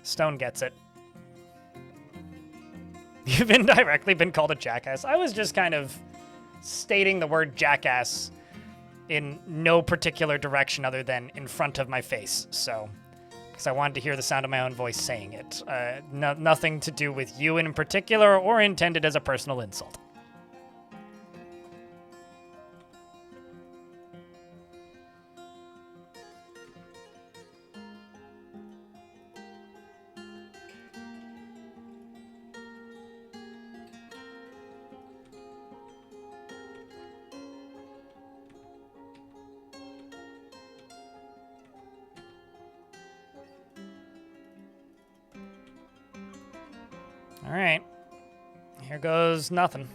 Stone gets it. You've indirectly been called a jackass. I was just kind of stating the word jackass in no particular direction other than in front of my face, so... because I wanted to hear the sound of my own voice saying it. Nothing to do with you in particular or intended as a personal insult. All right. Here goes nothing.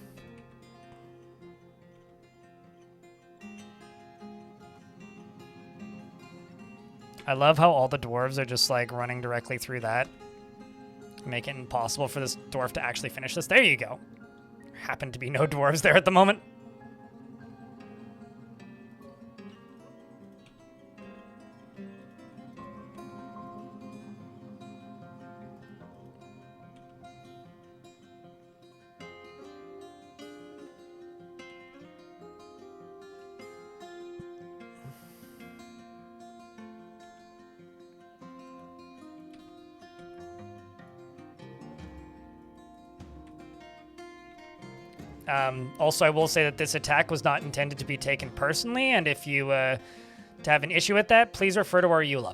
I love how all the dwarves are just like running directly through that. Make it impossible for this dwarf to actually finish this. There you go. There happen to be no dwarves there at the moment. Also, I will say that this attack was not intended to be taken personally, and if you to have an issue with that, please refer to our EULA.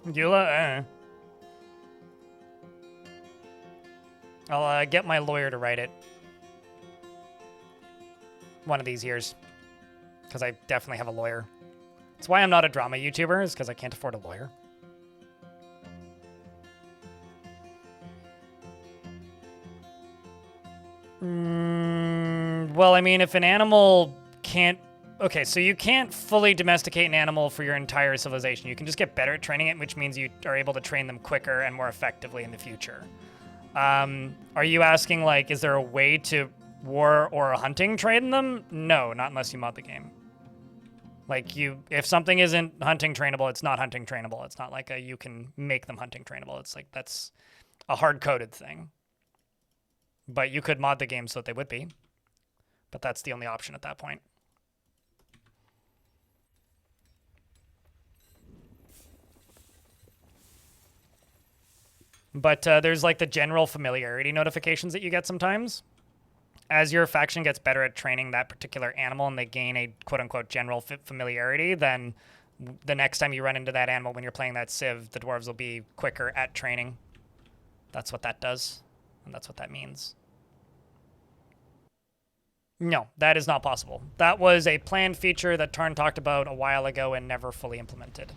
EULA? I'll get my lawyer to write it. One of these years. Because I definitely have a lawyer. That's why I'm not a drama YouTuber, is because I can't afford a lawyer. Well, I mean, if an animal can't... Okay, so you can't fully domesticate an animal for your entire civilization. You can just get better at training it, which means you are able to train them quicker and more effectively in the future. Are you asking, like, is there a way to war or hunting train them? No, not unless you mod the game. Like, if something isn't hunting trainable, it's not hunting trainable. It's not like you can make them hunting trainable. It's like, that's a hard-coded thing. But you could mod the game so that they would be. But that's the only option at that point. But there's like the general familiarity notifications that you get sometimes. As your faction gets better at training that particular animal and they gain a quote-unquote general familiarity, then the next time you run into that animal when you're playing that civ, the dwarves will be quicker at training. That's what that does, and that's what that means. No, that is not possible. That was a planned feature that Tarn talked about a while ago and never fully implemented.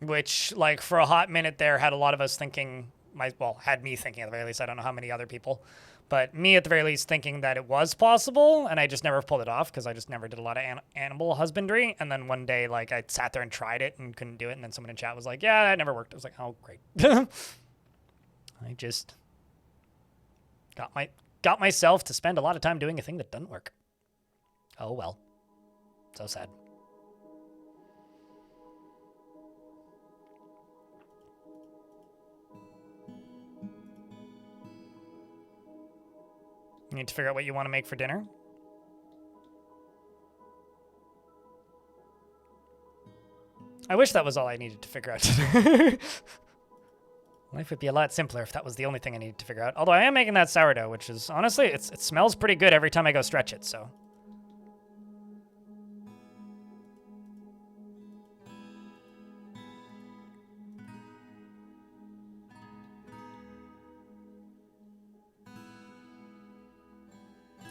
Which, like, for a hot minute there, had a lot of us thinking, had me thinking at the very least, I don't know how many other people, but me at the very least thinking that it was possible, and I just never pulled it off because I just never did a lot of animal husbandry, and then one day, like, I sat there and tried it and couldn't do it, and then someone in chat was like, yeah, that never worked. I was like, oh, great. I just Got myself to spend a lot of time doing a thing that doesn't work. Oh well. So sad. You need to figure out what you want to make for dinner. I wish that was all I needed to figure out. Life would be a lot simpler if that was the only thing I needed to figure out. Although I am making that sourdough, which is, honestly, it smells pretty good every time I go stretch it, so.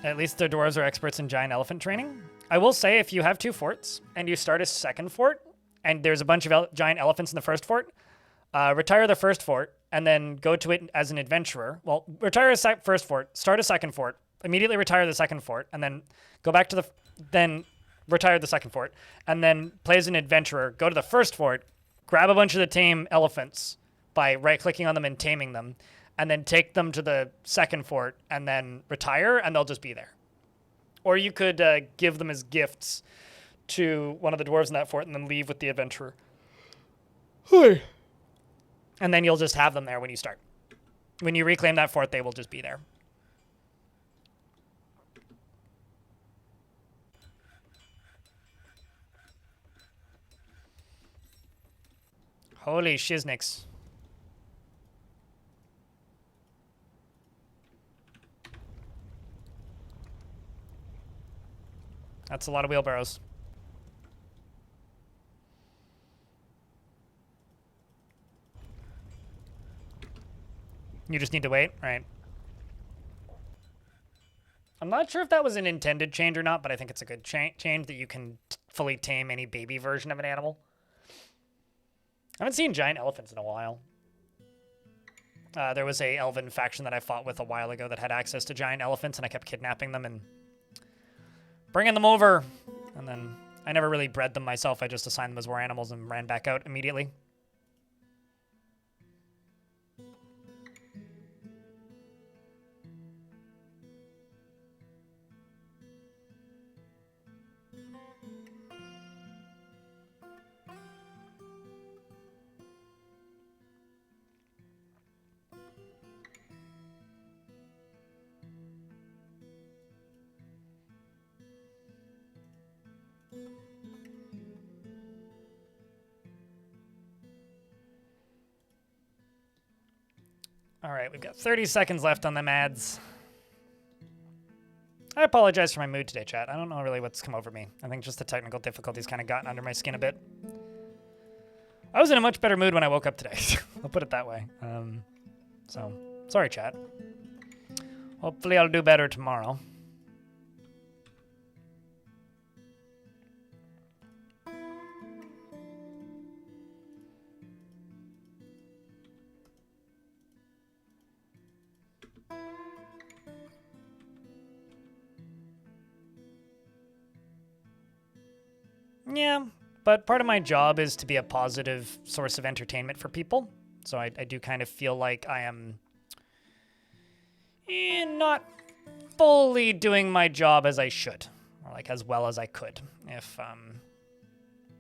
At least the dwarves are experts in giant elephant training. I will say, if you have 2 forts, and you start a second fort, and there's a bunch of giant elephants in the first fort, retire the first fort, and then go to it as an adventurer. Well, retire a first fort, start a second fort, immediately retire the second fort, and then go back to then retire the second fort, and then play as an adventurer, go to the first fort, grab a bunch of the tame elephants by right-clicking on them and taming them, and then take them to the second fort, and then retire, and they'll just be there. Or you could give them as gifts to one of the dwarves in that fort and then leave with the adventurer. And then you'll just have them there when you start. When you reclaim that fort, they will just be there. Holy shiznicks. That's a lot of wheelbarrows. You just need to wait, right? I'm not sure if that was an intended change or not, but I think it's a good change that you can fully tame any baby version of an animal. I haven't seen giant elephants in a while. There was a elven faction that I fought with a while ago that had access to giant elephants, and I kept kidnapping them and bringing them over. And then I never really bred them myself. I just assigned them as war animals and ran back out immediately. All right, we've got 30 seconds left on them ads. I apologize for my mood today, chat. I don't know really what's come over me. I think just the technical difficulties kind of gotten under my skin a bit. I was in a much better mood when I woke up today. I'll put it that way. So, sorry, chat. Hopefully I'll do better tomorrow. Yeah, but part of my job is to be a positive source of entertainment for people. So I do kind of feel like I am not fully doing my job as I should, or like as well as I could if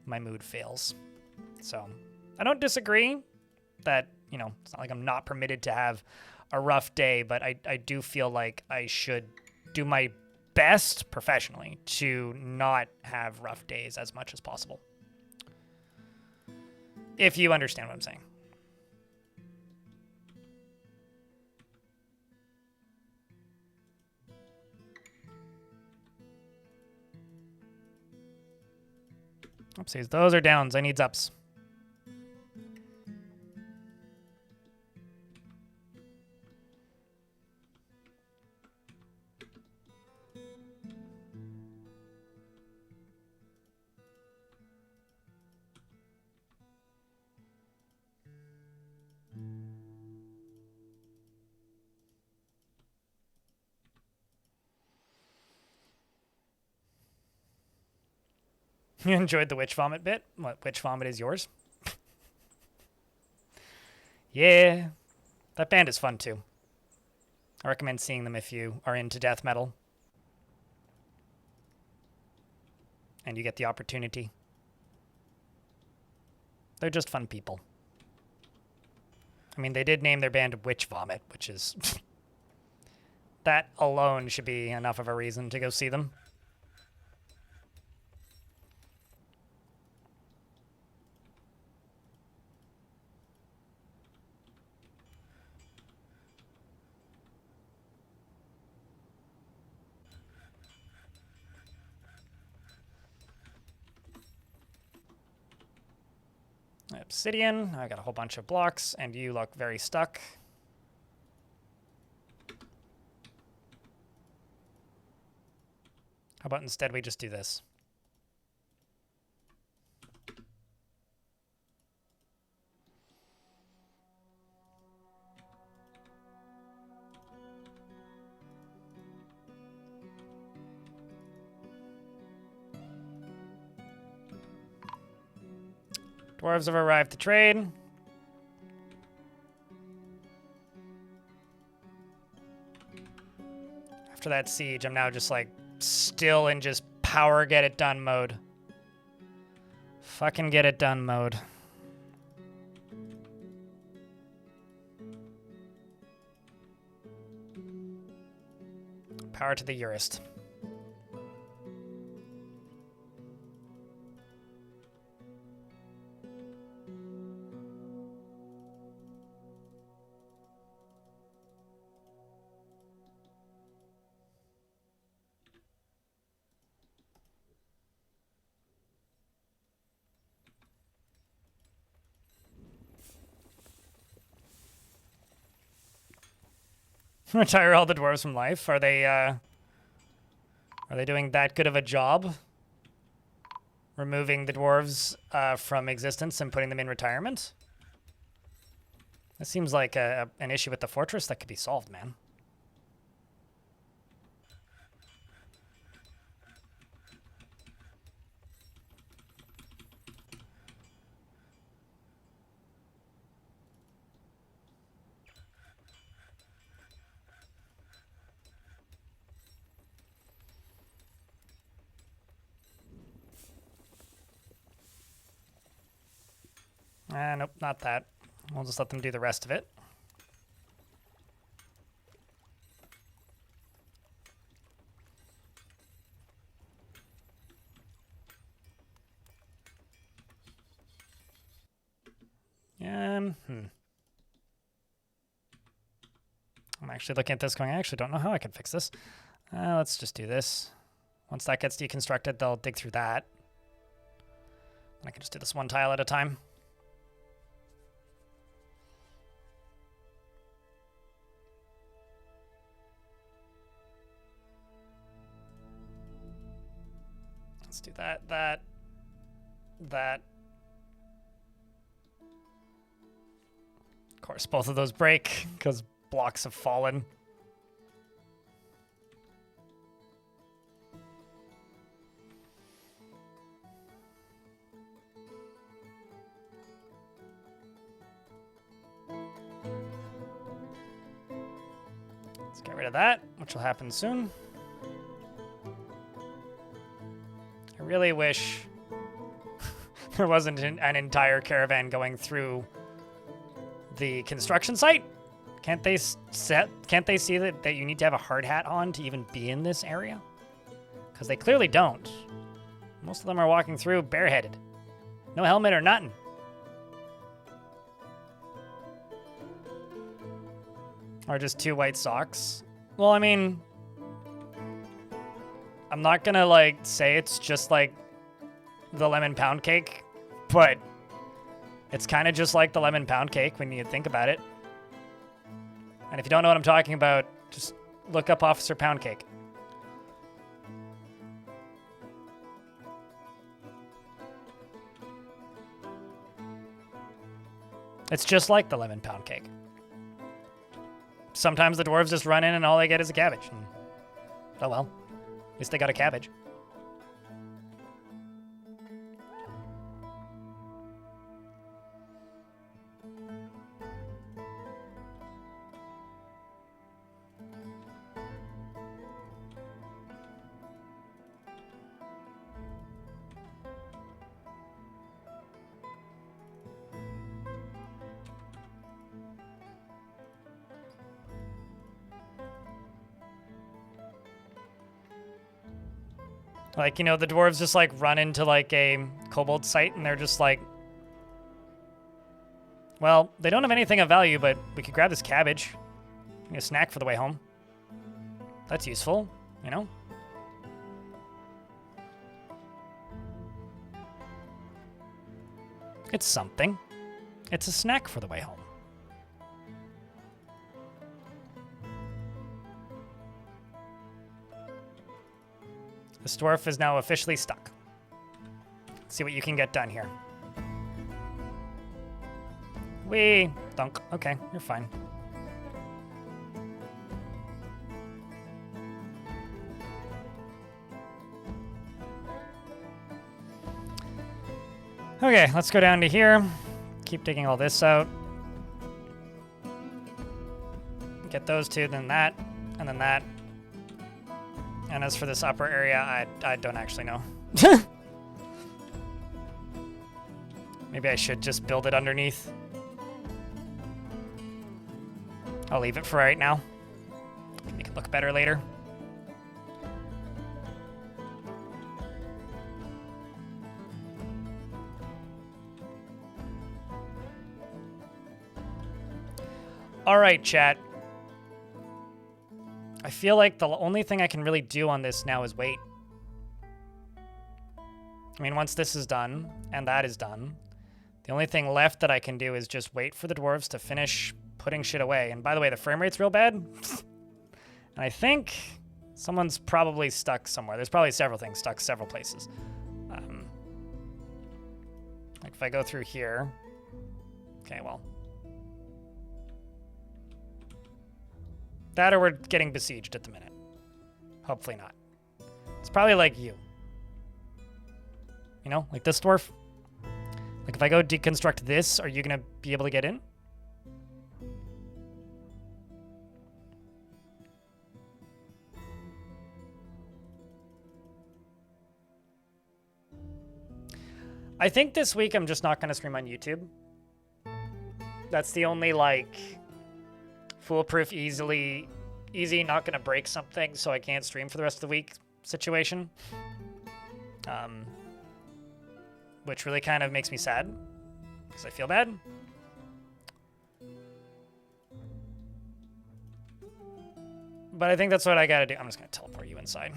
my mood fails. So I don't disagree that, you know, it's not like I'm not permitted to have a rough day, but I do feel like I should do my best professionally to not have rough days as much as possible. If you understand what I'm saying. Oopsies, those are downs. I need ups. You enjoyed the witch vomit bit? What, witch vomit is yours? Yeah, that band is fun too. I recommend seeing them if you are into death metal. And you get the opportunity. They're just fun people. I mean, they did name their band Witch Vomit, which is... that alone should be enough of a reason to go see them. Obsidian, I got a whole bunch of blocks, and you look very stuck. How about instead we just do this? Dwarves have arrived to trade. After that siege, I'm now just like still in just power get it done mode. Fucking get it done mode. Power to the Urist. Retire all the dwarves from life. Are they doing that good of a job? Removing the dwarves from existence and putting them in retirement? That seems like an issue with the fortress that could be solved, man. Nope, not that. We'll just let them do the rest of it. I'm actually looking at this going, I actually don't know how I can fix this. Let's just do this. Once that gets deconstructed, they'll dig through that. And I can just do this one tile at a time. Let's do that. Of course, both of those break because blocks have fallen. Let's get rid of that, which will happen soon. I really wish there wasn't an entire caravan going through the construction site. Can't they see that you need to have a hard hat on to even be in this area? Because they clearly don't. Most of them are walking through bareheaded. No helmet or nothing. Or just 2 white socks. Well, I mean, I'm not gonna like say it's just like the lemon pound cake, but it's kind of just like the lemon pound cake when you think about it. And if you don't know what I'm talking about, just look up Officer Pound Cake. It's just like the lemon pound cake. Sometimes the dwarves just run in and all they get is a cabbage. And, oh well, at least they got a cabbage. Like, you know, the dwarves just like run into like a kobold site and they're just like, well, they don't have anything of value, but we could grab this cabbage. Get a snack for the way home. That's useful, you know? It's something. It's a snack for the way home. This dwarf is now officially stuck. Let's see what you can get done here. Wee! Dunk. Okay, you're fine. Okay, let's go down to here. Keep digging all this out. Get those two, then that, and then that. And as for this upper area, I don't actually know. Maybe I should just build it underneath. I'll leave it for right now. Make it look better later. All right, chat. I feel like the only thing I can really do on this now is wait. I mean, once this is done, and that is done, the only thing left that I can do is just wait for the dwarves to finish putting shit away. And by the way, the frame rate's real bad. And I think someone's probably stuck somewhere. There's probably several things stuck several places. Like if I go through here. Okay, well. That or we're getting besieged at the minute. Hopefully not. It's probably like you. You know, like this dwarf. Like if I go deconstruct this, are you gonna be able to get in? I think this week I'm just not gonna stream on YouTube. That's the only like foolproof, easy, not gonna break something so I can't stream for the rest of the week situation. Which really kind of makes me sad because I feel bad. But I think that's what I gotta do. I'm just gonna teleport you inside.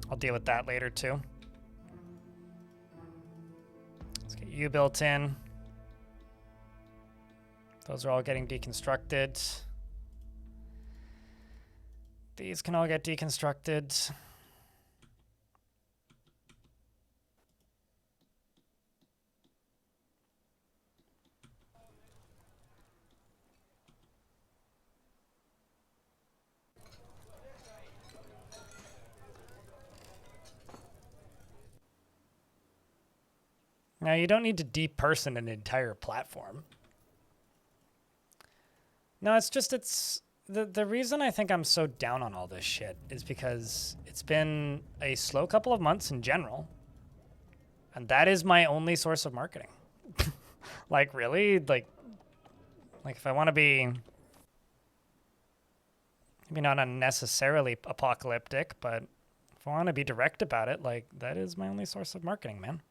I'll deal with that later too. Let's get you built in. Those are all getting deconstructed. These can all get deconstructed. Now, you don't need to deperson an entire platform. No, it's just, the reason I think I'm so down on all this shit is because it's been a slow couple of months in general. And that is my only source of marketing. Like, really? Like if I want to be, maybe not unnecessarily apocalyptic, but if I want to be direct about it, like, that is my only source of marketing, man.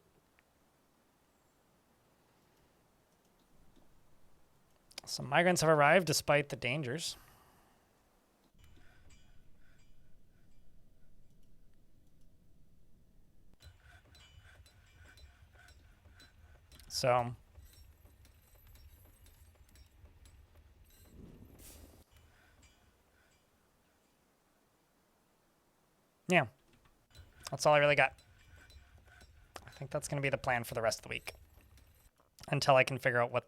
Some migrants have arrived despite the dangers. So, yeah, that's all I really got. I think that's going to be the plan for the rest of the week until I can figure out what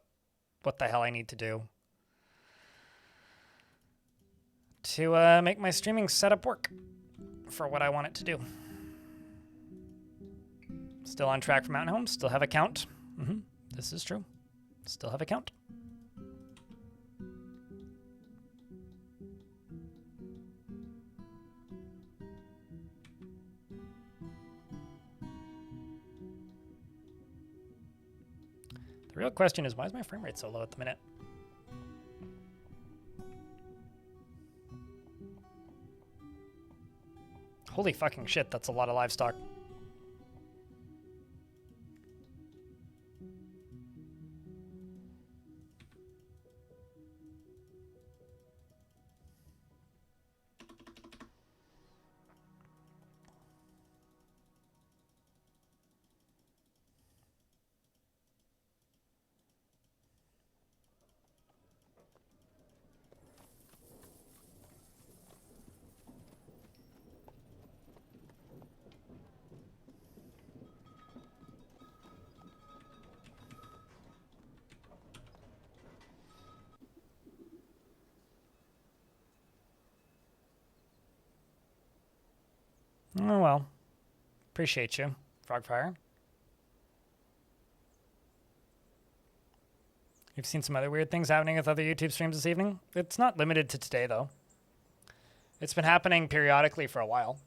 the hell I need to do to make my streaming setup work for what I want it to do. Still on track for Mountain Home. Still have a count. This is true. Still have a count. The real question is, why is my frame rate so low at the minute? Holy fucking shit, that's a lot of livestock. Oh well. Appreciate you, Frogfire. You've seen some other weird things happening with other YouTube streams this evening? It's not limited to today, though. It's been happening periodically for a while.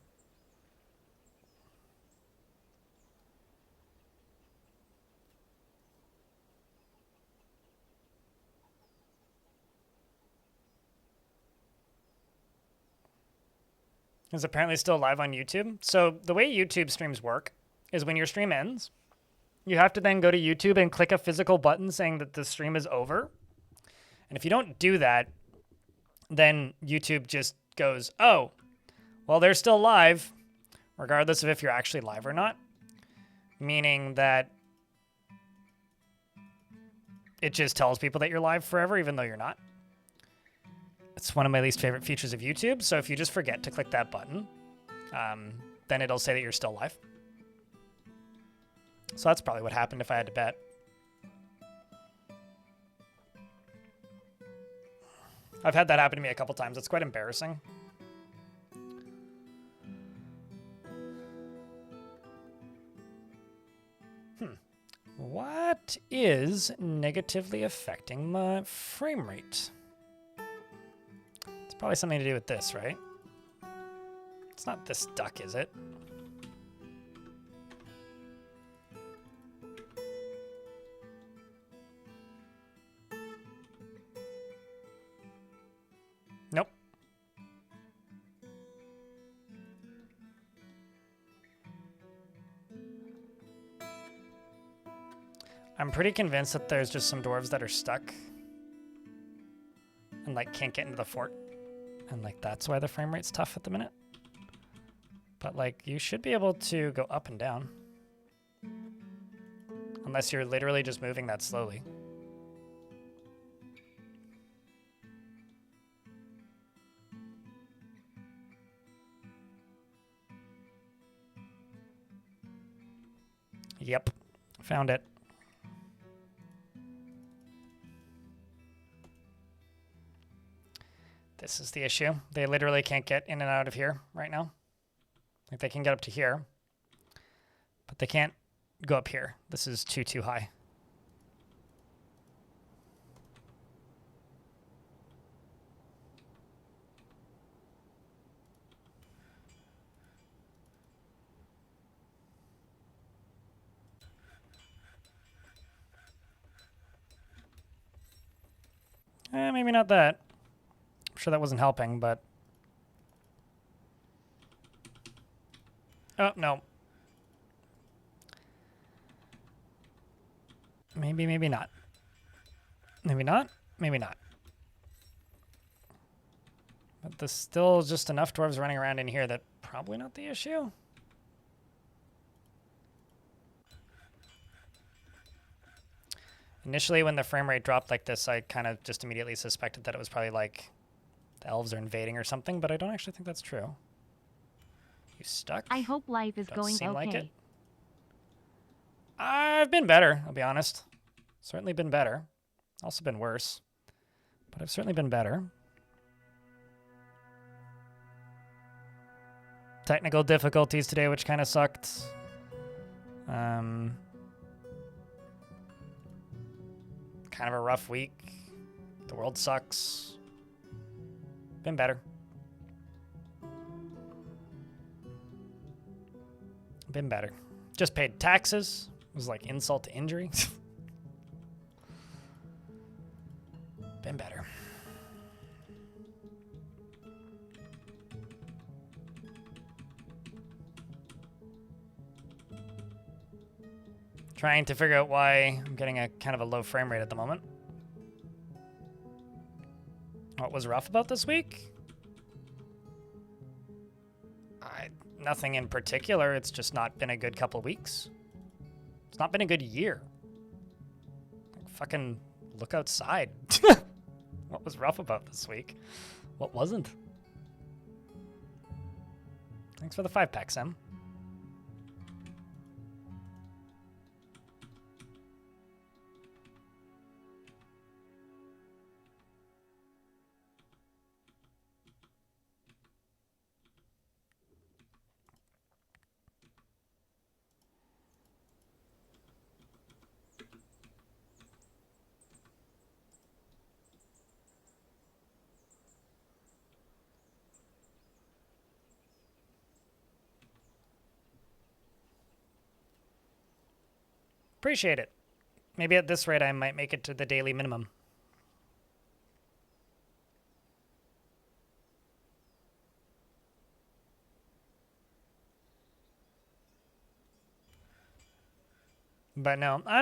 It's apparently still live on YouTube. So the way YouTube streams work is when your stream ends, you have to then go to YouTube and click a physical button saying that the stream is over. And if you don't do that, then YouTube just goes, oh, well, they're still live, regardless of if you're actually live or not. Meaning that it just tells people that you're live forever, even though you're not. It's one of my least favorite features of YouTube. So if you just forget to click that button, then it'll say that you're still live. So that's probably what happened if I had to bet. I've had that happen to me a couple times. It's quite embarrassing. What is negatively affecting my frame rate? It's probably something to do with this, right? It's not this duck, is it? Nope. I'm pretty convinced that there's just some dwarves that are stuck and like can't get into the fort. And like that's why the frame rate's tough at the minute. But like you should be able to go up and down. Unless you're literally just moving that slowly. Yep, found it. This is the issue. They literally can't get in and out of here right now. Like they can get up to here, but they can't go up here. This is too high. Maybe not that. I'm sure that wasn't helping, but... Oh, no. Maybe, maybe not. Maybe not, maybe not. But there's still just enough dwarves running around in here that probably not the issue. Initially, when the frame rate dropped like this, I kind of just immediately suspected that it was probably like the elves are invading or something, but I don't actually think that's true. You stuck? I hope life is going seem okay. like it. I've been better, I'll be honest. Certainly been better. Also been worse. But I've certainly been better. Technical difficulties today, which kind of sucked. Kind of a rough week. The world sucks. Been better. Been better. Just paid taxes. It was like insult to injury. Been better. Trying to figure out why I'm getting a kind of a low frame rate at the moment. What was rough about this week? Nothing in particular. It's just not been a good couple weeks. It's not been a good year. Like, fucking look outside. What was rough about this week? What wasn't? Thanks for the 5-pack, Sam. Appreciate it. Maybe at this rate I might make it to the daily minimum. But no, I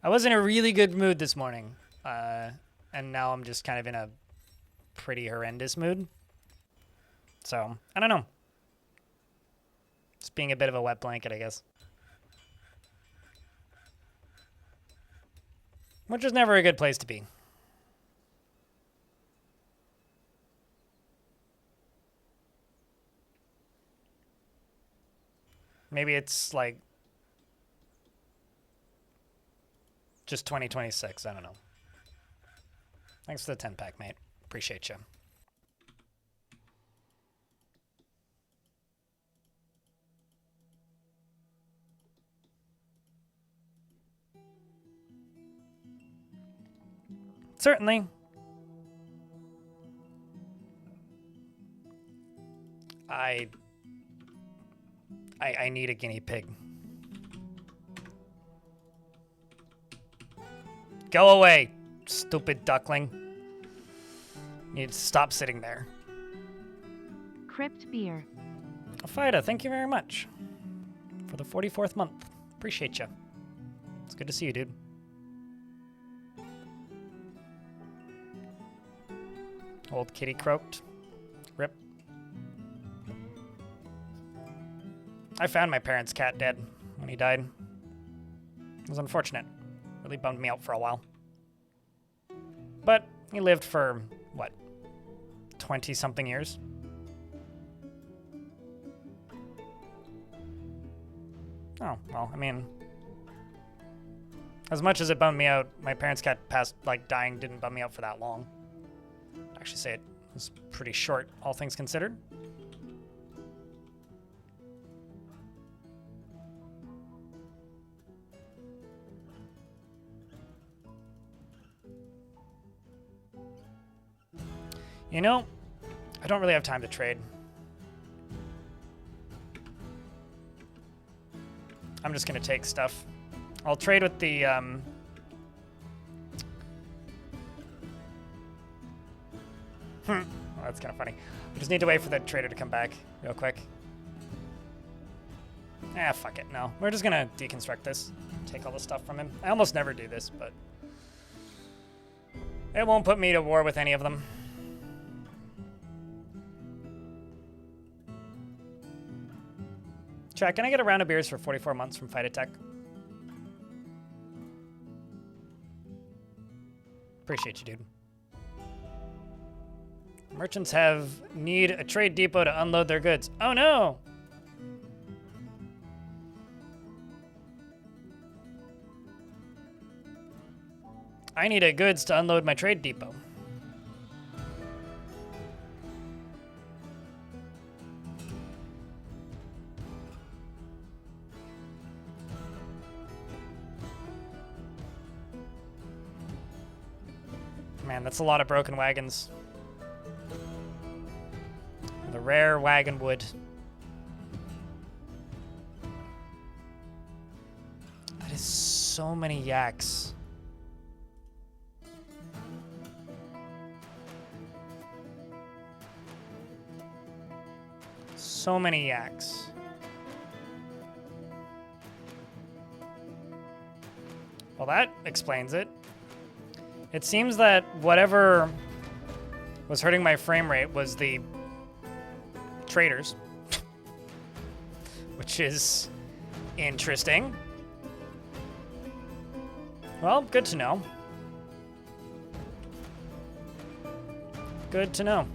was in a really good mood this morning. And now I'm just kind of in a pretty horrendous mood. So, I don't know. Just being a bit of a wet blanket, I guess. Which is never a good place to be. Maybe it's like just 2026. I don't know. Thanks for the 10-pack, mate. Appreciate you. Certainly. I need a guinea pig. Go away, stupid duckling. You need to stop sitting there. Crypt beer. Fida, thank you very much for the 44th month. Appreciate you. It's good to see you, dude. Old kitty croaked. Rip. I found my parents' cat dead when he died. It was unfortunate. Really bummed me out for a while. But he lived for, what, 20-something years? Oh, well, I mean, as much as it bummed me out, my parents' cat passed, like, dying didn't bum me out for that long. Actually say it was pretty short, all things considered. You know, I don't really have time to trade. I'm just gonna take stuff. I'll trade with the, Oh, that's kind of funny. We just need to wait for the trader to come back real quick. Ah, fuck it. No, we're just gonna deconstruct this. Take all the stuff from him. I almost never do this, but it won't put me to war with any of them. Chat, can I get a round of beers for 44 months from Fight Attack? Appreciate you, dude. Merchants need a trade depot to unload their goods. Oh no! I need a goods to unload my trade depot. Man, that's a lot of broken wagons. The rare wagon wood. That is so many yaks. So many yaks. Well, that explains it. It seems that whatever was hurting my frame rate was the traders, which is interesting. Well, good to know. Good to know.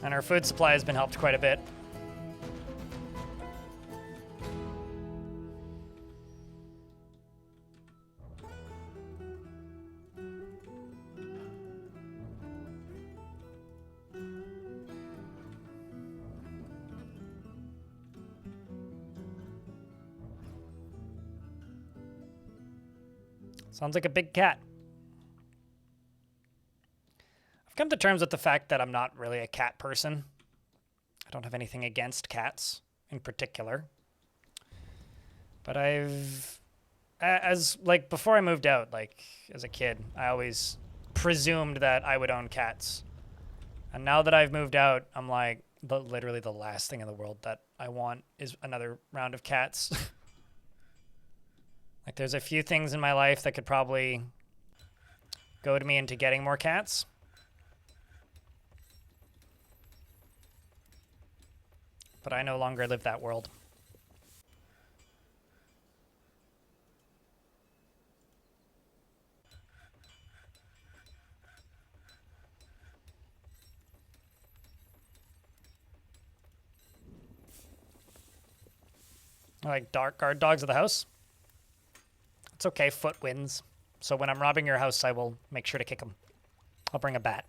And our food supply has been helped quite a bit. Sounds like a big cat. I've come to terms with the fact that I'm not really a cat person. I don't have anything against cats in particular. But before I moved out, like, as a kid, I always presumed that I would own cats. And now that I've moved out, I'm like, literally the last thing in the world that I want is another round of cats. Like, there's a few things in my life that could probably goad me into getting more cats. But I no longer live that world. I like dark guard dogs of the house. It's okay, foot wins. So when I'm robbing your house, I will make sure to kick him. I'll bring a bat.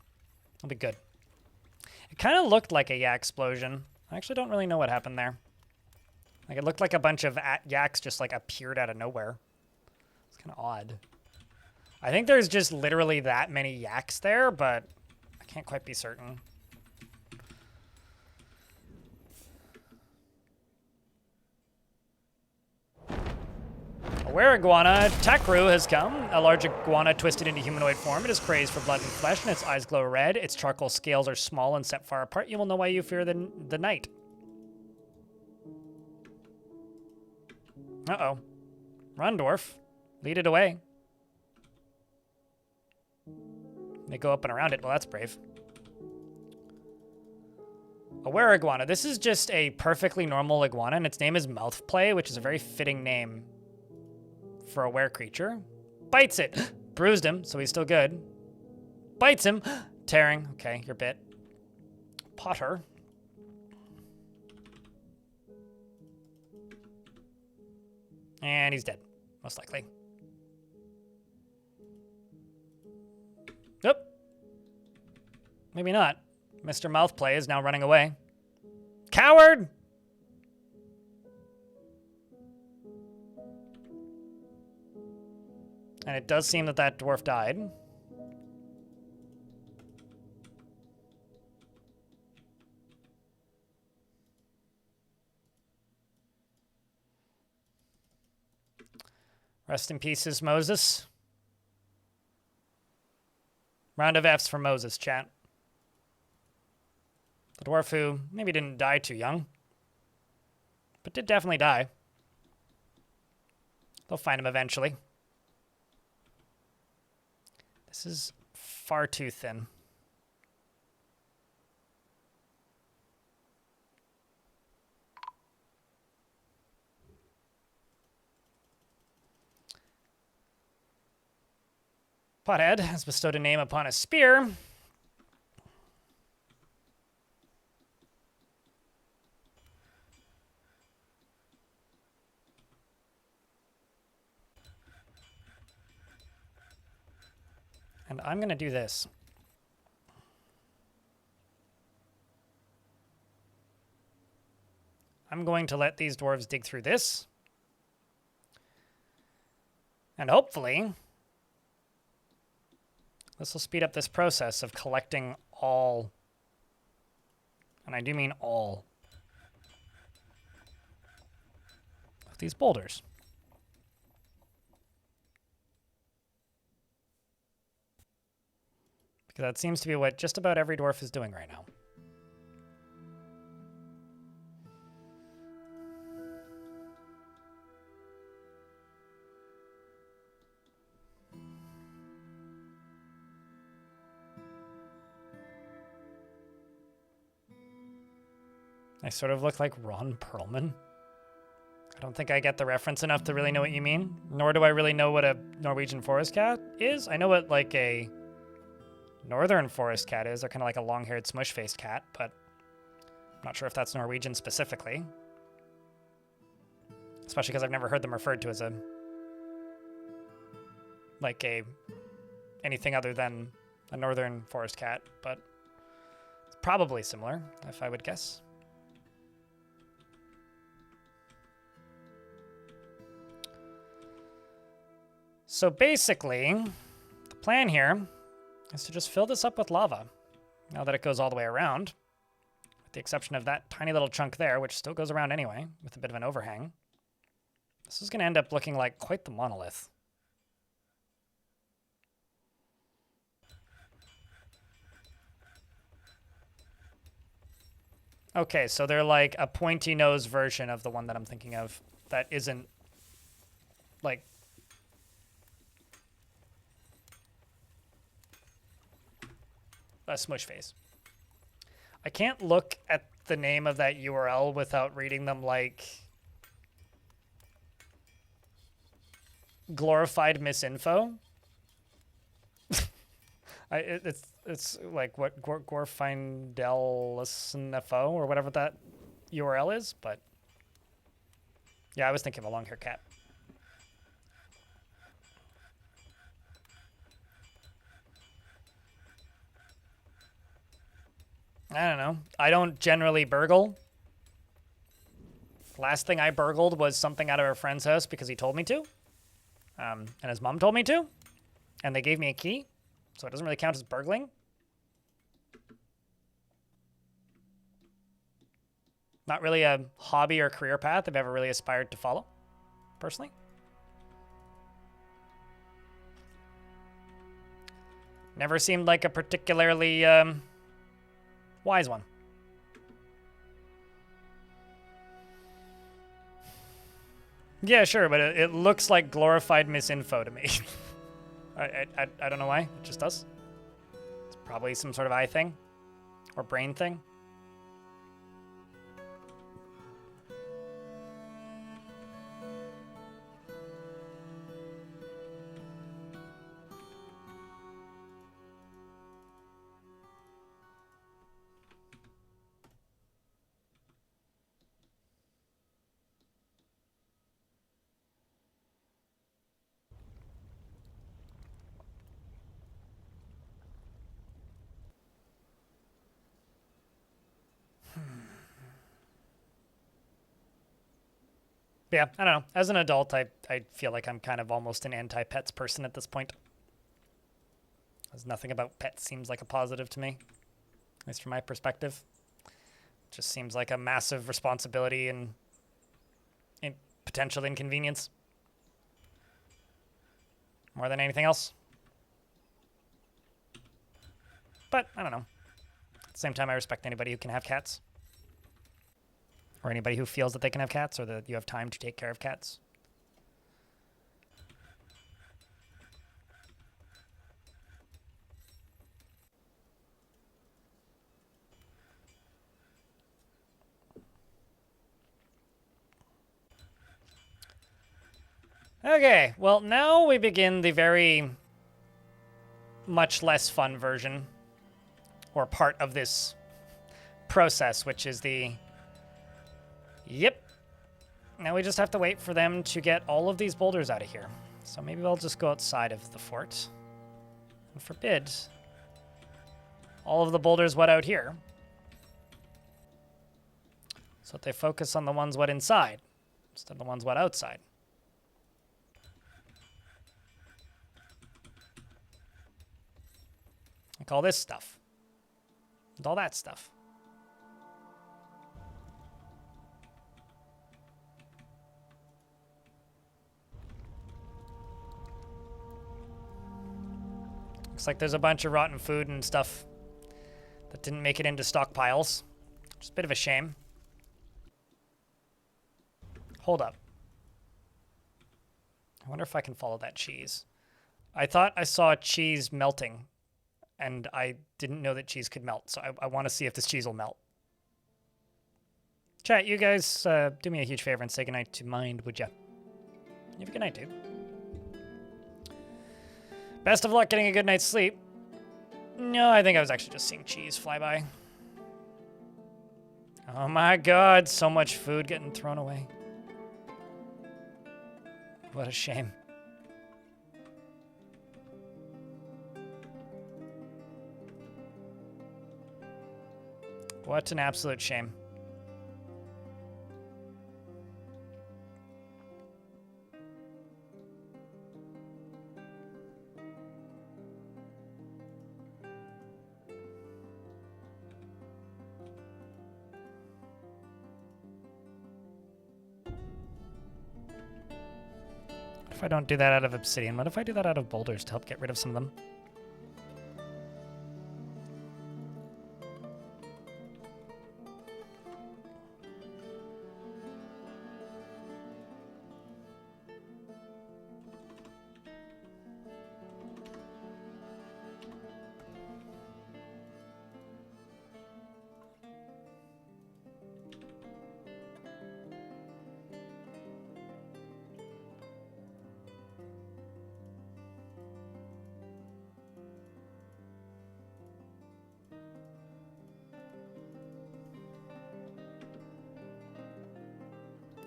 It'll be good. It kind of looked like a yak explosion. I actually don't really know what happened there. Like, it looked like a bunch of yaks just, like, appeared out of nowhere. It's kind of odd. I think there's just literally that many yaks there, but I can't quite be certain. A were-iguana, Takru, has come. A large iguana twisted into humanoid form. It is crazed for blood and flesh, and its eyes glow red. Its charcoal scales are small and set far apart. You will know why you fear the night. Uh-oh. Run, Dwarf. Lead it away. They go up and around it. Well, that's brave. A were-iguana. This is just a perfectly normal iguana, and its name is Mouthplay, which is a very fitting name for a were creature. Bites it. Bruised him, so he's still good. Bites him. Tearing. Okay, you're bit. Potter. And he's dead, most likely. Nope. Maybe not. Mr. Mouthplay is now running away. Coward! And it does seem that that dwarf died. Rest in pieces, Moses. Round of F's for Moses, chat. The dwarf who maybe didn't die too young, but did definitely die. They'll find him eventually. This is far too thin. Pothead has bestowed a name upon a spear. And I'm going to do this. I'm going to let these dwarves dig through this. And hopefully, this will speed up this process of collecting all, and I do mean all, of these boulders. Because that seems to be what just about every dwarf is doing right now. I sort of look like Ron Perlman. I don't think I get the reference enough to really know what you mean, nor do I really know what a Norwegian forest cat is. I know what like a northern forest cat is. They're kind of like a long-haired smush-faced cat, but I'm not sure if that's Norwegian specifically. Especially because I've never heard them referred to as a anything other than a northern forest cat, but it's probably similar, if I would guess. So basically, the plan here is to just fill this up with lava, now that it goes all the way around, with the exception of that tiny little chunk there, which still goes around anyway, with a bit of an overhang. This is going to end up looking like quite the monolith. Okay, so they're like a pointy nose version of the one that I'm thinking of that isn't like a smush face. I can't look at the name of that URL without reading them like glorified misinfo. It's like what Gorfindelisnfo or whatever that URL is, but yeah, I was thinking of a long-haired cat. I don't know. I don't generally burgle. Last thing I burgled was something out of a friend's house because he told me to. And his mom told me to. And they gave me a key. So it doesn't really count as burgling. Not really a hobby or career path I've ever really aspired to follow, personally. Never seemed like a particularly wise one. Yeah, sure, but it looks like glorified misinfo to me. I don't know why. It just does. It's probably some sort of eye thing or brain thing. Yeah, I don't know. As an adult, I feel like I'm kind of almost an anti-pets person at this point. Because nothing about pets seems like a positive to me, at least from my perspective. It just seems like a massive responsibility and potential inconvenience. More than anything else. But, I don't know. At the same time, I respect anybody who can have cats. Or anybody who feels that they can have cats, or that you have time to take care of cats. Okay, well, now we begin the very much less fun version, or part of this process, which is the... Yep. Now we just have to wait for them to get all of these boulders out of here. So maybe I'll just go outside of the fort and forbid all of the boulders what out here. So that they focus on the ones what inside instead of the ones what outside. Like all this stuff. And all that stuff. Looks like there's a bunch of rotten food and stuff that didn't make it into stockpiles. Just a bit of a shame. Hold up. I wonder if I can follow that cheese. I thought I saw cheese melting, and I didn't know that cheese could melt, so I want to see if this cheese will melt. Chat, you guys do me a huge favor and say goodnight to Mind, would ya? You have a good night, dude. Best of luck getting a good night's sleep. No, I think I was actually just seeing cheese fly by. Oh my god, so much food getting thrown away. What a shame. What an absolute shame. If I don't do that out of obsidian, what if I do that out of boulders to help get rid of some of them?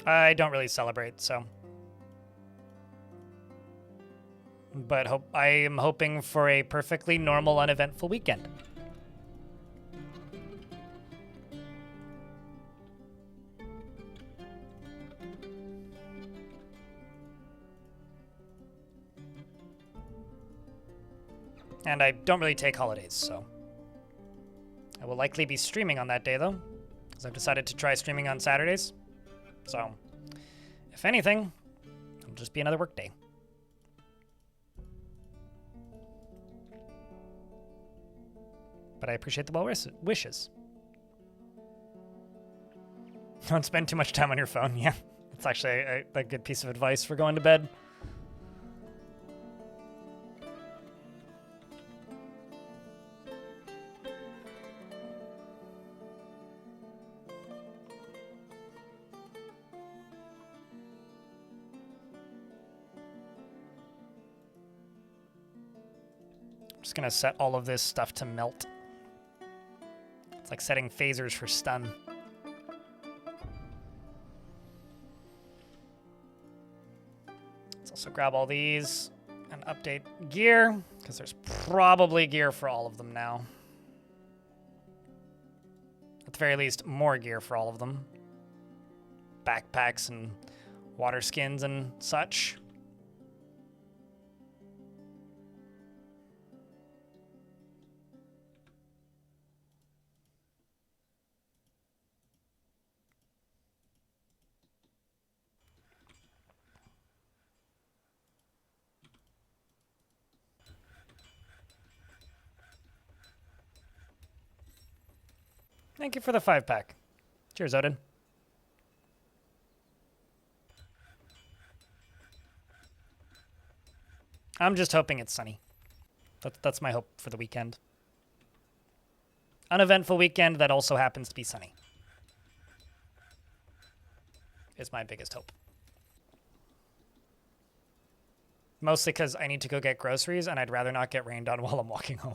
I don't really celebrate, so. But I am hoping for a perfectly normal, uneventful weekend. And I don't really take holidays, so. I will likely be streaming on that day, though, because I've decided to try streaming on Saturdays. So, if anything, it'll just be another work day. But I appreciate the well wishes. Don't spend too much time on your phone. Yeah, it's actually a good piece of advice for going to bed. Just gonna set all of this stuff to melt. It's like setting phasers for stun. Let's also grab all these and update gear, because there's probably gear for all of them now. At the very least, more gear for all of them. Backpacks and water skins and such. Thank you for the 5-pack. Cheers, Odin. I'm just hoping it's sunny. That's my hope for the weekend. Uneventful weekend that also happens to be sunny. Is my biggest hope. Mostly because I need to go get groceries, and I'd rather not get rained on while I'm walking home.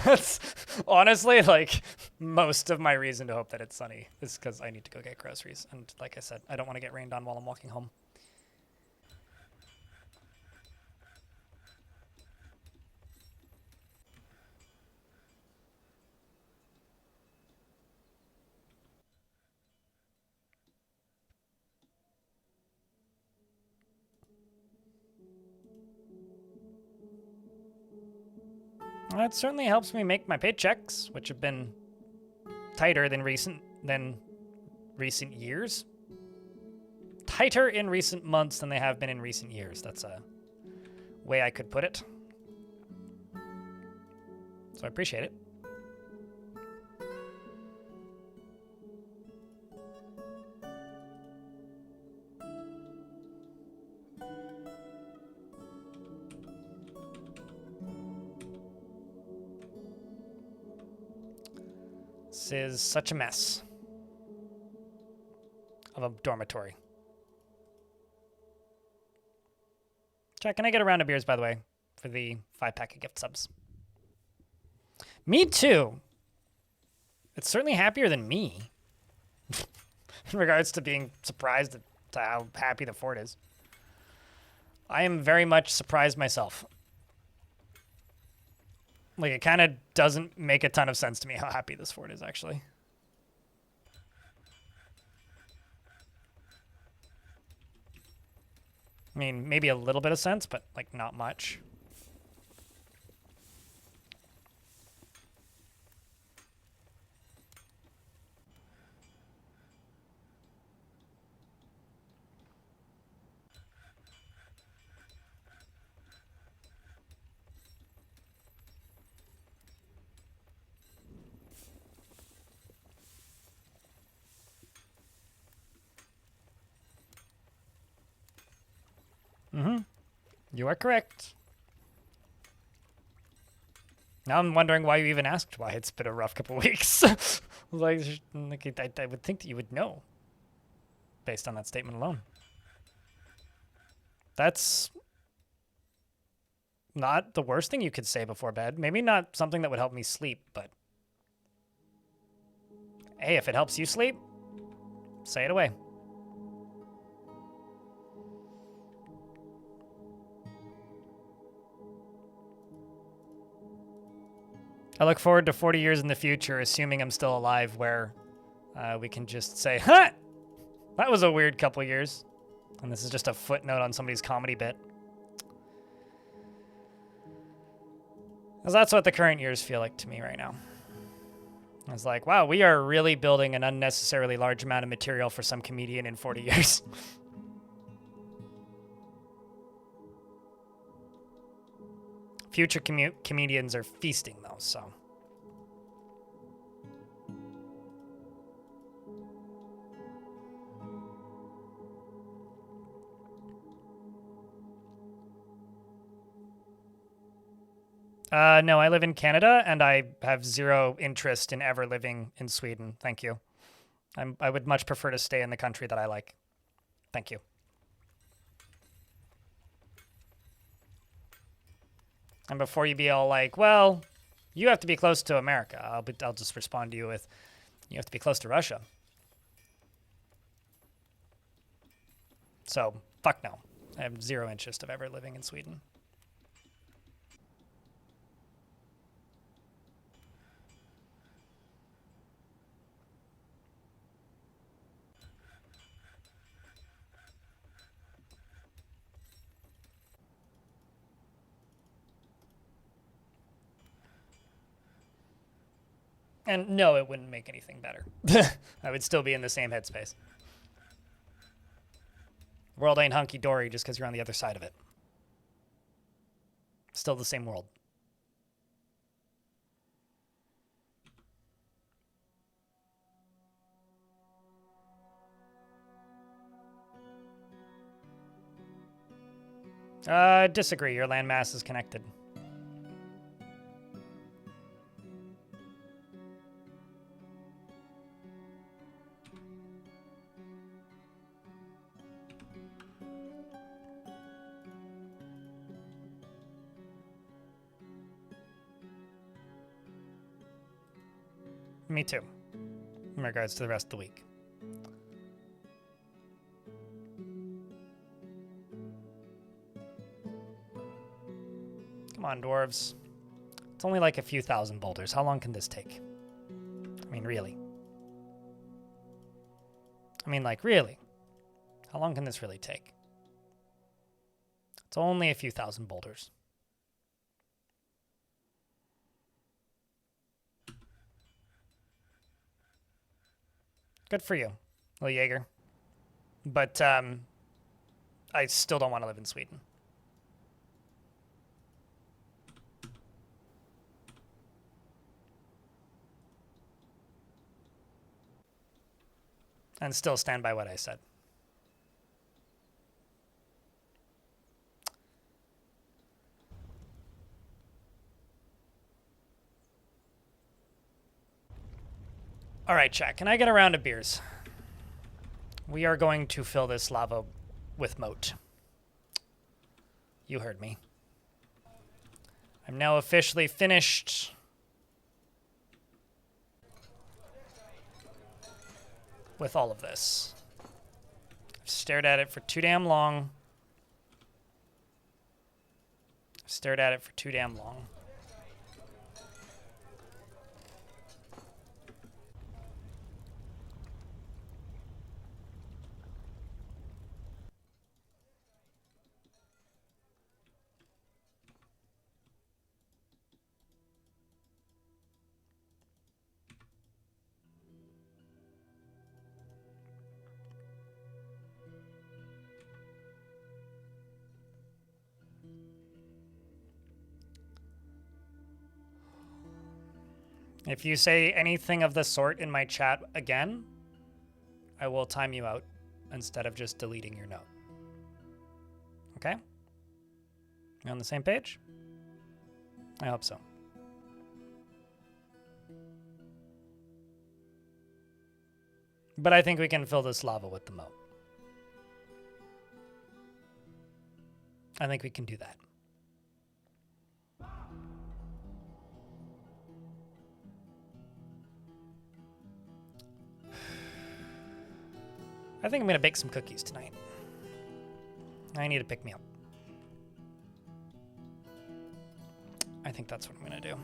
That's honestly, like, most of my reason to hope that it's sunny is because I need to go get groceries. And like I said, I don't want to get rained on while I'm walking home. That certainly helps me make my paychecks, which have been tighter than recent years. Tighter in recent months than they have been in recent years. That's a way I could put it. So I appreciate it. This is such a mess of a dormitory. Chat, can I get a round of beers, by the way, for the 5-pack of gift subs? Me too. It's certainly happier than me in regards to being surprised to how happy the fort is. I am very much surprised myself. Like, it kind of doesn't make a ton of sense to me how happy this fort is, actually. I mean, maybe a little bit of sense, but, like, not much. Mm-hmm. You are correct. Now I'm wondering why you even asked why it's been a rough couple weeks. like I would think that you would know based on that statement alone. That's not the worst thing you could say before bed. Maybe not something that would help me sleep, but hey, if it helps you sleep, say it away. I look forward to 40 years in the future, assuming I'm still alive, where we can just say, huh, that was a weird couple years. And this is just a footnote on somebody's comedy bit. Because that's what the current years feel like to me right now. It's like, wow, we are really building an unnecessarily large amount of material for some comedian in 40 years. Future comedians are feasting, though, so. No, I live in Canada, and I have zero interest in ever living in Sweden. Thank you. I would much prefer to stay in the country that I like. Thank you. And before you be all like, well, you have to be close to America, I'll just respond to you with, you have to be close to Russia. So, fuck no. I have zero interest of ever living in Sweden. And no, it wouldn't make anything better. I would still be in the same headspace. The world ain't hunky-dory just because you're on the other side of it. Still the same world. Disagree. Your landmass is connected. Me too, in regards to the rest of the week. Come on, dwarves. It's only like a few thousand boulders. How long can this take? I mean, really. I mean, like, really. How long can this really take? It's only a few thousand boulders. Good for you, little Jaeger. But I still don't want to live in Sweden. And still stand by what I said. All right, chat. Can I get a round of beers? We are going to fill this lava with moat. You heard me. I'm now officially finished. With all of this. I've stared at it for too damn long. I've stared at it for too damn long. If you say anything of the sort in my chat again, I will time you out instead of just deleting your note. Okay? You on the same page? I hope so. But I think we can fill this lava with the moat. I think we can do that. I think I'm going to bake some cookies tonight. I need to pick me up. I think that's what I'm going to do.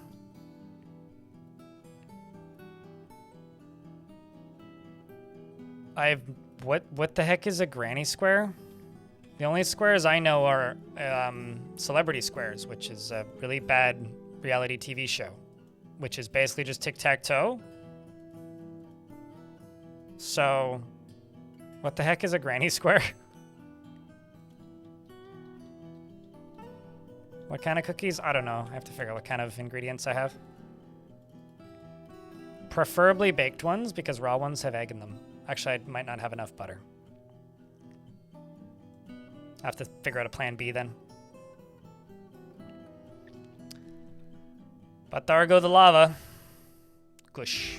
What the heck is a granny square? The only squares I know are Celebrity Squares, which is a really bad reality TV show, which is basically just tic-tac-toe. So, what the heck is a granny square? What kind of cookies? I don't know. I have to figure out what kind of ingredients I have. Preferably baked ones, because raw ones have egg in them. Actually, I might not have enough butter. I have to figure out a plan B then. But there go the lava. Gush.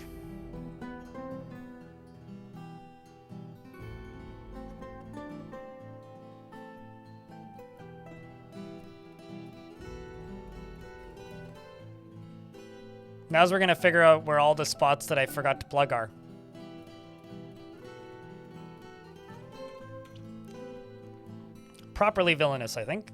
Now we're gonna figure out where all the spots that I forgot to plug are. Properly villainous, I think.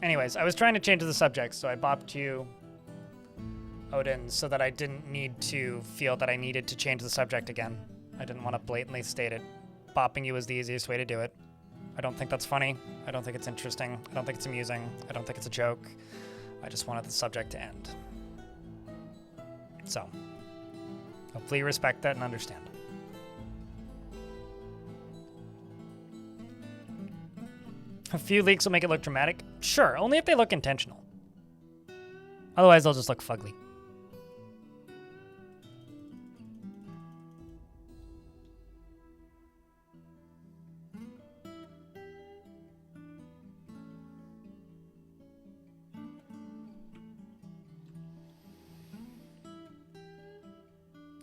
Anyways, I was trying to change the subject, so I bopped you, Odin, so that I didn't need to feel that I needed to change the subject again. I didn't want to blatantly state it. Bopping you is the easiest way to do it. I don't think that's funny. I don't think it's interesting. I don't think it's amusing. I don't think it's a joke. I just wanted the subject to end. So, hopefully you respect that and understand. A few leaks will make it look dramatic. Sure, only if they look intentional. Otherwise, they'll just look fugly.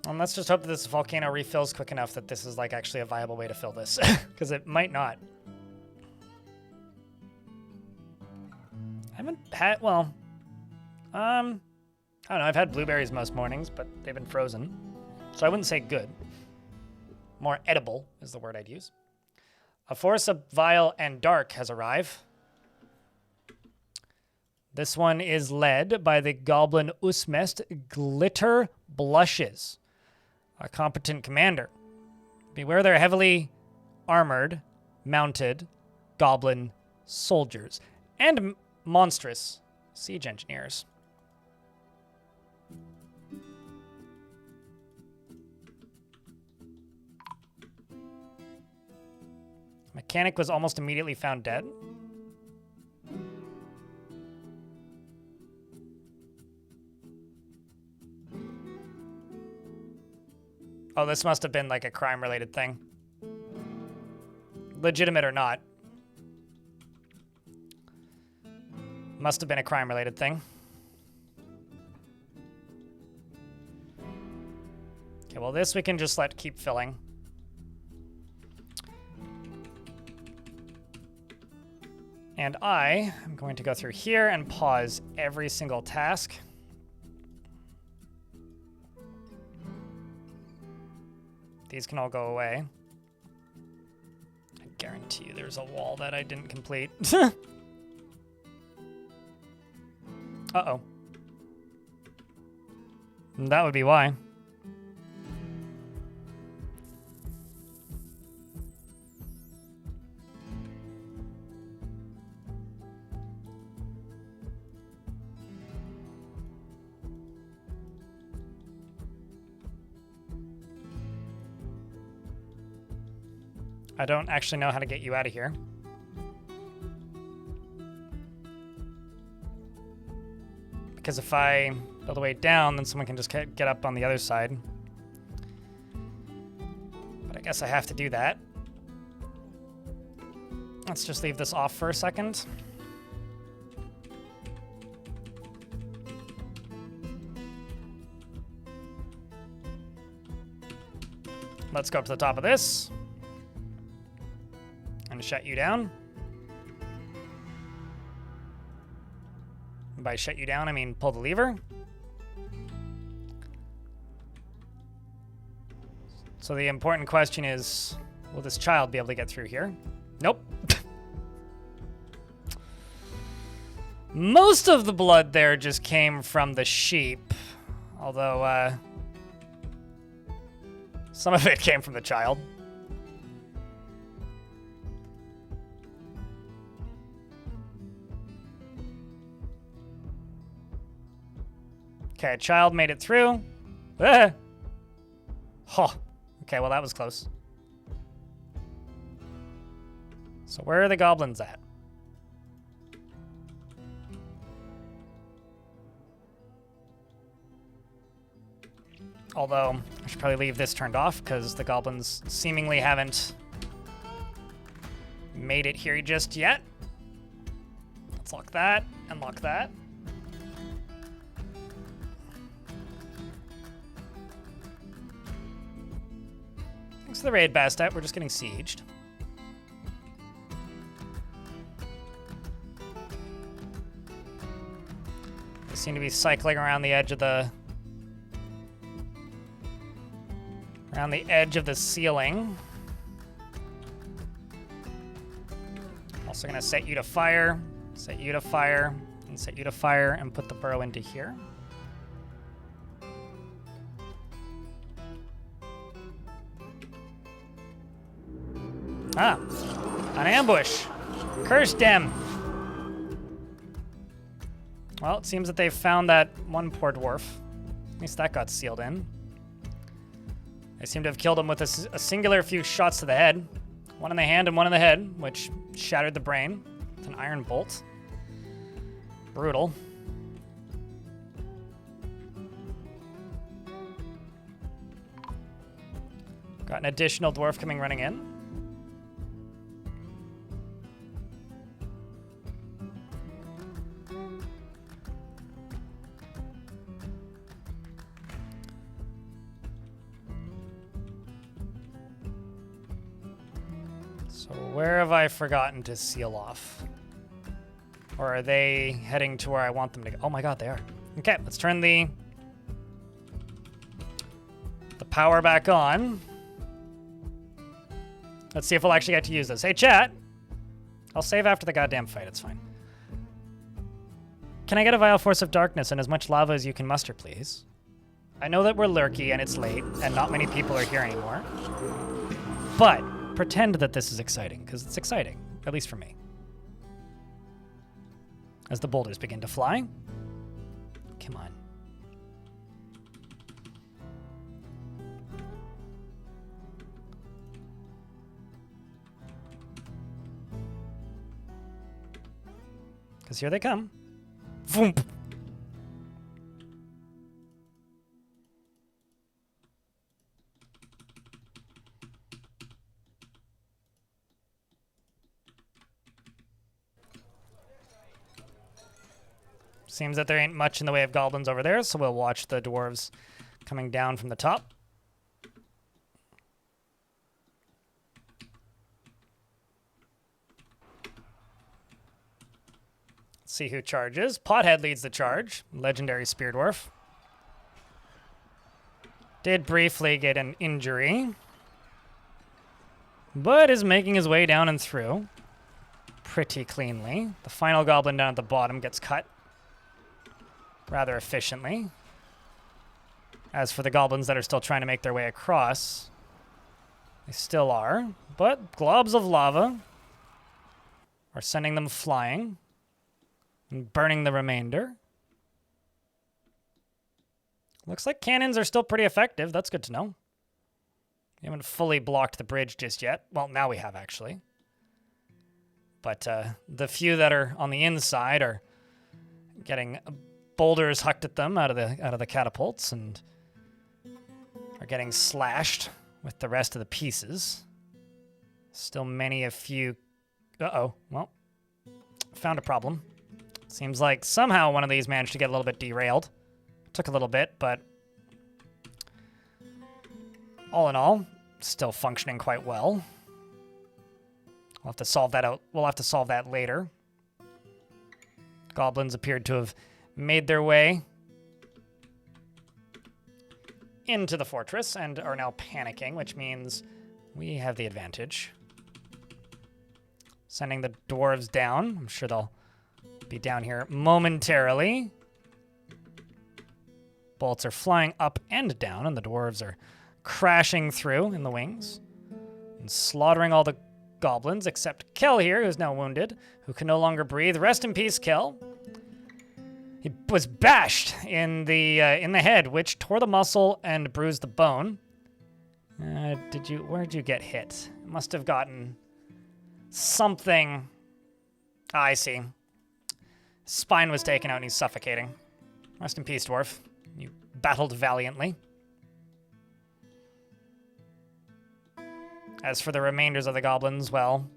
And let's just hope that this volcano refills quick enough that this is like actually a viable way to fill this, because it might not. I haven't had, well, I don't know, I've had blueberries most mornings, but they've been frozen. So I wouldn't say good. More edible is the word I'd use. A force of vile and dark has arrived. This one is led by the goblin Usmest Glitter Blushes, a competent commander. Beware their heavily armored, mounted goblin soldiers. And monstrous siege engineers. Mechanic was almost immediately found dead. Oh, this must have been like a crime-related thing. Legitimate or not. Must have been a crime-related thing. Okay, well this we can just let keep filling. And I am going to go through here and pause every single task. These can all go away. I guarantee you there's a wall that I didn't complete. Uh-oh. That would be why. I don't actually know how to get you out of here. Because if I build a way down, then someone can just get up on the other side. But I guess I have to do that. Let's just leave this off for a second. Let's go up to the top of this. And shut you down. By shut you down, I mean pull the lever. So the important question is, will this child be able to get through here? Nope. Most of the blood there just came from the sheep. Although, some of it came from the child. Okay, a child made it through. Ah. Huh. Okay, well that was close. So where are the goblins at? Although, I should probably leave this turned off because the goblins seemingly haven't made it here just yet. Let's lock that and lock that. Thanks for the raid, Bastet. We're just getting sieged. They seem to be cycling around the edge of the... around the edge of the ceiling. Also gonna set you to fire, set you to fire, and set you to fire, and put the burrow into here. Ah, an ambush. Curse them. Well, it seems that they've found that one poor dwarf. At least that got sealed in. They seem to have killed him with a singular few shots to the head. One in the hand and one in the head, which shattered the brain with an iron bolt. Brutal. Got an additional dwarf coming running in. So where have I forgotten to seal off? Or are they heading to where I want them to go? Oh my god, they are. Okay, let's turn the power back on. Let's see if we'll actually get to use this. Hey, chat. I'll save after the goddamn fight. It's fine. Can I get a vial force of darkness and as much lava as you can muster, please? I know that we're lurky and it's late and not many people are here anymore. But pretend that this is exciting, because it's exciting, at least for me. as the boulders begin to fly. Come on. Because here they come. Voomp. Seems that there ain't much in the way of goblins over there, so we'll watch the dwarves coming down from the top. Let's see who charges. Pothead leads the charge. Legendary Spear Dwarf. Did briefly get an injury, but is making his way down and through pretty cleanly. The final goblin down at the bottom gets cut rather efficiently. As for the goblins that are still trying to make their way across, they still are, but globs of lava are sending them flying and burning the remainder. Looks like cannons are still pretty effective. That's good to know. We haven't fully blocked the bridge just yet. Well, now we have, actually. But the few that are on the inside are getting boulders hucked at them out of the catapults and are getting slashed with the rest of the pieces. Still a few... Uh-oh. Well, found a problem. Seems like somehow one of these managed to get a little bit derailed. Took a little bit, but all in all, still functioning quite well. We'll have to solve that out. We'll have to solve that later. Goblins appeared to have made their way into the fortress and are now panicking, which means we have the advantage. Sending the dwarves down. I'm sure they'll be down here momentarily. Bolts are flying up and down, and the dwarves are crashing through in the wings and slaughtering all the goblins, except Kel here, who's now wounded, who can no longer breathe. Rest in peace, Kel. He was bashed in the head, which tore the muscle and bruised the bone. Where'd you get hit? It must have gotten something. I see. Spine was taken out and he's suffocating. Rest in peace, dwarf. You battled valiantly. As for the remainders of the goblins, well,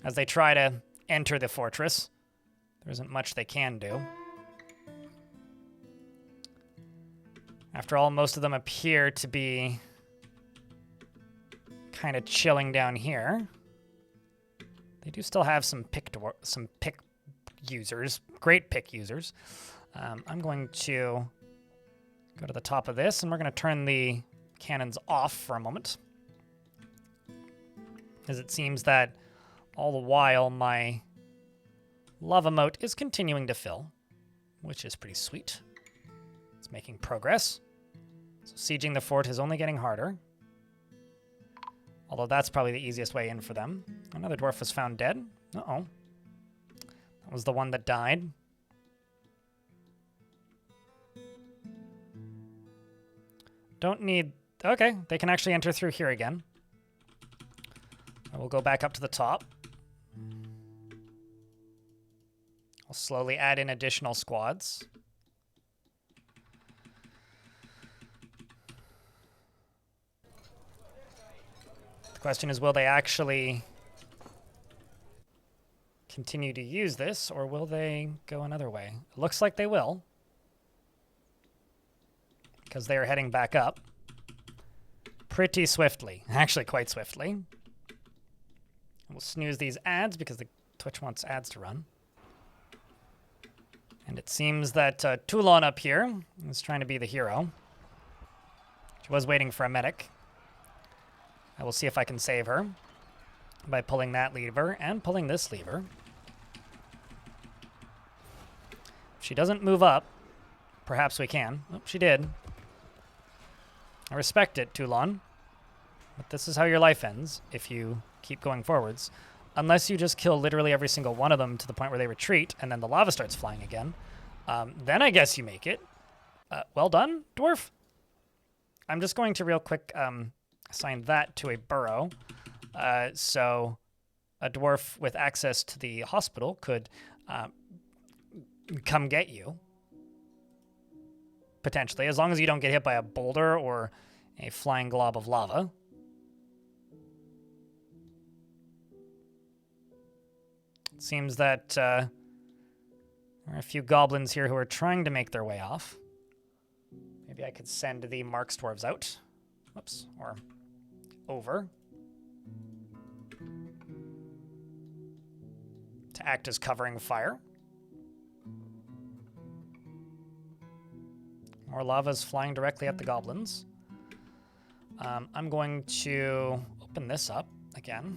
as they try to enter the fortress, there isn't much they can do. After all, most of them appear to be kind of chilling down here. They do still have some pick users, great pick users. I'm going to go to the top of this, and we're going to turn the cannons off for a moment, as it seems that all the while my lava moat is continuing to fill, which is pretty sweet. It's making progress. So sieging the fort is only getting harder, although that's probably the easiest way in for them. Another dwarf was found dead. Uh-oh. That was the one that died. Don't need... Okay, they can actually enter through here again. I will go back up to the top. I'll slowly add in additional squads. The question is, will they actually continue to use this, or will they go another way? It looks like they will, because they are heading back up pretty swiftly. Actually, quite swiftly. We'll snooze these ads because the Twitch wants ads to run. And it seems that Toulon up here is trying to be the hero. She was waiting for a medic. I will see if I can save her by pulling that lever and pulling this lever. If she doesn't move up, perhaps we can. Oh, she did. I respect it, Toulon. But this is how your life ends if you keep going forwards. unless you just kill literally every single one of them to the point where they retreat and then the lava starts flying again, then I guess you make it. Well done, Dwarf. I'm just going to real quick assign that to a burrow. So a dwarf with access to the hospital could come get you. Potentially, as long as you don't get hit by a boulder or a flying glob of lava. It seems that there are a few goblins here who are trying to make their way off. Maybe I could send the Marks dwarves out. Whoops. Or over. To act as covering fire. More lava's flying directly at the goblins. I'm going to open this up again.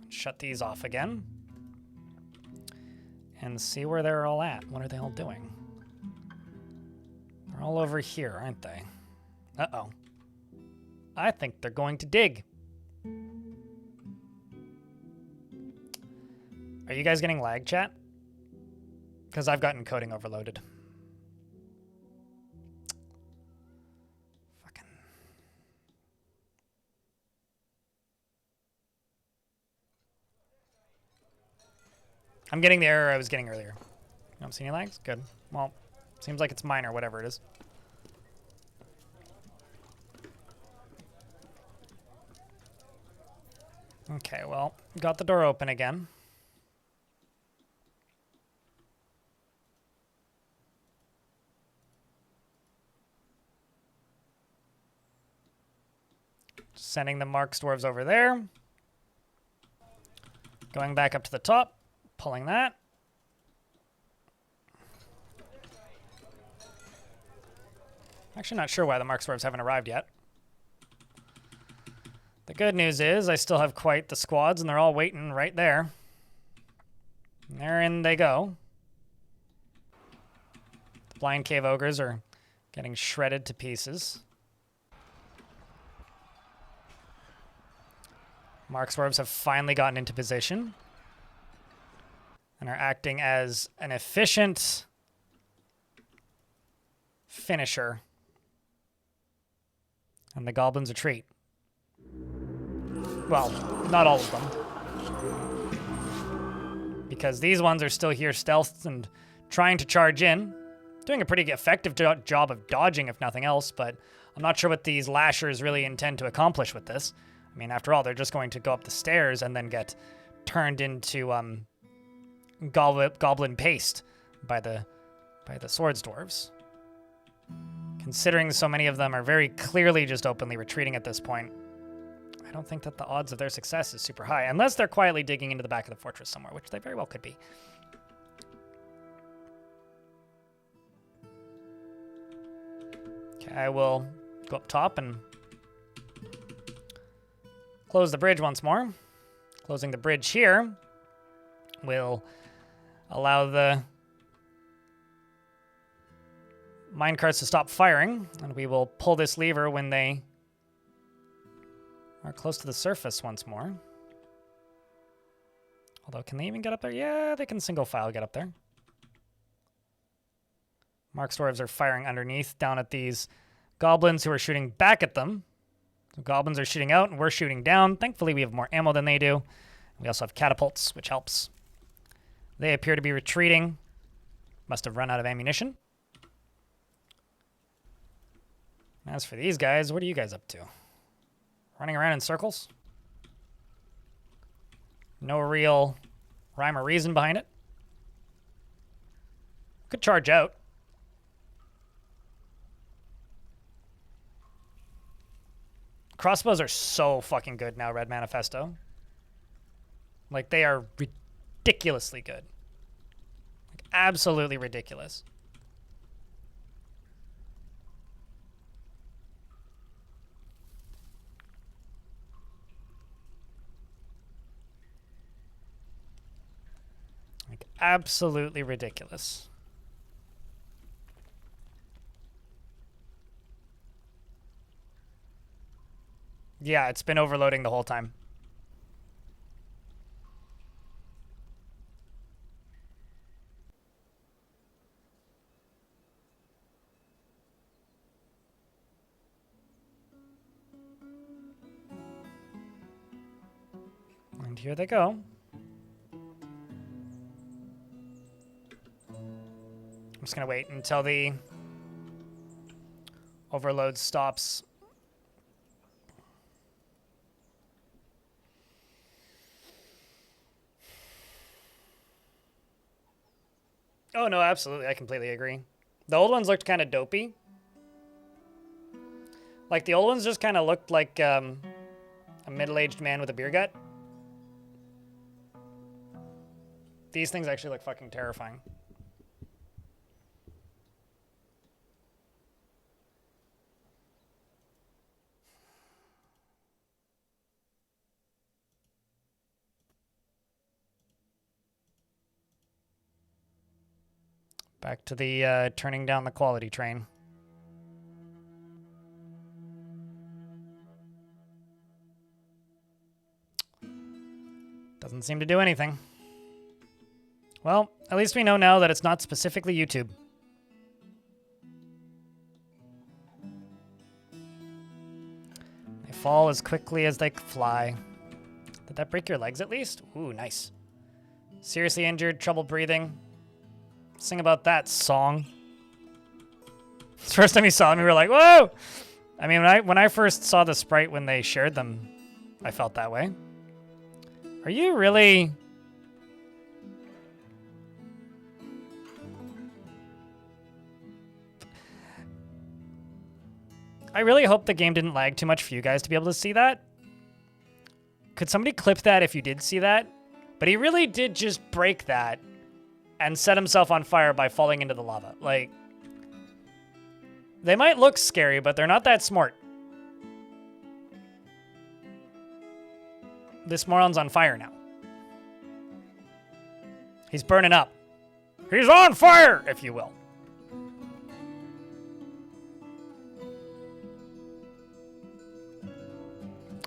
Shut these off again. And see where they're all at. What are they all doing? They're all over here, aren't they? Uh-oh. I think they're going to dig. Are you guys getting lag, chat? Because I've gotten coding overloaded. Fucking. I'm getting the error I was getting earlier. You don't see any lags? Good. Well, seems like it's minor, whatever it is. Okay, well, got the door open again. Sending the Marks dwarves over there. Going back up to the top, pulling that. Actually not sure why the Marks dwarves haven't arrived yet. The good news is I still have quite the squads, and they're all waiting right there. And therein they go. The blind cave ogres are getting shredded to pieces. Marks dwarves have finally gotten into position and are acting as an efficient finisher. And the goblins retreat. Well, not all of them. Because these ones are still here stealthed and trying to charge in. Doing a pretty effective job of dodging, if nothing else, but I'm not sure what these lashers really intend to accomplish with this. I mean, after all, they're just going to go up the stairs and then get turned into goblin paste by the swords dwarves. Considering so many of them are very clearly just openly retreating at this point, I don't think that the odds of their success is super high, unless they're quietly digging into the back of the fortress somewhere, which they very well could be. Okay, I will go up top and close the bridge once more. Closing the bridge here will allow the minecarts to stop firing, and we will pull this lever when they are close to the surface once more. Although, can they even get up there? Yeah, they can single file get up there. Marks dwarves are firing underneath down at these goblins who are shooting back at them. The goblins are shooting out and we're shooting down. Thankfully, we have more ammo than they do. We also have catapults, which helps. They appear to be retreating. Must have run out of ammunition. As for these guys, what are you guys up to? Running around in circles? No real rhyme or reason behind it. Could charge out. Crossbows are so fucking good now, Red Manifesto. Like, they are ridiculously good. Like, absolutely ridiculous. Like, absolutely ridiculous. Yeah, it's been overloading the whole time. And here they go. I'm just gonna wait until the overload stops. Oh no, absolutely, I completely agree. The old ones looked kind of dopey. Like, the old ones just kind of looked like a middle-aged man with a beer gut. These things actually look fucking terrifying. Back to the turning down the quality train. Doesn't seem to do anything. Well, at least we know now that it's not specifically YouTube. They fall as quickly as they fly. Did that break your legs at least? Ooh, nice. Seriously injured, trouble breathing. Sing about that song. It's the first time you saw them, you were like, whoa! I mean, when I first saw the sprite when they shared them, I felt that way. Are you really... I really hope the game didn't lag too much for you guys to be able to see that. Could somebody clip that if you did see that? But he really did just break that and set himself on fire by falling into the lava. Like, they might look scary, but they're not that smart. This moron's on fire now. He's burning up. He's on fire, if you will.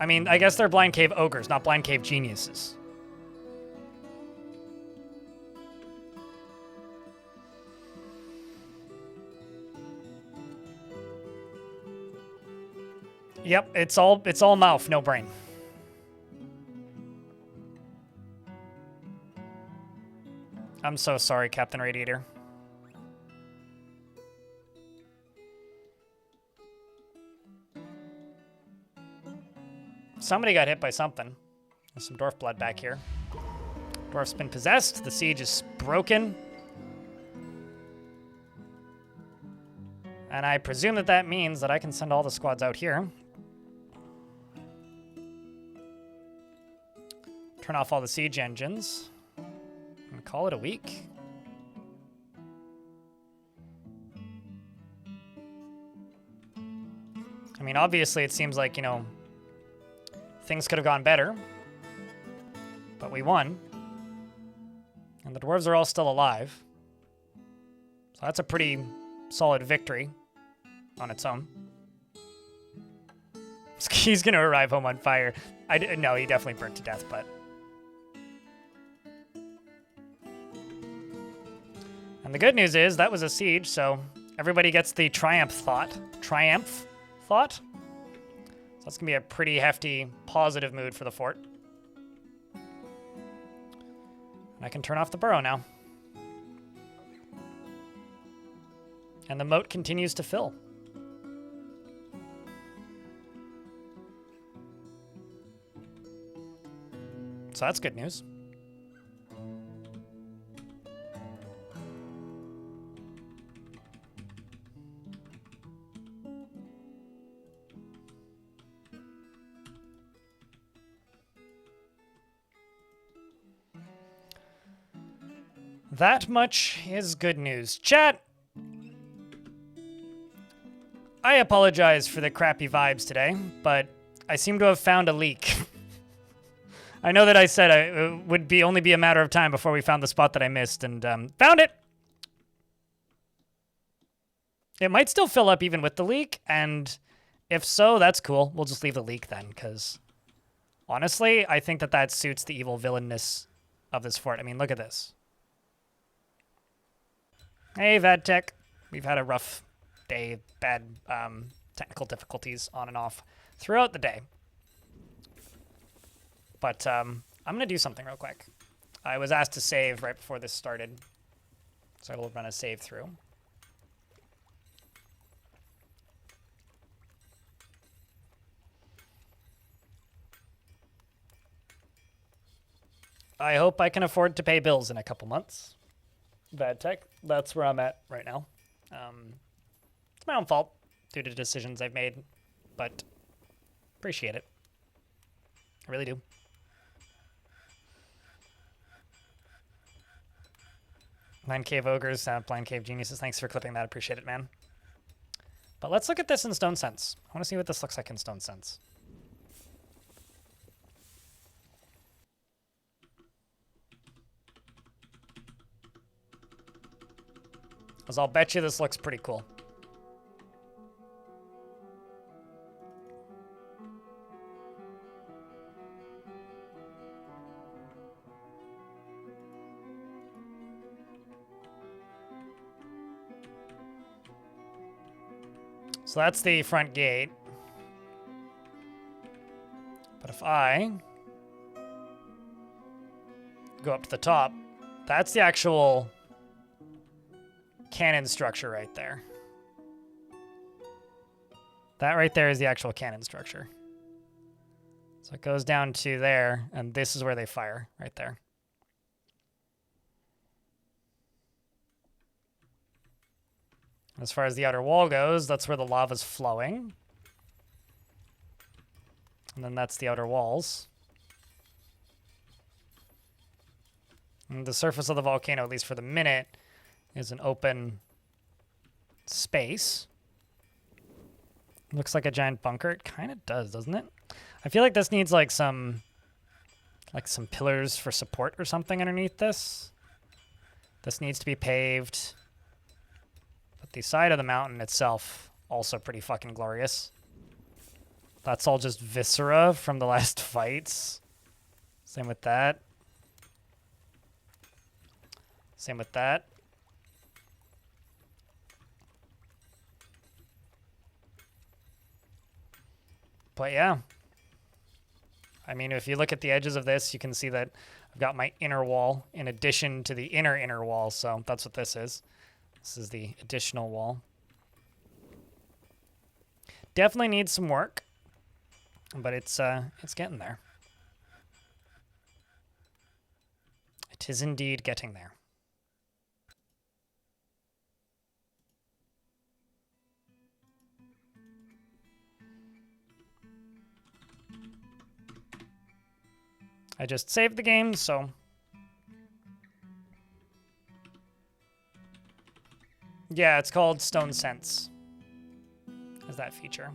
I mean, I guess they're blind cave ogres, not blind cave geniuses. Yep, it's all mouth, no brain. I'm so sorry, Captain Radiator. Somebody got hit by something. There's some dwarf blood back here. Dwarf's been possessed. The siege is broken. And I presume that that means that I can send all the squads out here. Turn off all the siege engines. And call it a week. I mean, obviously it seems like, you know, things could have gone better. But we won. And the dwarves are all still alive. So that's a pretty solid victory on its own. He's going to arrive home on fire. No, he definitely burnt to death, but... And the good news is that was a siege, so everybody gets the triumph thought. Triumph thought? So that's going to be a pretty hefty, positive mood for the fort. And I can turn off the burrow now. And the moat continues to fill. So that's good news. That much is good news. Chat! I apologize for the crappy vibes today, but I seem to have found a leak. I know that I said it would only be a matter of time before we found the spot that I missed, and found it! It might still fill up even with the leak, and if so, that's cool. We'll just leave the leak then, because honestly, I think that that suits the evil villainness of this fort. I mean, look at this. Hey, VadTech. We've had a rough day, bad technical difficulties on and off throughout the day. But I'm going to do something real quick. I was asked to save right before this started, so I will run a save through. I hope I can afford to pay bills in a couple months. Bad tech. That's where I'm at right now. It's my own fault due to decisions I've made, but appreciate it. I really do. Blind Cave Ogres, Blind Cave Geniuses, thanks for clipping that. Appreciate it, man. But let's look at this in Stone Sense. I want to see what this looks like in Stone Sense. Because I'll bet you this looks pretty cool. So that's the front gate. But if I go up to the top, that's the actual cannon structure right there. That right there is the actual cannon structure. So it goes down to there, and this is where they fire, right there. As far as the outer wall goes, that's where the lava's flowing. And then that's the outer walls. And the surface of the volcano, at least for the minute, is an open space. Looks like a giant bunker. It kind of does, doesn't it? I feel like this needs like some pillars for support or something underneath this. This needs to be paved. But the side of the mountain itself, also pretty fucking glorious. That's all just viscera from the last fights. Same with that. Same with that. But yeah. I mean, if you look at the edges of this, you can see that I've got my inner wall in addition to the inner wall. So that's what this is. This is the additional wall. Definitely needs some work, but it's getting there. It is indeed getting there. I just saved the game, so yeah, it's called Stone Sense. Is that feature?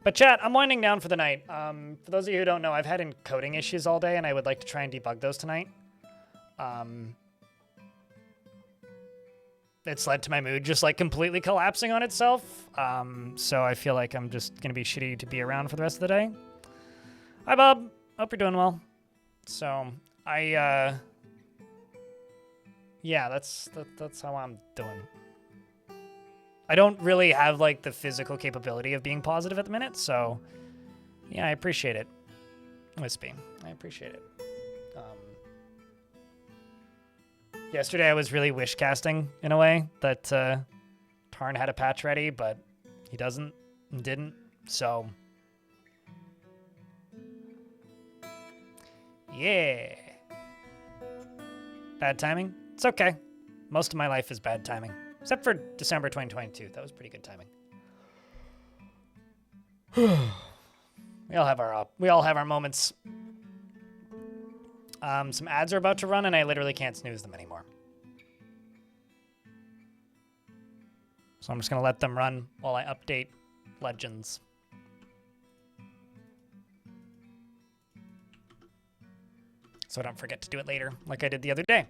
But chat, I'm winding down for the night. For those of you who don't know, I've had encoding issues all day, and I would like to try and debug those tonight. It's led to my mood just like completely collapsing on itself. So I feel like I'm just gonna be shitty to be around for the rest of the day. Hi, Bob. Hope you're doing well. So yeah, that's how I'm doing. I don't really have like the physical capability of being positive at the minute, so yeah, I appreciate it. Wispy, I appreciate it. Yesterday I was really wish casting in a way that Tarn had a patch ready, but he didn't, so yeah. Bad timing? It's okay. Most of my life is bad timing. Except for December 2022. That was pretty good timing. We all have our moments. Some ads are about to run and I literally can't snooze them anymore. So I'm just going to let them run while I update Legends. So I don't forget to do it later like I did the other day.